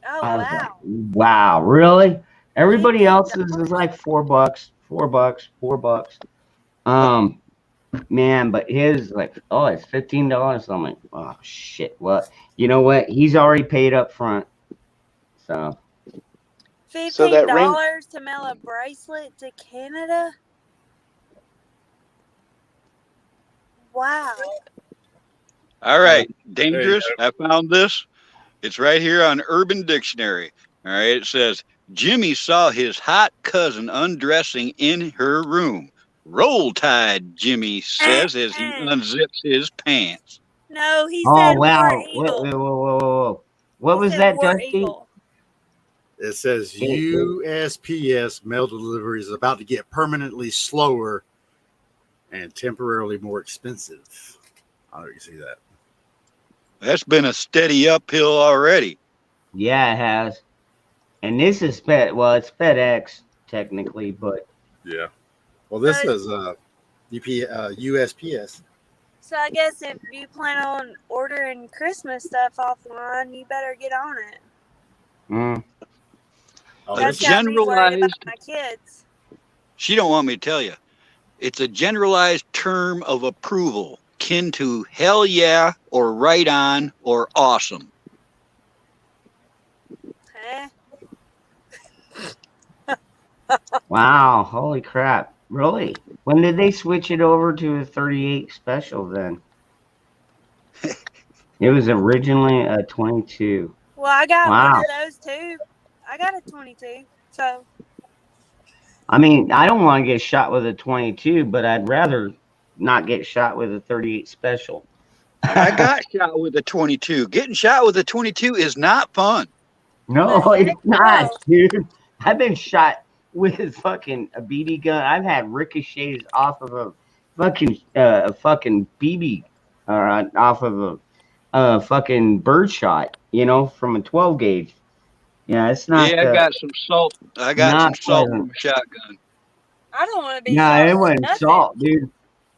Oh, I was wow. like, wow, really? Everybody else's is like $4. Man, but his like, oh, it's $15. I'm like, oh shit. Well, you know what? He's already paid up front. So So that ring- $15 to mail a bracelet to Canada? Wow. All right, dangerous. I found this. It's right here on Urban Dictionary. All right, it says Jimmy saw his hot cousin undressing in her room. Roll Tide, Jimmy says as he unzips his pants. No, he oh said wow. War Eagle. Whoa. What was said that, War Dusty? Eagle. It says USPS mail delivery is about to get permanently slower and temporarily more expensive. I don't know if you see that. That's been a steady uphill already. Yeah, it has. And this is it's FedEx technically, but Yeah. Well, this is USPS. So I guess if you plan on ordering Christmas stuff offline, you better get on it. A That's got me worried about generalized, my kids. she don't want me to tell you. It's a generalized term of approval, kin to hell yeah, or right on, or awesome. Eh? wow, holy crap. Really? When did they switch it over to a 38 special then? It was originally a 22. Well, I got Wow. one of those too. I got a 22. So I mean, I don't want to get shot with a 22, but I'd rather not get shot with a 38 special. I got shot with a 22. Getting shot with a 22 is not fun. No, it's not, dude. I've been shot with fucking a BB gun. I've had ricochets off of a fucking BB, or off of a fucking bird shot, from a 12 gauge. Yeah, it's not. Yeah, I got some salt. I got some Not salt pleasant. from a shotgun. I don't want to be No, shot it with wasn't nothing. salt, dude.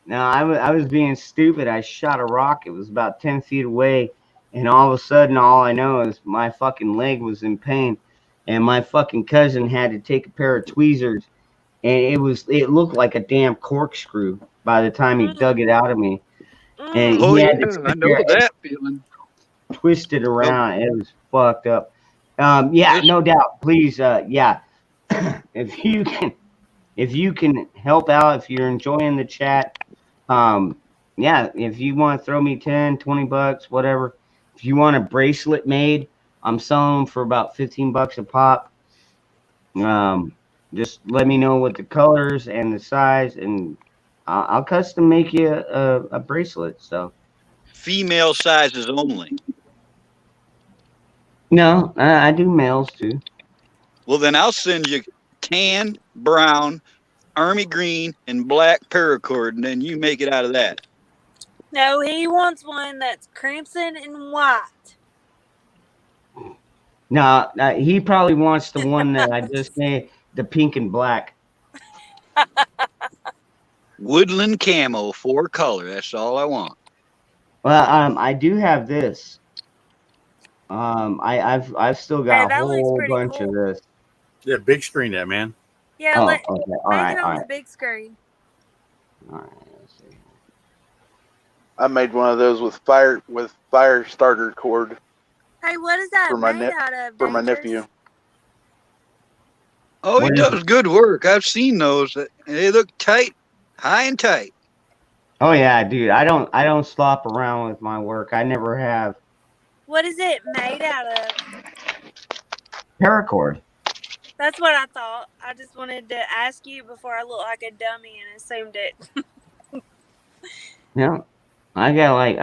No, I was being stupid. I shot a rock. It was about 10 feet away, and all of a sudden, all I know is my fucking leg was in pain, and my fucking cousin had to take a pair of tweezers, and it looked like a damn corkscrew by the time he dug it out of me, and Oh he yeah, had to I sit know there and that feeling. twist it Oh, around. It was fucked up. Yeah, this no doubt. Please, yeah, if you can help out, if you're enjoying the chat, yeah, if you want to throw me 10, 20 bucks, whatever. If you want a bracelet made, I'm selling them for about 15 bucks a pop. Just let me know what the colors and the size, and I'll custom make you a bracelet. So female sizes only. no, I do males too. Well, then I'll send you tan, brown, army green, and black paracord, and then you make it out of that. No, he wants one that's crimson and white. No, he probably wants the one that I just made, the pink and black. Woodland camo, 4 color. That's all I want. Well, I do have this. I've still got a that looks whole pretty bunch of cool. this. Yeah, big screen that, man. Yeah, Oh, let okay. All make right, it all on the right, big screen. all right. Let's see. I made one of those with fire starter cord Hey, what is that for my made out of, for my Dangerous? nephew. Oh, he What is does it? good work. I've seen those. They look tight, high and tight. Oh yeah, dude. I don't slop around with my work. I never have. What is it made out of? Paracord. That's what I thought. I just wanted to ask you before I looked like a dummy and assumed it. Yeah. I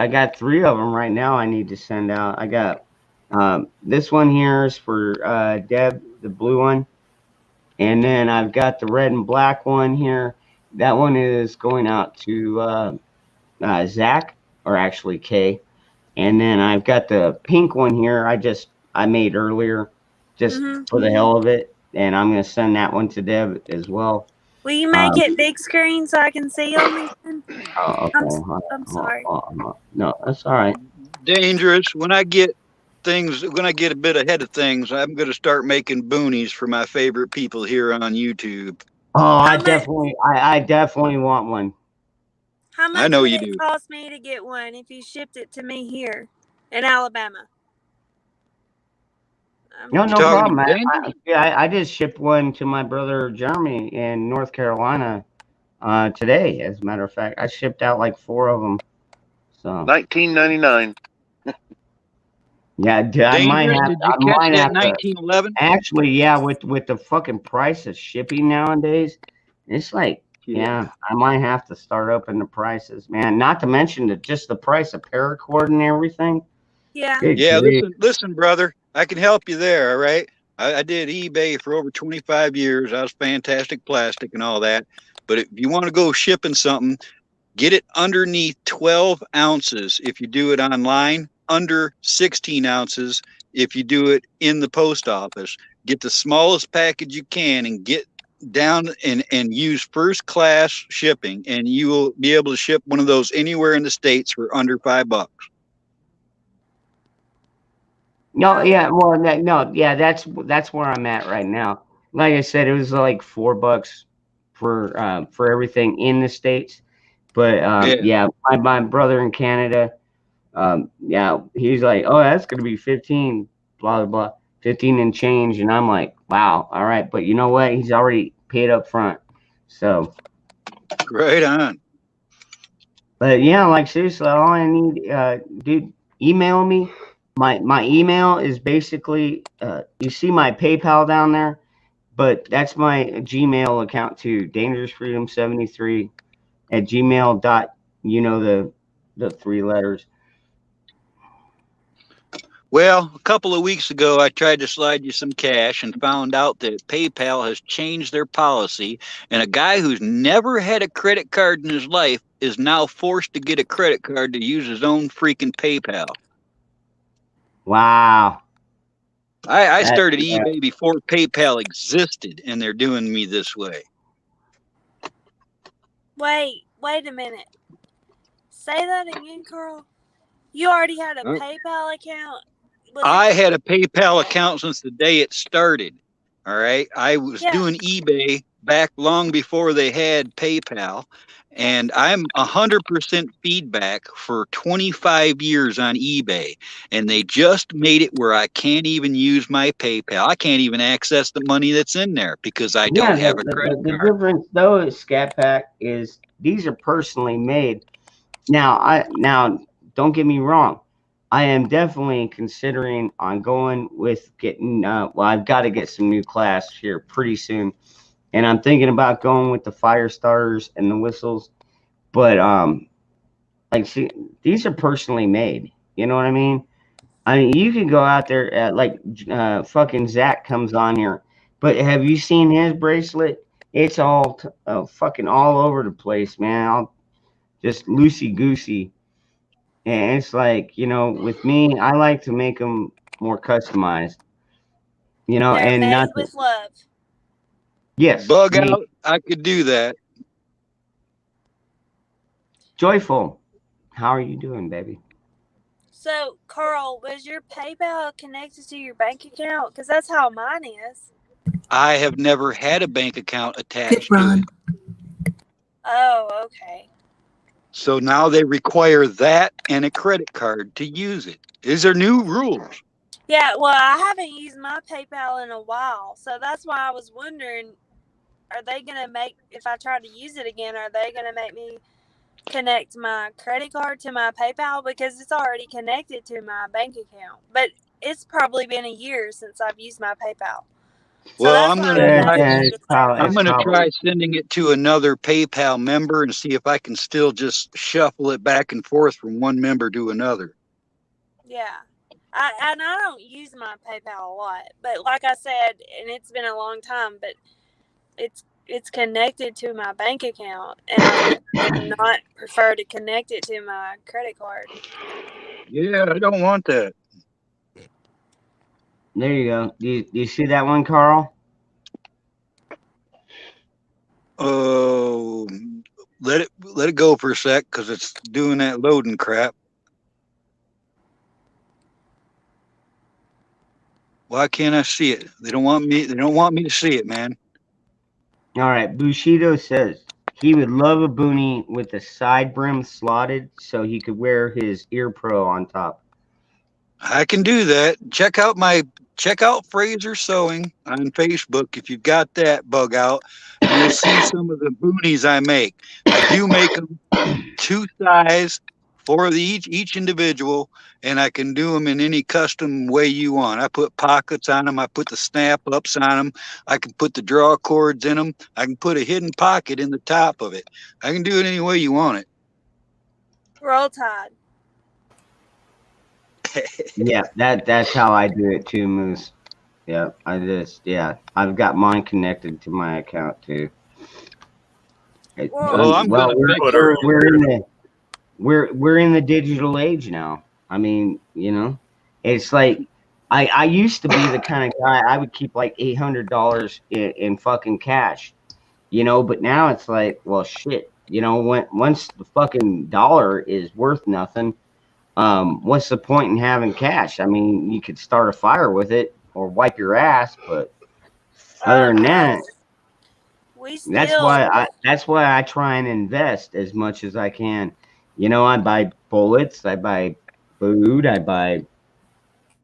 got 3 of them right now. I need to send out. I got this one here is for Deb, the blue one, and then I've got the red and black one here. That one is going out to Zach, or actually Kay, and then I've got the pink one here. I made earlier, just for the hell of it, and I'm gonna send that one to Deb as well. Will you make it big screen so I can see them? Oh, okay. I'm sorry. No, that's all right. Dangerous. When I get a bit ahead of things, I'm going to start making boonies for my favorite people here on YouTube. Oh, I definitely want one. How much I know would you it do. cost me to get one if you shipped it to me here in Alabama? No, You no talking problem. to Dangerous? I just shipped one to my brother Jeremy in North Carolina today. As a matter of fact, I shipped out like 4 of them. So $19.99. yeah, I might Dangerous, have. did you I catch might that have to. 1911? Actually, yeah, with the fucking price of shipping nowadays, it's like, yeah, I might have to start upping the prices, man. Not to mention just the price of paracord and everything. Yeah. Good Yeah, grief. listen, brother. I can help you there, all right? I did eBay for over 25 years. I was Fantastic Plastic and all that. But if you want to go shipping something, get it underneath 12 ounces if you do it online, under 16 ounces if you do it in the post office. Get the smallest package you can and get down and use first class shipping, and you will be able to ship one of those anywhere in the States for under $5. No, yeah, well, no, yeah, that's where I'm at right now. Like I said, it was like $4 for everything in the States, but yeah, my brother in Canada, yeah, he's like, oh, that's gonna be 15, blah blah blah, 15 and change, and I'm like, wow, all right, but you know what? He's already paid up front, so right on. But yeah, like seriously, all I need, dude, email me. My email is basically, you see my PayPal down there, but that's my Gmail account too, dangerousfreedom73 at gmail. You know the 3 letters. Well, a couple of weeks ago, I tried to slide you some cash and found out that PayPal has changed their policy, and a guy who's never had a credit card in his life is now forced to get a credit card to use his own freaking PayPal. Wow. I That, started eBay before PayPal existed, and they're doing me this way. Wait a minute. Say that again, Carl. You already had a PayPal account? I had a PayPal account since the day it started. All right. I was doing eBay back long before they had PayPal. And I'm 100% feedback for 25 years on eBay. And they just made it where I can't even use my PayPal. I can't even access the money that's in there because I don't have a credit the card. difference though, Scat Pack, is these are personally made. Now don't get me wrong. I am definitely considering on going with getting. Well, I've got to get some new class here pretty soon, and I'm thinking about going with the fire starters and the whistles. But like, see, these are personally made. You know what I mean? I mean, you can go out there like fucking Zach comes on here, but have you seen his bracelet? It's all fucking all over the place, man. I'll just loosey goosey. And it's like, you know, with me, I like to make them more customized, you know, They're and made not with love. yes, Bug me, out. I could do that. Joyful. How are you doing, baby? So, Carl, was your PayPal connected to your bank account? Because that's how mine is. I have never had a bank account attached to it. Oh, okay. So now they require that and a credit card to use it. These are new rules. Yeah, well, I haven't used my PayPal in a while, so that's why I was wondering, are they going to make, if I try to use it again, are they going to make me connect my credit card to my PayPal? Because it's already connected to my bank account. But it's probably been a year since I've used my PayPal. So Well, I'm gonna probably try sending it to another PayPal member and see if I can still just shuffle it back and forth from one member to another. Yeah. I don't use my PayPal a lot, but like I said, and it's been a long time, but it's connected to my bank account, and I would not prefer to connect it to my credit card. Yeah, I don't want that. There you go. Do you see that one, Carl? Oh, let it go for a sec because it's doing that loading crap. Why can't I see it? They don't want me to see it, man. All right. Bushido says he would love a boonie with the side brim slotted so he could wear his ear pro on top. I can do that. Check out Fraser Sewing on Facebook if you've got that, Bug Out. You'll see some of the boonies I make. I do make them two size for each individual, and I can do them in any custom way you want. I put pockets on them. I put the snap ups on them. I can put the draw cords in them. I can put a hidden pocket in the top of it. I can do it any way you want it. Roll Tide. Yeah, that's how I do it too, Moose. Yeah, I've got mine connected to my account too. We're in the digital age now. I mean, you know, it's like I used to be the kind of guy I would keep like $800 in fucking cash, you know, but now it's like, well, shit, you know, once the fucking dollar is worth nothing. What's the point in having cash? I mean, you could start a fire with it or wipe your ass, but other than that, that's why I try and invest as much as I can. You know, I buy bullets, I buy food, I buy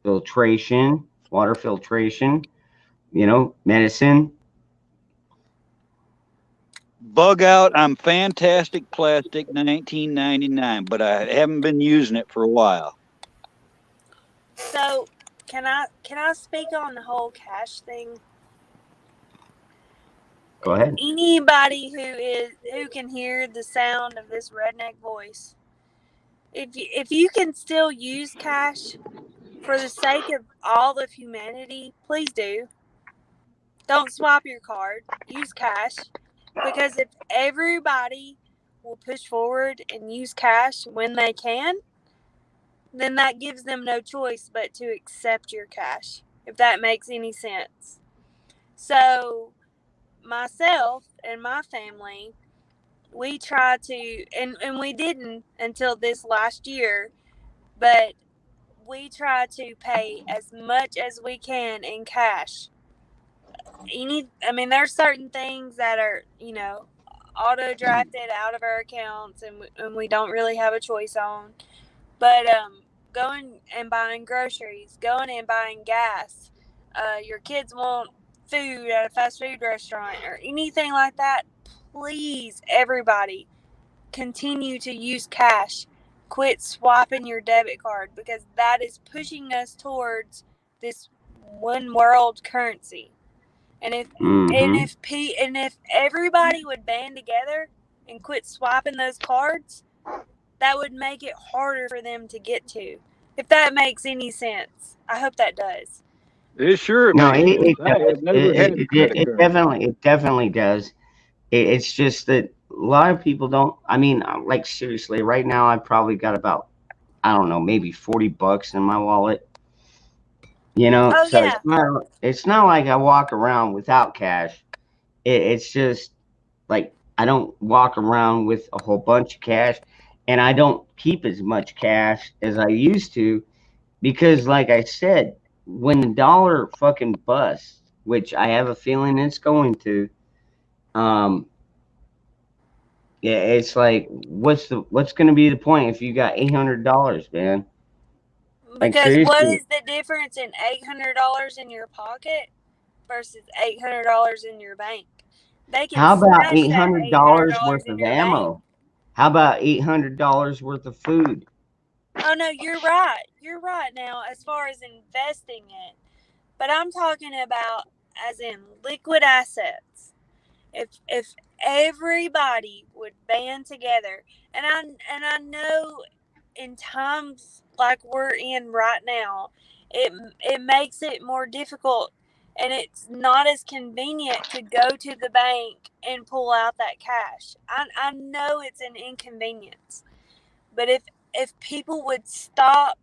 filtration, water filtration, you know, medicine. Bug Out, I'm Fantastic Plastic 1999, but I haven't been using it for a while. So can I speak on the whole cash thing? Go ahead. Anybody who can hear the sound of this redneck voice, if you can still use cash for the sake of all of humanity, please do. Don't swap your card. Use cash. Because if everybody will push forward and use cash when they can, then that gives them no choice but to accept your cash. if that makes any sense. So myself and my family, we try to, and we didn't until this last year, but we try to pay as much as we can in cash. There's certain things that are, auto drafted out of our accounts, and we don't really have a choice on. But going and buying groceries, going and buying gas, your kids want food at a fast food restaurant or anything like that, please, everybody, continue to use cash. Quit swiping your debit card, because that is pushing us towards this one world currency. And if everybody would band together and quit swiping those cards, that would make it harder for them to get to. If that makes any sense, I hope that does. It sure No, makes it sense. I have never had a credit card. it definitely does. It's just that a lot of people don't. I mean, like, seriously, right now I've probably got about, I don't know, maybe $40 in my wallet. Oh, So yeah. it's not like I walk around without cash. It's just like I don't walk around with a whole bunch of cash, and I don't keep as much cash as I used to, because, like I said, when the dollar fucking busts, which I have a feeling it's going to, yeah, it's like, what's going to be the point if you got $800, man? Like, Because what seriously, is the difference in $800 in your pocket versus $800 in your bank? They can how about snatch that $800 $800 worth in of your bank. ammo? How about $800 worth of food? Oh no, you're right. You're right now as far as investing it. But I'm talking about as in liquid assets. If everybody would band together, and I know in times like we're in right now, it makes it more difficult, and it's not as convenient to go to the bank and pull out that cash. I know it's an inconvenience, but if people would stop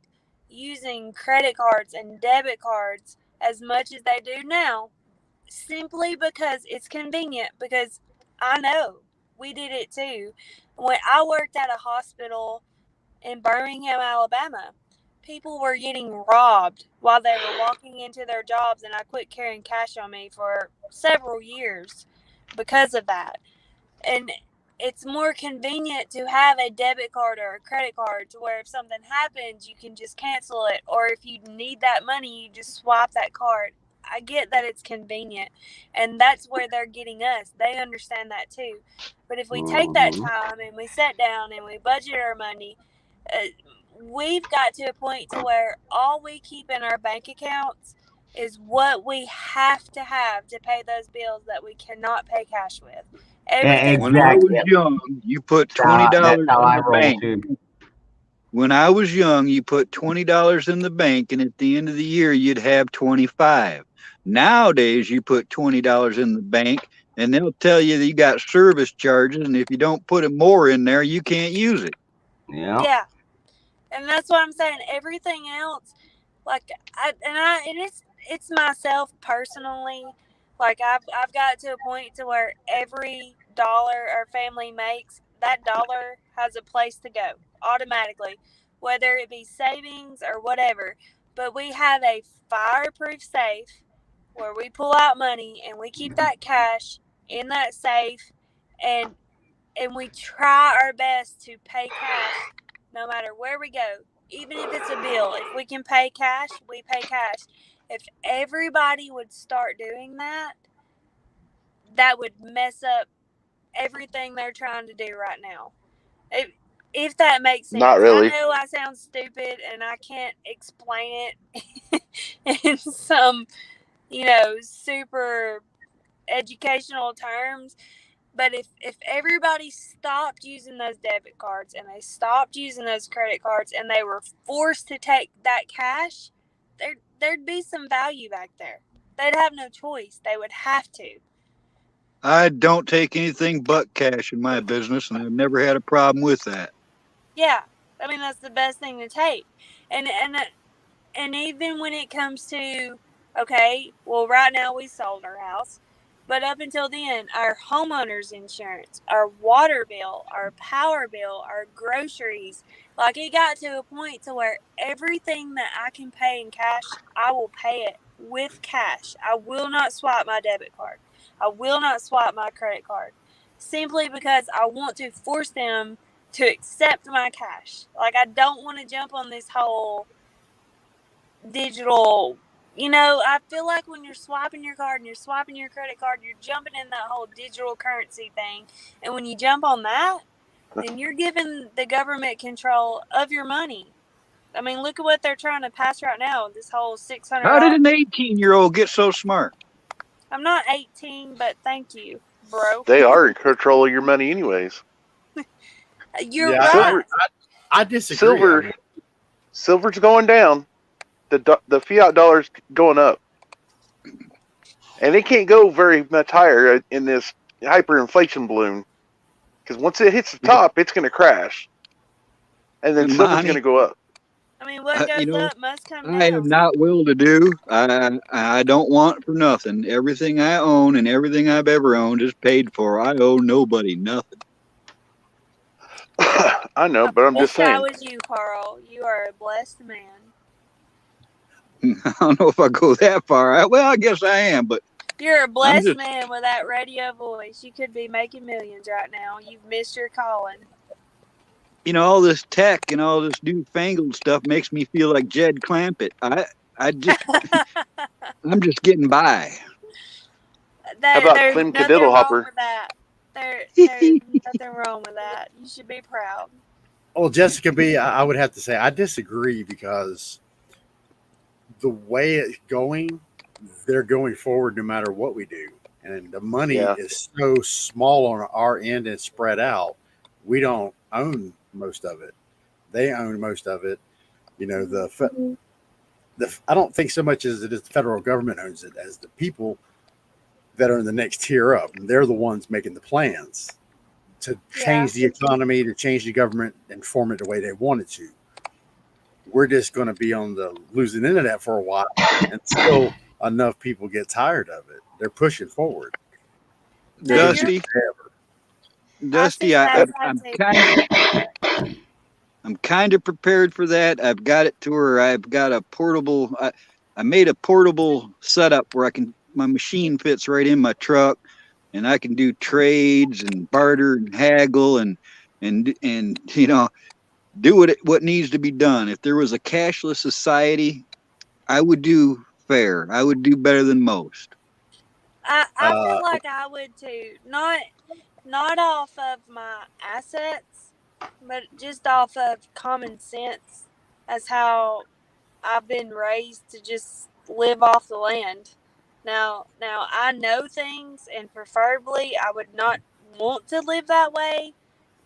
using credit cards and debit cards as much as they do now, simply because it's convenient, because I know we did it too. When I worked at a hospital in Birmingham, Alabama, people were getting robbed while they were walking into their jobs, and I quit carrying cash on me for several years because of that. And it's more convenient to have a debit card or a credit card, to where if something happens, you can just cancel it, or if you need that money, you just swipe that card. I get that it's convenient, and that's where they're getting us. They understand that too. But if we take that time and we sit down and we budget our money, we've got to a point to where all we keep in our bank accounts is what we have to pay those bills that we cannot pay cash with. Everything When I was Exactly. young, you put That's how $20 that's how in I the roll bank. too. When I was young, you put $20 in the bank, and at the end of the year, you'd have 25. Nowadays, you put $20 in the bank, and they'll tell you that you got service charges, and if you don't put more in there, you can't use it. Yeah. Yeah, and that's what I'm saying. Everything else, like it's myself personally. Like I've got to a point to where every dollar our family makes, that dollar has a place to go automatically, whether it be savings or whatever. But we have a fireproof safe where we pull out money and we keep that cash in that safe, and we try our best to pay cash no matter where we go. Even if it's a bill, if we can pay cash, we pay cash. If everybody would start doing that, that would mess up everything they're trying to do right now. If that makes sense. Not really. I know I sound stupid and I can't explain it in some, super educational terms. But if everybody stopped using those debit cards and they stopped using those credit cards and they were forced to take that cash, there'd be some value back there. They'd have no choice. They would have to. I don't take anything but cash in my business, and I've never had a problem with that. Yeah, that's the best thing to take. And even when it comes to Okay, well, right now we sold our house. But up until then, our homeowner's insurance, our water bill, our power bill, our groceries, like it got to a point to where everything that I can pay in cash, I will pay it with cash. I will not swipe my debit card. I will not swipe my credit card simply because I want to force them to accept my cash. Like, I don't want to jump on this whole digital. I feel like when you're swiping your card and you're swiping your credit card, you're jumping in that whole digital currency thing. And when you jump on that, then you're giving the government control of your money. I mean, look at what they're trying to pass right now. This whole $600. How did an 18-year-old get so smart? I'm not 18, but thank you, bro. They are in control of your money, anyways. You're right. I disagree. Silver's going down. The fiat dollar's going up, and it can't go very much higher in this hyperinflation balloon. Because once it hits the top, it's going to crash, and then silver's going to go up. I mean, what goes up must come down. I am not will to do. I don't want for nothing. Everything I own and everything I've ever owned is paid for. I owe nobody nothing. I know, but I'm just saying. I was you, Carl. You are a blessed man. I don't know if I go that far. Well, I guess I am, but you're a blessed man with that radio voice. You could be making millions right now. You've missed your calling. All this tech and all this newfangled stuff makes me feel like Jed Clampett. I'm just getting by. How about Clem Cadiddlehopper? There's nothing wrong with that. You should be proud. Well, Jessica B, I would have to say I disagree because the way it's going, they're going forward no matter what we do. And the money is so small on our end and spread out. We don't own most of it. They own most of it. I don't think so much as it is the federal government owns it as the people that are in the next tier up. And they're the ones making the plans to change the economy, to change the government and form it the way they want it to. We're just going to be on the losing end of that for a while until enough people get tired of it. They're pushing forward. Dusty, I'm kind of prepared for that. I've got it to where I've got a portable. I made a portable setup where my machine fits right in my truck, and I can do trades and barter and haggle and do what needs to be done. If there was a cashless society, I would do fair. I would do better than most. I feel like I would too. Not off of my assets, but just off of common sense as how I've been raised to just live off the land. Now I know things, and preferably I would not want to live that way.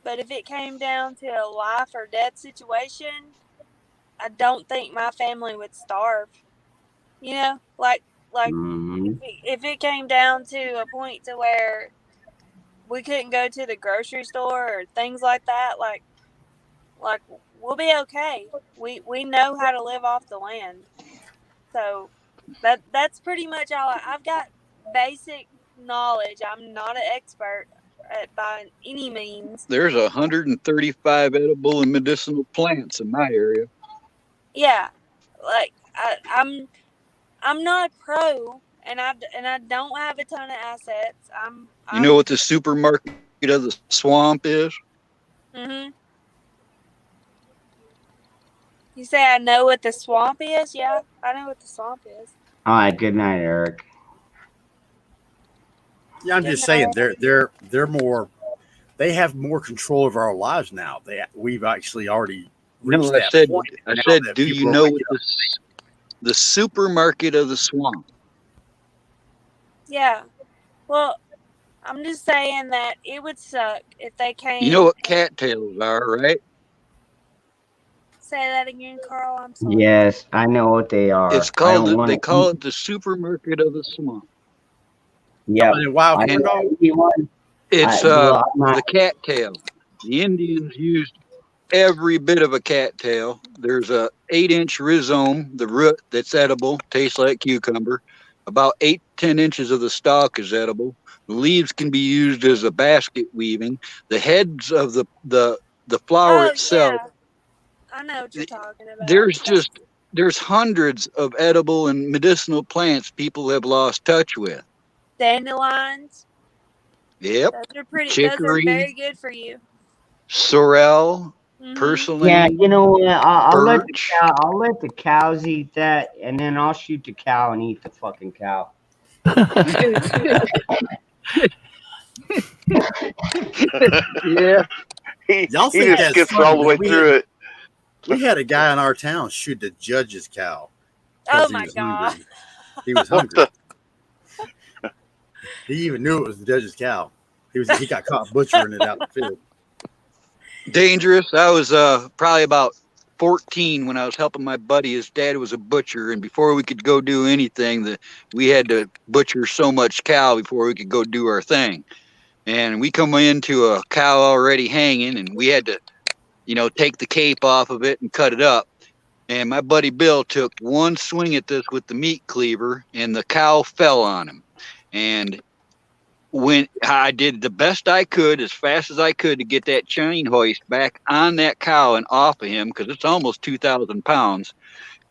But if it came down to a life or death situation, I don't think my family would starve. If it came down to a point to where we couldn't go to the grocery store or things like that, like we'll be okay. We know how to live off the land. So that's pretty much all. I've got basic knowledge. I'm not an expert by any means. There's 135 edible and medicinal plants in my area. Yeah, like I'm not a pro, and I don't have a ton of assets. You know what the supermarket of the swamp is? Mm-hmm. You say I know what the swamp is? Yeah, I know what the swamp is. All right. Good night, Eric. Yeah, I'm just saying they're more. They have more control of our lives now. We've actually already reached that point. I said, do you know what the supermarket of the swamp? Yeah. Well, I'm just saying that it would suck if they came. You know what cattails are, right? Say that again, Carl. I'm sorry. Yes, I know what they are. It's called. They call it the supermarket of the swamp. Yeah. Wow. It's the cattail. The Indians used every bit of a cattail. There's a 8-inch rhizome, the root that's edible, tastes like cucumber. About 8 to 10 inches of the stalk is edible. The leaves can be used as a basket weaving. The heads of the flower Oh itself, yeah, I know what you're talking about. there's hundreds of edible and medicinal plants people have lost touch with. Dandelions. Yep. Those are pretty. Those are Chicory, very good for you. sorrel, Mhm. purslane, Yeah, you know what? I'll let the birch. I'll let the cows eat that, and then I'll shoot the cow and eat the fucking cow. Yeah. Y'all He think just that's skips funny, all the way but through it. we had a guy in our town shoot the judge's cow Oh because he my was god. hungry. He was What hungry. the? He even knew it was the judge's cow. He got caught butchering it out in the field. Dangerous. I was probably about 14 when I was helping my buddy. His dad was a butcher, and before we could go do anything, we had to butcher so much cow before we could go do our thing. And we come into a cow already hanging, and we had to, take the cape off of it and cut it up. And my buddy Bill took one swing at this with the meat cleaver, and the cow fell on him. And when I did the best I could, as fast as I could, to get that chain hoist back on that cow and off of him, because it's almost 2,000 pounds.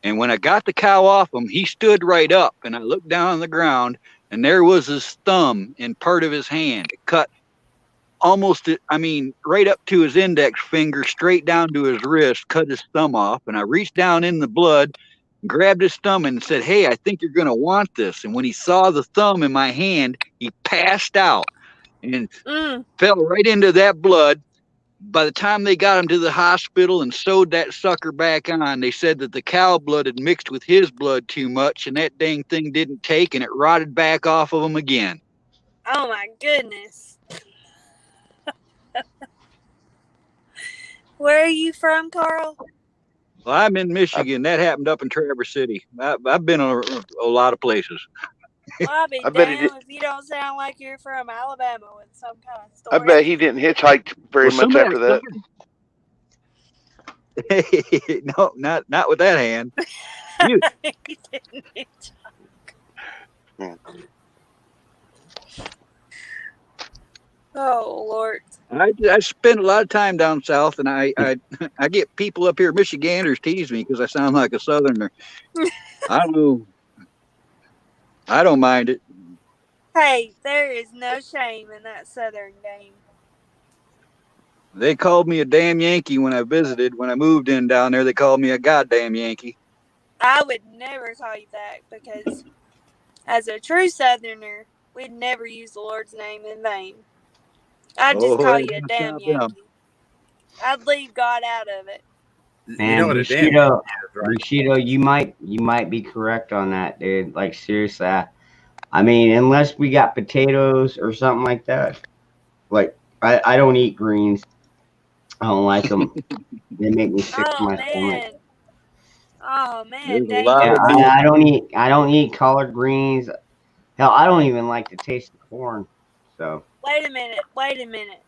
And when I got the cow off him, he stood right up, and I looked down on the ground, and there was his thumb and part of his hand. It cut almost, right up to his index finger, straight down to his wrist, cut his thumb off. And I reached down in the blood, grabbed his thumb and said, "Hey, I think you're going to want this." And when he saw the thumb in my hand, he passed out and fell right into that blood. By the time they got him to the hospital and sewed that sucker back on, they said that the cow blood had mixed with his blood too much, and that dang thing didn't take, and it rotted back off of him again. Oh my goodness. Where are you from, Carl? Well, I'm in Michigan. That happened up in Traverse City. I've been a lot of places. Well, I'll be I bet he damned if you don't sound like you're from Alabama with some kind of I story. bet he didn't hitchhike very much after that. No, not with that hand. You, He didn't hitchhike. Oh Lord. I spend a lot of time down south, and I get people up here, Michiganders, tease me because I sound like a Southerner. I don't know. I don't mind it. Hey, there is no shame in that Southern game. They called me a damn Yankee when I visited. When I moved in down there, they called me a goddamn Yankee. I would never call you that because as a true Southerner, we'd never use the Lord's name in vain. I'd just call you a damn Yankee. I'd leave God out of it. Man, know what a damn Bushido, Yankee is, right? Bushido, you might be correct on that, dude. Like seriously, I mean, unless we got potatoes or something like that. Like I don't eat greens. I don't like them. They make me sick to my stomach. Oh man, There's a lot of people. I don't eat collard greens. Hell, I don't even like the taste of corn. So Wait a minute.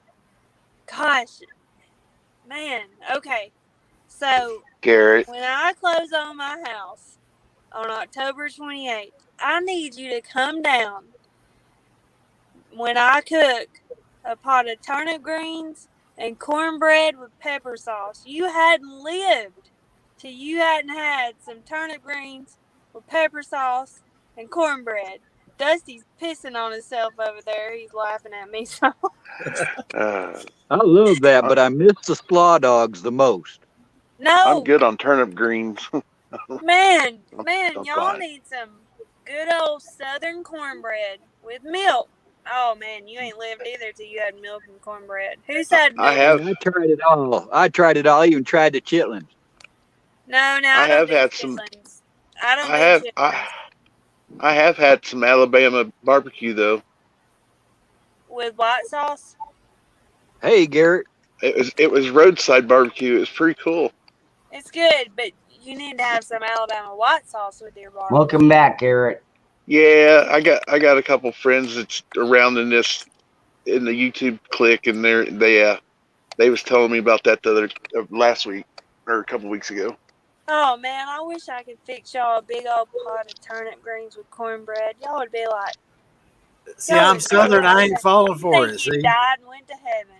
Gosh, man. Okay, so Garrett. when I close on my house on October 28th, I need you to come down when I cook a pot of turnip greens and cornbread with pepper sauce. You hadn't lived till you hadn't had some turnip greens with pepper sauce and cornbread. Dusty's pissing on himself over there. He's laughing at me. So I love that, but I miss the slaw dogs the most. no, I'm good on turnip greens. man, I'm y'all fine. need some good old Southern cornbread with milk. Oh man, you ain't lived either till you had milk and cornbread. Who's had milk? I have. I tried it all. I even tried the chitlins. No, I I don't have do had some. chitlins. I don't I do have. chitlins I have had some Alabama barbecue though. with white sauce. Hey, Garrett. It was roadside barbecue. It was pretty cool. It's good, but you need to have some Alabama white sauce with your barbecue. welcome back, Garrett. Yeah, I got a couple friends that's around in the YouTube clique, and they They was telling me about that last week or a couple weeks ago. Oh man, I wish I could fix y'all a big old pot of turnip greens with cornbread. Y'all would be like, See, I'm Southern. I ain't falling for it. think See, you died and went to heaven.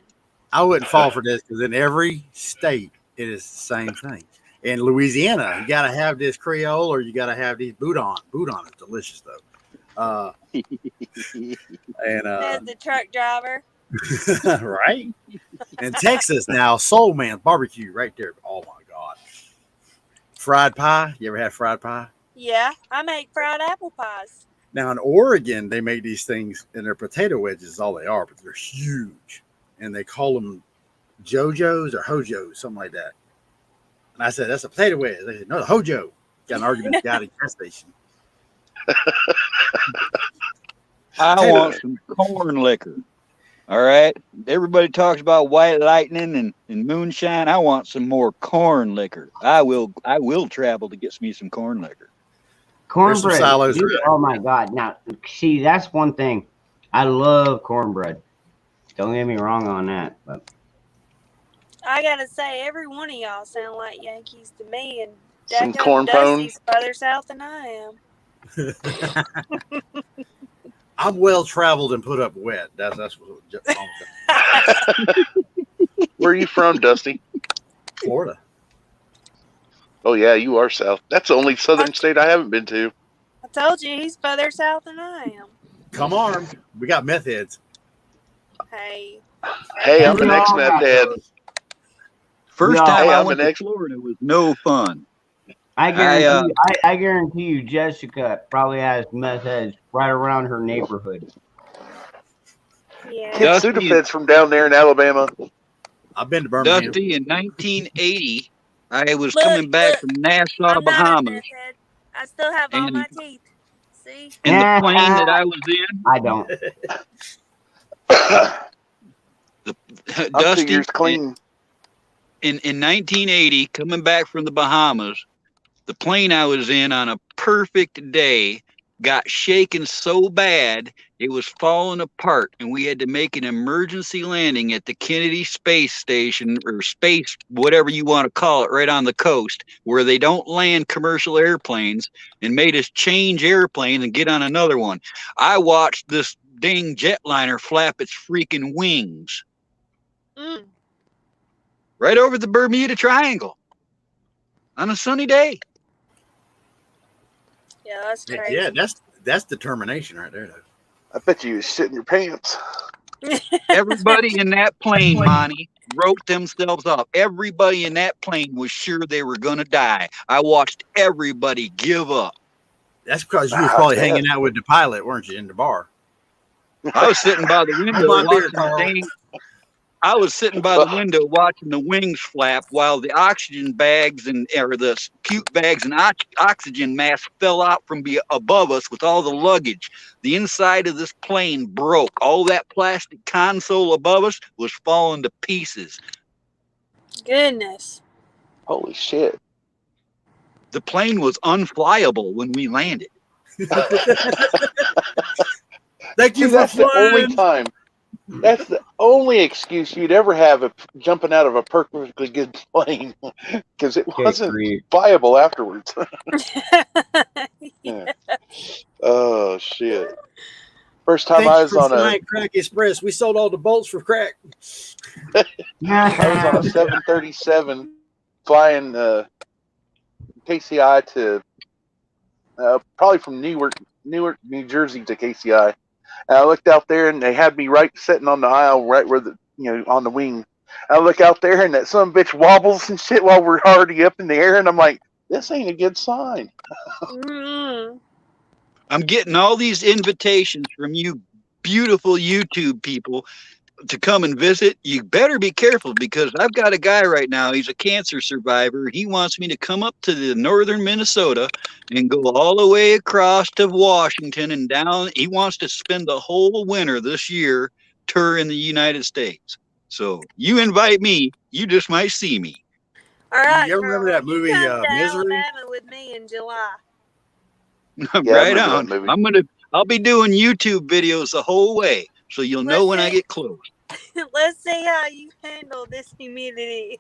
I wouldn't fall for this because in every state it is the same thing. In Louisiana, you got to have this Creole or you got to have these boudin. Boudin is delicious though. As the truck driver. Right? In Texas now, Soul Man barbecue right there. Oh my God. Fried pie. You ever had fried pie? Yeah, I make fried apple pies. Now in Oregon, they make these things and they're potato wedges is all they are, but they're huge. And they call them JoJo's or Hojos, something like that. And I said, that's a potato wedge. They said, no, the Hojo. Got an argument with the guy at the gas station. I want some corn liquor. All right. Everybody talks about white lightning and moonshine. I want some more corn liquor. I will travel to get me some corn liquor. Cornbread. Dude, oh my God. Now, see, that's one thing. I love cornbread. Don't get me wrong on that. But I gotta say, every one of y'all sound like Yankees to me, and Some Daco corn Dusty's further south than I am. I'm well traveled and put up wet. That's what. Where are you from, Dusty? Florida. Oh yeah, you are south. That's the only southern state I haven't been to. I told you he's further south than I am. Come on, we got meth heads. Hey. Hey, I'm the next meth head. First No, time hey, I I'm went the to next- Florida was no fun. I guarantee you, Jessica probably has meth heads right around her neighborhood. Yeah. Get Sudafeds from down there in Alabama. I've been to Birmingham. Dusty, in 1980, I was coming back from Nassau, Bahamas, I still have all And- my teeth. See? and the plane that I was in, I don't. I'm 2 Dusty, years clean. in 1980, coming back from the Bahamas, the plane I was in on a perfect day got shaken so bad it was falling apart, and we had to make an emergency landing at the Kennedy Space Station, or space, whatever you want to call it, right on the coast, where they don't land commercial airplanes, and made us change airplanes and get on another one. I watched this dang jetliner flap its freaking wings Mm. right over the Bermuda Triangle on a sunny day. Yeah, that's crazy. Yeah, that's determination right there. Though. I bet you was shitting your pants. Everybody in that plane, Monty, wrote themselves up. Everybody in that plane was sure they were going to die. I watched everybody give up. That's because you was probably hanging out with the pilot, weren't you, in the bar? I was sitting by the window Come on, beer, watching Carl. the dang, I was sitting by the window watching the wings flap while the oxygen bags or the puke bags and oxygen masks fell out from above us with all the luggage. The inside of this plane broke. All that plastic console above us was falling to pieces. Goodness. Holy shit. The plane was unflyable when we landed. Thank you See, for that's the flying. only time. That's the only excuse you'd ever have of jumping out of a perfectly good plane, because it wasn't viable afterwards. Yeah. Oh shit! First time I was on a Crack Express. We sold all the bolts for crack. I was on a 737 flying KCI to probably from Newark, New Jersey to KCI. And I looked out there, and they had me sitting on the aisle, right where on the wing. I look out there, and that son of a bitch wobbles and shit while we're already up in the air, and I'm like, this ain't a good sign. Mm. I'm getting all these invitations from you beautiful YouTube people to come and visit. You better be careful, because I've got a guy right now. He's a cancer survivor. He wants me to come up to the northern Minnesota and go all the way across to Washington and down. He wants to spend the whole winter this year touring the United States. So you invite me, you just might see me. All right, You ever remember that movie come to Misery? Alabama with me in July. Right on. I'll be doing YouTube videos the whole way, so you'll know when I get close. Let's see how you handle this humidity.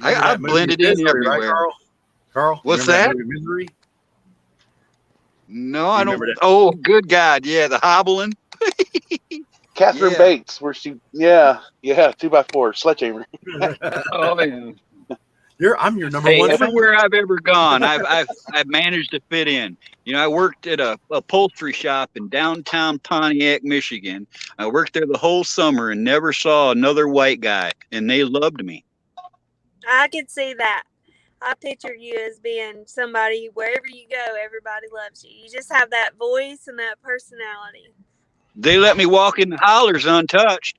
I blended in everywhere. Right, Carl? Carl, What's remember that? movie Misery? No, I don't. remember that? Oh, good God. Yeah, the hobbling. Catherine Yeah. Bates, where she, 2x4 sledgehammer. Oh, man. I'm your number Hey, one fan. everywhere I've ever gone, I've managed to fit in. You know, I worked at a upholstery shop in downtown Pontiac, Michigan. I worked there the whole summer and never saw another white guy, and they loved me. I could see that. I picture you as being somebody, wherever you go, everybody loves you. You just have that voice and that personality. They let me walk in the hollers untouched.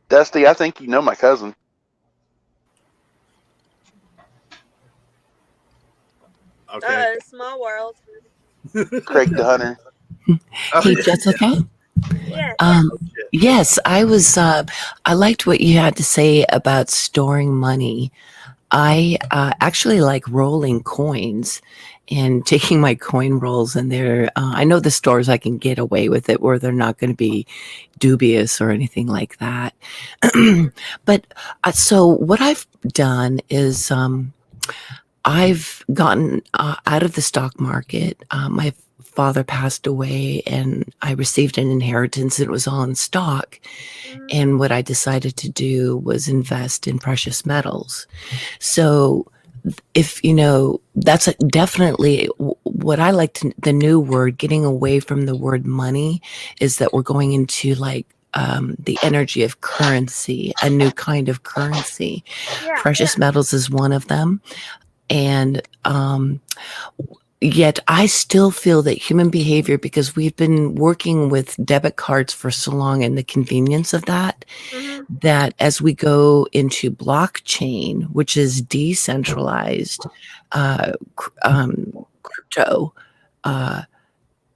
Dusty, I think you know my cousin. Okay. Small world. Craig the Hunter. Hey, Jessica. Yeah. Yes, I was. I liked what you had to say about storing money. I actually like rolling coins and taking my coin rolls in there. I know the stores I can get away with it where they're not going to be dubious or anything like that. But so what I've done is I've gotten out of the stock market. My father passed away and I received an inheritance. It was all in stock. And what I decided to do was invest in precious metals. So if you know, that's definitely what I like to, the new word, getting away from the word money, is that we're going into like the energy of currency, a new kind of currency. Precious metals is one of them. And yet I still feel that human behavior, because we've been working with debit cards for so long and the convenience of that, that as we go into blockchain, which is decentralized, crypto,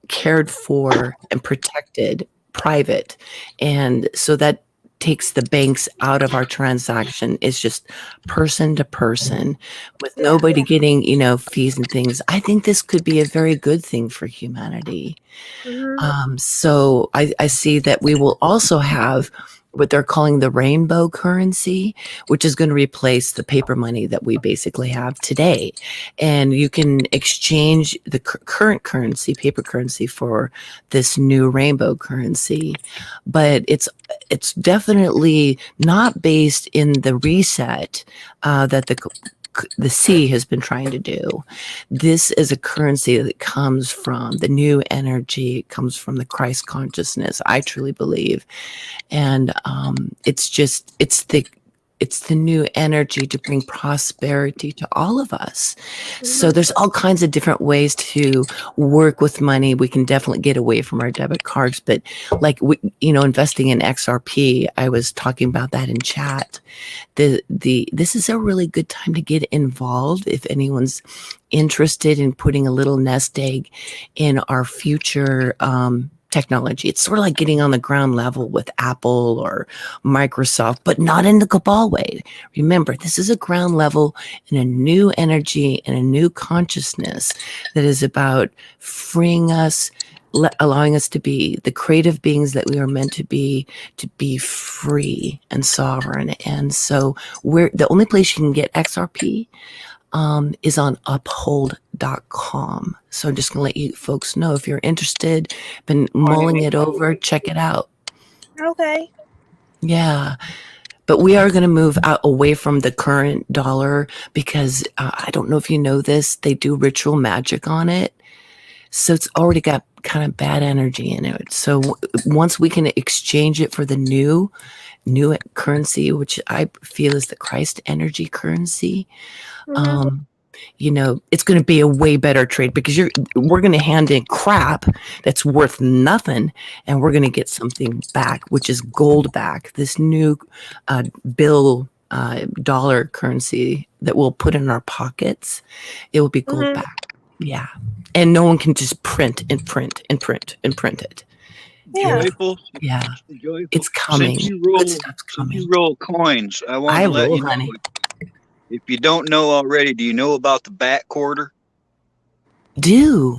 cared for and protected, private. And so that takes the banks out of our transaction. It's just person to person with nobody getting, fees and things. I think this could be a very good thing for humanity. So I see that we will also have what they're calling the rainbow currency, which is going to replace the paper money that we basically have today. And you can exchange the current currency, paper currency, for this new rainbow currency. But it's definitely not based in the reset that the sea has been trying to do. This is a currency that comes from the new energy. It comes from the Christ consciousness, I truly believe. And it's the new energy to bring prosperity to all of us. So there's all kinds of different ways to work with money. We can definitely get away from our debit cards, but like investing in XRP, I was talking about that in chat. This is a really good time to get involved if anyone's interested in putting a little nest egg in our future technology. It's sort of like getting on the ground level with Apple or Microsoft, but not in the cabal way. Remember, this is a ground level in a new energy and a new consciousness that is about freeing us, allowing us to be the creative beings that we are meant to be free and sovereign. And so the only place you can get XRP is on uphold.com. So I'm just going to let you folks know if you're interested, been mulling it over, check it out. Okay. Yeah. But we are going to move away from the current dollar because I don't know if you know this, they do ritual magic on it. So it's already got kind of bad energy in it. So once we can exchange it for the new currency, which I feel is the Christ energy currency, it's going to be a way better trade because we're going to hand in crap that's worth nothing, and we're going to get something back, which is gold back. This new dollar currency that we'll put in our pockets, it will be gold back. Yeah, and no one can just print and print and print and print it. Joyful. Yeah, Joyful. it's coming. Since you roll coins, I want to let you know. Honey. If you don't know already, do you know about the back quarter? Do.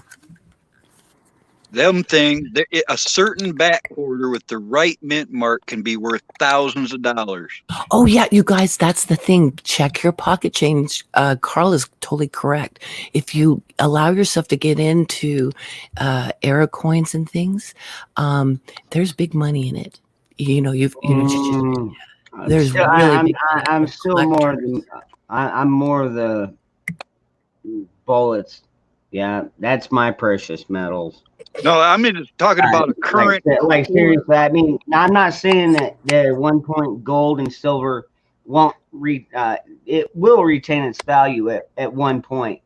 them thing, a certain back quarter with the right mint mark can be worth thousands of dollars. Oh yeah, you guys, that's the thing. Check your pocket change. Carl is totally correct. If you allow yourself to get into era coins and things, there's big money in it. There's Still, really big I'm still more than I'm more the bullets. Yeah, that's my precious metals. No, I mean just talking about a current. Like seriously, I mean, I'm not saying that at one point gold and silver won't it will retain its value at one point,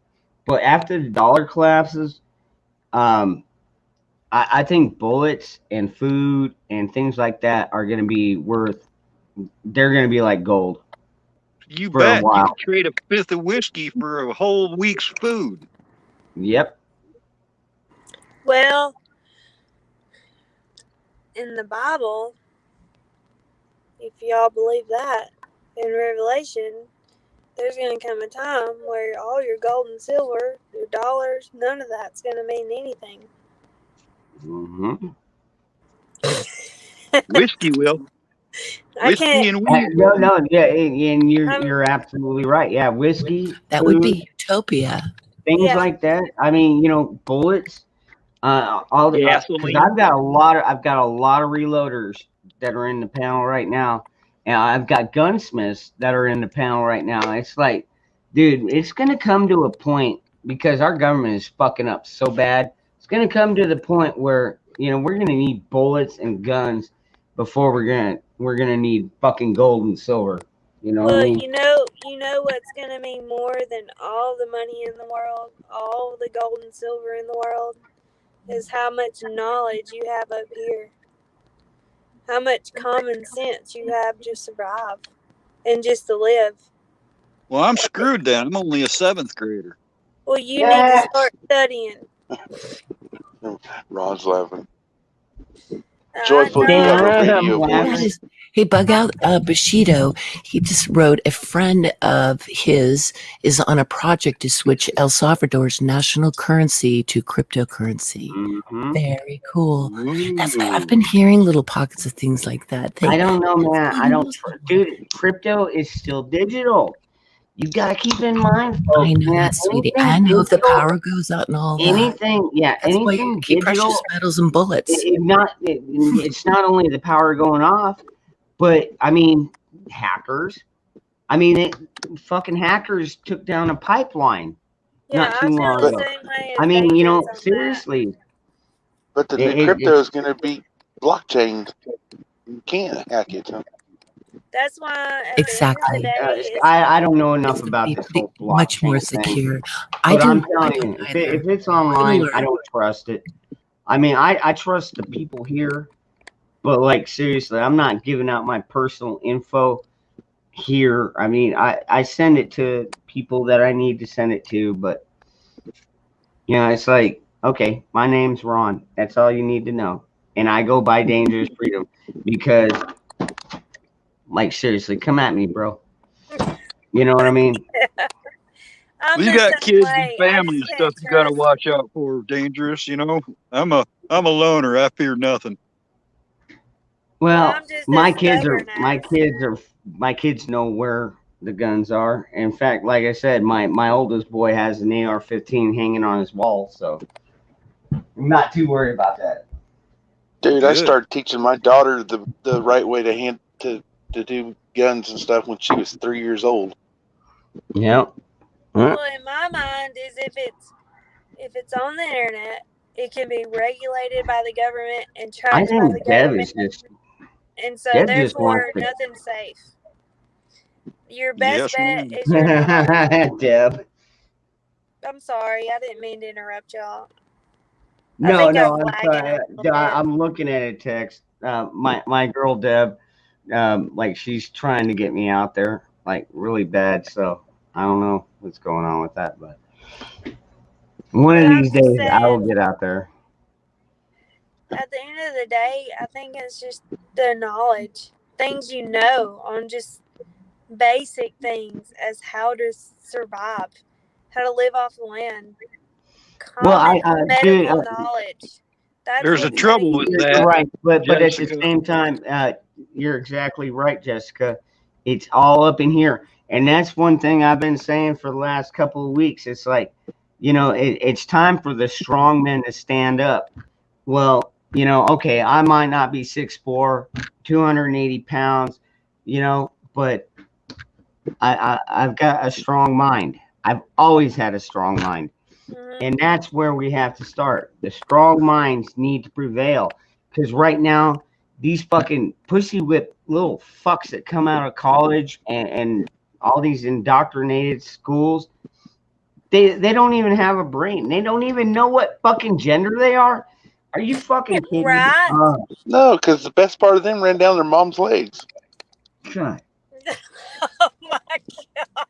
but after the dollar collapses, I think bullets and food and things like that are going to be worth. They're going to be like gold. You for bet. a while. You can trade a fifth of whiskey for a whole week's food. Yep. Well, in the Bible, if y'all believe that, in Revelation, there's going to come a time where all your gold and silver, your dollars, none of that's going to mean anything. Mm-hmm. Whiskey will. I Whiskey can't. and weed. No, yeah, and you're absolutely right. Yeah, whiskey. That food, would be utopia. things like that. I mean, bullets. All the because I've got a lot of reloaders that are in the panel right now, and I've got gunsmiths that are in the panel right now. It's like, dude, it's gonna come to a point because our government is fucking up so bad. It's gonna come to the point where we're gonna need bullets and guns before we're gonna need fucking gold and silver. You know what I Well, mean? you know what's going to mean more than all the money in the world, all the gold and silver in the world, is how much knowledge you have up here. How much common sense you have to survive and just to live. Well, I'm screwed then. I'm only a 7th grader. Well, you need to start studying. Ron's laughing. Joyful, you have a radio voice. Hey, Bug Out Bushido, he just wrote a friend of his is on a project to switch El Salvador's national currency to cryptocurrency. Mm-hmm. Very cool. I've been hearing little pockets of things like that. I don't know, man. Dude, crypto is still digital. You gotta keep in mind, folks. I know that, sweetie. I know if the power goes out and all that. Anything, yeah, That's why anything you keep digital. precious metals and bullets. It's not only the power going off, but I mean, hackers. I mean, fucking hackers took down a pipeline not too long ago. I mean, seriously. But the new crypto is going to be blockchain. You can't hack it. Huh? That's why. Exactly. I don't know enough about this whole blockchain much more thing. secure. But I'm telling you, if it's online, I don't trust it. I mean, I trust the people here, but like seriously, I'm not giving out my personal info here. I mean, I send it to people that I need to send it to, but it's like, okay, my name's Ron. That's all you need to know. And I go by Dangerous Freedom because, like, seriously, come at me, bro. You know what I mean? You got kids and family and stuff you got to watch out for. Dangerous, I'm a loner. I fear nothing. Well, my kids know where the guns are. In fact, like I said, my oldest boy has an AR-15 hanging on his wall, so I'm not too worried about that. Dude, I started teaching my daughter the right way to do guns and stuff when she was 3 years old. Yep. Well, in my mind, is if it's on the internet, it can be regulated by the government and I tracked by the think Dev government, is just. and so Dev just therefore wants to- nothing's safe. Your best Yes, bet is your knowledge. Deb. I'm sorry, I didn't mean to interrupt y'all. No, I'm I'm lagging sorry. a little bit. I'm looking at a text. My girl Deb, like she's trying to get me out there, like really bad. So I don't know what's going on with that, but one of these days I will get out there. At the end of the day, I think it's just the knowledge, things you know on just basic things as how to survive, how to live off the land. Well, Common medical dude, knowledge. That's There's a what's trouble funny. with You're that, right, but at the Jessica. same time, you're exactly right, Jessica. It's all up in here, and that's one thing I've been saying for the last couple of weeks. It's like, it's time for the strong men to stand up. Well, okay, I might not be 6'4", 280 pounds, but I've got a strong mind. I've always had a strong mind. And that's where we have to start. The strong minds need to prevail. Because right now, these fucking pussy whip little fucks that come out of college and all these indoctrinated schools, they don't even have a brain. They don't even know what fucking gender they are. Are you fucking kidding me? Right? No, because the best part of them ran down their mom's legs. God. Oh my god.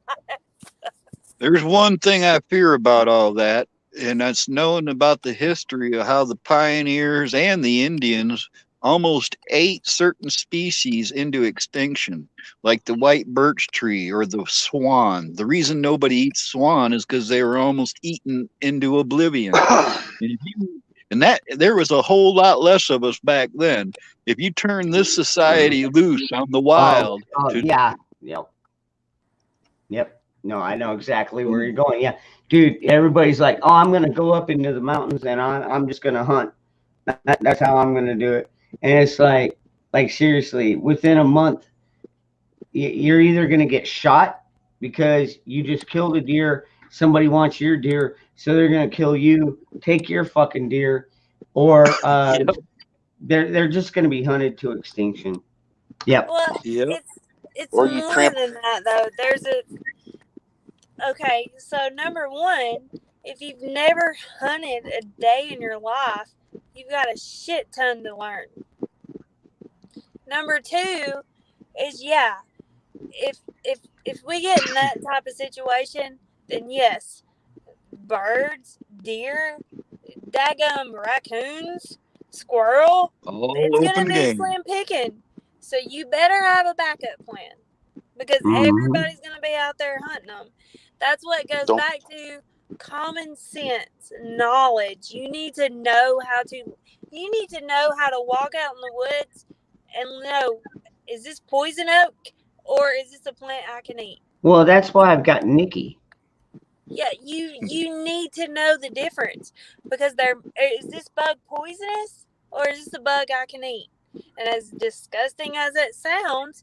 There's one thing I fear about all that, and that's knowing about the history of how the pioneers and the Indians almost ate certain species into extinction, like the white birch tree or the swan. The reason nobody eats swan is because they were almost eaten into oblivion. And that there was a whole lot less of us back then. If you turn this society loose on the wild, Yeah. Yep. No, I know exactly where you're going. Yeah, dude. Everybody's like, "Oh, I'm gonna go up into the mountains and I'm just gonna hunt. That's how I'm gonna do it." And it's like seriously, within a month, you're either gonna get shot because you just killed a deer. Somebody wants your deer, so they're gonna kill you, take your fucking deer, or they're just gonna be hunted to extinction. Yep. Well, it's Or you more tramp- than that though. Okay, so number one, if you've never hunted a day in your life, you've got a shit ton to learn. Number two is if we get in that type of situation, then yes, birds, deer, daggum raccoons, squirrel, it's gonna open be game. slim picking. So you better have a backup plan because everybody's gonna be out there hunting them. That's what goes back to common sense, knowledge. You need to know how to walk out in the woods and know, is this poison oak or is this a plant I can eat? Well, that's why I've got Nikki. Yeah, you need to know the difference because is this bug poisonous or is this a bug I can eat? And as disgusting as it sounds,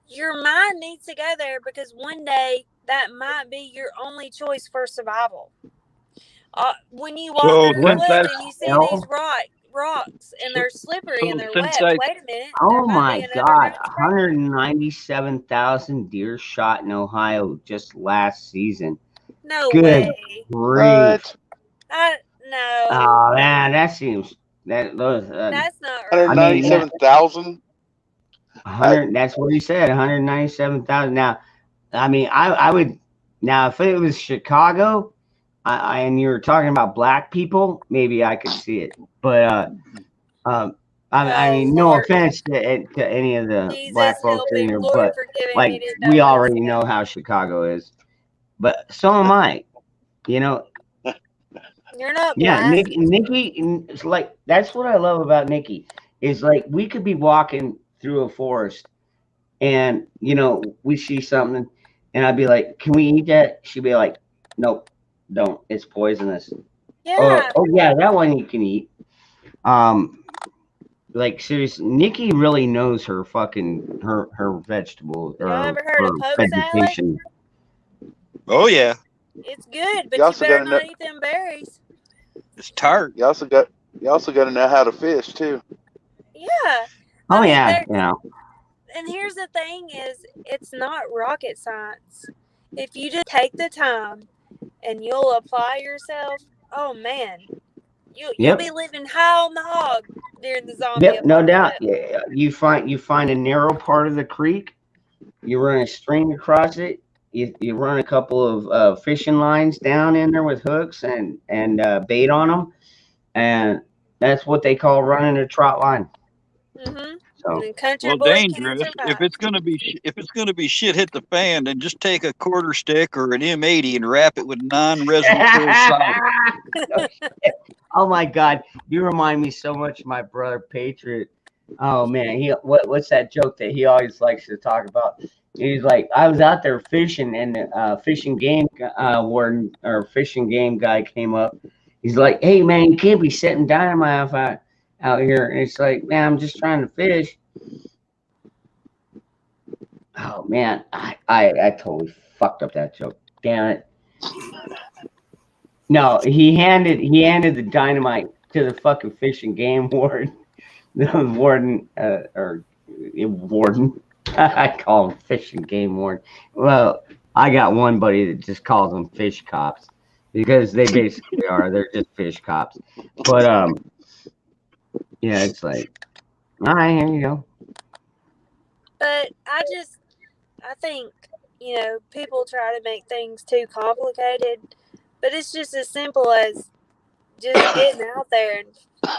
your mind needs to go there because one day that might be your only choice for survival. When you walk through the woods and you see these rocks and they're slippery and they're wet, wait a minute. Oh my God, 197,000 deer shot in Ohio just last season. No Good way. grief. No. Oh man, that seems that's not right. 197,000. That's what he said. 197,000. Now, I mean, I would now if it was Chicago, and you were talking about black people, maybe I could see it. But I mean, no offense to any of the black folks in here, but like we already know how Chicago is. But so am I. You know. You're not. Yeah, Nikki. It's like that's what I love about Nikki is like we could be walking through a forest, and we see something, and I'd be like, "Can we eat that?" She'd be like, "Nope, don't. It's poisonous." Yeah. Oh yeah, that one you can eat. Like seriously, Nikki really knows her fucking her vegetables or Y'all ever heard of poke vegetation. Oh yeah, it's good, but You you also better gotta not know- eat them berries. it's tart. You also got to know how to fish too. Yeah. Oh yeah. And here's the thing is it's not rocket science. If you just take the time and you'll apply yourself, oh man, you'll be living high on the hog during the zombie Yep, no doubt. apocalypse. Yeah, you find a narrow part of the creek, you run a string across it, you run a couple of fishing lines down in there with hooks and bait on them, and that's what they call running a trot line. Mm-hmm. So Well, dangerous. If it's gonna be shit hit the fan, then just take a quarter stick or an M80 and wrap it with non-resin filled solder. Oh, shit. Oh my God, you remind me so much of my brother Patriot. Oh man, what's that joke that he always likes to talk about? He's like, I was out there fishing, and the fishing game warden or fishing game guy came up. He's like, "Hey man, you can't be setting dynamite out here." And it's like, "Man, I'm just trying to fish." Oh man, I totally fucked up that joke. Damn it. No, he handed the dynamite to the fucking fishing game warden. The warden warden. I call him fishing game warden. Well, I got one buddy that just calls them fish cops because they basically are. They're just fish cops. But yeah, it's like, all right, here you go. But I think, people try to make things too complicated, but it's just as simple as just getting out there, and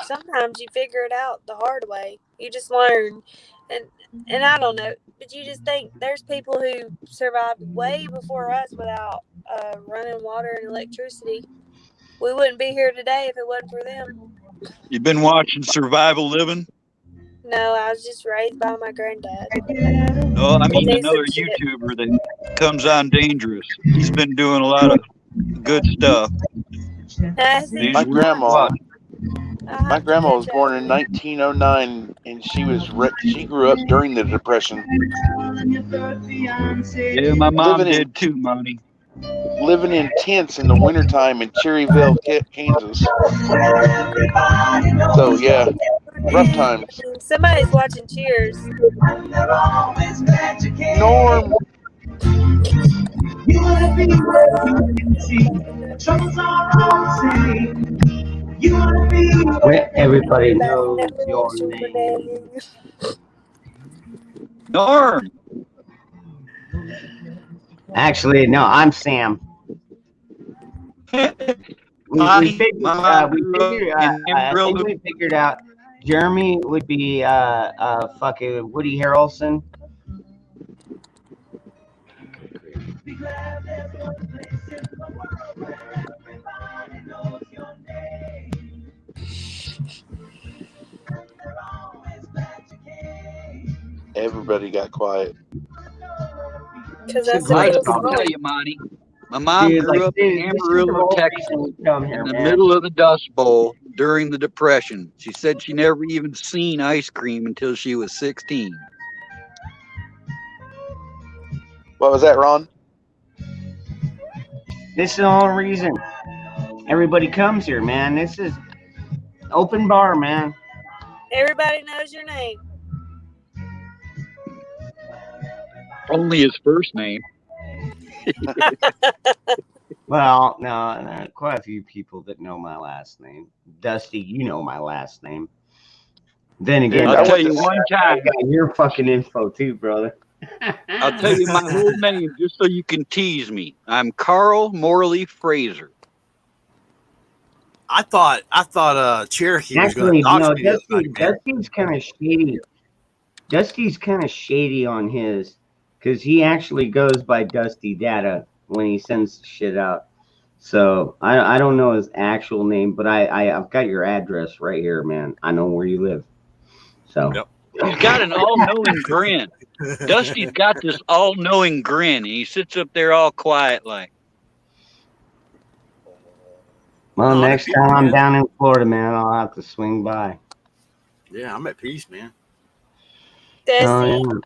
sometimes you figure it out the hard way. You just learn, and I don't know, but you just think there's people who survived way before us without running water and electricity. We wouldn't be here today if it wasn't for them. You've been watching Survival Living? No, I was just raised by my granddad. No, I mean He another said shit. YouTuber that comes on Dangerous. He's been doing a lot of good stuff. My grandma was born in 1909, and she grew up during the Depression. Yeah, my mom did too, Monty. Living in tents in the wintertime in Cherryville, Kansas. So yeah, rough times. Somebody's watching Cheers. Norm. Everybody knows your name. Norm. Actually, no, I'm Sam. I think we figured out Jeremy would be fucking Woody Harrelson. Everybody got quiet. Because that's I the can tell you, Monty. My mom grew up in Amarillo, Texas, in the middle of the Dust Bowl during the Depression. She said she never even seen ice cream until she was 16. What was that, Ron? This is the only reason everybody comes here, man. This is open bar, man. Everybody knows your name. Only his first name. Well, no, quite a few people that know my last name. Dusty, you know my last name. Then again, I'll tell you one time. I got your fucking info too, brother. I'll tell you my whole name just so you can tease me. I'm Carl Morley Fraser. I thought Cherokee was Actually, going to talk to me. Dusty's kind of shady. Dusty's kind of shady on his, because he actually goes by Dusty Data when he sends shit out. So I don't know his actual name, but I've got your address right here, man. I know where you live. So He's got an all-knowing grin. Dusty's got this all-knowing grin, and he sits up there all quiet like. Well, next time I'm down in Florida, man, I'll have to swing by. Yeah, I'm at peace, man. Dusty, Oh, yeah.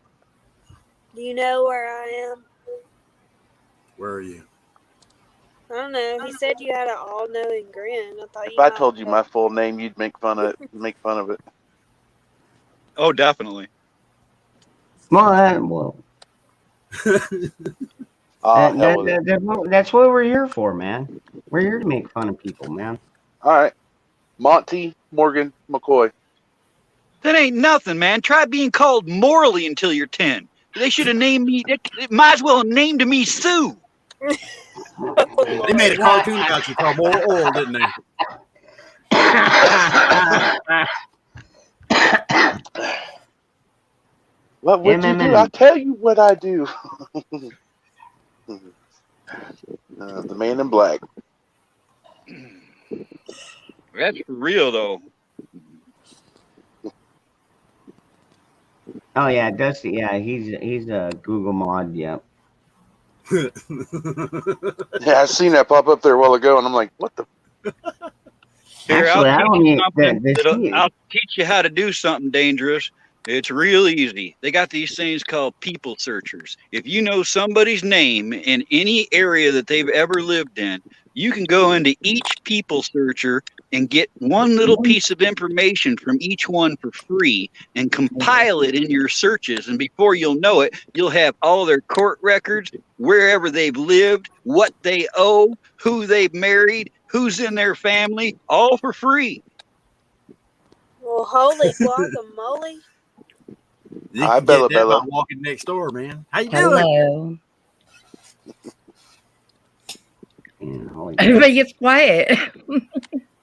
do you know where I am? Where are you? I don't know. He said you had an all-knowing grin. I thought If I told you my full name, you'd make fun of it. Oh, definitely. Well, that's what we're here for, man. We're here to make fun of people, man. All right. Monty Morgan McCoy. That ain't nothing, man. Try being called Morley until you're 10. They should have named me. They might as well have named me Sue. They made a cartoon about you called More Oil, didn't they? What would you do? I'll tell you what I do. The Man in Black. That's for real though. Oh yeah, Dusty. Yeah, he's a Google mod. Yep. Yeah, I seen that pop up there a while ago, and I'm like, what the? Here, Actually, I I'll don't teach you need something. the I'll teach you how to do something dangerous. It's real easy. They got these things called people searchers. If you know somebody's name in any area that they've ever lived in, you can go into each people searcher and get one little piece of information from each one for free and compile it in your searches. And before you'll know it, you'll have all their court records, wherever they've lived, what they owe, who they've married, who's in their family, all for free. Well, holy guacamole. You Hi, can Bella get that Bella. by walking next door, man. How you doing? Hello. Yeah, holy Everybody gets quiet.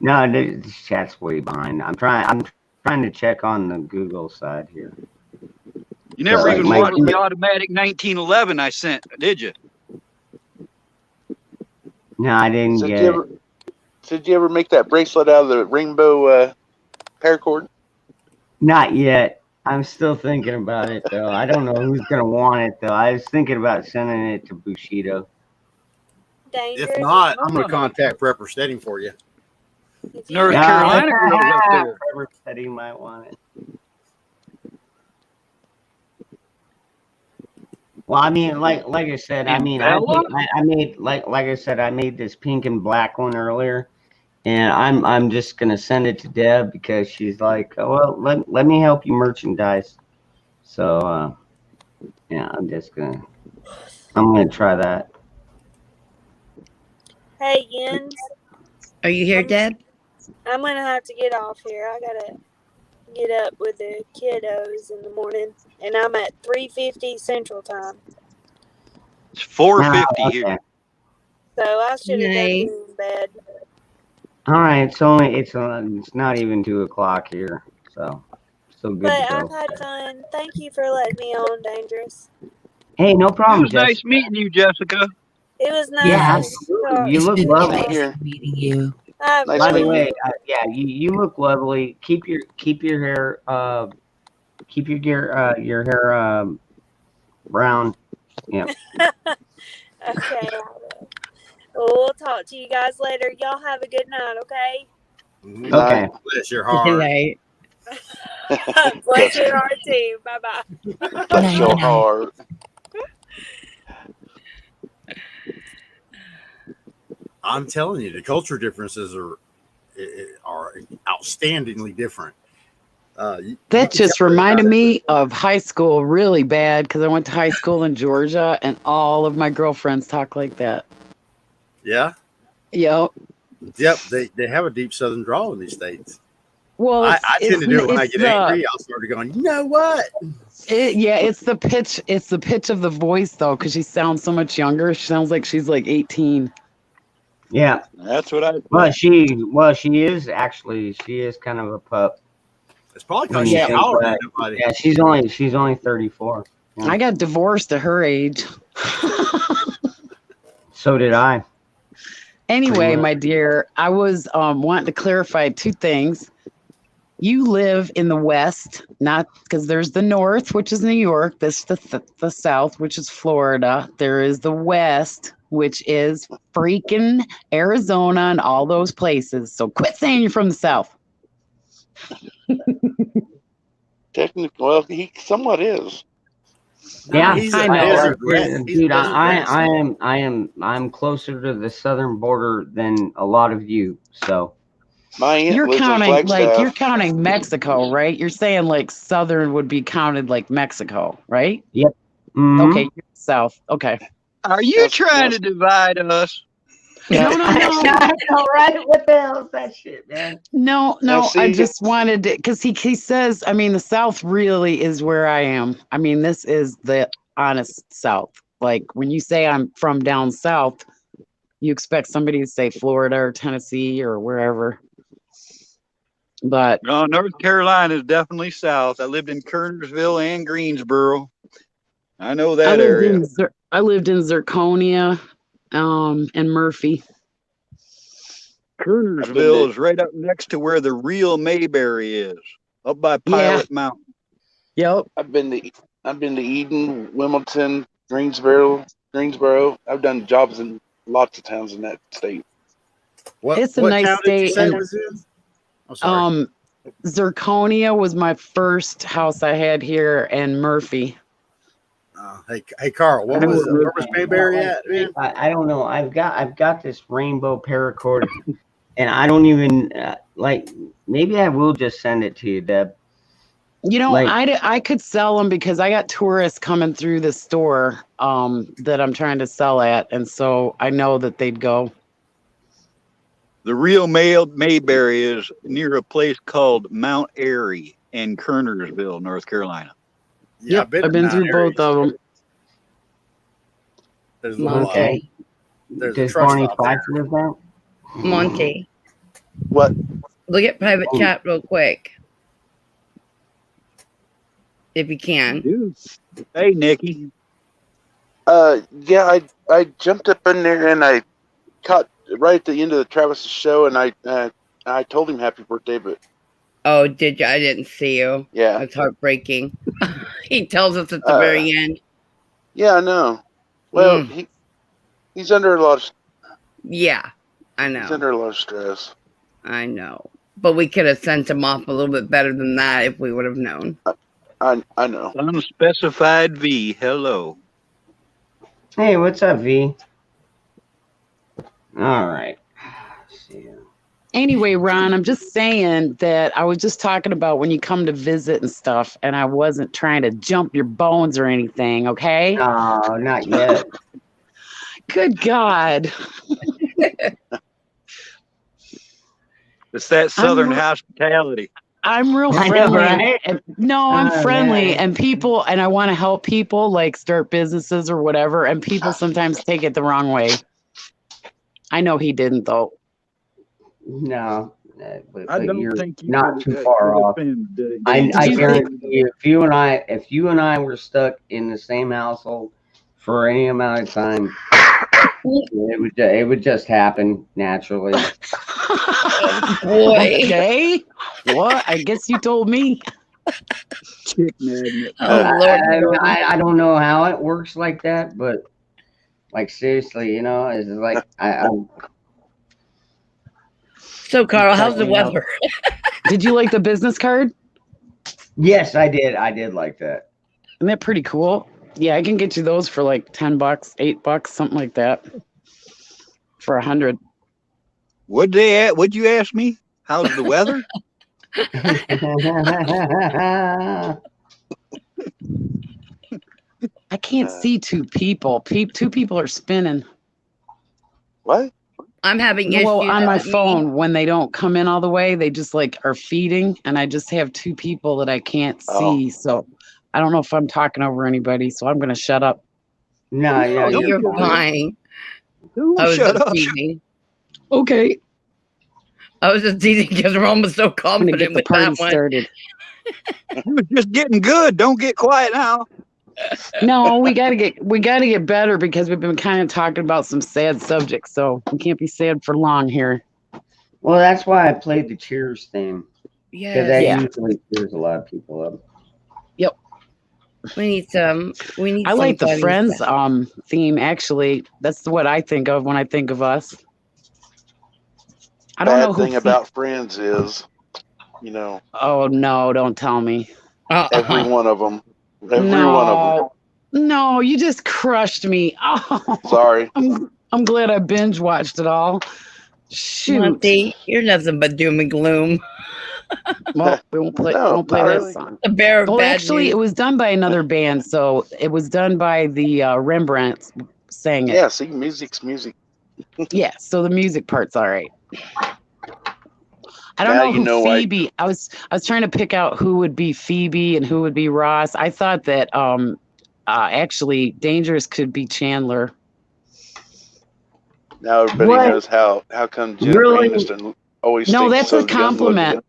No, this chat's way behind. I'm trying to check on the Google side here. You never Like even my- wanted the automatic 1911 I sent, did you? No, I didn't Did get you it. ever? Did you ever make that bracelet out of the rainbow paracord? Not yet. I'm still thinking about it though. I don't know who's gonna want it though. I was thinking about sending it to Bushido. Dangerous. If not, I'm going to contact Prepper Steading for you. North No, Carolina girls up there. Trevor said he might want it. Well, I mean, like I said, I mean, I made like I said, I made this pink and black one earlier, and I'm just gonna send it to Deb because she's like, oh, well, let me help you merchandise. So yeah, I'm gonna try that. Hey, Jens. Are you here, Deb? I'm going to have to get off here. I got to get up with the kiddos in the morning, and I'm at 3:50 Central Time. It's 4:50 Ah, here. okay. So I should have done Nice. been in bed. All right, it's not even 2:00 here, so still good But to I've go. had fun. Thank you for letting me on, Dangerous. Hey, no It problem, was nice Jessica. meeting you, Jessica. It was nice. Yeah, to absolutely. talk You to look you. lovely. Here. Meeting you. I've Nice By the meeting way, you. yeah, you look lovely. Keep your hair your hair brown. Yeah. Okay. Well, we'll talk to you guys later. Y'all have a good night, okay? Okay. Bless your Good heart. night. Bless your heart too. Bye bye. Bless your heart. I'm telling you, the culture differences are outstandingly different. That just reminded me of high school really bad because I went to high school in Georgia and all of my girlfriends talk like that. Yeah. Yep. Yep. They have a deep Southern drawl in these states. Well, I it's- tend to do it when I it's get the- angry. I'll start going, you know what? Yeah, it's the pitch. It's the pitch of the voice though, because she sounds so much younger. She sounds like she's like 18. Yeah. That's what I. Well, she is kind of a pup. It's probably When because you she's think taller than back. everybody. Yeah, she's only 34. Yeah. I got divorced at her age. So did I. Anyway, Pretty much. my dear, I was wanting to clarify two things. You live in the West, not because there's the North, which is New York. This the South, which is Florida. There is the West, which is freaking Arizona and all those places. So quit saying you're from the South. Technically, well, he somewhat is. Yeah, he's I a know. desert rat. He's a dude. desert rat. I'm closer to the southern border than a lot of you. So My aunt You're lives in counting like Flagstaff. you're counting Mexico, right? You're saying like Southern would be counted like Mexico, right? yep. Mhm. Okay, you're South. Okay. Are you trying to divide us? No, no, no. I know, right? What the hell is that shit, man? No, Now, no, I see- just wanted to, because he says, I mean, the South really is where I am. I mean, this is the honest South. Like when you say I'm from down South, you expect somebody to say Florida or Tennessee or wherever. But No, North Carolina is definitely south. I lived in Kernersville and Greensboro. I know that area. I lived in Zirconia, and Murphy. Kernersville is right up next to where the real Mayberry is, up by Pilot Mountain. Yep. I've been to Eden, Wilmington, Greensboro. I've done jobs in lots of towns in that state. It's a nice state. And, Zirconia was my first house I had here, and Murphy. Hey, Carl, where was Mayberry at? Man? I don't know. I've got this rainbow paracord, and I don't even maybe I will just send it to you, Deb. You know, I could sell them because I got tourists coming through the store that I'm trying to sell at, and so I know that they'd go. The real Mayberry is near a place called Mount Airy in Kernersville, North Carolina. Yeah, I've been through both of them. There's Monty. Does Barney Fife live there? Monty. What? Look at private chat real quick. If you can. Hey, Nikki. Yeah, I jumped up in there and I caught right at the end of the Travis show, and I told him happy birthday, but Oh, did you? I didn't see you. Yeah. It's heartbreaking. He tells us at the very end. yeah, I know. Well, he's under a lot of Yeah, I he's know. under a lot of stress. I know. But we could have sent him off a little bit better than that if we would have known. I know. Unspecified V, hello. Hey, what's up, V? All right. Anyway, Ron, I'm just saying that I was just talking about when you come to visit and stuff, and I wasn't trying to jump your bones or anything, okay? No, not yet. Good God. It's that Southern hospitality. I'm real I know, friendly. right? I'm Oh, friendly, man. and people, and I want to help people, like start businesses or whatever, and people sometimes take it the wrong way. I know he didn't, though. No, but I don't you're think you not would- too that far would off. offend, I Dave. guarantee you, if you and I were stuck in the same household for any amount of time, it would just happen naturally. Okay. What? I guess you told me. Chick magnet. I don't know how it works like that, but like seriously, it's like I'm So, Carl, how's the weather? Did you like the business card? Yes, I did. I did like that. Isn't that pretty cool? Yeah, I can get you those for like $10, $8, something like that. For 100. What'd you ask me? How's the weather? I can't see two people. Two people are spinning. What? I'm having Well, issues on my with me. phone, when they don't come in all the way, they just like are feeding, and I just have two people that I can't see. So I don't know if I'm talking over anybody, so I'm gonna shut up. No, Oh, you're fine. I was shut just up. teasing. Okay. I was just teasing because Ron was so I'm gonna confident get the with party that one. started. You were just getting good. Don't get quiet now. No, we gotta get better because we've been kind of talking about some sad subjects, so we can't be sad for long here. Well, that's why I played the Cheers theme. Because that Yeah. usually cheers a lot of people up. Yep. We need some. I like the somebody Friends that- theme. Actually, that's what I think of when I think of us. I don't know Bad who. thing about Friends is, Oh no! Don't tell me. every one of them. Every no, one of no, you just crushed me. Oh, them. Sorry. I'm glad I binge watched it all. Shoot. Monty, you're nothing but doom and gloom. Well, we won't play. No, won't play not that really. song. The bear of Well, bad actually, news. it was done by another band. So it was done by the Rembrandts sang it. Yeah, see, music's music. Yeah. So the music part's all right. I don't Now know you who know why- Phoebe. I was trying to pick out who would be Phoebe and who would be Ross. I thought that actually Dangerous could be Chandler. Now everybody What? knows how come Jennifer Really? Aniston always No, thinks that's so a young compliment. looking.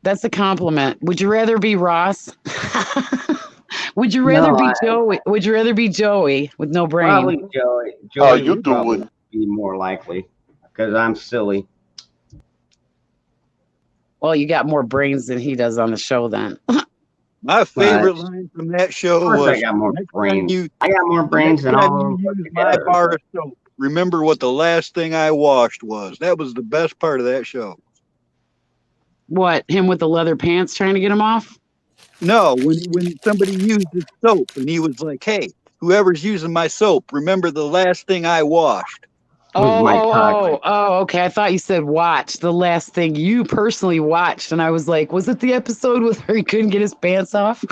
That's a compliment. Would you rather be Ross? Would you rather No, be I- Joey? Would you rather be Joey with no brain? Probably Joey. How Joey you would probably doing? be more likely because I'm silly. Well, you got more brains than he does on the show then. My favorite line from that show Of course was, I got more "Next time brains. you- I got more brains next than time all you of them use put my together. bar of soap, remember what the last thing I washed was." That was the best part of that show. What, him with the leather pants trying to get him off? No, when somebody used his soap and he was like, "Hey, whoever's using my soap, remember the last thing I washed." Oh, okay. I thought you said watch, the last thing you personally watched. And I was like, was it the episode with where he couldn't get his pants off?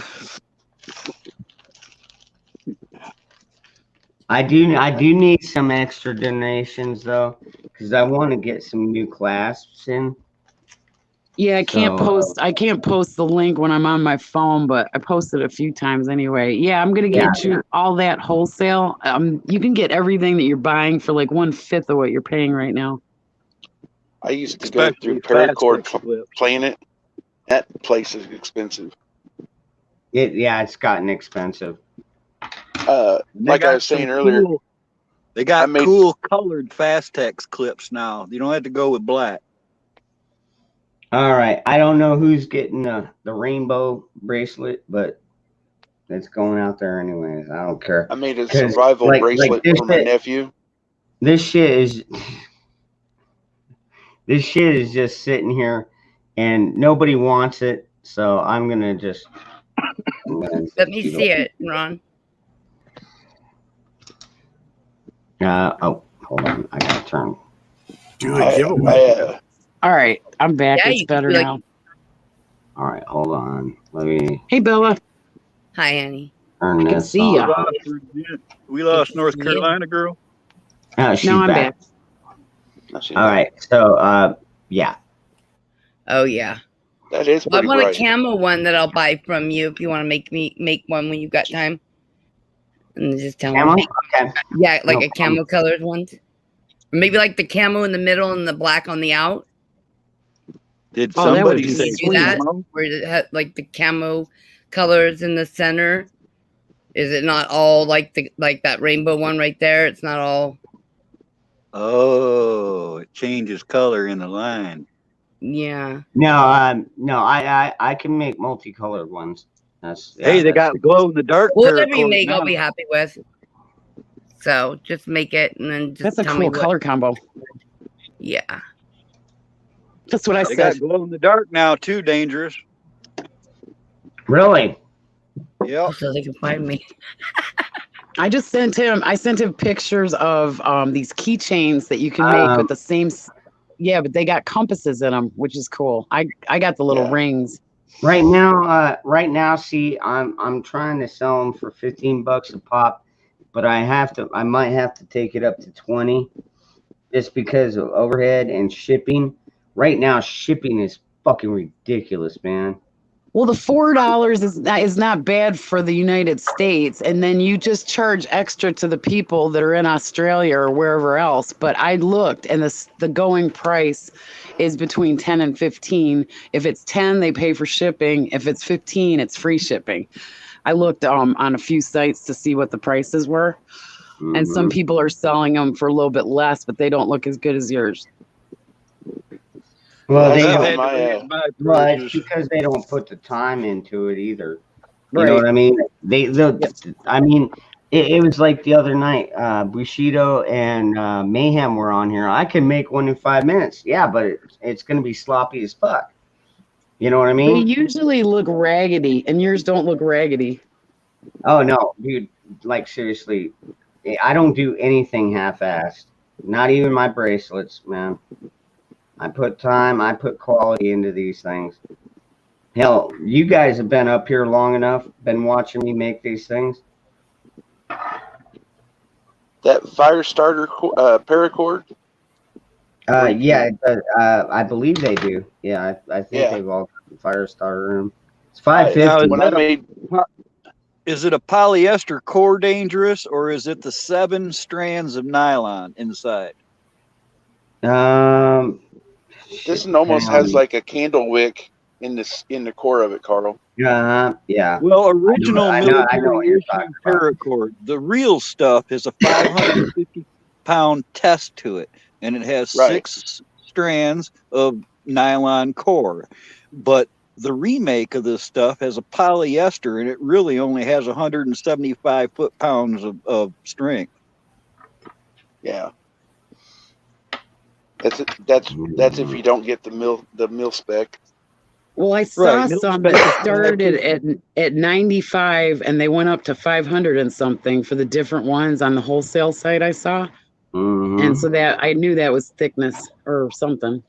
I do need some extra donations though, because I want to get some new clasps in. Yeah, I can't So, post the link when I'm on my phone, but I posted a few times anyway. Yeah, I'm gonna get you all that wholesale. You can get everything that you're buying for like 1/5 of what you're paying right now. I used to go through Paracord Planet. That place is expensive. It's gotten expensive. Like I was saying earlier, they got cool colored Fastex clips now. You don't have to go with black. All right, I don't know who's getting the rainbow bracelet, but it's going out there anyways. I don't care. I made a 'Cause, survival bracelet this for my shit- nephew. This shit is just sitting here, and nobody wants it. So I'm gonna just. Let me see it, Ron. Oh, hold on. I gotta turn. Do a giveaway. All right, I'm back. Yeah, It's you can better do, like- now. All right, hold on. Let me Hey, Bella. Hi, Annie. turn I can this see on. ya. We lost North Carolina girl. Oh, she's I'm back. All right, so yeah. Oh yeah. That is Well, I pretty want bright. a camo one that I'll buy from you if you want to make one when you've got time. And just tell Camo? me. Okay. Yeah, like No a camo colored one. Or maybe like the camo in the middle and the black on the out. Did Oh, that would somebody be say Do that camo? where it had like the camo colors in the center. Is it not all like that rainbow one right there? It's not all. Oh, it changes color in the line. Yeah. No, I can make multicolored ones. Hey, they got glow in the dark. Whatever you make, I'll be happy with. So just make it and then just That's a tell me cool what. color combo. Yeah. That's what I They said. got glow in the dark now too. Dangerous. Really? Yep. So they can find me. I sent him pictures of these keychains that you can make with the same. Yeah, but they got compasses in them, which is cool. I got the little rings. Right now, see, I'm trying to sell them for $15 a pop, but I might have to take it up to 20, just because of overhead and shipping. Right now, shipping is fucking ridiculous, man. Well, the $4 is not bad for the United States, and then you just charge extra to the people that are in Australia or wherever else. But I looked, and the going price is between 10 and 15. If it's 10, they pay for shipping. If it's 15, it's free shipping. I looked on a few sites to see what the prices were, and some people are selling them for a little bit less, but they don't look as good as yours. Well, they That's don't. my, Well, it's because they don't put the time into it either. You know Right. what I mean? I mean, it was like the other night. Bushido and Mayhem were on here. I can make one in 5 minutes. Yeah, but it's going to be sloppy as fuck. You know what I They mean? usually look raggedy, and yours don't look raggedy. Oh no, dude! Like seriously, I don't do anything half-assed. Not even my bracelets, man. I put time, I put quality into these things. Hell, you guys have been up here long enough, been watching me make these things. that fire starter paracord. Yeah, it does. I believe they do. Yeah, I think Yeah. they've all got the fire starter in them. It's Now, $5.50. When I made is it a polyester core Dangerous, or is it the 7 strands of nylon inside? this one almost has like a candle wick in the core of it, Carl. Yeah. Well, original I know what military you're issue talking about. paracord. The real stuff is a 550-pound test to it, and it has Right. 6 strands of nylon core, but the remake of this stuff has a polyester, and it really only has 175 foot-pounds of strength. Yeah. That's if you don't get the mil spec. Well, I saw some that started at 95 and they went up to 500 and something for the different ones on the wholesale site I saw. And so that I knew that was thickness or something.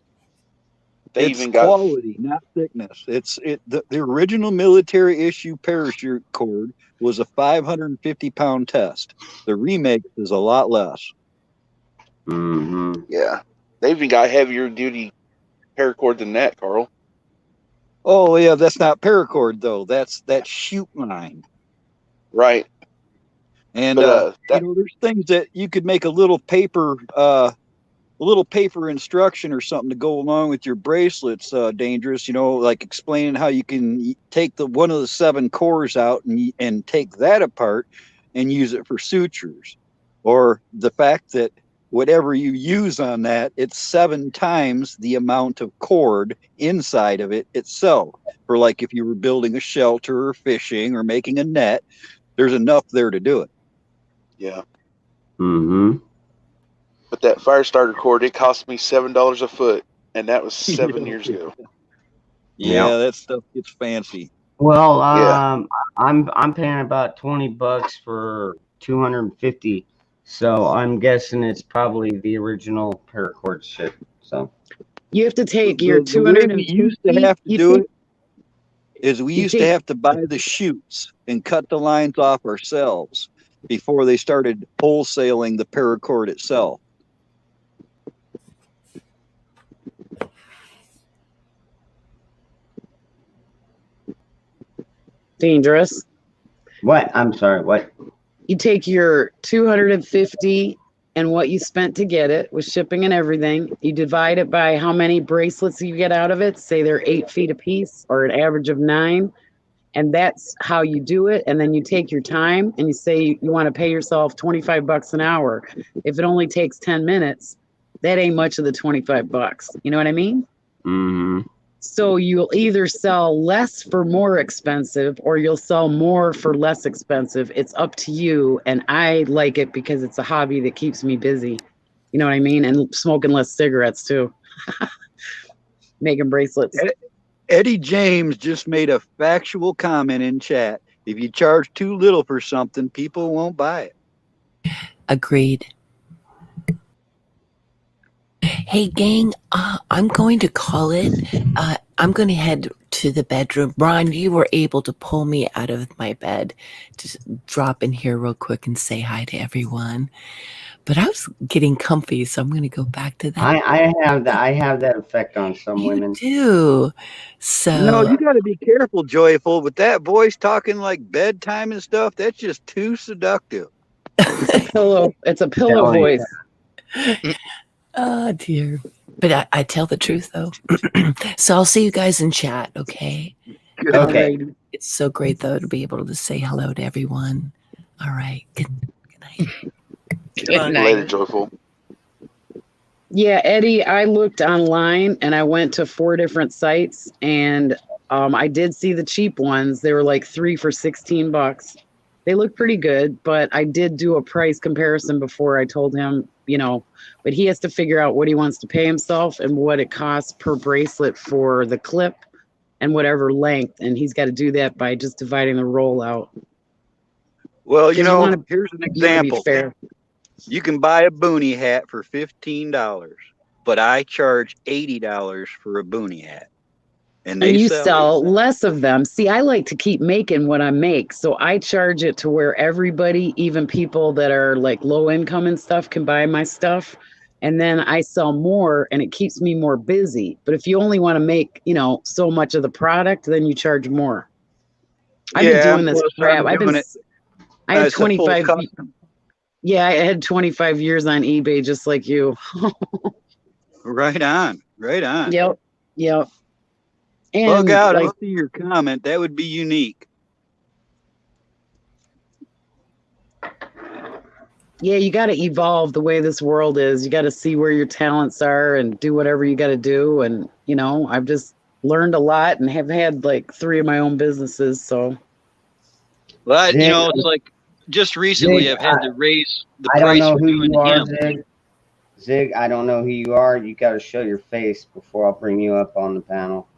It's quality, not thickness. The original military issue parachute cord was a 550-pound test. The remake is a lot less. Yeah. They even got heavier duty paracord than that, Carl. Oh yeah, that's not paracord though. That's shoot line. Right. And But, there's things that you could make a little paper instruction or something to go along with your bracelets. Dangerous, like explaining how you can take one of the 7 cores out and take that apart and use it for sutures, or the fact that whatever you use on that, it's 7 times the amount of cord inside of it itself. For like if you were building a shelter or fishing or making a net, there's enough there to do it. Yeah. But that fire starter cord, it cost me $7 a foot, and that was 7 years ago. Yeah, that stuff gets fancy. Well, Yeah. I'm paying about $20 for 250. So I'm guessing it's probably the original paracord shit. So You have to take your The way 250. we used to have to you do take- it is we you used to take- have to buy the chutes and cut the lines off ourselves before they started wholesaling the paracord itself. Dangerous. what? I'm sorry. What? You take your 250 and what you spent to get it with shipping and everything. You divide it by how many bracelets you get out of it. Say they're 8 feet a piece or an average of 9. And that's how you do it. And then you take your time and you say you want to pay yourself $25 an hour. If it only takes 10 minutes, that ain't much of the $25. You know what I mean? So you'll either sell less for more expensive or you'll sell more for less expensive. It's up to you. And I like it because it's a hobby that keeps me busy. You know what I mean? And smoking less cigarettes too. Making bracelets. Eddie James just made a factual comment in chat. If you charge too little for something, people won't buy it. Agreed. Hey, gang, I'm going to call it. I'm going to head to the bedroom. Ron, you were able to pull me out of my bed. Just drop in here real quick and say hi to everyone. But I was getting comfy, so I'm going to go back to that. I have that effect on some women. too. So No, you got to be careful, Joyful. With that voice talking like bedtime and stuff, that's just too seductive. Pillow. It's a pillow Telling you. voice. oh dear. But I tell the truth though. So I'll see you guys in chat, okay? Okay. It's so great though to be able to say hello to everyone. All right. Good night. Good night. Later, Joyful. Yeah, Eddie, I looked online and I went to 4 different sites and I did see the cheap ones. They were like 3 for $16. They look pretty good, but I did do a price comparison before I told him, but he has to figure out what he wants to pay himself and what it costs per bracelet for the clip and whatever length. And he's got to do that by just dividing the roll out. Well, Because you wanna- here's an you wanna be example. fair. You can buy a boonie hat for $15, but I charge $80 for a boonie hat. And And you sell less of them. See, I like to keep making what I make. So I charge it to where everybody, even people that are like low income and stuff, can buy my stuff. And then I sell more and it keeps me more busy. But if you only want to make, so much of the product, then you charge more. I've been doing this plus crap. I'm doing it I had as a full 25. custom. Yeah, I had 25 years on eBay, just like you. Right on. Yep. And Bug out. like, I'll see your comment. That would be unique. yeah, you got to evolve the way this world is. You got to see where your talents are and do whatever you got to do. And, you know, I've just learned a lot and have had like 3 of my own businesses. So, Well, you Zig, know, it's like just recently Zig, I've had to raise the I don't price know for who doing you are, hemp. Zig. Zig, I don't know who you are. You got to show your face before I'll bring you up on the panel.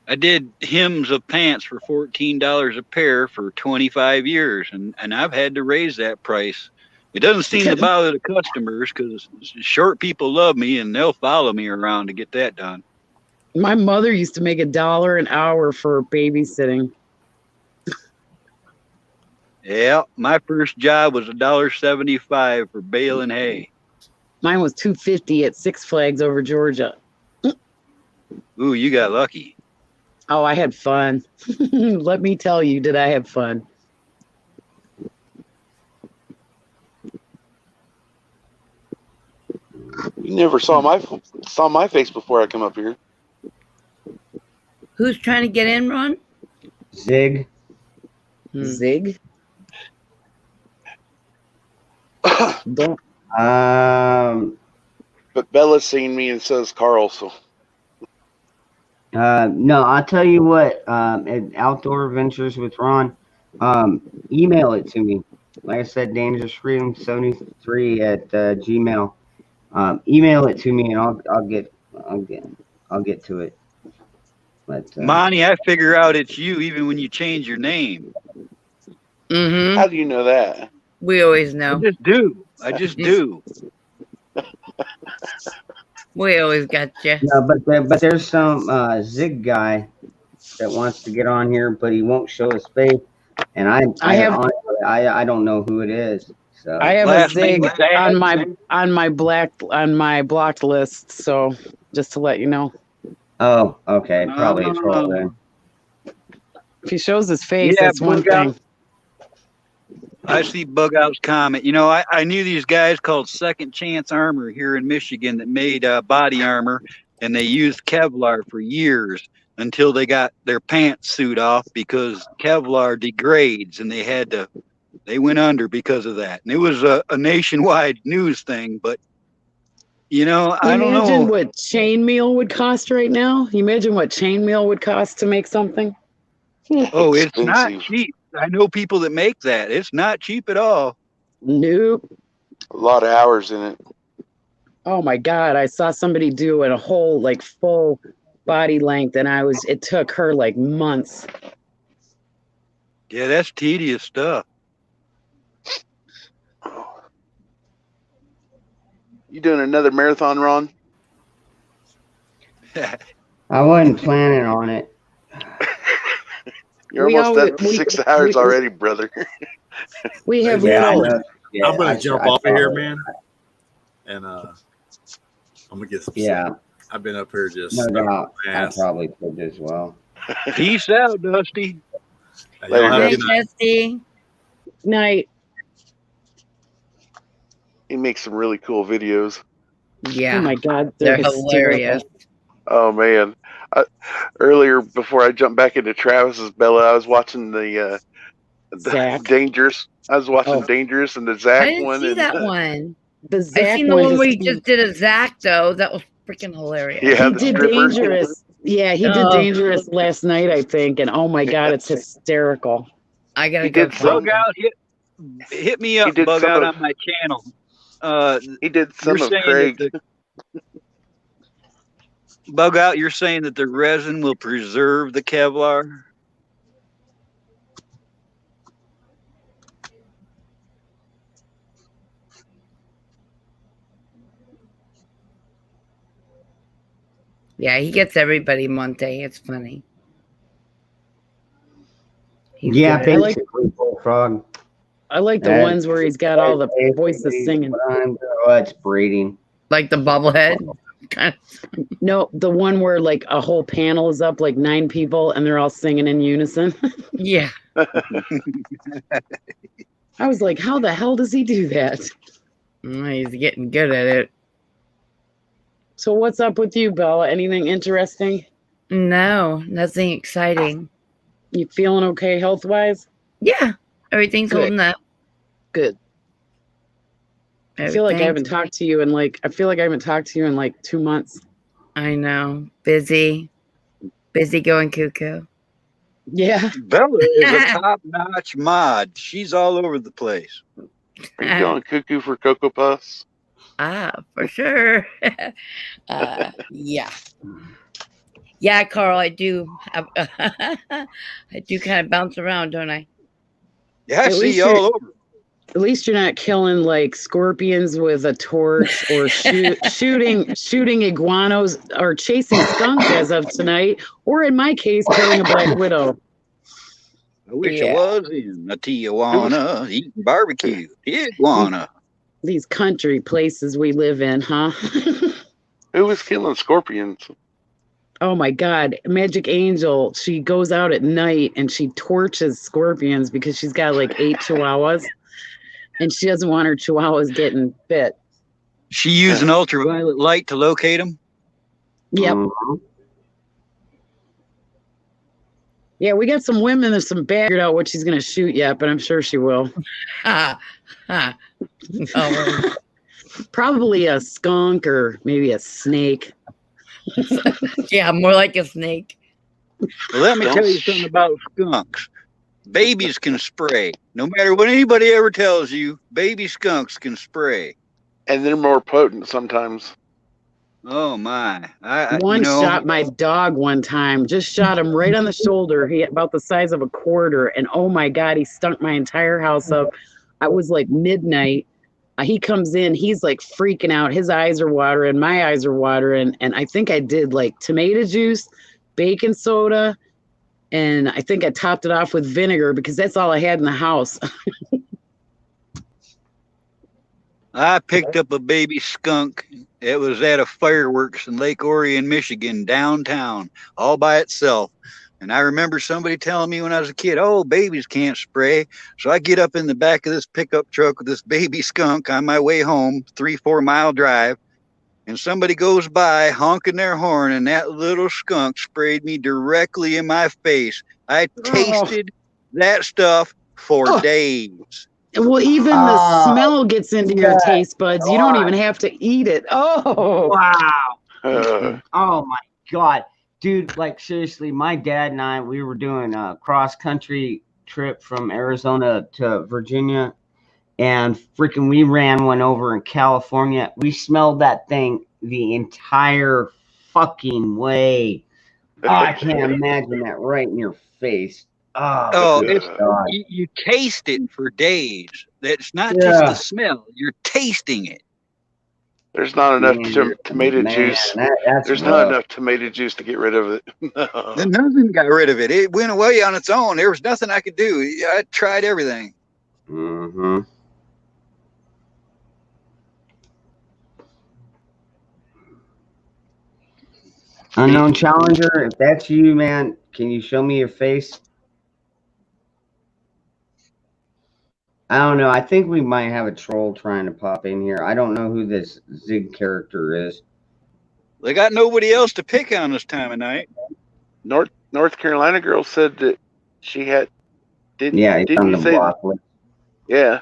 I did hems of pants for $14 a pair for 25 years, and I've had to raise that price. It doesn't seem to bother the customers because short people love me and they'll follow me around to get that done. my mother used to make $1 an hour for babysitting. Yeah, my first job was $1.75 for baling hay. Mine was $2.50 at Six Flags over Georgia. Ooh, you got lucky. Oh, I had fun. Let me tell you, did I have fun? You never saw my face before I come up here. Who's trying to get in, Ron? Zig. Zig? Don't. But Bella's seen me and says Carl, so No, I'll tell you what, at Outdoor Adventures with Ron, email it to me. Like I said, Dangerous Freedom 73 at Gmail. Email it to me and I'll get to it. But Monty, I figure out it's you even when you change your name. Mm-hmm. How do you know that? We always know. I just do. We always got you. No, but there's some Zig guy that wants to get on here, but he won't show his face, and I don't know who it is. So I have a Zig on my blocked list. So just to let you know. Oh, okay, probably a troll then. If he shows his face, Yeah, that's one Bug Out. thing. I see Bug Out's comment. You know, I knew these guys called Second Chance Armor here in Michigan that made body armor, and they used Kevlar for years until they got their pantsuit off because Kevlar degrades, and they went under because of that. And it was a nationwide news thing, but you know, I don't know. Imagine what chainmail would cost right now. You imagine what chainmail would cost to make something. Oh, it's not cheap. I know people that make that. It's not cheap at all. Nope. A lot of hours in it. Oh my God. I saw somebody do it a whole like full body length and it took her like months. Yeah, that's tedious stuff. You doing another marathon, Ron? I wasn't planning on it. You're almost at 6 hours already, brother. We have I'm Yeah, gonna I- jump I off of here, probably- man. And I'm gonna get some Yeah. sleep. I've been up here just No stuck doubt. my I ass. probably could as well. Peace out, Dusty. Hey, y'all have a good night. Dusty. Night. He makes some really cool videos. Yeah. Oh my God. They're hysterical. hilarious. Oh man! Earlier, before I jumped back into Travis's Bella, I was watching the Zach. Dangerous. I was watching Dangerous and the Zach I didn't one. see and, that one. The I Zach seen the one is where he cute. just did a Zach though. That was freaking hilarious. Yeah, He the did strippers. Dangerous. Yeah, he did Oh. Dangerous last night, I think. And oh my God, it's hysterical. I gotta He go. did some. Bug Out, hit me up, did Bug some Out of- on my channel. He did some You're of saying Craig. that Bug Out, you're saying that the resin will preserve the Kevlar? Yeah, he gets everybody Monte. It's funny. He's Yeah, good. basically Bullfrog. I like the ones where he's got all the voices singing. Oh, it's breeding. Like the bobblehead. No, the one where like a whole panel is up, like 9 people, and they're all singing in unison. Yeah. I was like, how the hell does he do that? He's getting good at it. So what's up with you, Bella? Anything interesting? No, nothing exciting. You feeling okay health wise? Yeah, everything's Good. holding up. Good. I feel like I haven't Everything's- talked to you in like 2 months. I know. Busy going cuckoo. Yeah. Bella is a top-notch mod. She's all over the place. Are you going cuckoo for Cocoa Puffs? For sure. Yeah. Yeah, Carl, I do have, I do kind of bounce around, don't I? Yeah, I At see least you all you're- over. At least you're not killing like scorpions with a torch or shooting iguanas or chasing skunks as of tonight, or in my case, killing a black widow. I wish Yeah. I was in a Tijuana eating barbecue. Iguana. These country places we live in, huh? Who was killing scorpions? Oh my God. Magic Angel, she goes out at night and she torches scorpions because she's got like 8 chihuahuas and she doesn't want her chihuahuas getting bit. She used an ultraviolet light to locate them. Yep. Yeah, we got some women. There's some bad figured out what she's going to shoot yet, but I'm sure she will. Probably a skunk or maybe a snake. Yeah, more like a snake. Well, let me tell you something about skunks. Babies can spray. No matter what anybody ever tells you, baby skunks can spray. And they're more potent sometimes. Oh my! One shot my dog one time. Just shot him right on the shoulder. He about the size of a quarter, and oh my God, he stunk my entire house up. I was like midnight. He comes in. He's like freaking out. His eyes are watering. My eyes are watering. And I think I did like tomato juice, baking soda, and I think I topped it off with vinegar because that's all I had in the house. I picked up a baby skunk. It was at a fireworks in Lake Orion, Michigan, downtown, all by itself. And I remember somebody telling me when I was a kid, oh, babies can't spray. So I get up in the back of this pickup truck with this baby skunk on my way home, 3-4 mile drive. And somebody goes by honking their horn, and that little skunk sprayed me directly in my face. I tasted that stuff for days. Well, even the smell gets into your taste buds. You don't even have to eat it. Oh, wow. Oh my God. Dude, like seriously, my dad and I, we were doing a cross country trip from Arizona to Virginia, and freaking we ran one over in California. We smelled that thing the entire fucking way. Oh, I can't imagine that right in your face. Oh, it's, you taste it for days. That's not just the smell. You're tasting it. There's not enough tomato man, juice. that's There's rough. not enough tomato juice to get rid of it. Then nothing got rid of it. It went away on its own. There was nothing I could do. I tried everything. Mm-hmm. Unknown Challenger, if that's you, man, can you show me your face? I don't know. I think we might have a troll trying to pop in here. I don't know who this Zig character is. They got nobody else to pick on this time of night. North Carolina girl said that she had. Didn't He's didn't on you the say? block list. Yeah.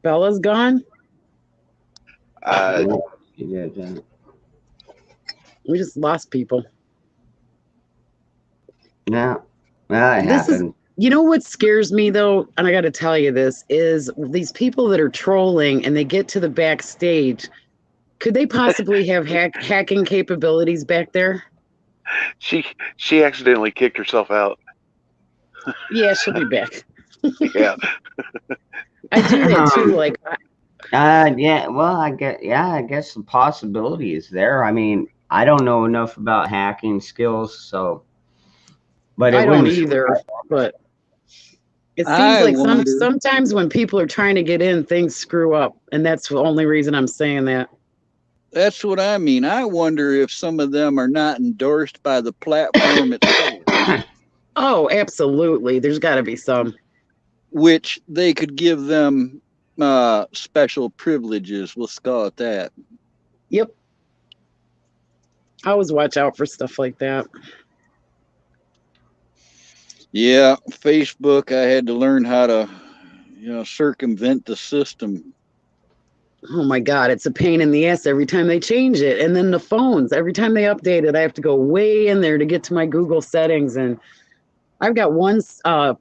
Bella's gone. Yeah. We just lost people. No, that This is, happened. you know what scares me though, and I got to tell you this, is these people that are trolling and they get to the backstage. Could they possibly have hacking capabilities back there? She accidentally kicked herself out. Yeah, she'll be back. Yeah. I do that too. Like, Yeah. Well, I guess the possibility is there. I mean, I don't know enough about hacking skills, so. But I it don't wouldn't- either. But it seems I like wonder- sometimes when people are trying to get in, things screw up, and that's the only reason I'm saying that. That's what I mean. I wonder if some of them are not endorsed by the platform itself, Oh, absolutely. There's got to be some. which they could give them special privileges. We'll call it that. Yep. I always watch out for stuff like that. Yeah, Facebook, I had to learn how to circumvent the system. Oh my God, it's a pain in the ass every time they change it. And then the phones, every time they update it, I have to go way in there to get to my Google settings. And I've got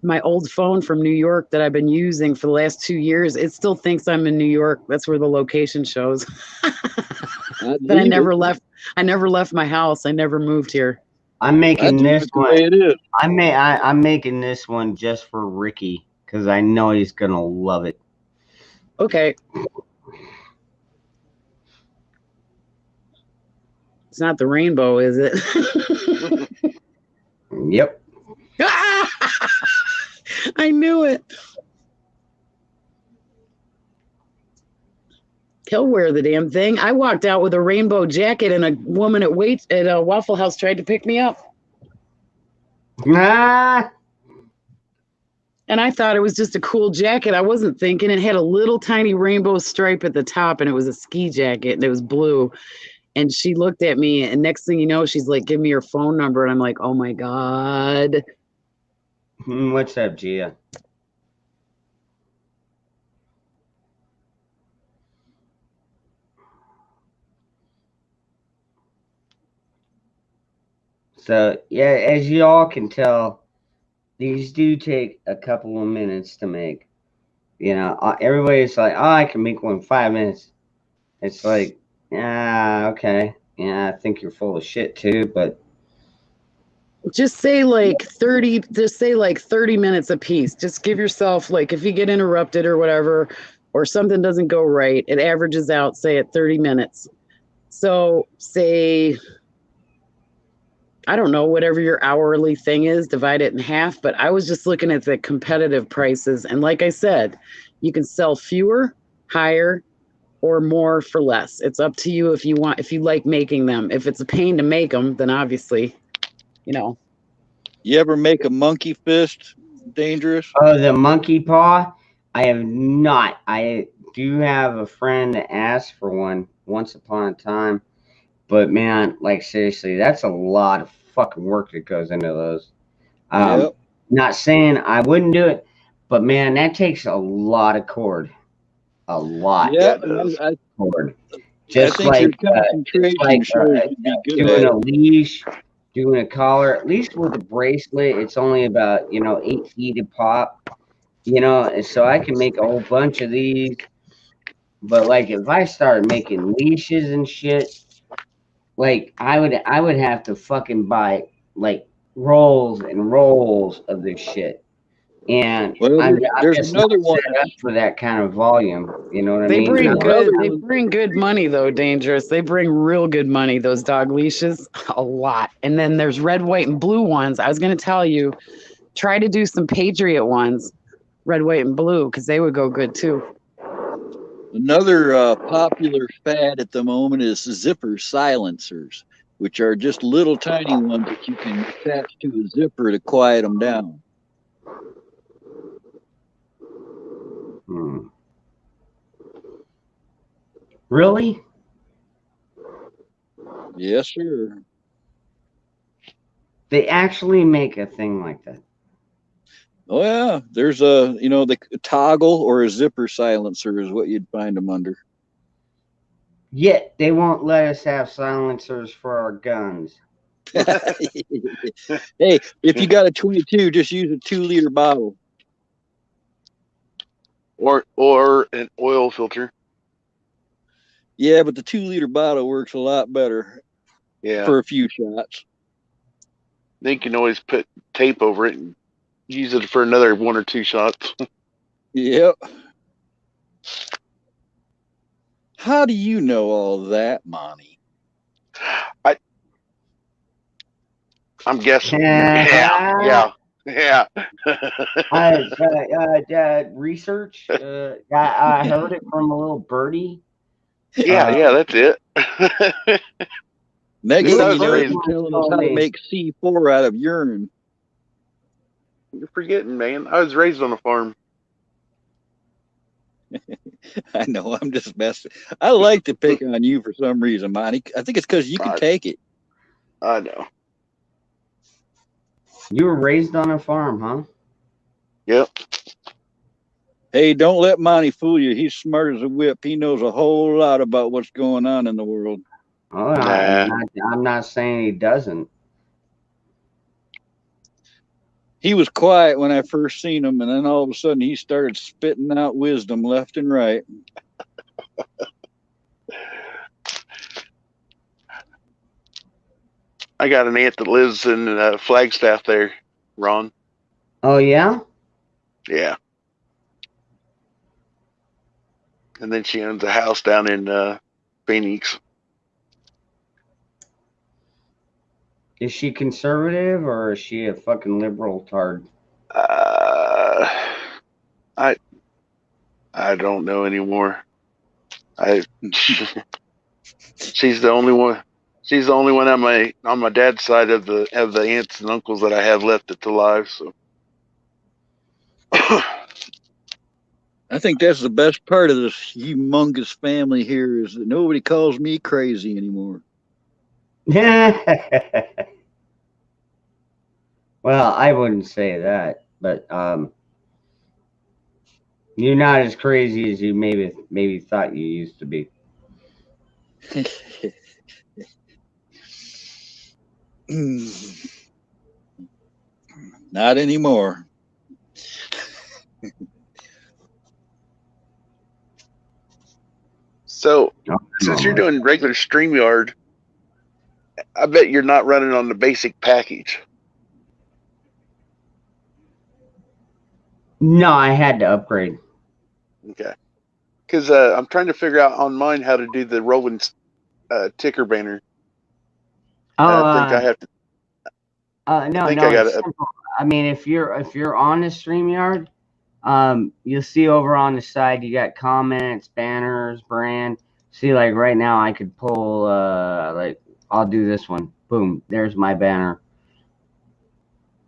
my old phone from New York that I've been using for the last 2 years. It still thinks I'm in New York. That's where the location shows. But I never left. I never left my house. I never moved here. I'm making this the way one. it is. I'm making this one just for Ricky because I know he's gonna love it. Okay. It's not the rainbow, is it? Yep. I knew it. He'll wear the damn thing. I walked out with a rainbow jacket and a woman at a Waffle House tried to pick me up. Ah. And I thought it was just a cool jacket. I wasn't thinking it had a little tiny rainbow stripe at the top, and it was a ski jacket, and it was blue. And she looked at me, and next thing you know, she's like, "Give me your phone number." And I'm like, "Oh my God." What's up, Gia? So, yeah, as you all can tell, these do take a couple of minutes to make. You know, everybody's like, "Oh, I can make one in 5 minutes." It's like, okay. Yeah, I think you're full of shit too, but Just say like 30, just say like 30 minutes a piece. Just give yourself, like, if you get interrupted or whatever, or something doesn't go right, it averages out, say, at 30 minutes. So say, I don't know, whatever your hourly thing is, divide it in half. But I was just looking at the competitive prices. And like I said, you can sell fewer, higher, or more for less. It's up to you if you want, if you like making them. If it's a pain to make them, then obviously, you know. You ever make a monkey fist dangerous? oh, the monkey paw? I have not. I do have a friend that asked for one once upon a time, but man, like seriously, that's a lot of fucking work that goes into those. Yep. Not saying I wouldn't do it, but man, that takes a lot of cord. A lot Yeah, of I cord. I Just think like your concentration shows you'd be good doing at a it. leash, doing a collar. At least with a bracelet, it's only about 8 feet a pop. And so I can make a whole bunch of these. But like if I started making leashes and shit, like I would have to fucking buy like rolls and rolls of this shit. And Well, I'm there's just another not one. set up for that kind of volume. You know what I They mean? bring No. good. They bring good money though. Dangerous. They bring real good money. Those dog leashes, a lot. And then there's red, white, and blue ones. I was gonna tell you, try to do some Patriot ones, red, white, and blue, because they would go good too. Another popular fad at the moment is zipper silencers, which are just little tiny ones that you can attach to a zipper to quiet them down. Really? Yes, sir. They actually make a thing like that. Oh yeah, there's the toggle or a zipper silencer is what you'd find them under. Yet they won't let us have silencers for our guns. Hey, if you got a 22, just use a 2-liter bottle. Or an oil filter. Yeah, but the 2-liter bottle works a lot better. Yeah. For a few shots. Then you can always put tape over it and use it for another 1 or 2 shots. Yep. How do you know all that, Monty? I'm guessing. Yeah. Research. I heard it from a little birdie. Yeah, that's it. Next Dude, I thing you was know, raised- you're telling us how to make C4 out of urine. You're forgetting, man. I was raised on a farm. I know, I'm just messing. I like to pick on you for some reason, Monty. I think it's because you can take it. I know. You were raised on a farm, huh? Yep. Hey, don't let Monty fool you. He's smart as a whip. He knows a whole lot about what's going on in the world. Oh, I'm not saying he doesn't. He was quiet when I first seen him, and then all of a sudden he started spitting out wisdom left and right. I got an aunt that lives in Flagstaff there, Ron. Oh, yeah? Yeah. And then she owns a house down in Phoenix. Is she conservative or is she a fucking liberal tard? I don't know anymore. She's the only one. She's the only one on my dad's side of the aunts and uncles that I have left that's alive. So I think that's the best part of this humongous family here is that nobody calls me crazy anymore. Well, I wouldn't say that, but you're not as crazy as you maybe thought you used to be. Not anymore. So since you're doing regular StreamYard, I bet you're not running on the basic package. No, I had to upgrade. Okay. Because I'm trying to figure out on mine how to do the rolling ticker banner. Oh, I think I have to. no, I think no, I got it's it. simple. I mean, if you're on the StreamYard, you'll see over on the side you got comments, banners, brand. See, like right now, I could pull like I'll do this one. Boom, there's my banner.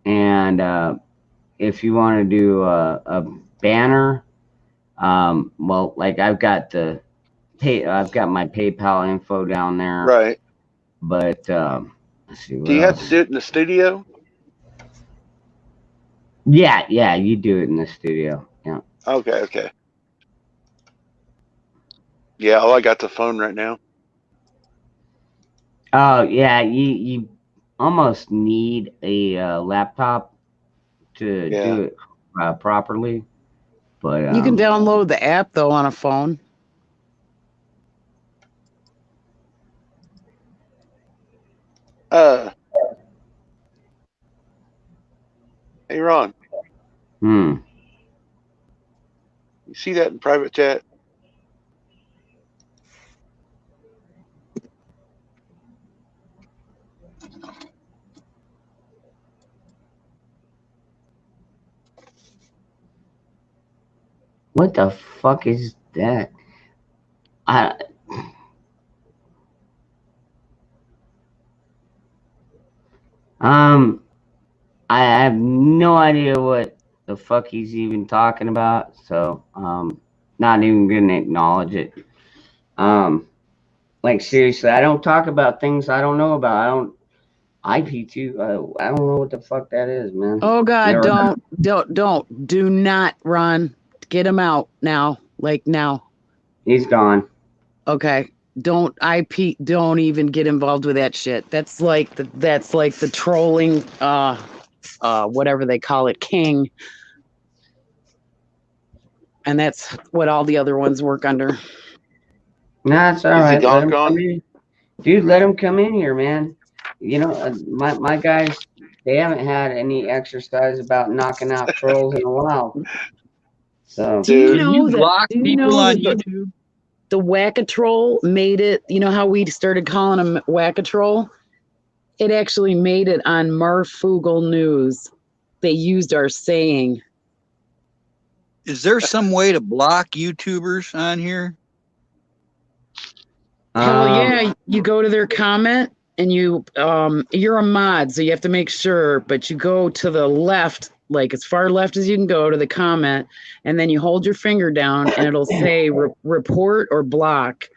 And if you want to do a banner, well, like I've got my PayPal info down there. Right. But let's see. Do you have to do it in the studio? Yeah, you do it in the studio. Yeah. Okay. Yeah, all I got's a phone right now. Oh yeah, you almost need a laptop to do it properly. But You can download the app though on a phone. Hey Ron, Hmm. you see that in private chat? What the fuck is that? I have no idea what the fuck he's even talking about, so not even gonna acknowledge it. Like seriously, I don't talk about things I don't know about. I don't IP2. I don't know what the fuck that is, man. Oh God, Never- do not run. Get him out now, like now. He's gone. Okay. Don't even get involved with that shit. That's like the trolling whatever they call it, king. And that's what all the other ones work under. Nah, it's all Is he right. gone, Let him gone? come in. Dude, let him come in here, man. You know, my guys, they haven't had any exercise about knocking out trolls in a while. So Do you know you that? block Do you people know on that YouTube? the Whack-A-Troll made it? You know how we started calling him Whack-A-Troll? It actually made it on Marfoogle News. They used our saying. Is there some way to block YouTubers on here? Hell yeah, you go to their comment and you're a mod, so you have to make sure, but you go to the left, like as far left as you can go to the comment, and then you hold your finger down and it'll say report or block.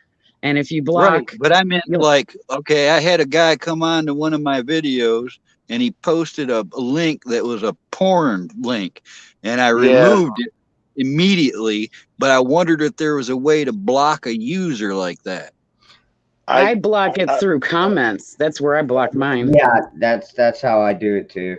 And if you block, Right, but I meant like, okay, I had a guy come on to one of my videos and he posted a link that was a porn link, and I removed it. immediately, but I wondered if there was a way to block a user like that. I block it through comments. That's where I block mine. Yeah, that's how I do it too.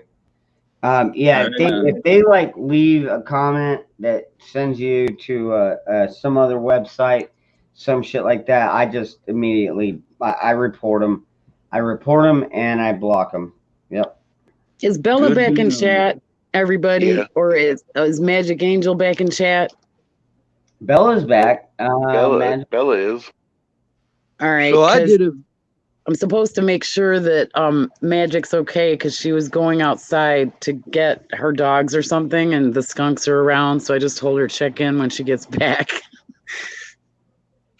Yeah, if they like leave a comment that sends you to some other website, some shit like that, I just immediately I report them. I report them and I block them. Yep. Is Bella Good back in to know. chat, everybody? Yeah. Or is Magic Angel back in chat? Bella's back. Bella is. All right. So I 'cause did a I'm supposed to make sure that Magic's okay because she was going outside to get her dogs or something, and the skunks are around. So I just told her to check in when she gets back.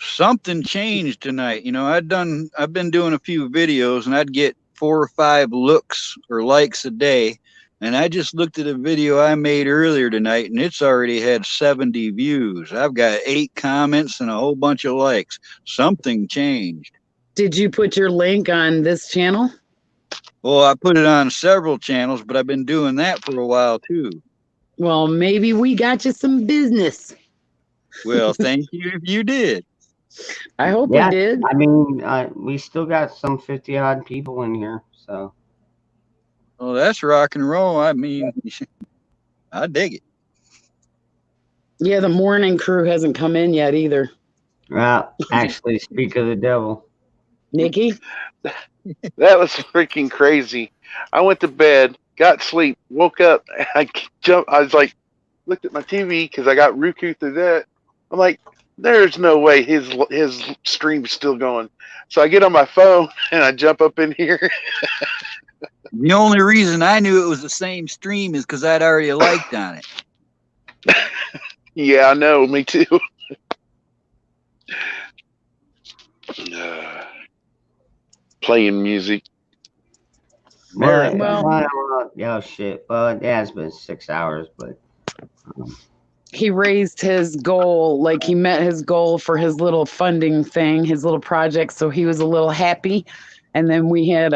something changed tonight. You know, I've been doing a few videos and I'd get 4 or 5 looks or likes a day. And I just looked at a video I made earlier tonight and it's already had 70 views. I've got 8 comments and a whole bunch of likes. Something changed. Did you put your link on this channel? Well, I put it on several channels, but I've been doing that for a while too. Well, maybe we got you some business. Well, thank you if you did. I hope Yeah, we did. I mean, we still got some 50 odd people in here, so. Well, that's rock and roll. I mean, I dig it. Yeah, the morning crew hasn't come in yet either. Well, actually, speak of the devil. Nikki? That was freaking crazy. I went to bed, got sleep, woke up, I jumped. I was like, looked at my TV because I got Roku through that. I'm like, there's no way his stream's still going. So I get on my phone and I jump up in here. The only reason I knew it was the same stream is because I'd already liked on it. Yeah, I know. Me too. Playing music. Yeah, shit. Well, it has been 6 hours, but. He raised his goal, like he met his goal for his little funding thing, his little project. So he was a little happy. And then we just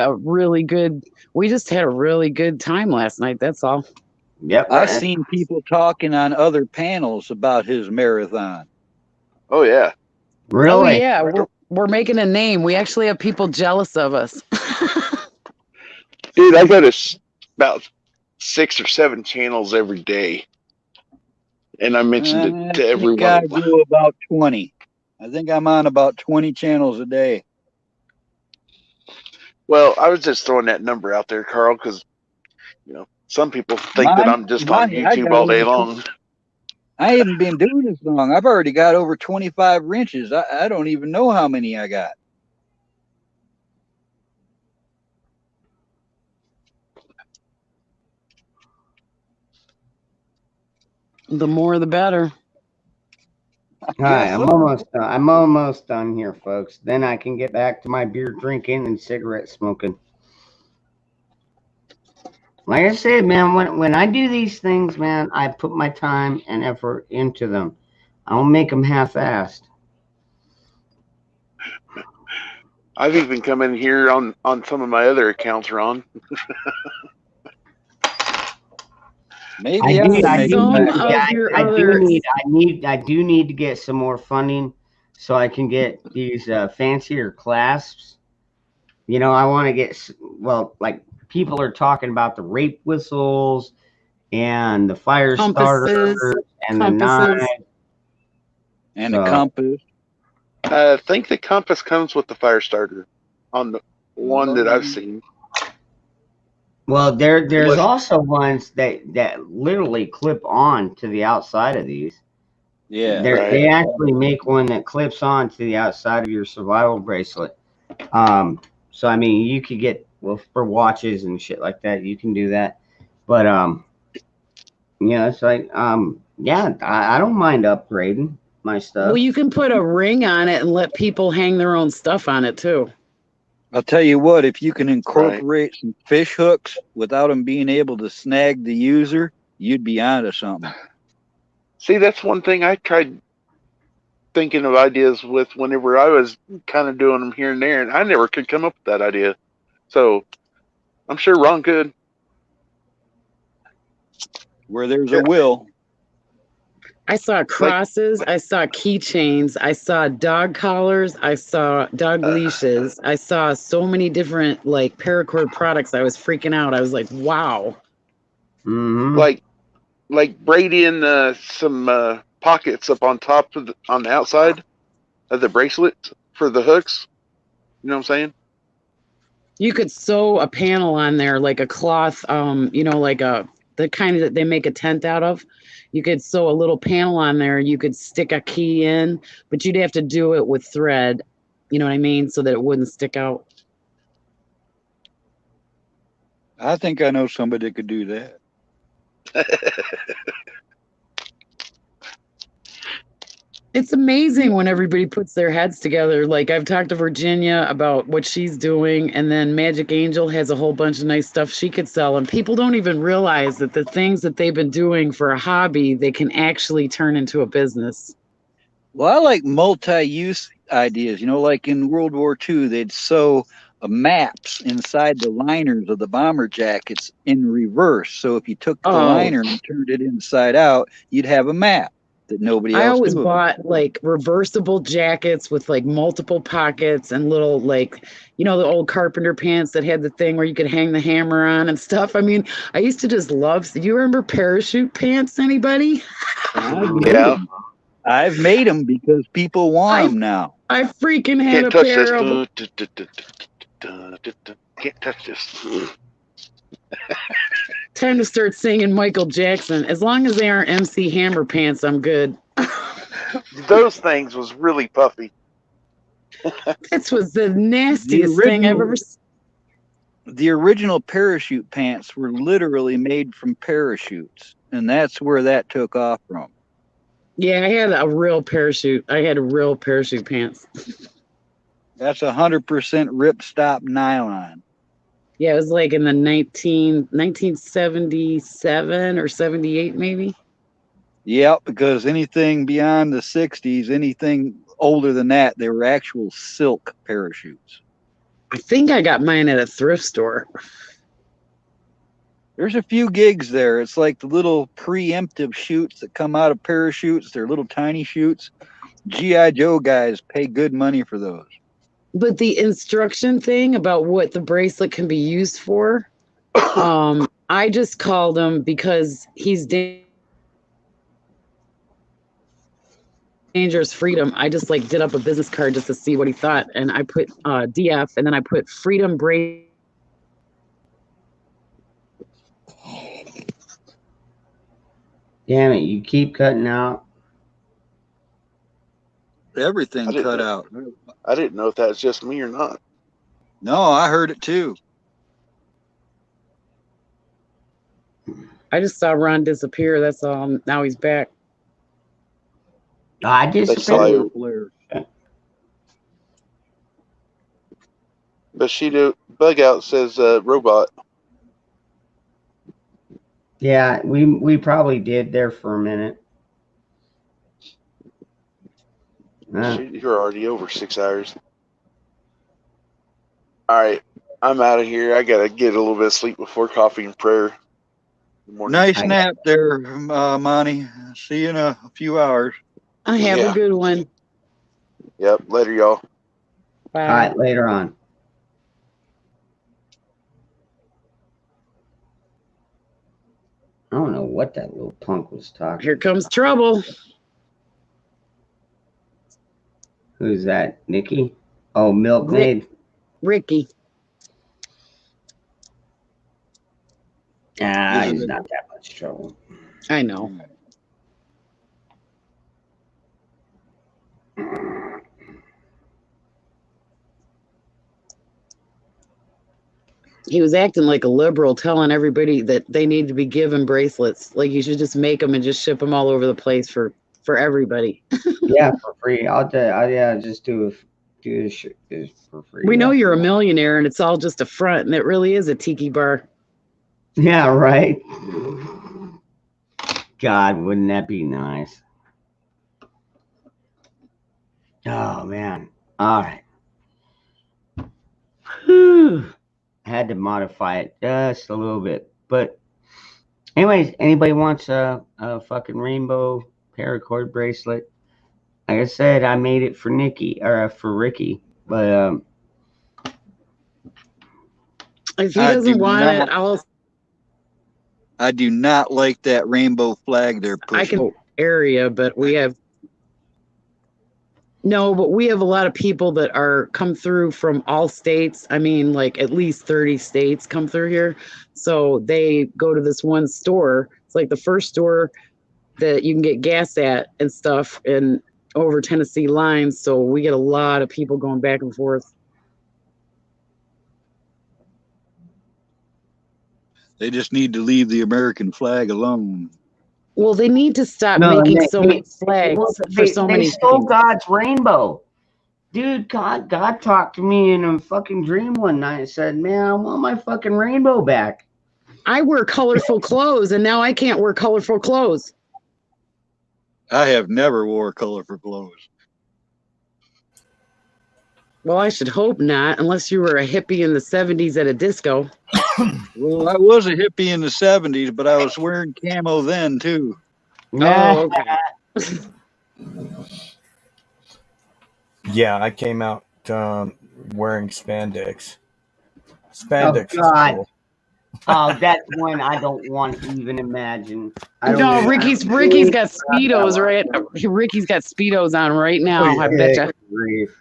had a really good time last night. That's all. Yep. I've seen people talking on other panels about his marathon. Oh, yeah. Oh, yeah. We're making a name. We actually have people jealous of us. Dude, I go to about 6 or 7 channels every day. And I mentioned it to everyone. I do about 20. I think I'm on about 20 channels a day. Well, I was just throwing that number out there, Carl, because, some people think that I'm just on YouTube all day long. I haven't been doing this long. I've already got over 25 wrenches. I don't even know how many I got. The more, the better. All right, I'm almost done. I'm almost done here, folks. Then I can get back to my beer drinking and cigarette smoking. Like I said, man, when I do these things, man, I put my time and effort into them. I don't make them half-assed. I've even come in here on some of my other accounts, Ron. Maybe I do need to get some more funding so I can get these fancier clasps. I want to get, like people are talking about the rape whistles and the fire starters and the knives and the compass. I think the compass comes with the fire starter on the one that I've seen. Well, there's also ones that literally clip on to the outside of these. Yeah, they actually make one that clips on to the outside of your survival bracelet. So I mean, you could get for watches and shit like that. You can do that, but it's like I don't mind upgrading my stuff. Well, you can put a ring on it and let people hang their own stuff on it too. I'll tell you what, if you can incorporate some fish hooks without them being able to snag the user, you'd be onto something. See, that's one thing I tried thinking of ideas with whenever I was kind of doing them here and there, and I never could come up with that idea. So I'm sure Ron could. Where there's a will. I saw crosses. I saw keychains. I saw dog collars. I saw dog leashes. I saw so many different like paracord products. I was freaking out. I was like, wow. Mm-hmm. Like braid in some pockets up on top of on the outside of the bracelet for the hooks. You know what I'm saying? You could sew a panel on there, like a cloth, like the kind that they make a tent out of. You could sew a little panel on there. You could stick a key in, but you'd have to do it with thread. You know what I mean? So that it wouldn't stick out. I think I know somebody that could do that. It's amazing when everybody puts their heads together. Like I've talked to Virginia about what she's doing, and then Magic Angel has a whole bunch of nice stuff she could sell. And people don't even realize that the things that they've been doing for a hobby, they can actually turn into a business. Well, I like multi-use ideas. You know, like in World War II, they'd sew maps inside the liners of the bomber jackets in reverse. So if you took the liner and turned it inside out, you'd have a map that nobody else I always knew bought like reversible jackets with like multiple pockets and little like, the old carpenter pants that had the thing where you could hang the hammer on and stuff. I mean, I used to just love. Do you remember parachute pants? Anybody? I've made them because people want them now. I freaking had Can't a touch pair this. of. Can't touch this. Time to start singing Michael Jackson. As long as they aren't MC Hammer pants, I'm good. Those things was really puffy. This was the nastiest thing I've ever seen. The original parachute pants were literally made from parachutes, and that's where that took off from. Yeah, I had a real parachute. I had real parachute pants. That's 100% ripstop nylon. Yeah, it was like in the 1977 or 78, maybe. Yep, because anything beyond the 60s, anything older than that, they were actual silk parachutes. I think I got mine at a thrift store. There's a few gigs there. It's like the little preemptive chutes that come out of parachutes. They're little tiny chutes. G.I. Joe guys pay good money for those. But the instruction thing about what the bracelet can be used for, I just called him because he's Dangerous Freedom. I just like did up a business card just to see what he thought, and I put DF, and then I put Freedom Bracelet. Damn it, you keep cutting out. Everything cut out. I didn't know if that was just me or not. No, I heard it too. I just saw Ron disappear. That's all. Now he's back. I just Bushido Bug Out says robot. Yeah, we probably did there for a minute. You're already over 6 hours. All right, I'm out of here. I gotta get a little bit of sleep before coffee and prayer. Nice nap there, Monty. See you in a few hours. I have a good one. Yep. Later, y'all. Bye. All right, later on. I don't know what that little punk was talking. Here comes trouble. Who's that? Nikki? Oh, Milkmaid. Ricky. Ah, he's not that much trouble. I know. He was acting like a liberal, telling everybody that they need to be given bracelets. Like you should just make them and just ship them all over the place for everybody. Yeah, for free. Just do it for free. We know you're a millionaire and it's all just a front, and it really is a tiki bar. Yeah, right. God, wouldn't that be nice? Oh man. All right. Whew. I had to modify it just a little bit. But anyways, anybody wants a fucking rainbow paracord bracelet. Like I said, I made it for Nikki or for Ricky, but If he I doesn't do want not- it, I do not like that rainbow flag they're I pushing. can area, but we have no, but we have a lot of people that are come through from all states. I mean, like at least 30 states come through here. So they go to this one store. It's like the first store that you can get gas at and stuff and over Tennessee lines. So we get a lot of people going back and forth. They just need to leave the American flag alone. Well, they need to stop no, making they- so they- many flags well, for so they many stole things. God's rainbow. Dude, God talked to me in a fucking dream one night and said, man, I want my fucking rainbow back. I wear colorful clothes and now I can't wear colorful clothes. I have never wore colorful clothes. Well, I should hope not, unless you were a hippie in the 70s at a disco. Well, I was a hippie in the 70s, but I was wearing camo then too. Oh, okay. Yeah, I came out wearing spandex. Spandex is God. cool. Oh, that's one I don't want to even imagine. I don't No, even- Ricky's got Speedos, right? Ricky's got Speedos on right now. I bet you. Grief.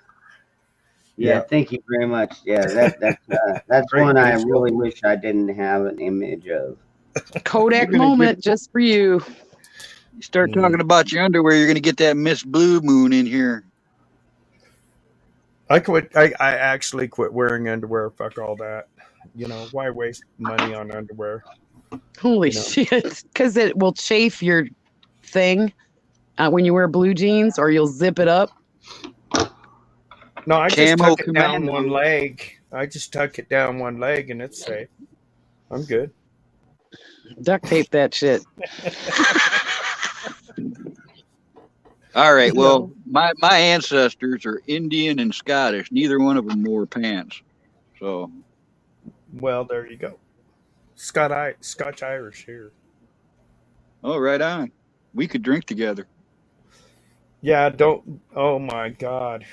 Yeah, Yeah. thank you very much. Yeah, that's Great one I visual. really wish I didn't have an image of. Kodak You're gonna moment just for you. You start talking about your underwear, you're going to get that Miss Blue Moon in here. I actually quit wearing underwear. Fuck all that. You know, why waste money on underwear? Holy No. shit. Because it will chafe your thing when you wear blue jeans or you'll zip it up. No, I just Camo tuck it down commando. one leg. I just tuck it down one leg and it's safe. I'm good. Duct tape that shit. All right. Well, my ancestors are Indian and Scottish. Neither one of them wore pants. So Well, there you go. Scotch Irish here. oh, right on. We could drink together. Yeah, don't. Oh my God.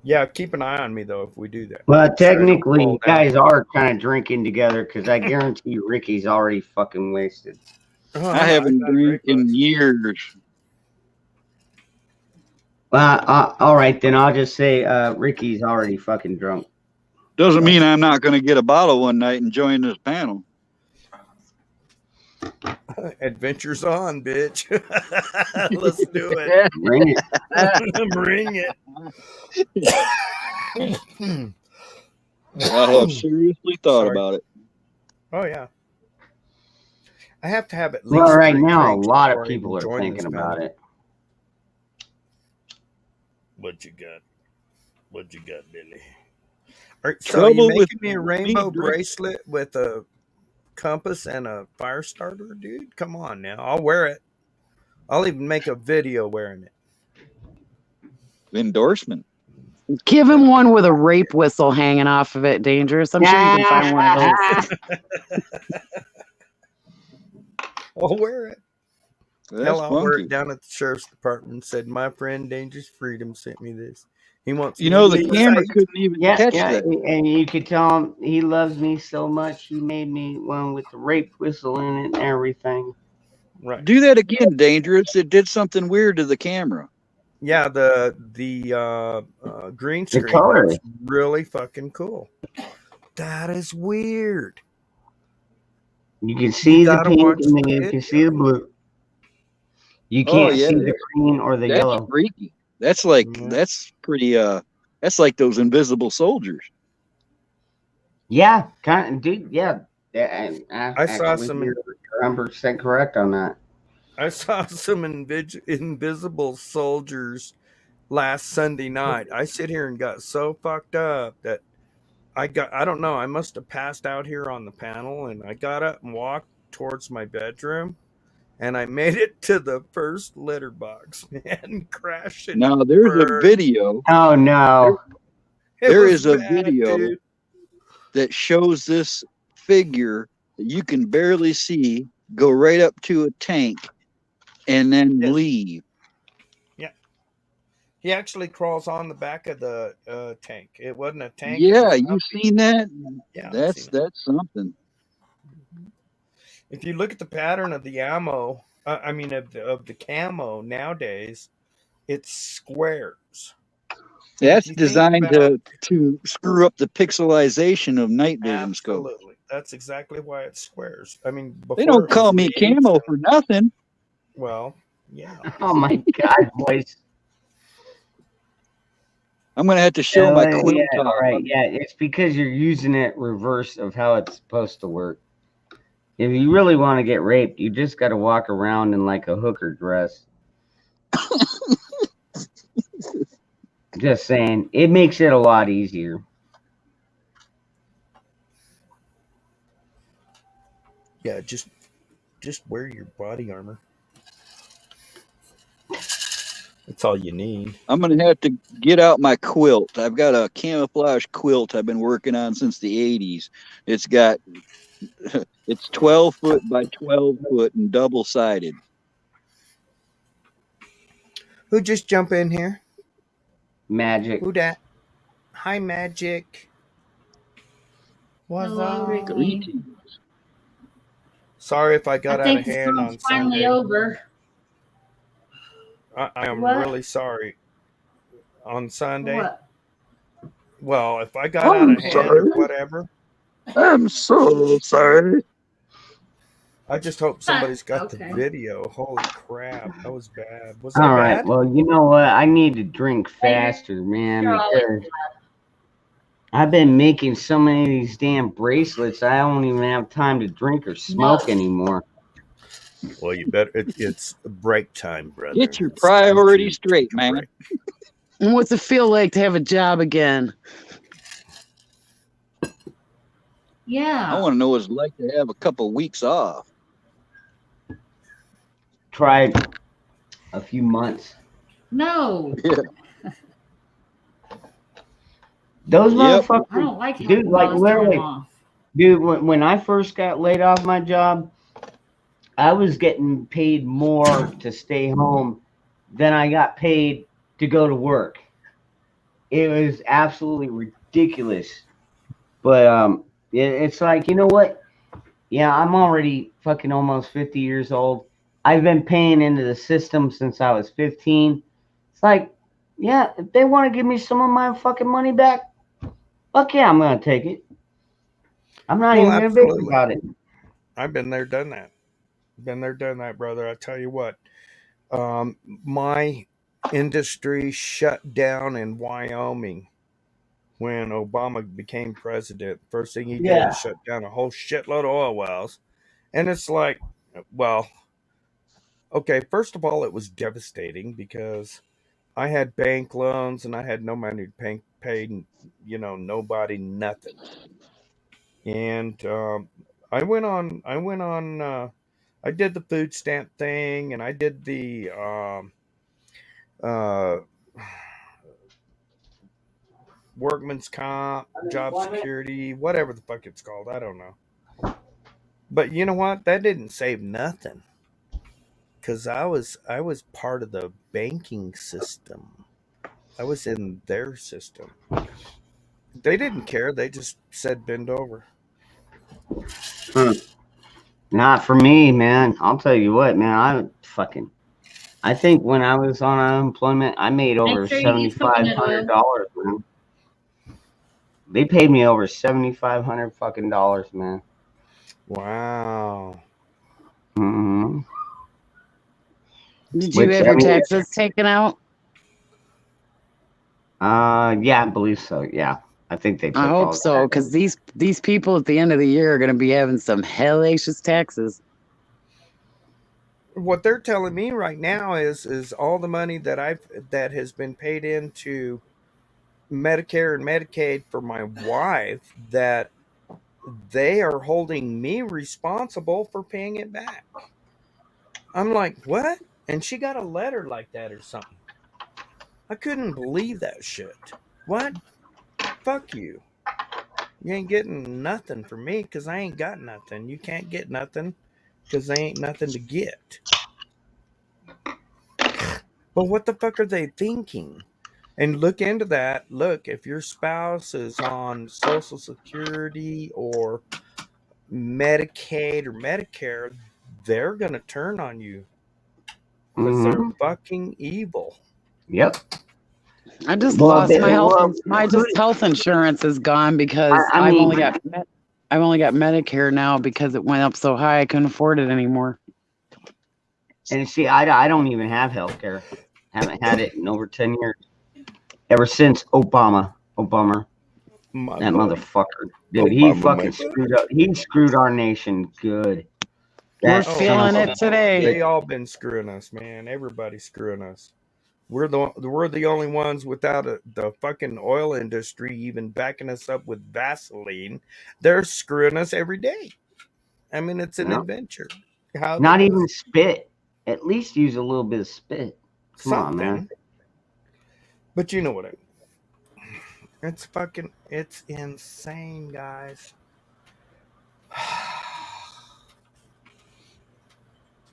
Yeah, keep an eye on me though if we do that. Well, Sorry, technically, don't you fall down. guys are kind of drinking together because I guarantee you Ricky's already fucking wasted. Oh, I haven't got a drank great in years. Well, all right, then I'll just say Ricky's already fucking drunk. Doesn't mean I'm not going to get a bottle one night and join this panel. Adventures on, bitch. Let's do it. Bring it. Bring it. I have seriously thought Sorry. about it. Oh yeah. I have to have at least. Well, right 3 now, a drinks lot before of I people even are join thinking this about panel. it. What you got? What you got, Billy? All right, so Trouble you with making me a me rainbow drink- bracelet with a compass and a fire starter, dude? Come on now. I'll wear it. I'll even make a video wearing it. Endorsement. Give him one with a rape whistle hanging off of it, Dangerous. I'm sure you can find one of those. I'll wear it. That's Hell, I'll wear funky. it down at the sheriff's department. Said my friend Dangerous Freedom sent me this. He wants. You know, me the to camera say- couldn't even Yeah, catch yeah, that. and you could tell him he loves me so much. He made me one with the rape whistle in it and everything. Right. Do that again, Dangerous. It did something weird to the camera. Yeah, the green The screen color. looks really fucking cool. That is weird. You can see the gotta pink watch and then the you can see the blue. You Oh, can't yeah. see the green or the That's yellow. freaky. That's like Mhm. that's pretty. That's like those invisible soldiers. Yeah, kind of, dude. Yeah, I saw some- You're 100% correct on that. I saw some invisible soldiers last Sunday night. I sit here and got so fucked up that I don't know, I must have passed out here on the panel, and I got up and walked towards my bedroom, and I made it to the first litter box, man, crashing. Now there's a burned. video. Oh no! It There was is a bad, video dude. that shows this figure that you can barely see go right up to a tank and then leave. Yeah. He actually crawls on the back of the tank. It wasn't a tank. Yeah, you seen that? Yeah, I've That's seen it. that's something. If you look at the pattern of the ammo, of the camo nowadays, it's squares. And That's if you think designed about to screw up the pixelization of night vision scope. absolutely, that's exactly why it's squares. I mean, They before don't it call was me leaves. camo for nothing. Well, yeah. Oh my God, boys. I'm gonna have to show my quilt Yeah, top. all right. Yeah, it's because you're using it reverse of how it's supposed to work. If you really want to get raped, you just got to walk around in like a hooker dress. Just saying, it makes it a lot easier. Yeah, just wear your body armor. That's all you need. I'm gonna have to get out my quilt. I've got a camouflage quilt I've been working on since the '80s. It's 12 foot by 12 foot and double sided. Who just jump in here? Magic. Who dat? Hi, Magic. What's Hello, up? Ricky. Sorry if I got I out think of the hand on storm's finally Sunday. over. I am What? really sorry. On Sunday. What? Well, if I got out of hand or whatever, I'm so sorry. I just hope somebody's got the Okay. video. Holy crap, that was bad. Was that All right. bad? Well, you know what? I need to drink faster, man, You're always because I've been making so many of these damn bracelets. I don't even have time to drink or smoke anymore. Well, you better. It's break time, brother. Get your It's time priorities to straight, take a man. break. And what's it feel like to have a job again? Yeah. I want to know what it's like to have a couple weeks off. Tried a few months. No. Yeah. Those Yep. motherfuckers, I don't like dude, having like all this literally, time off. dude, when I first got laid off my job, I was getting paid more to stay home than I got paid to go to work. It was absolutely ridiculous. But it's like, you know what? Yeah, I'm already fucking almost 50 years old. I've been paying into the system since I was 15. It's like, yeah, if they want to give me some of my fucking money back, fuck yeah, I'm gonna take it. I'm not Well, even gonna bitch absolutely. about it. I've been there, done that. Been there, done that, brother. I tell you what. My industry shut down in Wyoming when Obama became president. First thing he did Yeah. is shut down a whole shitload of oil wells. And it's like, well, okay, first of all, it was devastating because I had bank loans and I had no money to pay nobody nothing. And I went on I did the food stamp thing and I did the workman's comp, job security, whatever the fuck it's called. I don't know. But you know what? That didn't save nothing. Cause I was part of the banking system. I was in their system. They didn't care. They just said bend over. Not for me, man. I'll tell you what, man. I think when I was on unemployment, I made over Make sure you use coconut oil. $7,500, man. They paid me over $7,500 fucking dollars, man. Wow. Mm-hmm. Did you have your taxes taken out? Yeah, I believe so. Yeah, I think they. I hope so, because these people at the end of the year are going to be having some hellacious taxes. What they're telling me right now is all the money that has been paid into Medicare and Medicaid for my wife, that they are holding me responsible for paying it back. I'm like, what? And she got a letter like that or something. I couldn't believe that shit. What? Fuck you. You ain't getting nothing from me because I ain't got nothing. You can't get nothing because there ain't nothing to get. But what the fuck are they thinking? And look into that. Look, if your spouse is on Social Security or Medicaid or Medicare, they're going to turn on you because they're fucking evil. Yep. I just Well, lost my health. well, My just health insurance is gone because I I've mean- only got Medicare now because it went up so high I couldn't afford it anymore. And see, I don't even have health care. Haven't had it in over 10 years. Ever since Obama. That motherfucker. Dude, he fucking screwed up. He screwed our nation good. We're feeling it today. They all been screwing us, man. Everybody's screwing us. We're the only ones without the fucking oil industry even backing us up with Vaseline. They're screwing us every day. I mean, it's an Yeah. adventure. How Not they- even spit. At least use a little bit of spit. Come on, man. Something. But you know what it's insane, guys.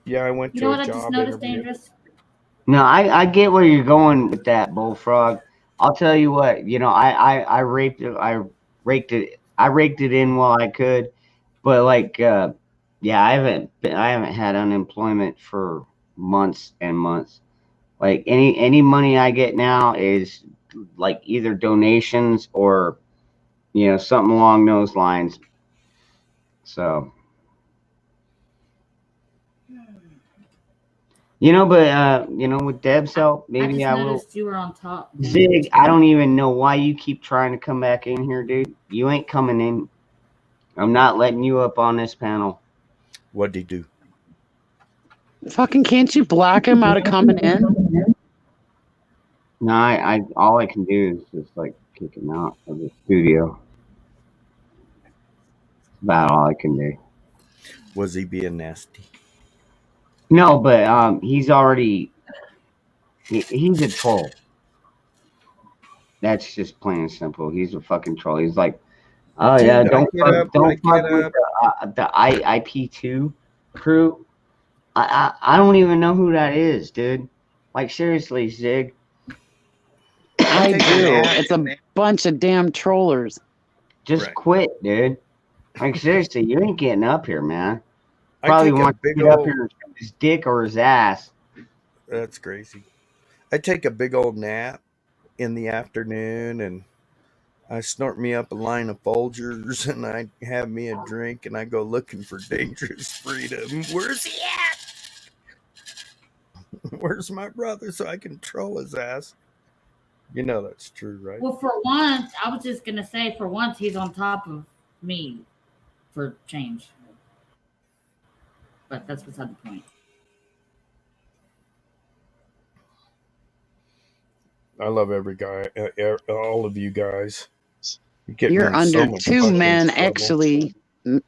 Yeah, I went You to know a what I just job noticed, interview. Dangerous? No, I get where you're going with that, Bullfrog. I'll tell you what, I raked it in while I could, but like, yeah, I haven't had unemployment for months and months. Like any money I get now is like either donations or, something along those lines. So. But with Deb's help, maybe I will. Noticed you were on top. Zig, I don't even know why you keep trying to come back in here, dude. You ain't coming in. I'm not letting you up on this panel. What'd he do? Fucking can't you block him out of coming in? No, I all I can do is just like kick him out of the studio. That's about all I can do. Was he being nasty? No, but he's already he's a troll. That's just plain and simple. He's a fucking troll. He's like, oh Dude, yeah, I don't get fuck up, with the IP2 crew. I don't even know who that is, dude. Like seriously, Zig. I do. It's a bunch of damn trollers. Just quit, dude. Like seriously, you ain't getting up here, man. I Probably take a want to big get up old- here and show his dick or his ass. That's crazy. I take a big old nap in the afternoon and I snort me up a line of Folgers and I have me a drink and I go looking for Dangerous Freedom. Where's he at? Where's my brother so I can troll his ass? You know that's true, right? Well, for once, I was just gonna say, for once, he's on top of me for change. But that's beside the point. I love every guy, all of you guys. Get You're me in so under much two fucking men, trouble. actually.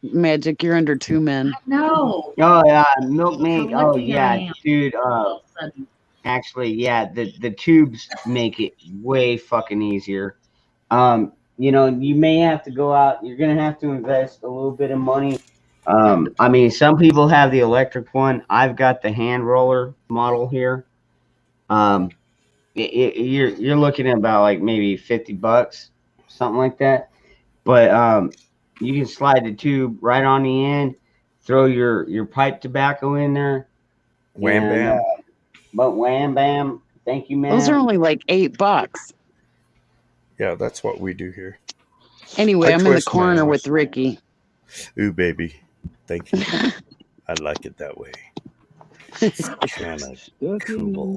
Magic, you're under two men. No. Oh yeah, milkmaid. How Oh lucky I yeah, am. dude. Actually, yeah, the tubes make it way fucking easier. You may have to go out. You're gonna have to invest a little bit of money. I mean, some people have the electric one. I've got the hand roller model here. You're looking at about like maybe $50, something like that. But you can slide the tube right on the end, throw your pipe tobacco in there. Wham bam. But wham bam. Thank you, man. Those are only like $8. Yeah, that's what we do here. Anyway, I I'm in the twist my corner arms. with Ricky. Ooh, baby. Thank you. I like it that way. It's kind of cool.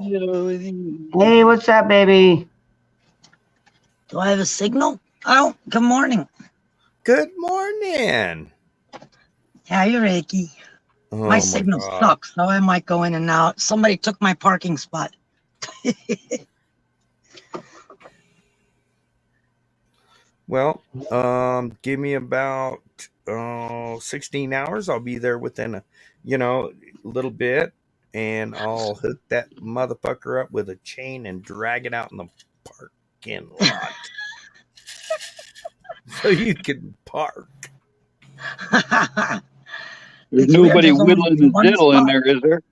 Hey, what's up, baby? Do I have a signal? Oh, good morning. Good morning. Hi, Ricky. Oh, My my signal God. sucks, so I might go in and out. Somebody took my parking spot. Well, give me about 16 hours. I'll be there within a little bit, and I'll hook that motherfucker up with a chain and drag it out in the parking lot so you can park. There's It's weird, nobody there's only whittling the one diddle in spot. there, is there?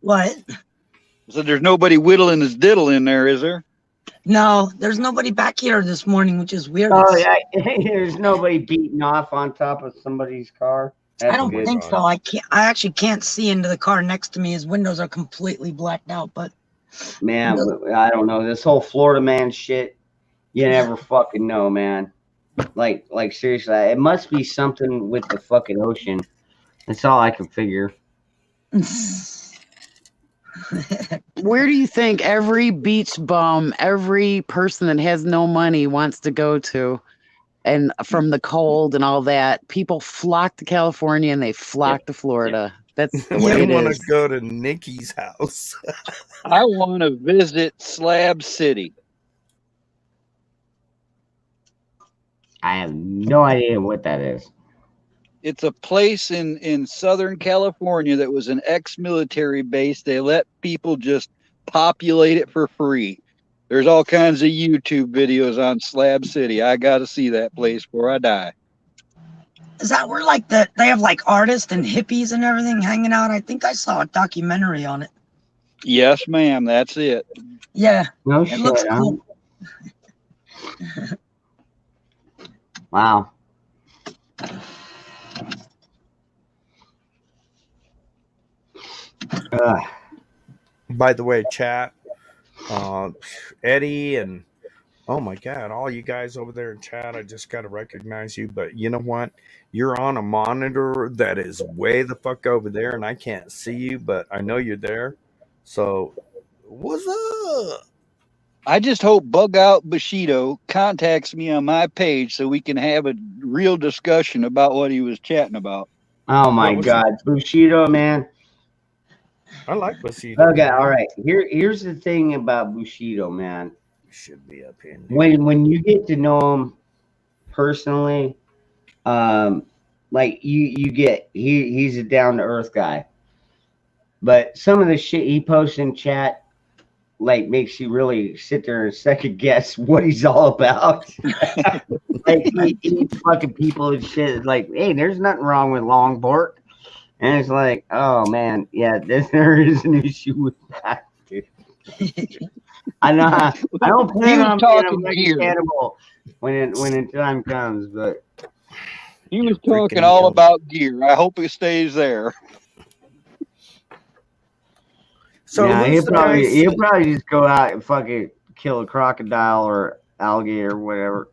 What? So there's nobody whittling his diddle in there, is there? No, there's nobody back here this morning, which is weird. Oh yeah, there's nobody beating off on top of somebody's car. That's I don't good. think so. I actually can't see into the car next to me. His windows are completely blacked out. But Man, I don't know. This whole Florida man shit, you never fucking know, man. Like seriously, it must be something with the fucking ocean. That's all I can figure. Where do you think every beach bum, every person that has no money wants to go to? And from the cold and all that, people flock to California and they flock to Florida. That's the way I it want is. to go to Nikki's house. I want to visit Slab City. I have no idea what that is. It's a place in Southern California that was an ex-military base. They let people just populate it for free. There's all kinds of YouTube videos on Slab City. I got to see that place before I die. is that where like they have like artists and hippies and everything hanging out? I think I saw a documentary on it. Yes, ma'am. That's it. Yeah, No it shit, looks huh? cool. Wow. By the way, chat, Eddie and oh my God, all you guys over there in chat, I just got to recognize you. But you know what? You're on a monitor that is way the fuck over there, and I can't see you, but I know you're there. So, what's up? I just hope Bug Out Bushido contacts me on my page so we can have a real discussion about what he was chatting about. Oh my God, Bushido, man. I like Bushido. Okay, all right. Here's the thing about Bushido, man. Should be up here. When you get to know him personally, like you get he's a down to earth guy. But some of the shit he posts in chat like makes you really sit there and second guess what he's all about. Like he fucking people and shit. Like, hey, there's nothing wrong with Longport. And it's like, oh man, yeah, there is an issue with that, dude. I know. I don't plan on being a cannibal when the time comes, but he was talking all about gear. I hope it stays there. So yeah, who's he'll probably just go out and fucking kill a crocodile or alligator or whatever.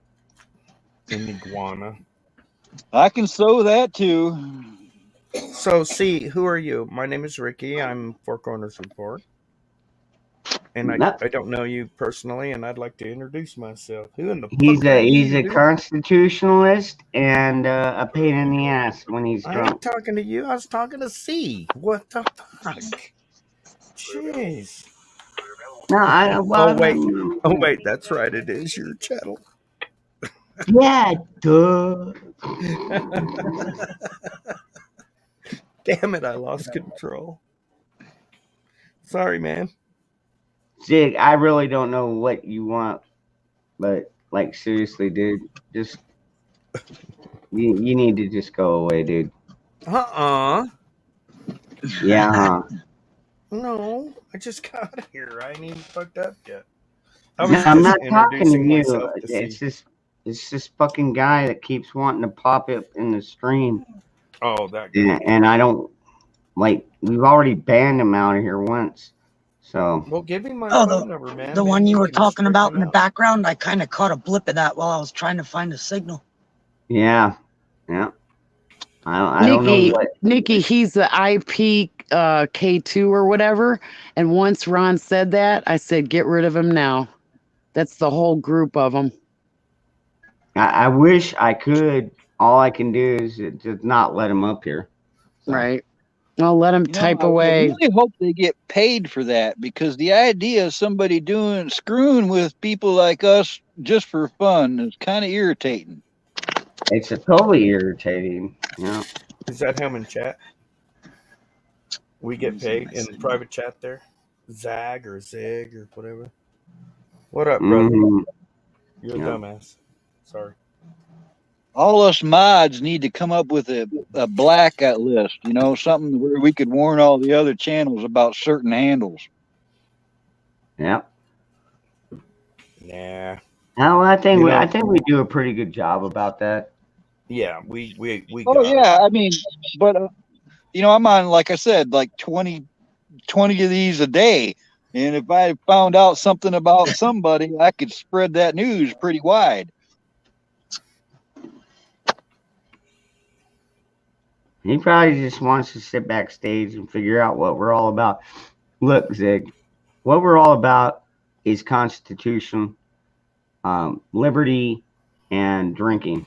An iguana. I can sew that too. So, see, who are you? My name is Ricky. I'm Four Corners Report. And I don't know you personally, and I'd like to introduce myself. Who in the fuck are He's you, a dude? constitutionalist and a pain in the ass when he's I drunk. ain't talking to you. I was talking to C. What the fuck? Jeez. No, I well, Oh wait, that's right. It is your channel. Yeah, duh. Damn it! I lost control. Sorry, man. Zig, I really don't know what you want, but like seriously, dude, just you need to just go away, dude. Yeah, huh? No, I just got here. I ain't even fucked up yet. No, I'm not talking to introducing you. myself to It's this fucking guy that keeps wanting to pop up in the stream. Oh, that guy. And I don't like. We've already banned him out of here once. So Well, give me my Oh, phone number, man. the Maybe one you we were can talking about in straighten the background, I kind of caught a blip of that while I was trying to find a signal. yeah. I don't know what. Nikki, he's the IP K2 or whatever. And once Ron said that, I said, get rid of him now. That's the whole group of them. I wish I could. All I can do is just not let him up here. Right. I'll let him type away. I really hope they get paid for that, because the idea of somebody screwing with people like us just for fun is kind of irritating. It's totally irritating. Yeah. Is that him in chat? We get paid in private chat there? Zag or Zig or whatever. What up, brother? Mhm. You're a Yeah. dumbass. Sorry. All us mods need to come up with a blackout list, something where we could warn all the other channels about certain handles. Yep. Nah. No, I think You we, I know, think we do a pretty good job about that. yeah, we Oh got it. yeah, I mean, but I'm on, like I said, like 20 of these a day, and if I found out something about somebody, I could spread that news pretty wide. He probably just wants to sit backstage and figure out what we're all about. Look, Zig, what we're all about is Constitution, liberty, and drinking.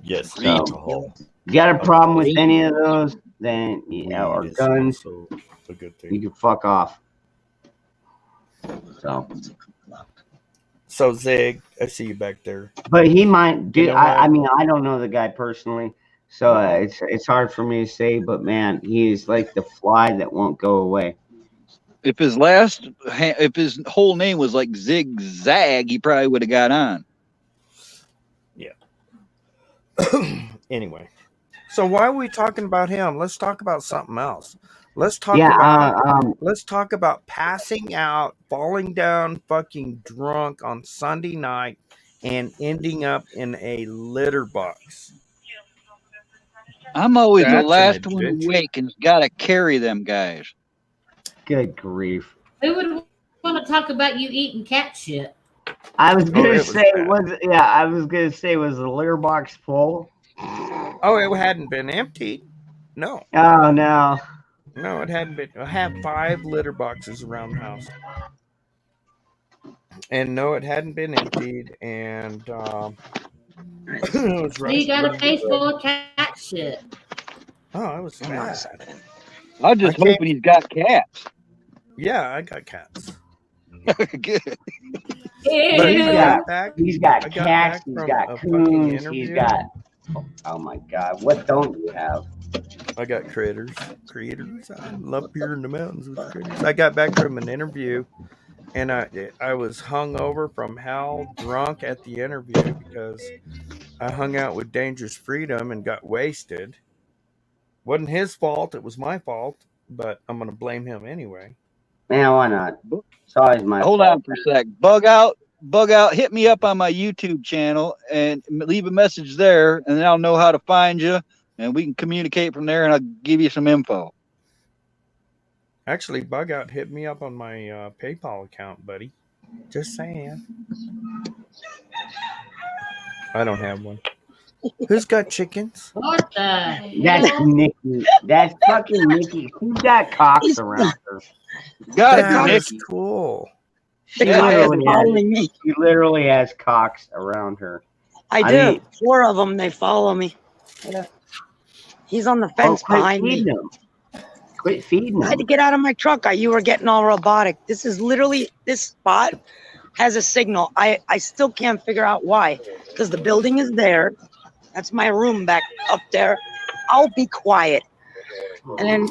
Yes, So, alcohol. you got a problem with any of those, then or Weed is guns, also a good you thing. can fuck off. So Zig, I see you back there. But he might do. You know I what? mean, I don't know the guy personally, so it's hard for me to say. But man, he is like the fly that won't go away. If his whole name was like Zigzag, he probably would have got on. Yeah. Anyway, so why are we talking about him? Let's talk about something else. Let's talk about passing out, falling down, fucking drunk on Sunday night, and ending up in a litter box. I'm always the That's an last one adventure. awake and got to carry them guys. Good grief! Who would want to talk about you eating cat shit? I was Oh, gonna it was say bad. I was gonna say was the litter box full? Oh, it hadn't been emptied. No, Oh no! no, it hadn't been. I have 5 litter boxes around the house, and no, it hadn't been emptied. And it was So you got a ready face to full go. of cat shit. Oh, it was bad. I'm just hoping he's got cats. Yeah, I got cats. Good. But He's I got back. he's got I got cats. back He's from got a fucking coons. He's interview. got. Oh my God! What don't you have? I got critters. I love beer in the mountains with critters. I got back from an interview, and I was hungover from hell, drunk at the interview because I hung out with Dangerous Freedom and got wasted. Wasn't his fault. It was my fault, but I'm gonna blame him anyway. Man, why not? It's always my Hold fault. on for a sec. Bug out. Hit me up on my YouTube channel and leave a message there, and then I'll know how to find you, and we can communicate from there, and I'll give you some info. Actually, Bug Out hit me up on my PayPal account, buddy. Just saying. I don't have one. Who's got chickens? What the That's hell? Nikki. That's fucking Nikki. Who's got cocks around her? That is cool. She literally has cocks around her. I do. mean, 4 of them. They follow me. He's on the fence quit behind me. feeding them. Quit feeding I had to them. get out of my truck. You were getting all robotic. This spot has a signal. I still can't figure out why. Because the building is there. That's my room back up there. I'll be quiet. And then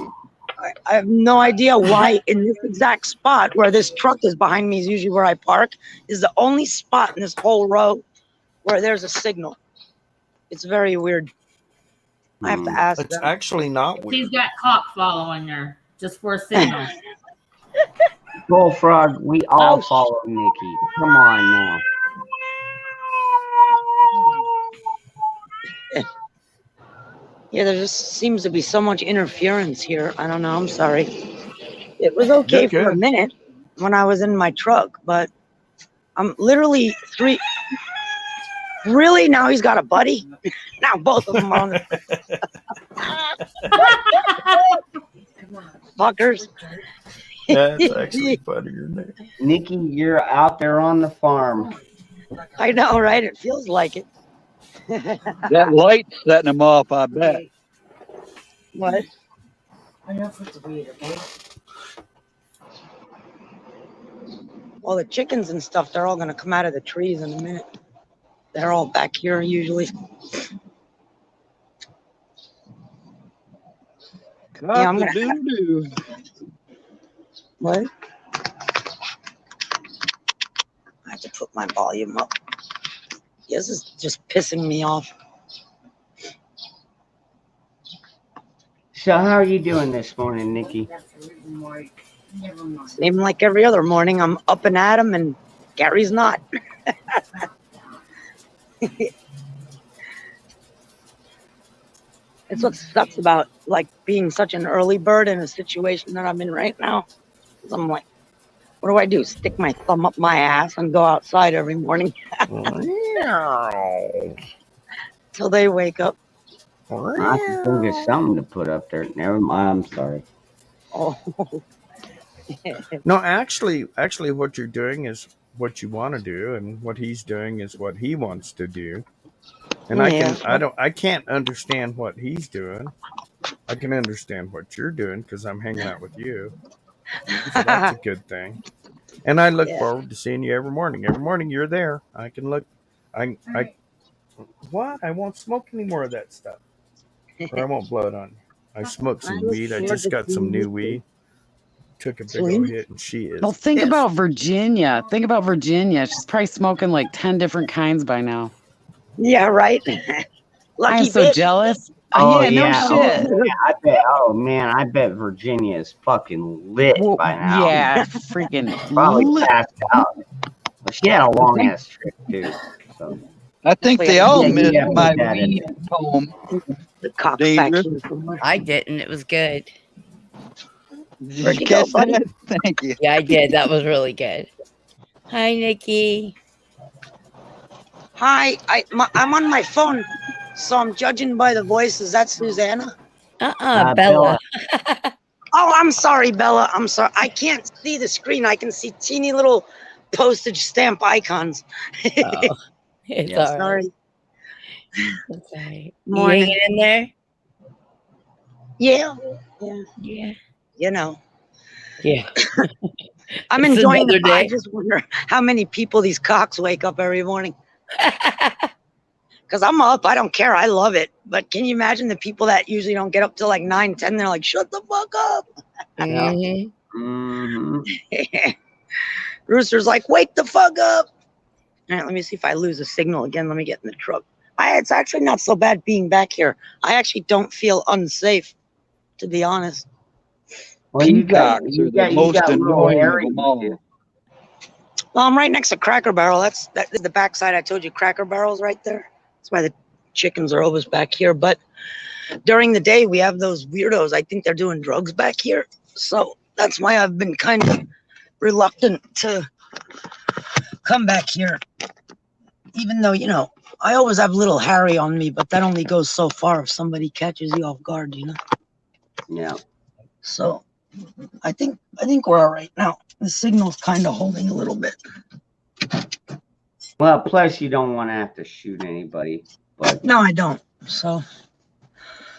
I have no idea why in this exact spot where this truck is behind me is usually where I park, is the only spot in this whole row where there's a signal. It's very weird. I have to ask It's them. actually not weird. She's got cock following her just for a signal. Bullfrog, we all follow Nikki. Come on now. Yeah, there just seems to be so much interference here. I don't know. I'm sorry. It was okay You're for a good. minute when I was in my truck, but I'm literally 3. Really? Now he's got a buddy? Now both of them are on the fuckers. That's actually funnier than that. Nikki, you're out there on the farm. I know, right? It feels like it. That light's setting them off, I bet. What? Enough with the weed, okay? Well, the chickens and stuff, they're all going to come out of the trees in a minute. They're all back here usually. Yeah, I'm gonna What? I have to put my volume up. This is just pissing me off. So how are you doing this morning, Nikki? Same like every other morning. I'm up and at him, and Gary's not. It's what sucks about like being such an early bird in a situation that I'm in right now. 'Cause I'm like, what do I do? Stick my thumb up my ass and go outside every morning till they wake up. I can think of something to put up there. Never mind. I'm sorry. Oh. No, actually, what you're doing is what you want to do, and what he's doing is what he wants to do. And I can't understand what he's doing. I can understand what you're doing because I'm hanging out with you. So that's a good thing. And I look forward to seeing you every morning. Every morning you're there. I can look. What? I won't smoke any more of that stuff. Or I won't blow it on you. I smoked some weed. I just got some new weed. Took a big old hit, and she is. Well, think about Virginia. Think about Virginia. She's probably smoking like 10 different kinds by now. Yeah, right. I'm so bitch. jealous. Oh, yeah, yeah. no shit. Oh, yeah, I bet. Oh man, I bet Virginia is fucking lit by now. Yeah, freaking Probably lit. passed out. But she had a long ass trip too. So I think they all missed yeah, my put that in weed there. poem. The cock Dangerous. I didn't. It was good. Did Where'd you you go, catch buddy? that? Thank you. Yeah, I did. That was really good. Hi, Nikki. Hi, I'm on my phone, so I'm judging by the voice. Is that Susanna? Bella. Oh, I'm sorry, Bella. I'm sorry. I can't see the screen. I can see teeny little postage stamp icons. Oh, it's Yeah, all right. sorry. It's all right. You Morning. hanging in there? Yeah. Yeah. You know, Yeah. I'm It's enjoying another the. I day. just wonder how many people these cocks wake up every morning. Because I'm up. I don't care. I love it. But can you imagine the people that usually don't get up till like 9, 10? They're like, shut the fuck up. Mhm. Mm-hmm. Rooster's like, wake the fuck up. All right, let me see if I lose a signal again. Let me get in the truck. It's actually not so bad being back here. I actually don't feel unsafe, to be honest. Well, you got Peacocks are the most little annoying of areas them all. too. Well, I'm right next to Cracker Barrel. That's the backside. I told you Cracker Barrel's right there. That's why the chickens are always back here. But during the day, we have those weirdos. I think they're doing drugs back here. So that's why I've been kind of reluctant to come back here. Even though, you know, I always have little Harry on me, but that only goes so far if somebody catches you off guard, you know? Yeah. So I think we're all right now. The signal's kind of holding a little bit. Well, plus you don't want to have to shoot anybody. But No, I don't. So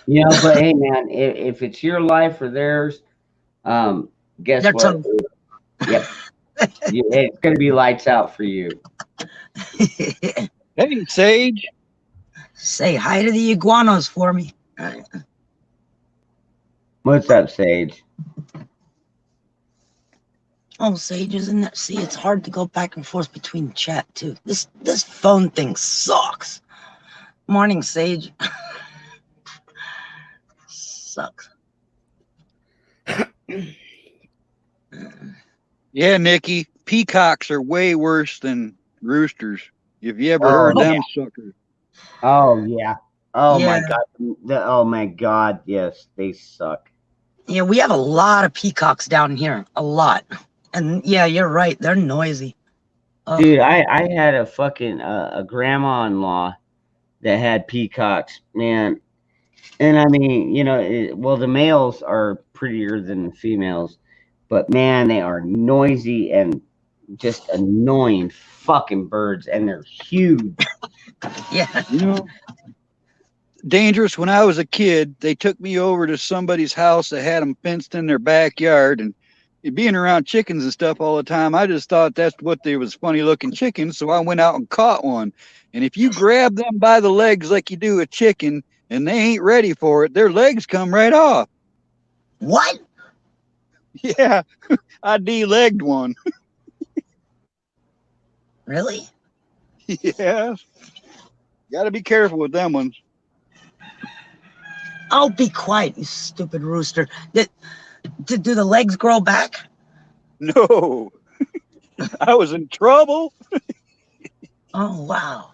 you know, but hey, man, if it's your life or theirs, guess They're what? Yep. It's gonna be lights out for you. Hey, Sage. Say hi to the iguanas for me. What's up, Sage? Oh, Sage is in there. See, it's hard to go back and forth between chat too. This phone thing sucks. Morning, Sage. Sucks. Yeah, Nikki. Peacocks are way worse than roosters. Have you ever heard them suckers? Oh yeah. Oh my Yeah. god. Oh my god. Yes, they suck. Yeah, we have a lot of peacocks down here. A lot. And yeah, you're right. They're noisy. Oh. Dude, I had a fucking a grandma-in-law that had peacocks, man. And I mean, you know, well, the males are prettier than the females, but man, they are noisy and just annoying fucking birds, and they're huge. Yeah. You know, Dangerous. When I was a kid, they took me over to somebody's house that had them fenced in their backyard, and being around chickens and stuff all the time, I just thought that's what they was funny looking chickens. So I went out and caught one. And if you grab them by the legs like you do a chicken and they ain't ready for it, their legs come right off. What? Yeah, I de-legged one. Really? Yeah. Got to be careful with them ones. I'll be quiet, you stupid rooster. Do the legs grow back? No, I was in trouble. Oh wow.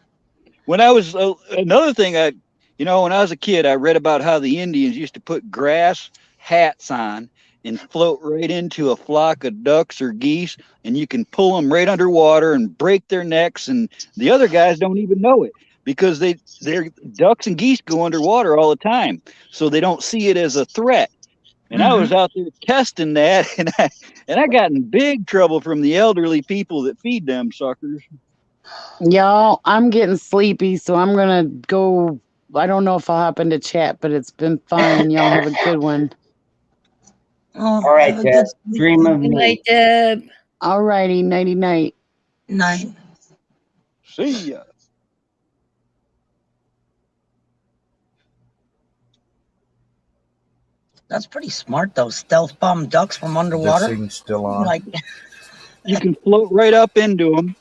When I was another thing, when I was a kid, I read about how the Indians used to put grass hats on and float right into a flock of ducks or geese, and you can pull them right underwater and break their necks, and the other guys don't even know it because their ducks and geese go underwater all the time, so they don't see it as a threat. And I was out there testing that, and I got in big trouble from the elderly people that feed them suckers. Y'all, I'm getting sleepy, so I'm gonna go. I don't know if I'll hop into chat, but it's been fun. Y'all have a good one. Oh, All right, Deb. Dream of Good me. night, Deb. All righty, nighty night. Night. See ya. That's pretty smart though. Stealth bomb ducks from underwater. This thing's still on. Like, You can float right up into them,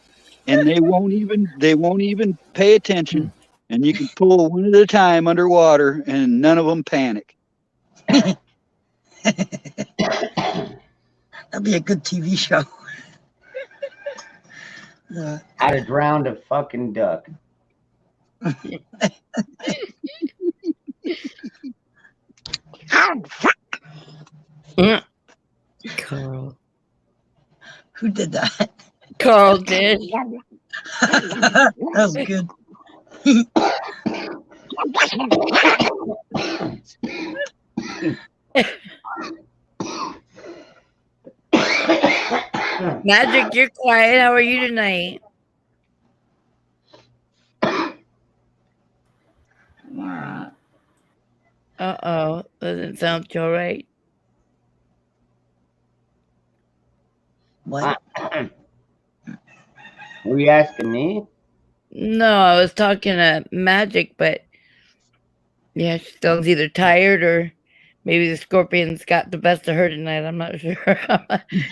and they won't even pay attention. And you can pull one at a time underwater, and none of them panic. that'd be a good TV show. How to drown a fucking duck. Carl. Who did that? Carl did. That was good. Magic, you're quiet. How are you tonight? Uh-oh. Doesn't sound too right. What? Were you asking me? No, I was talking to Magic, but yeah, she sounds either tired or maybe the scorpions got the best of her tonight. I'm not sure.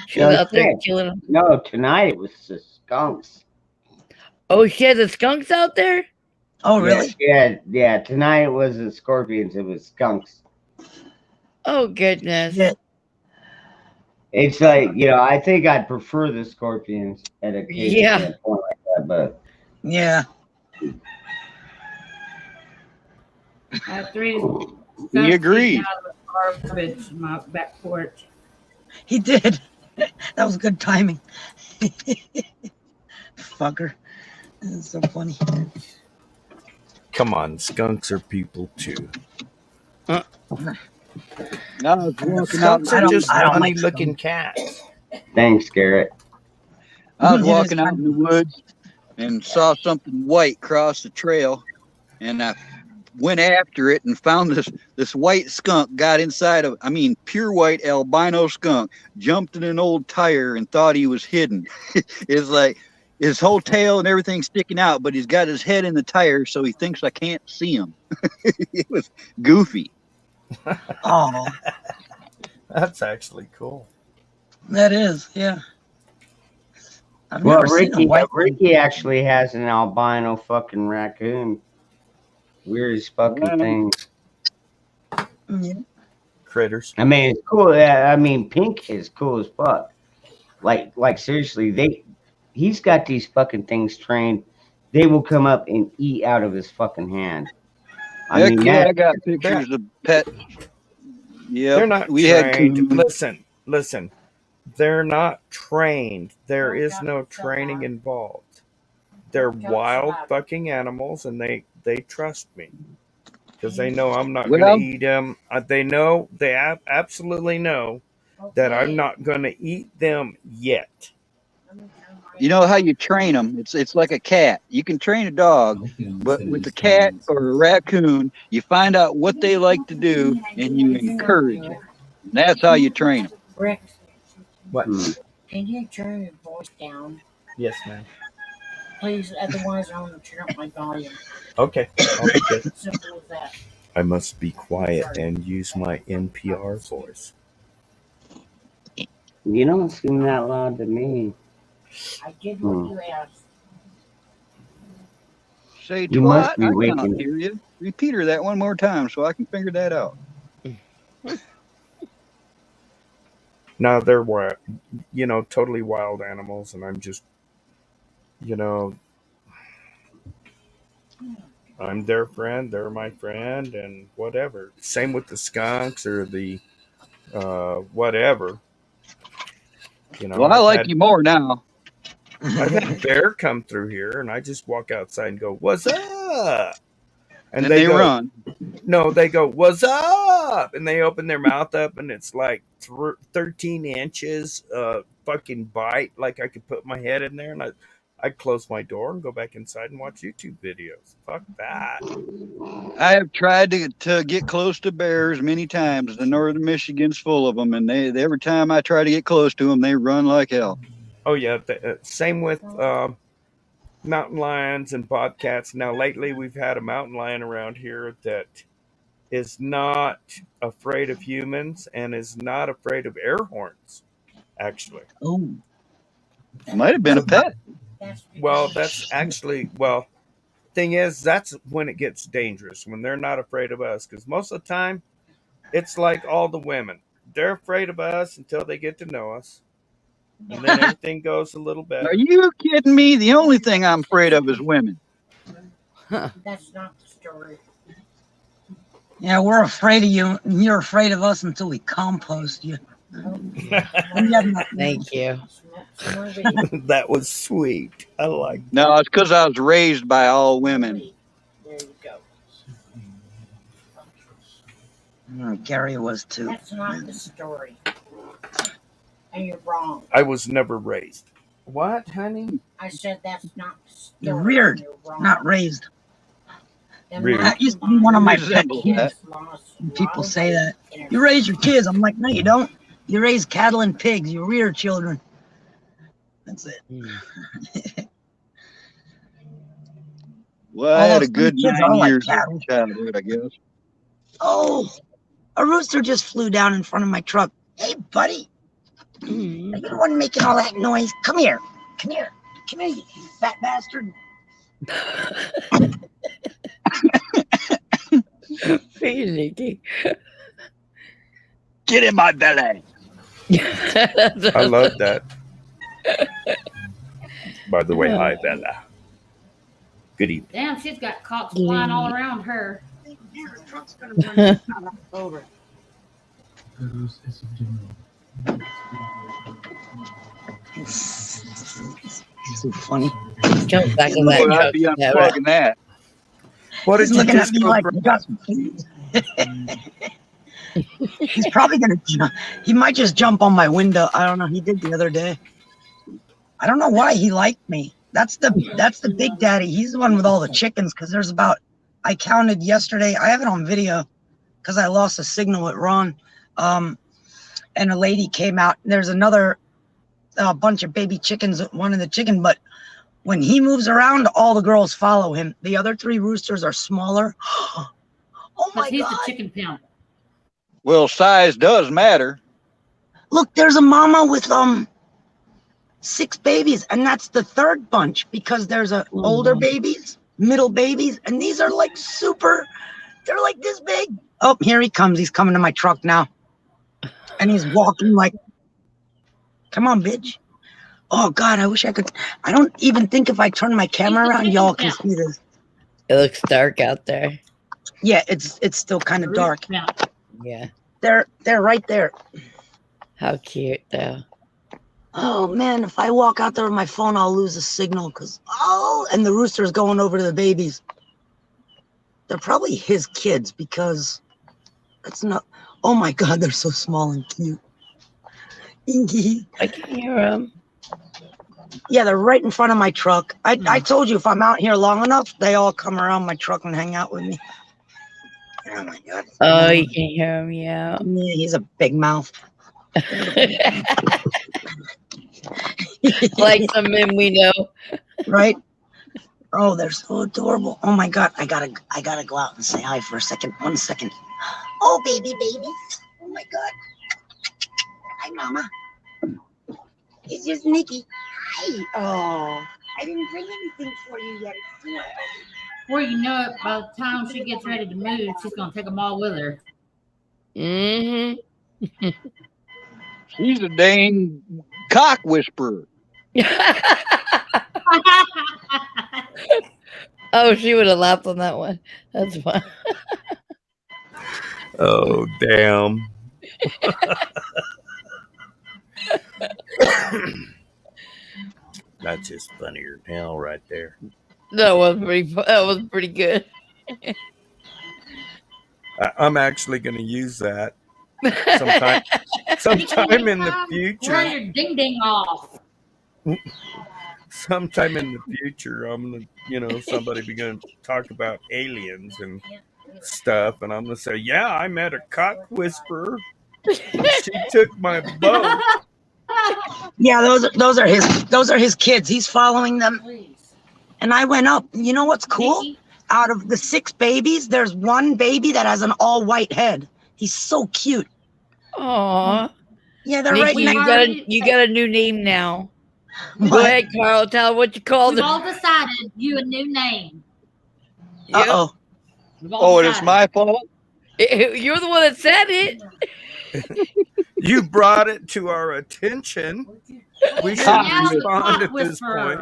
She was out there killing them. No, tonight it was the skunks. Oh, she had the skunks out there? Oh, really? Yeah. Tonight it was the scorpions. It was skunks. Oh, goodness. Yeah. It's like, I think I'd prefer the scorpions at a case Yeah. point like that, but Yeah. I had three You agree? out of the garbage in my back porch. He did. That was good timing. Fucker. That's so funny. Come on, skunks are people too. I was walking out. Skunks are just I don't funny like looking cats. thanks, Garrett. I was walking out in the woods and saw something white cross the trail, and I went after it and found this white skunk got inside of, pure white albino skunk, jumped in an old tire and thought he was hidden. It's like his whole tail and everything sticking out, but he's got his head in the tire, so he thinks I can't see him. It was goofy. Oh, That's actually cool. that is, yeah. I've Well, never seen a Ricky, white Ricky actually has an albino fucking raccoon. Weirdest fucking thing. Yeah. Critters. I mean, it's cool. Yeah, Pink is cool as fuck. Like seriously, he's got these fucking things trained. They will come up and eat out of his fucking hand. I got pictures of pets. Yeah, They're not trained. Listen. They're not trained. There is no training involved. They're wild fucking animals, and they trust me because they know I'm not going to eat them. They absolutely know that I'm not going to eat them yet. You know how you train them? It's like a cat. You can train a dog, but with a cat or a raccoon, you find out what they like to do and you encourage it. That's how you train them. Rick, What? can you turn your voice down? Yes, ma'am. Please, otherwise I'm going to turn up my volume. Okay. I'll be good. Simple as that. I must be quiet and use my NPR voice. You don't seem that loud to me. I did what you asked. Say You must be I waking can't hear you. Repeat her that one more time so I can figure that out. Now they're wild, totally wild animals, and I'm just, I'm their friend, they're my friend, and whatever. Same with the skunks or the whatever. Well, I like you more now. I've had a bear come through here, and I just walk outside and go, "What's up?" And they go, run. No, they go, "What's up?" And they open their mouth up, and it's like 13 inches fucking bite. Like I could put my head in there, and I'd close my door and go back inside and watch YouTube videos. Fuck that. I have tried to get close to bears many times. The northern Michigan's full of them, and every time I try to get close to them, they run like hell. Oh yeah, same with mountain lions and bobcats. Now lately, we've had a mountain lion around here that is not afraid of humans and is not afraid of air horns. Actually, might have been a pet. Well, that's actually thing is, that's when it gets dangerous, when they're not afraid of us, because most of the time it's like all the women, they're afraid of us until they get to know us, and then everything goes a little better. Are you kidding me? The only thing I'm afraid of is women. That's not the story. Yeah, we're afraid of you, and you're afraid of us until we compost you. Thank you. That was sweet. I like that. No, it's because I was raised by all women. There you go. Gary was too. That's not the story. And you're wrong. I was never raised. What, honey? I said that's not the story. You're reared, You're wrong. not raised. Reared. That used to be one of my pet Resemble peeves. that. When people say that. You raise your kids. I'm like, no, you don't. You raise cattle and pigs. You rear children. That's it. Well, I All had those a good kids 9 are like years cattle. of childhood, I guess. Oh, a rooster just flew down in front of my truck. Hey, buddy. Are you the one making all that noise? Come here. Come here. Come here, you fat bastard. Get in my belly. I love that. By the way, hi, Bella. Good evening. Damn, she's got cocks flying all around her. Over. So funny. Jump back in Boy, that I'd be unplugging that. What He's did you looking at just me go like, from? Gus, please. He's probably gonna jump. He might just jump on my window. I don't know. He did the other day. I don't know why he liked me. That's the big daddy. He's the one with all the chickens. Because there's about, I counted yesterday. I have it on video because I lost a signal with Ron. And a lady came out. There's another bunch of baby chickens. One of the chicken, but when he moves around, all the girls follow him. The other 3 roosters are smaller. Oh my He's God. the chicken pimp. Well, size does matter. Look, there's a mama with 6 babies, and that's the 3rd bunch because there's a older babies, middle babies, and these are like super. They're like this big. Oh, here he comes. He's coming to my truck now, and he's walking like, "Come on, bitch." Oh God, I wish I could. I don't even think if I turn my camera around, y'all can see this. It looks dark out there. Yeah, it's still kind of dark. Yeah. They're right there. How cute, though. Oh man, if I walk out there with my phone, I'll lose the signal and the rooster's going over to the babies. They're probably his kids because that's not. Oh my God, they're so small and cute. Inky. I can hear them. Yeah, they're right in front of my truck. I told you if I'm out here long enough, they all come around my truck and hang out with me. Oh my God. Oh, you can hear him, yeah. Yeah, he's a big mouth. Like some men we know. Right? Oh, they're so adorable. Oh my God. I gotta go out and say hi for a second. 1 second. Oh, baby. Oh my God. Hi, Mama. It's just Nikki. Hi. Oh, I didn't bring anything for you yet. Before you know it, by the time she gets ready to move, she's gonna take them all with her. Mm-hmm. She's a dang cock whisperer. Oh, she would have laughed on that one. That's fine. Oh, damn. That's just funnier than hell right there. That was pretty good. I'm actually going to use that sometime in the Turn future. your ding ding off. Sometime in the future, I'm going to, somebody be going to talk about aliens and stuff, and I'm going to say, yeah, I met a cock whisperer. She took my boat. Yeah, those are his kids. He's following them. And I went up. You know what's cool? Out of the 6 babies, there's one baby that has an all white head. He's so cute. Aw. Yeah, they're Nikki, right you got a new name now. Go ahead, Carl. Tell what you called We've it. all decided you a new name. Uh-oh. Oh, and it's my fault? You're the one that said it. You brought it to our attention. We should respond at this point.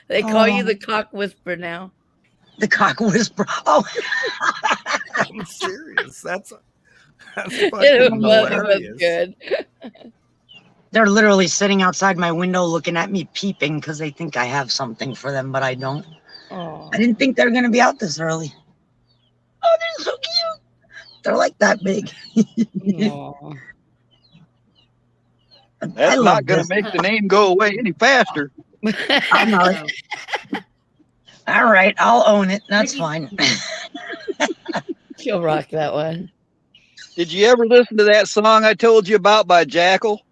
They call you the cock whisperer now. The cock whisperer. Oh, I'm serious. That's It fucking was hilarious. good. they're literally sitting outside my window looking at me peeping because they think I have something for them, but I don't. Oh. I didn't think they were going to be out this early. Oh, they're so cute. They're like that big. That's love not going to this. make the name go away any faster. I know it. All right, I'll own it. That's fine. She'll rock that one. Did you ever listen to that song I told you about by Jackal?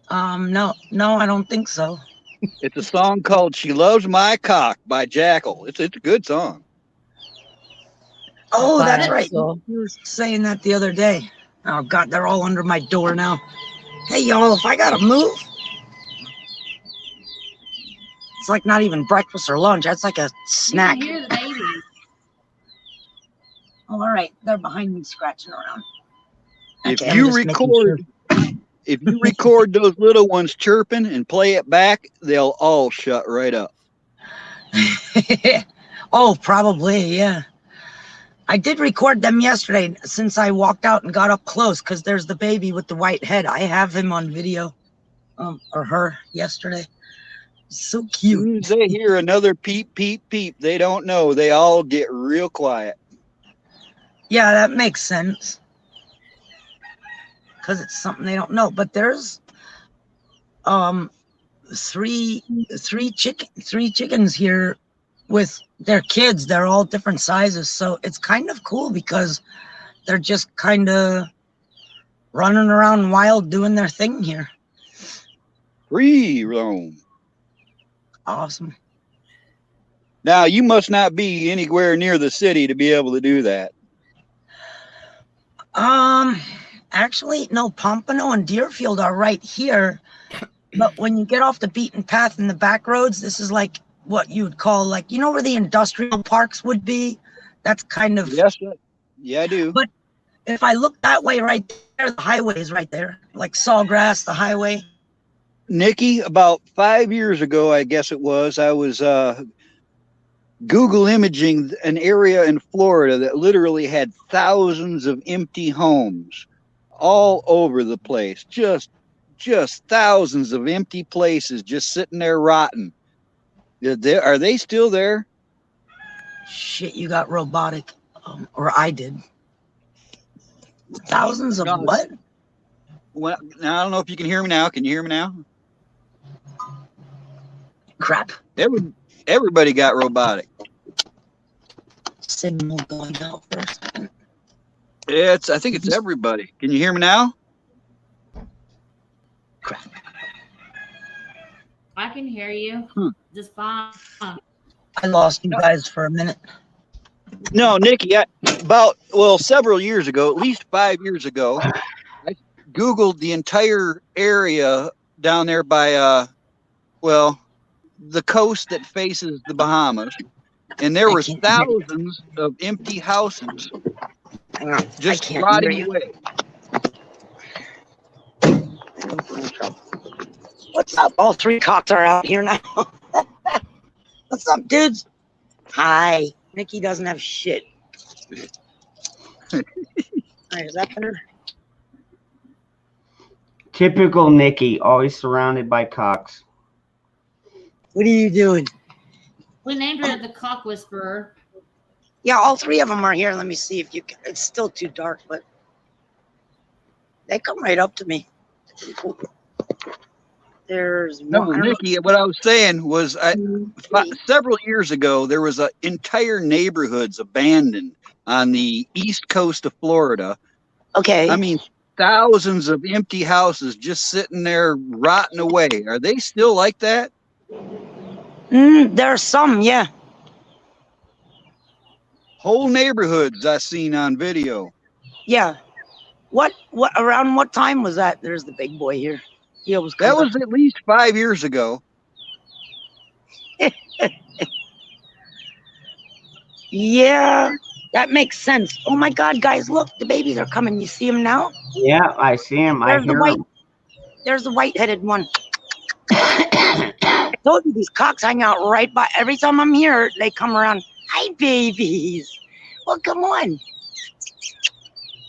No, I don't think so. It's a song called "She Loves My Cock" by Jackal. It's a good song. Oh, that's Fine, right. so- You were saying that the other day. Oh God, they're all under my door now. Hey y'all, if I gotta move, it's like not even breakfast or lunch. That's like a snack. You can hear the babies. Oh, all right, they're behind me scratching around. If Okay, I'm you just making record those little ones chirping and play it back, they'll all shut right up. Oh, probably, yeah. I did record them yesterday since I walked out and got up close because there's the baby with the white head. I have him on video, or her yesterday. So As soon cute. as they hear another peep, peep, peep, they don't know. They all get real quiet. Yeah, that makes sense. Because it's something they don't know. But there's three chickens here with their kids. They're all different sizes. So it's kind of cool because they're just kind of running around wild doing their thing here. Free roam. Awesome. Now, you must not be anywhere near the city to be able to do that. Actually, no, Pompano and Deerfield are right here. But when you get off the beaten path in the back roads, this is like what you would call like, you know where the industrial parks would be? That's kind of. Yes, sir. Yeah, I do. But if I look that way right there, the highway is right there. Like Sawgrass, the highway. Nikki, about 5 years ago, I guess it was, I was Google imaging an area in Florida that literally had thousands of empty homes all over the place. Just thousands of empty places just sitting there rotting. Are they still there? Shit, you got robotic. Or I did. Thousands of what? Well, now, I don't know if you can hear me now. Can you hear me now? Crap. Everybody got robotic. Signal going out for a second. I think it's everybody. Can you hear me now? Crap. I can hear you just fine. I lost you guys for a minute. No, Nikki, several years ago, at least 5 years ago, I Googled the entire area down there by, the coast that faces the Bahamas, and there was thousands of empty houses Hang on. Just I can't rotting hear you. away. What's up? All three cocks are out here now. What's up, dudes? Hi. Nikki doesn't have shit. All right, is that better? Typical Nikki, always surrounded by cocks. What are you doing? We named her the Cock Whisperer. Yeah, all three of them are here. Let me see if you can. It's still too dark, but they come right up to me. There's No, one. I don't know. Nikki, what I was saying was several years ago, there was entire neighborhoods abandoned on the east coast of Florida. Okay. I mean, thousands of empty houses just sitting there rotting away. Are they still like that? There are some, yeah. Whole neighborhoods I seen on video. Yeah. What around what time was that? There's the big boy here. He always That comes was at least 5 years ago. Yeah, that makes sense. Oh my God, guys, look, the babies are coming. You see them now? Yeah, I see him. I There's the hear white. him. There's the white-headed one. I told you these cocks hang out right by. Every time I'm here, they come around. Hi, babies. Well, come on.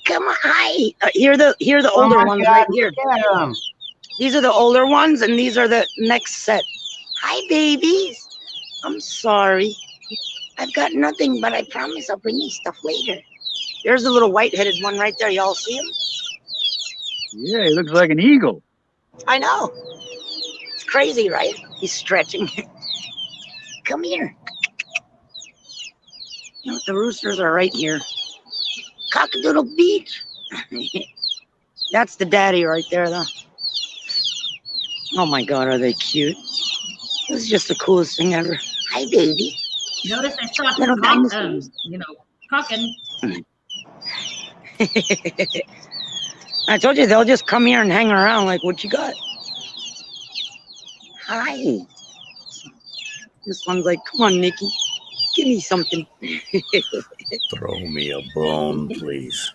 Come on. Hi. Here are the Oh older my ones God, right here. look at 'em. These are the older ones, and these are the next set. Hi, babies. I'm sorry. I've got nothing, but I promise I'll bring you stuff later. There's a little white-headed one right there. Y'all see him? Yeah, he looks like an eagle. I know. It's crazy, right? He's stretching. Come here. You know, the roosters are right here. Cockadoodle Beach. That's the daddy right there, though. Oh my God, are they cute? This is just the coolest thing ever. Hi, baby. Notice I stopped Little cocking. I told you they'll just come here and hang around like, what you got? Hi. This one's like, come on, Nikki. Give me something. Throw me a bone, please.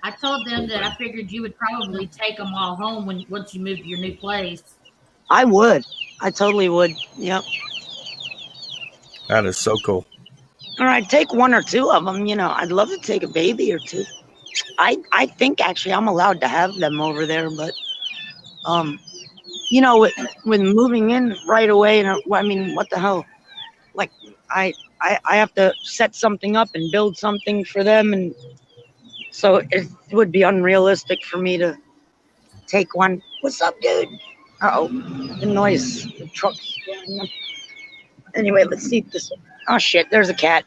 I told them that I figured you would probably take them all home once you moved to your new place. I would. I totally would. Yep. That is so cool. Or I'd take one or two of them. You know, I'd love to take a baby or two. I think actually I'm allowed to have them over there, but you know, with moving in right away, and I mean, what the hell? Like, I have to set something up and build something for them, and so it would be unrealistic for me to take one. What's up, dude? Uh-oh, the noise, the truck's scaring them. Anyway, let's see if this. Oh shit, there's a cat.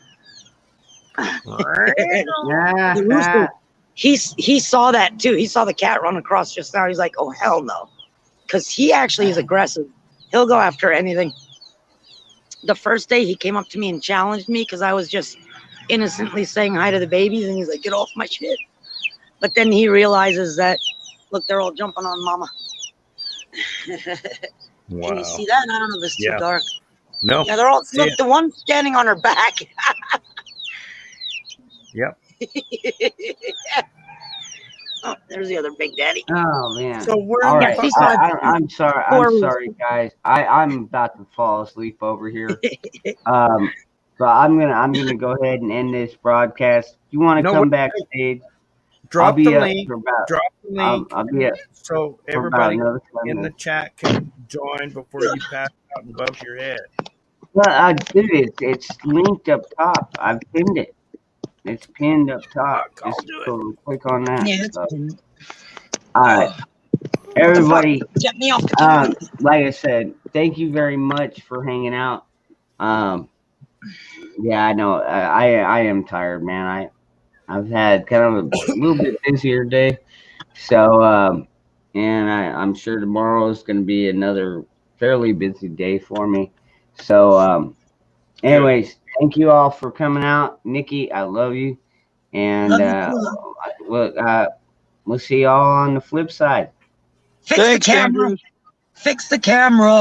The rooster. He saw that too. He saw the cat run across just now. He's like, oh hell no, because he actually is aggressive. He'll go after anything. The first day he came up to me and challenged me because I was just innocently saying hi to the babies, and he's like, get off my shit. But then he realizes that, look, they're all jumping on mama. Wow. Can you see that? I don't know if it's too dark. No. Yeah, they're all, See look, it. the one standing on her back. Yep. Oh, there's the other big daddy. Oh man. So we're all in right. the I'm sorry. I'm sorry, guys. I'm about to fall asleep over here. So I'm gonna go ahead and end this broadcast. You want to No, come wait. backstage? Drop I'll be the up link. for about. Drop the link. I'll be up so for about everybody another 7 in the minutes. chat can join before you pass out and bump your head. Well, dude, it's linked up top. I've pinned it. It's pinned up top. Just go click on that. Yeah, it's So, pinned. all right, everybody. Get me off the camera. Like I said, thank you very much for hanging out. Yeah, I know. I am tired, man. I've had kind of a little bit busier day, so and I'm sure tomorrow is going to be another fairly busy day for me. So, anyways, thank you all for coming out. Nikki, I love you, and we'll see y'all on the flip side. Fix the camera. Fix the camera.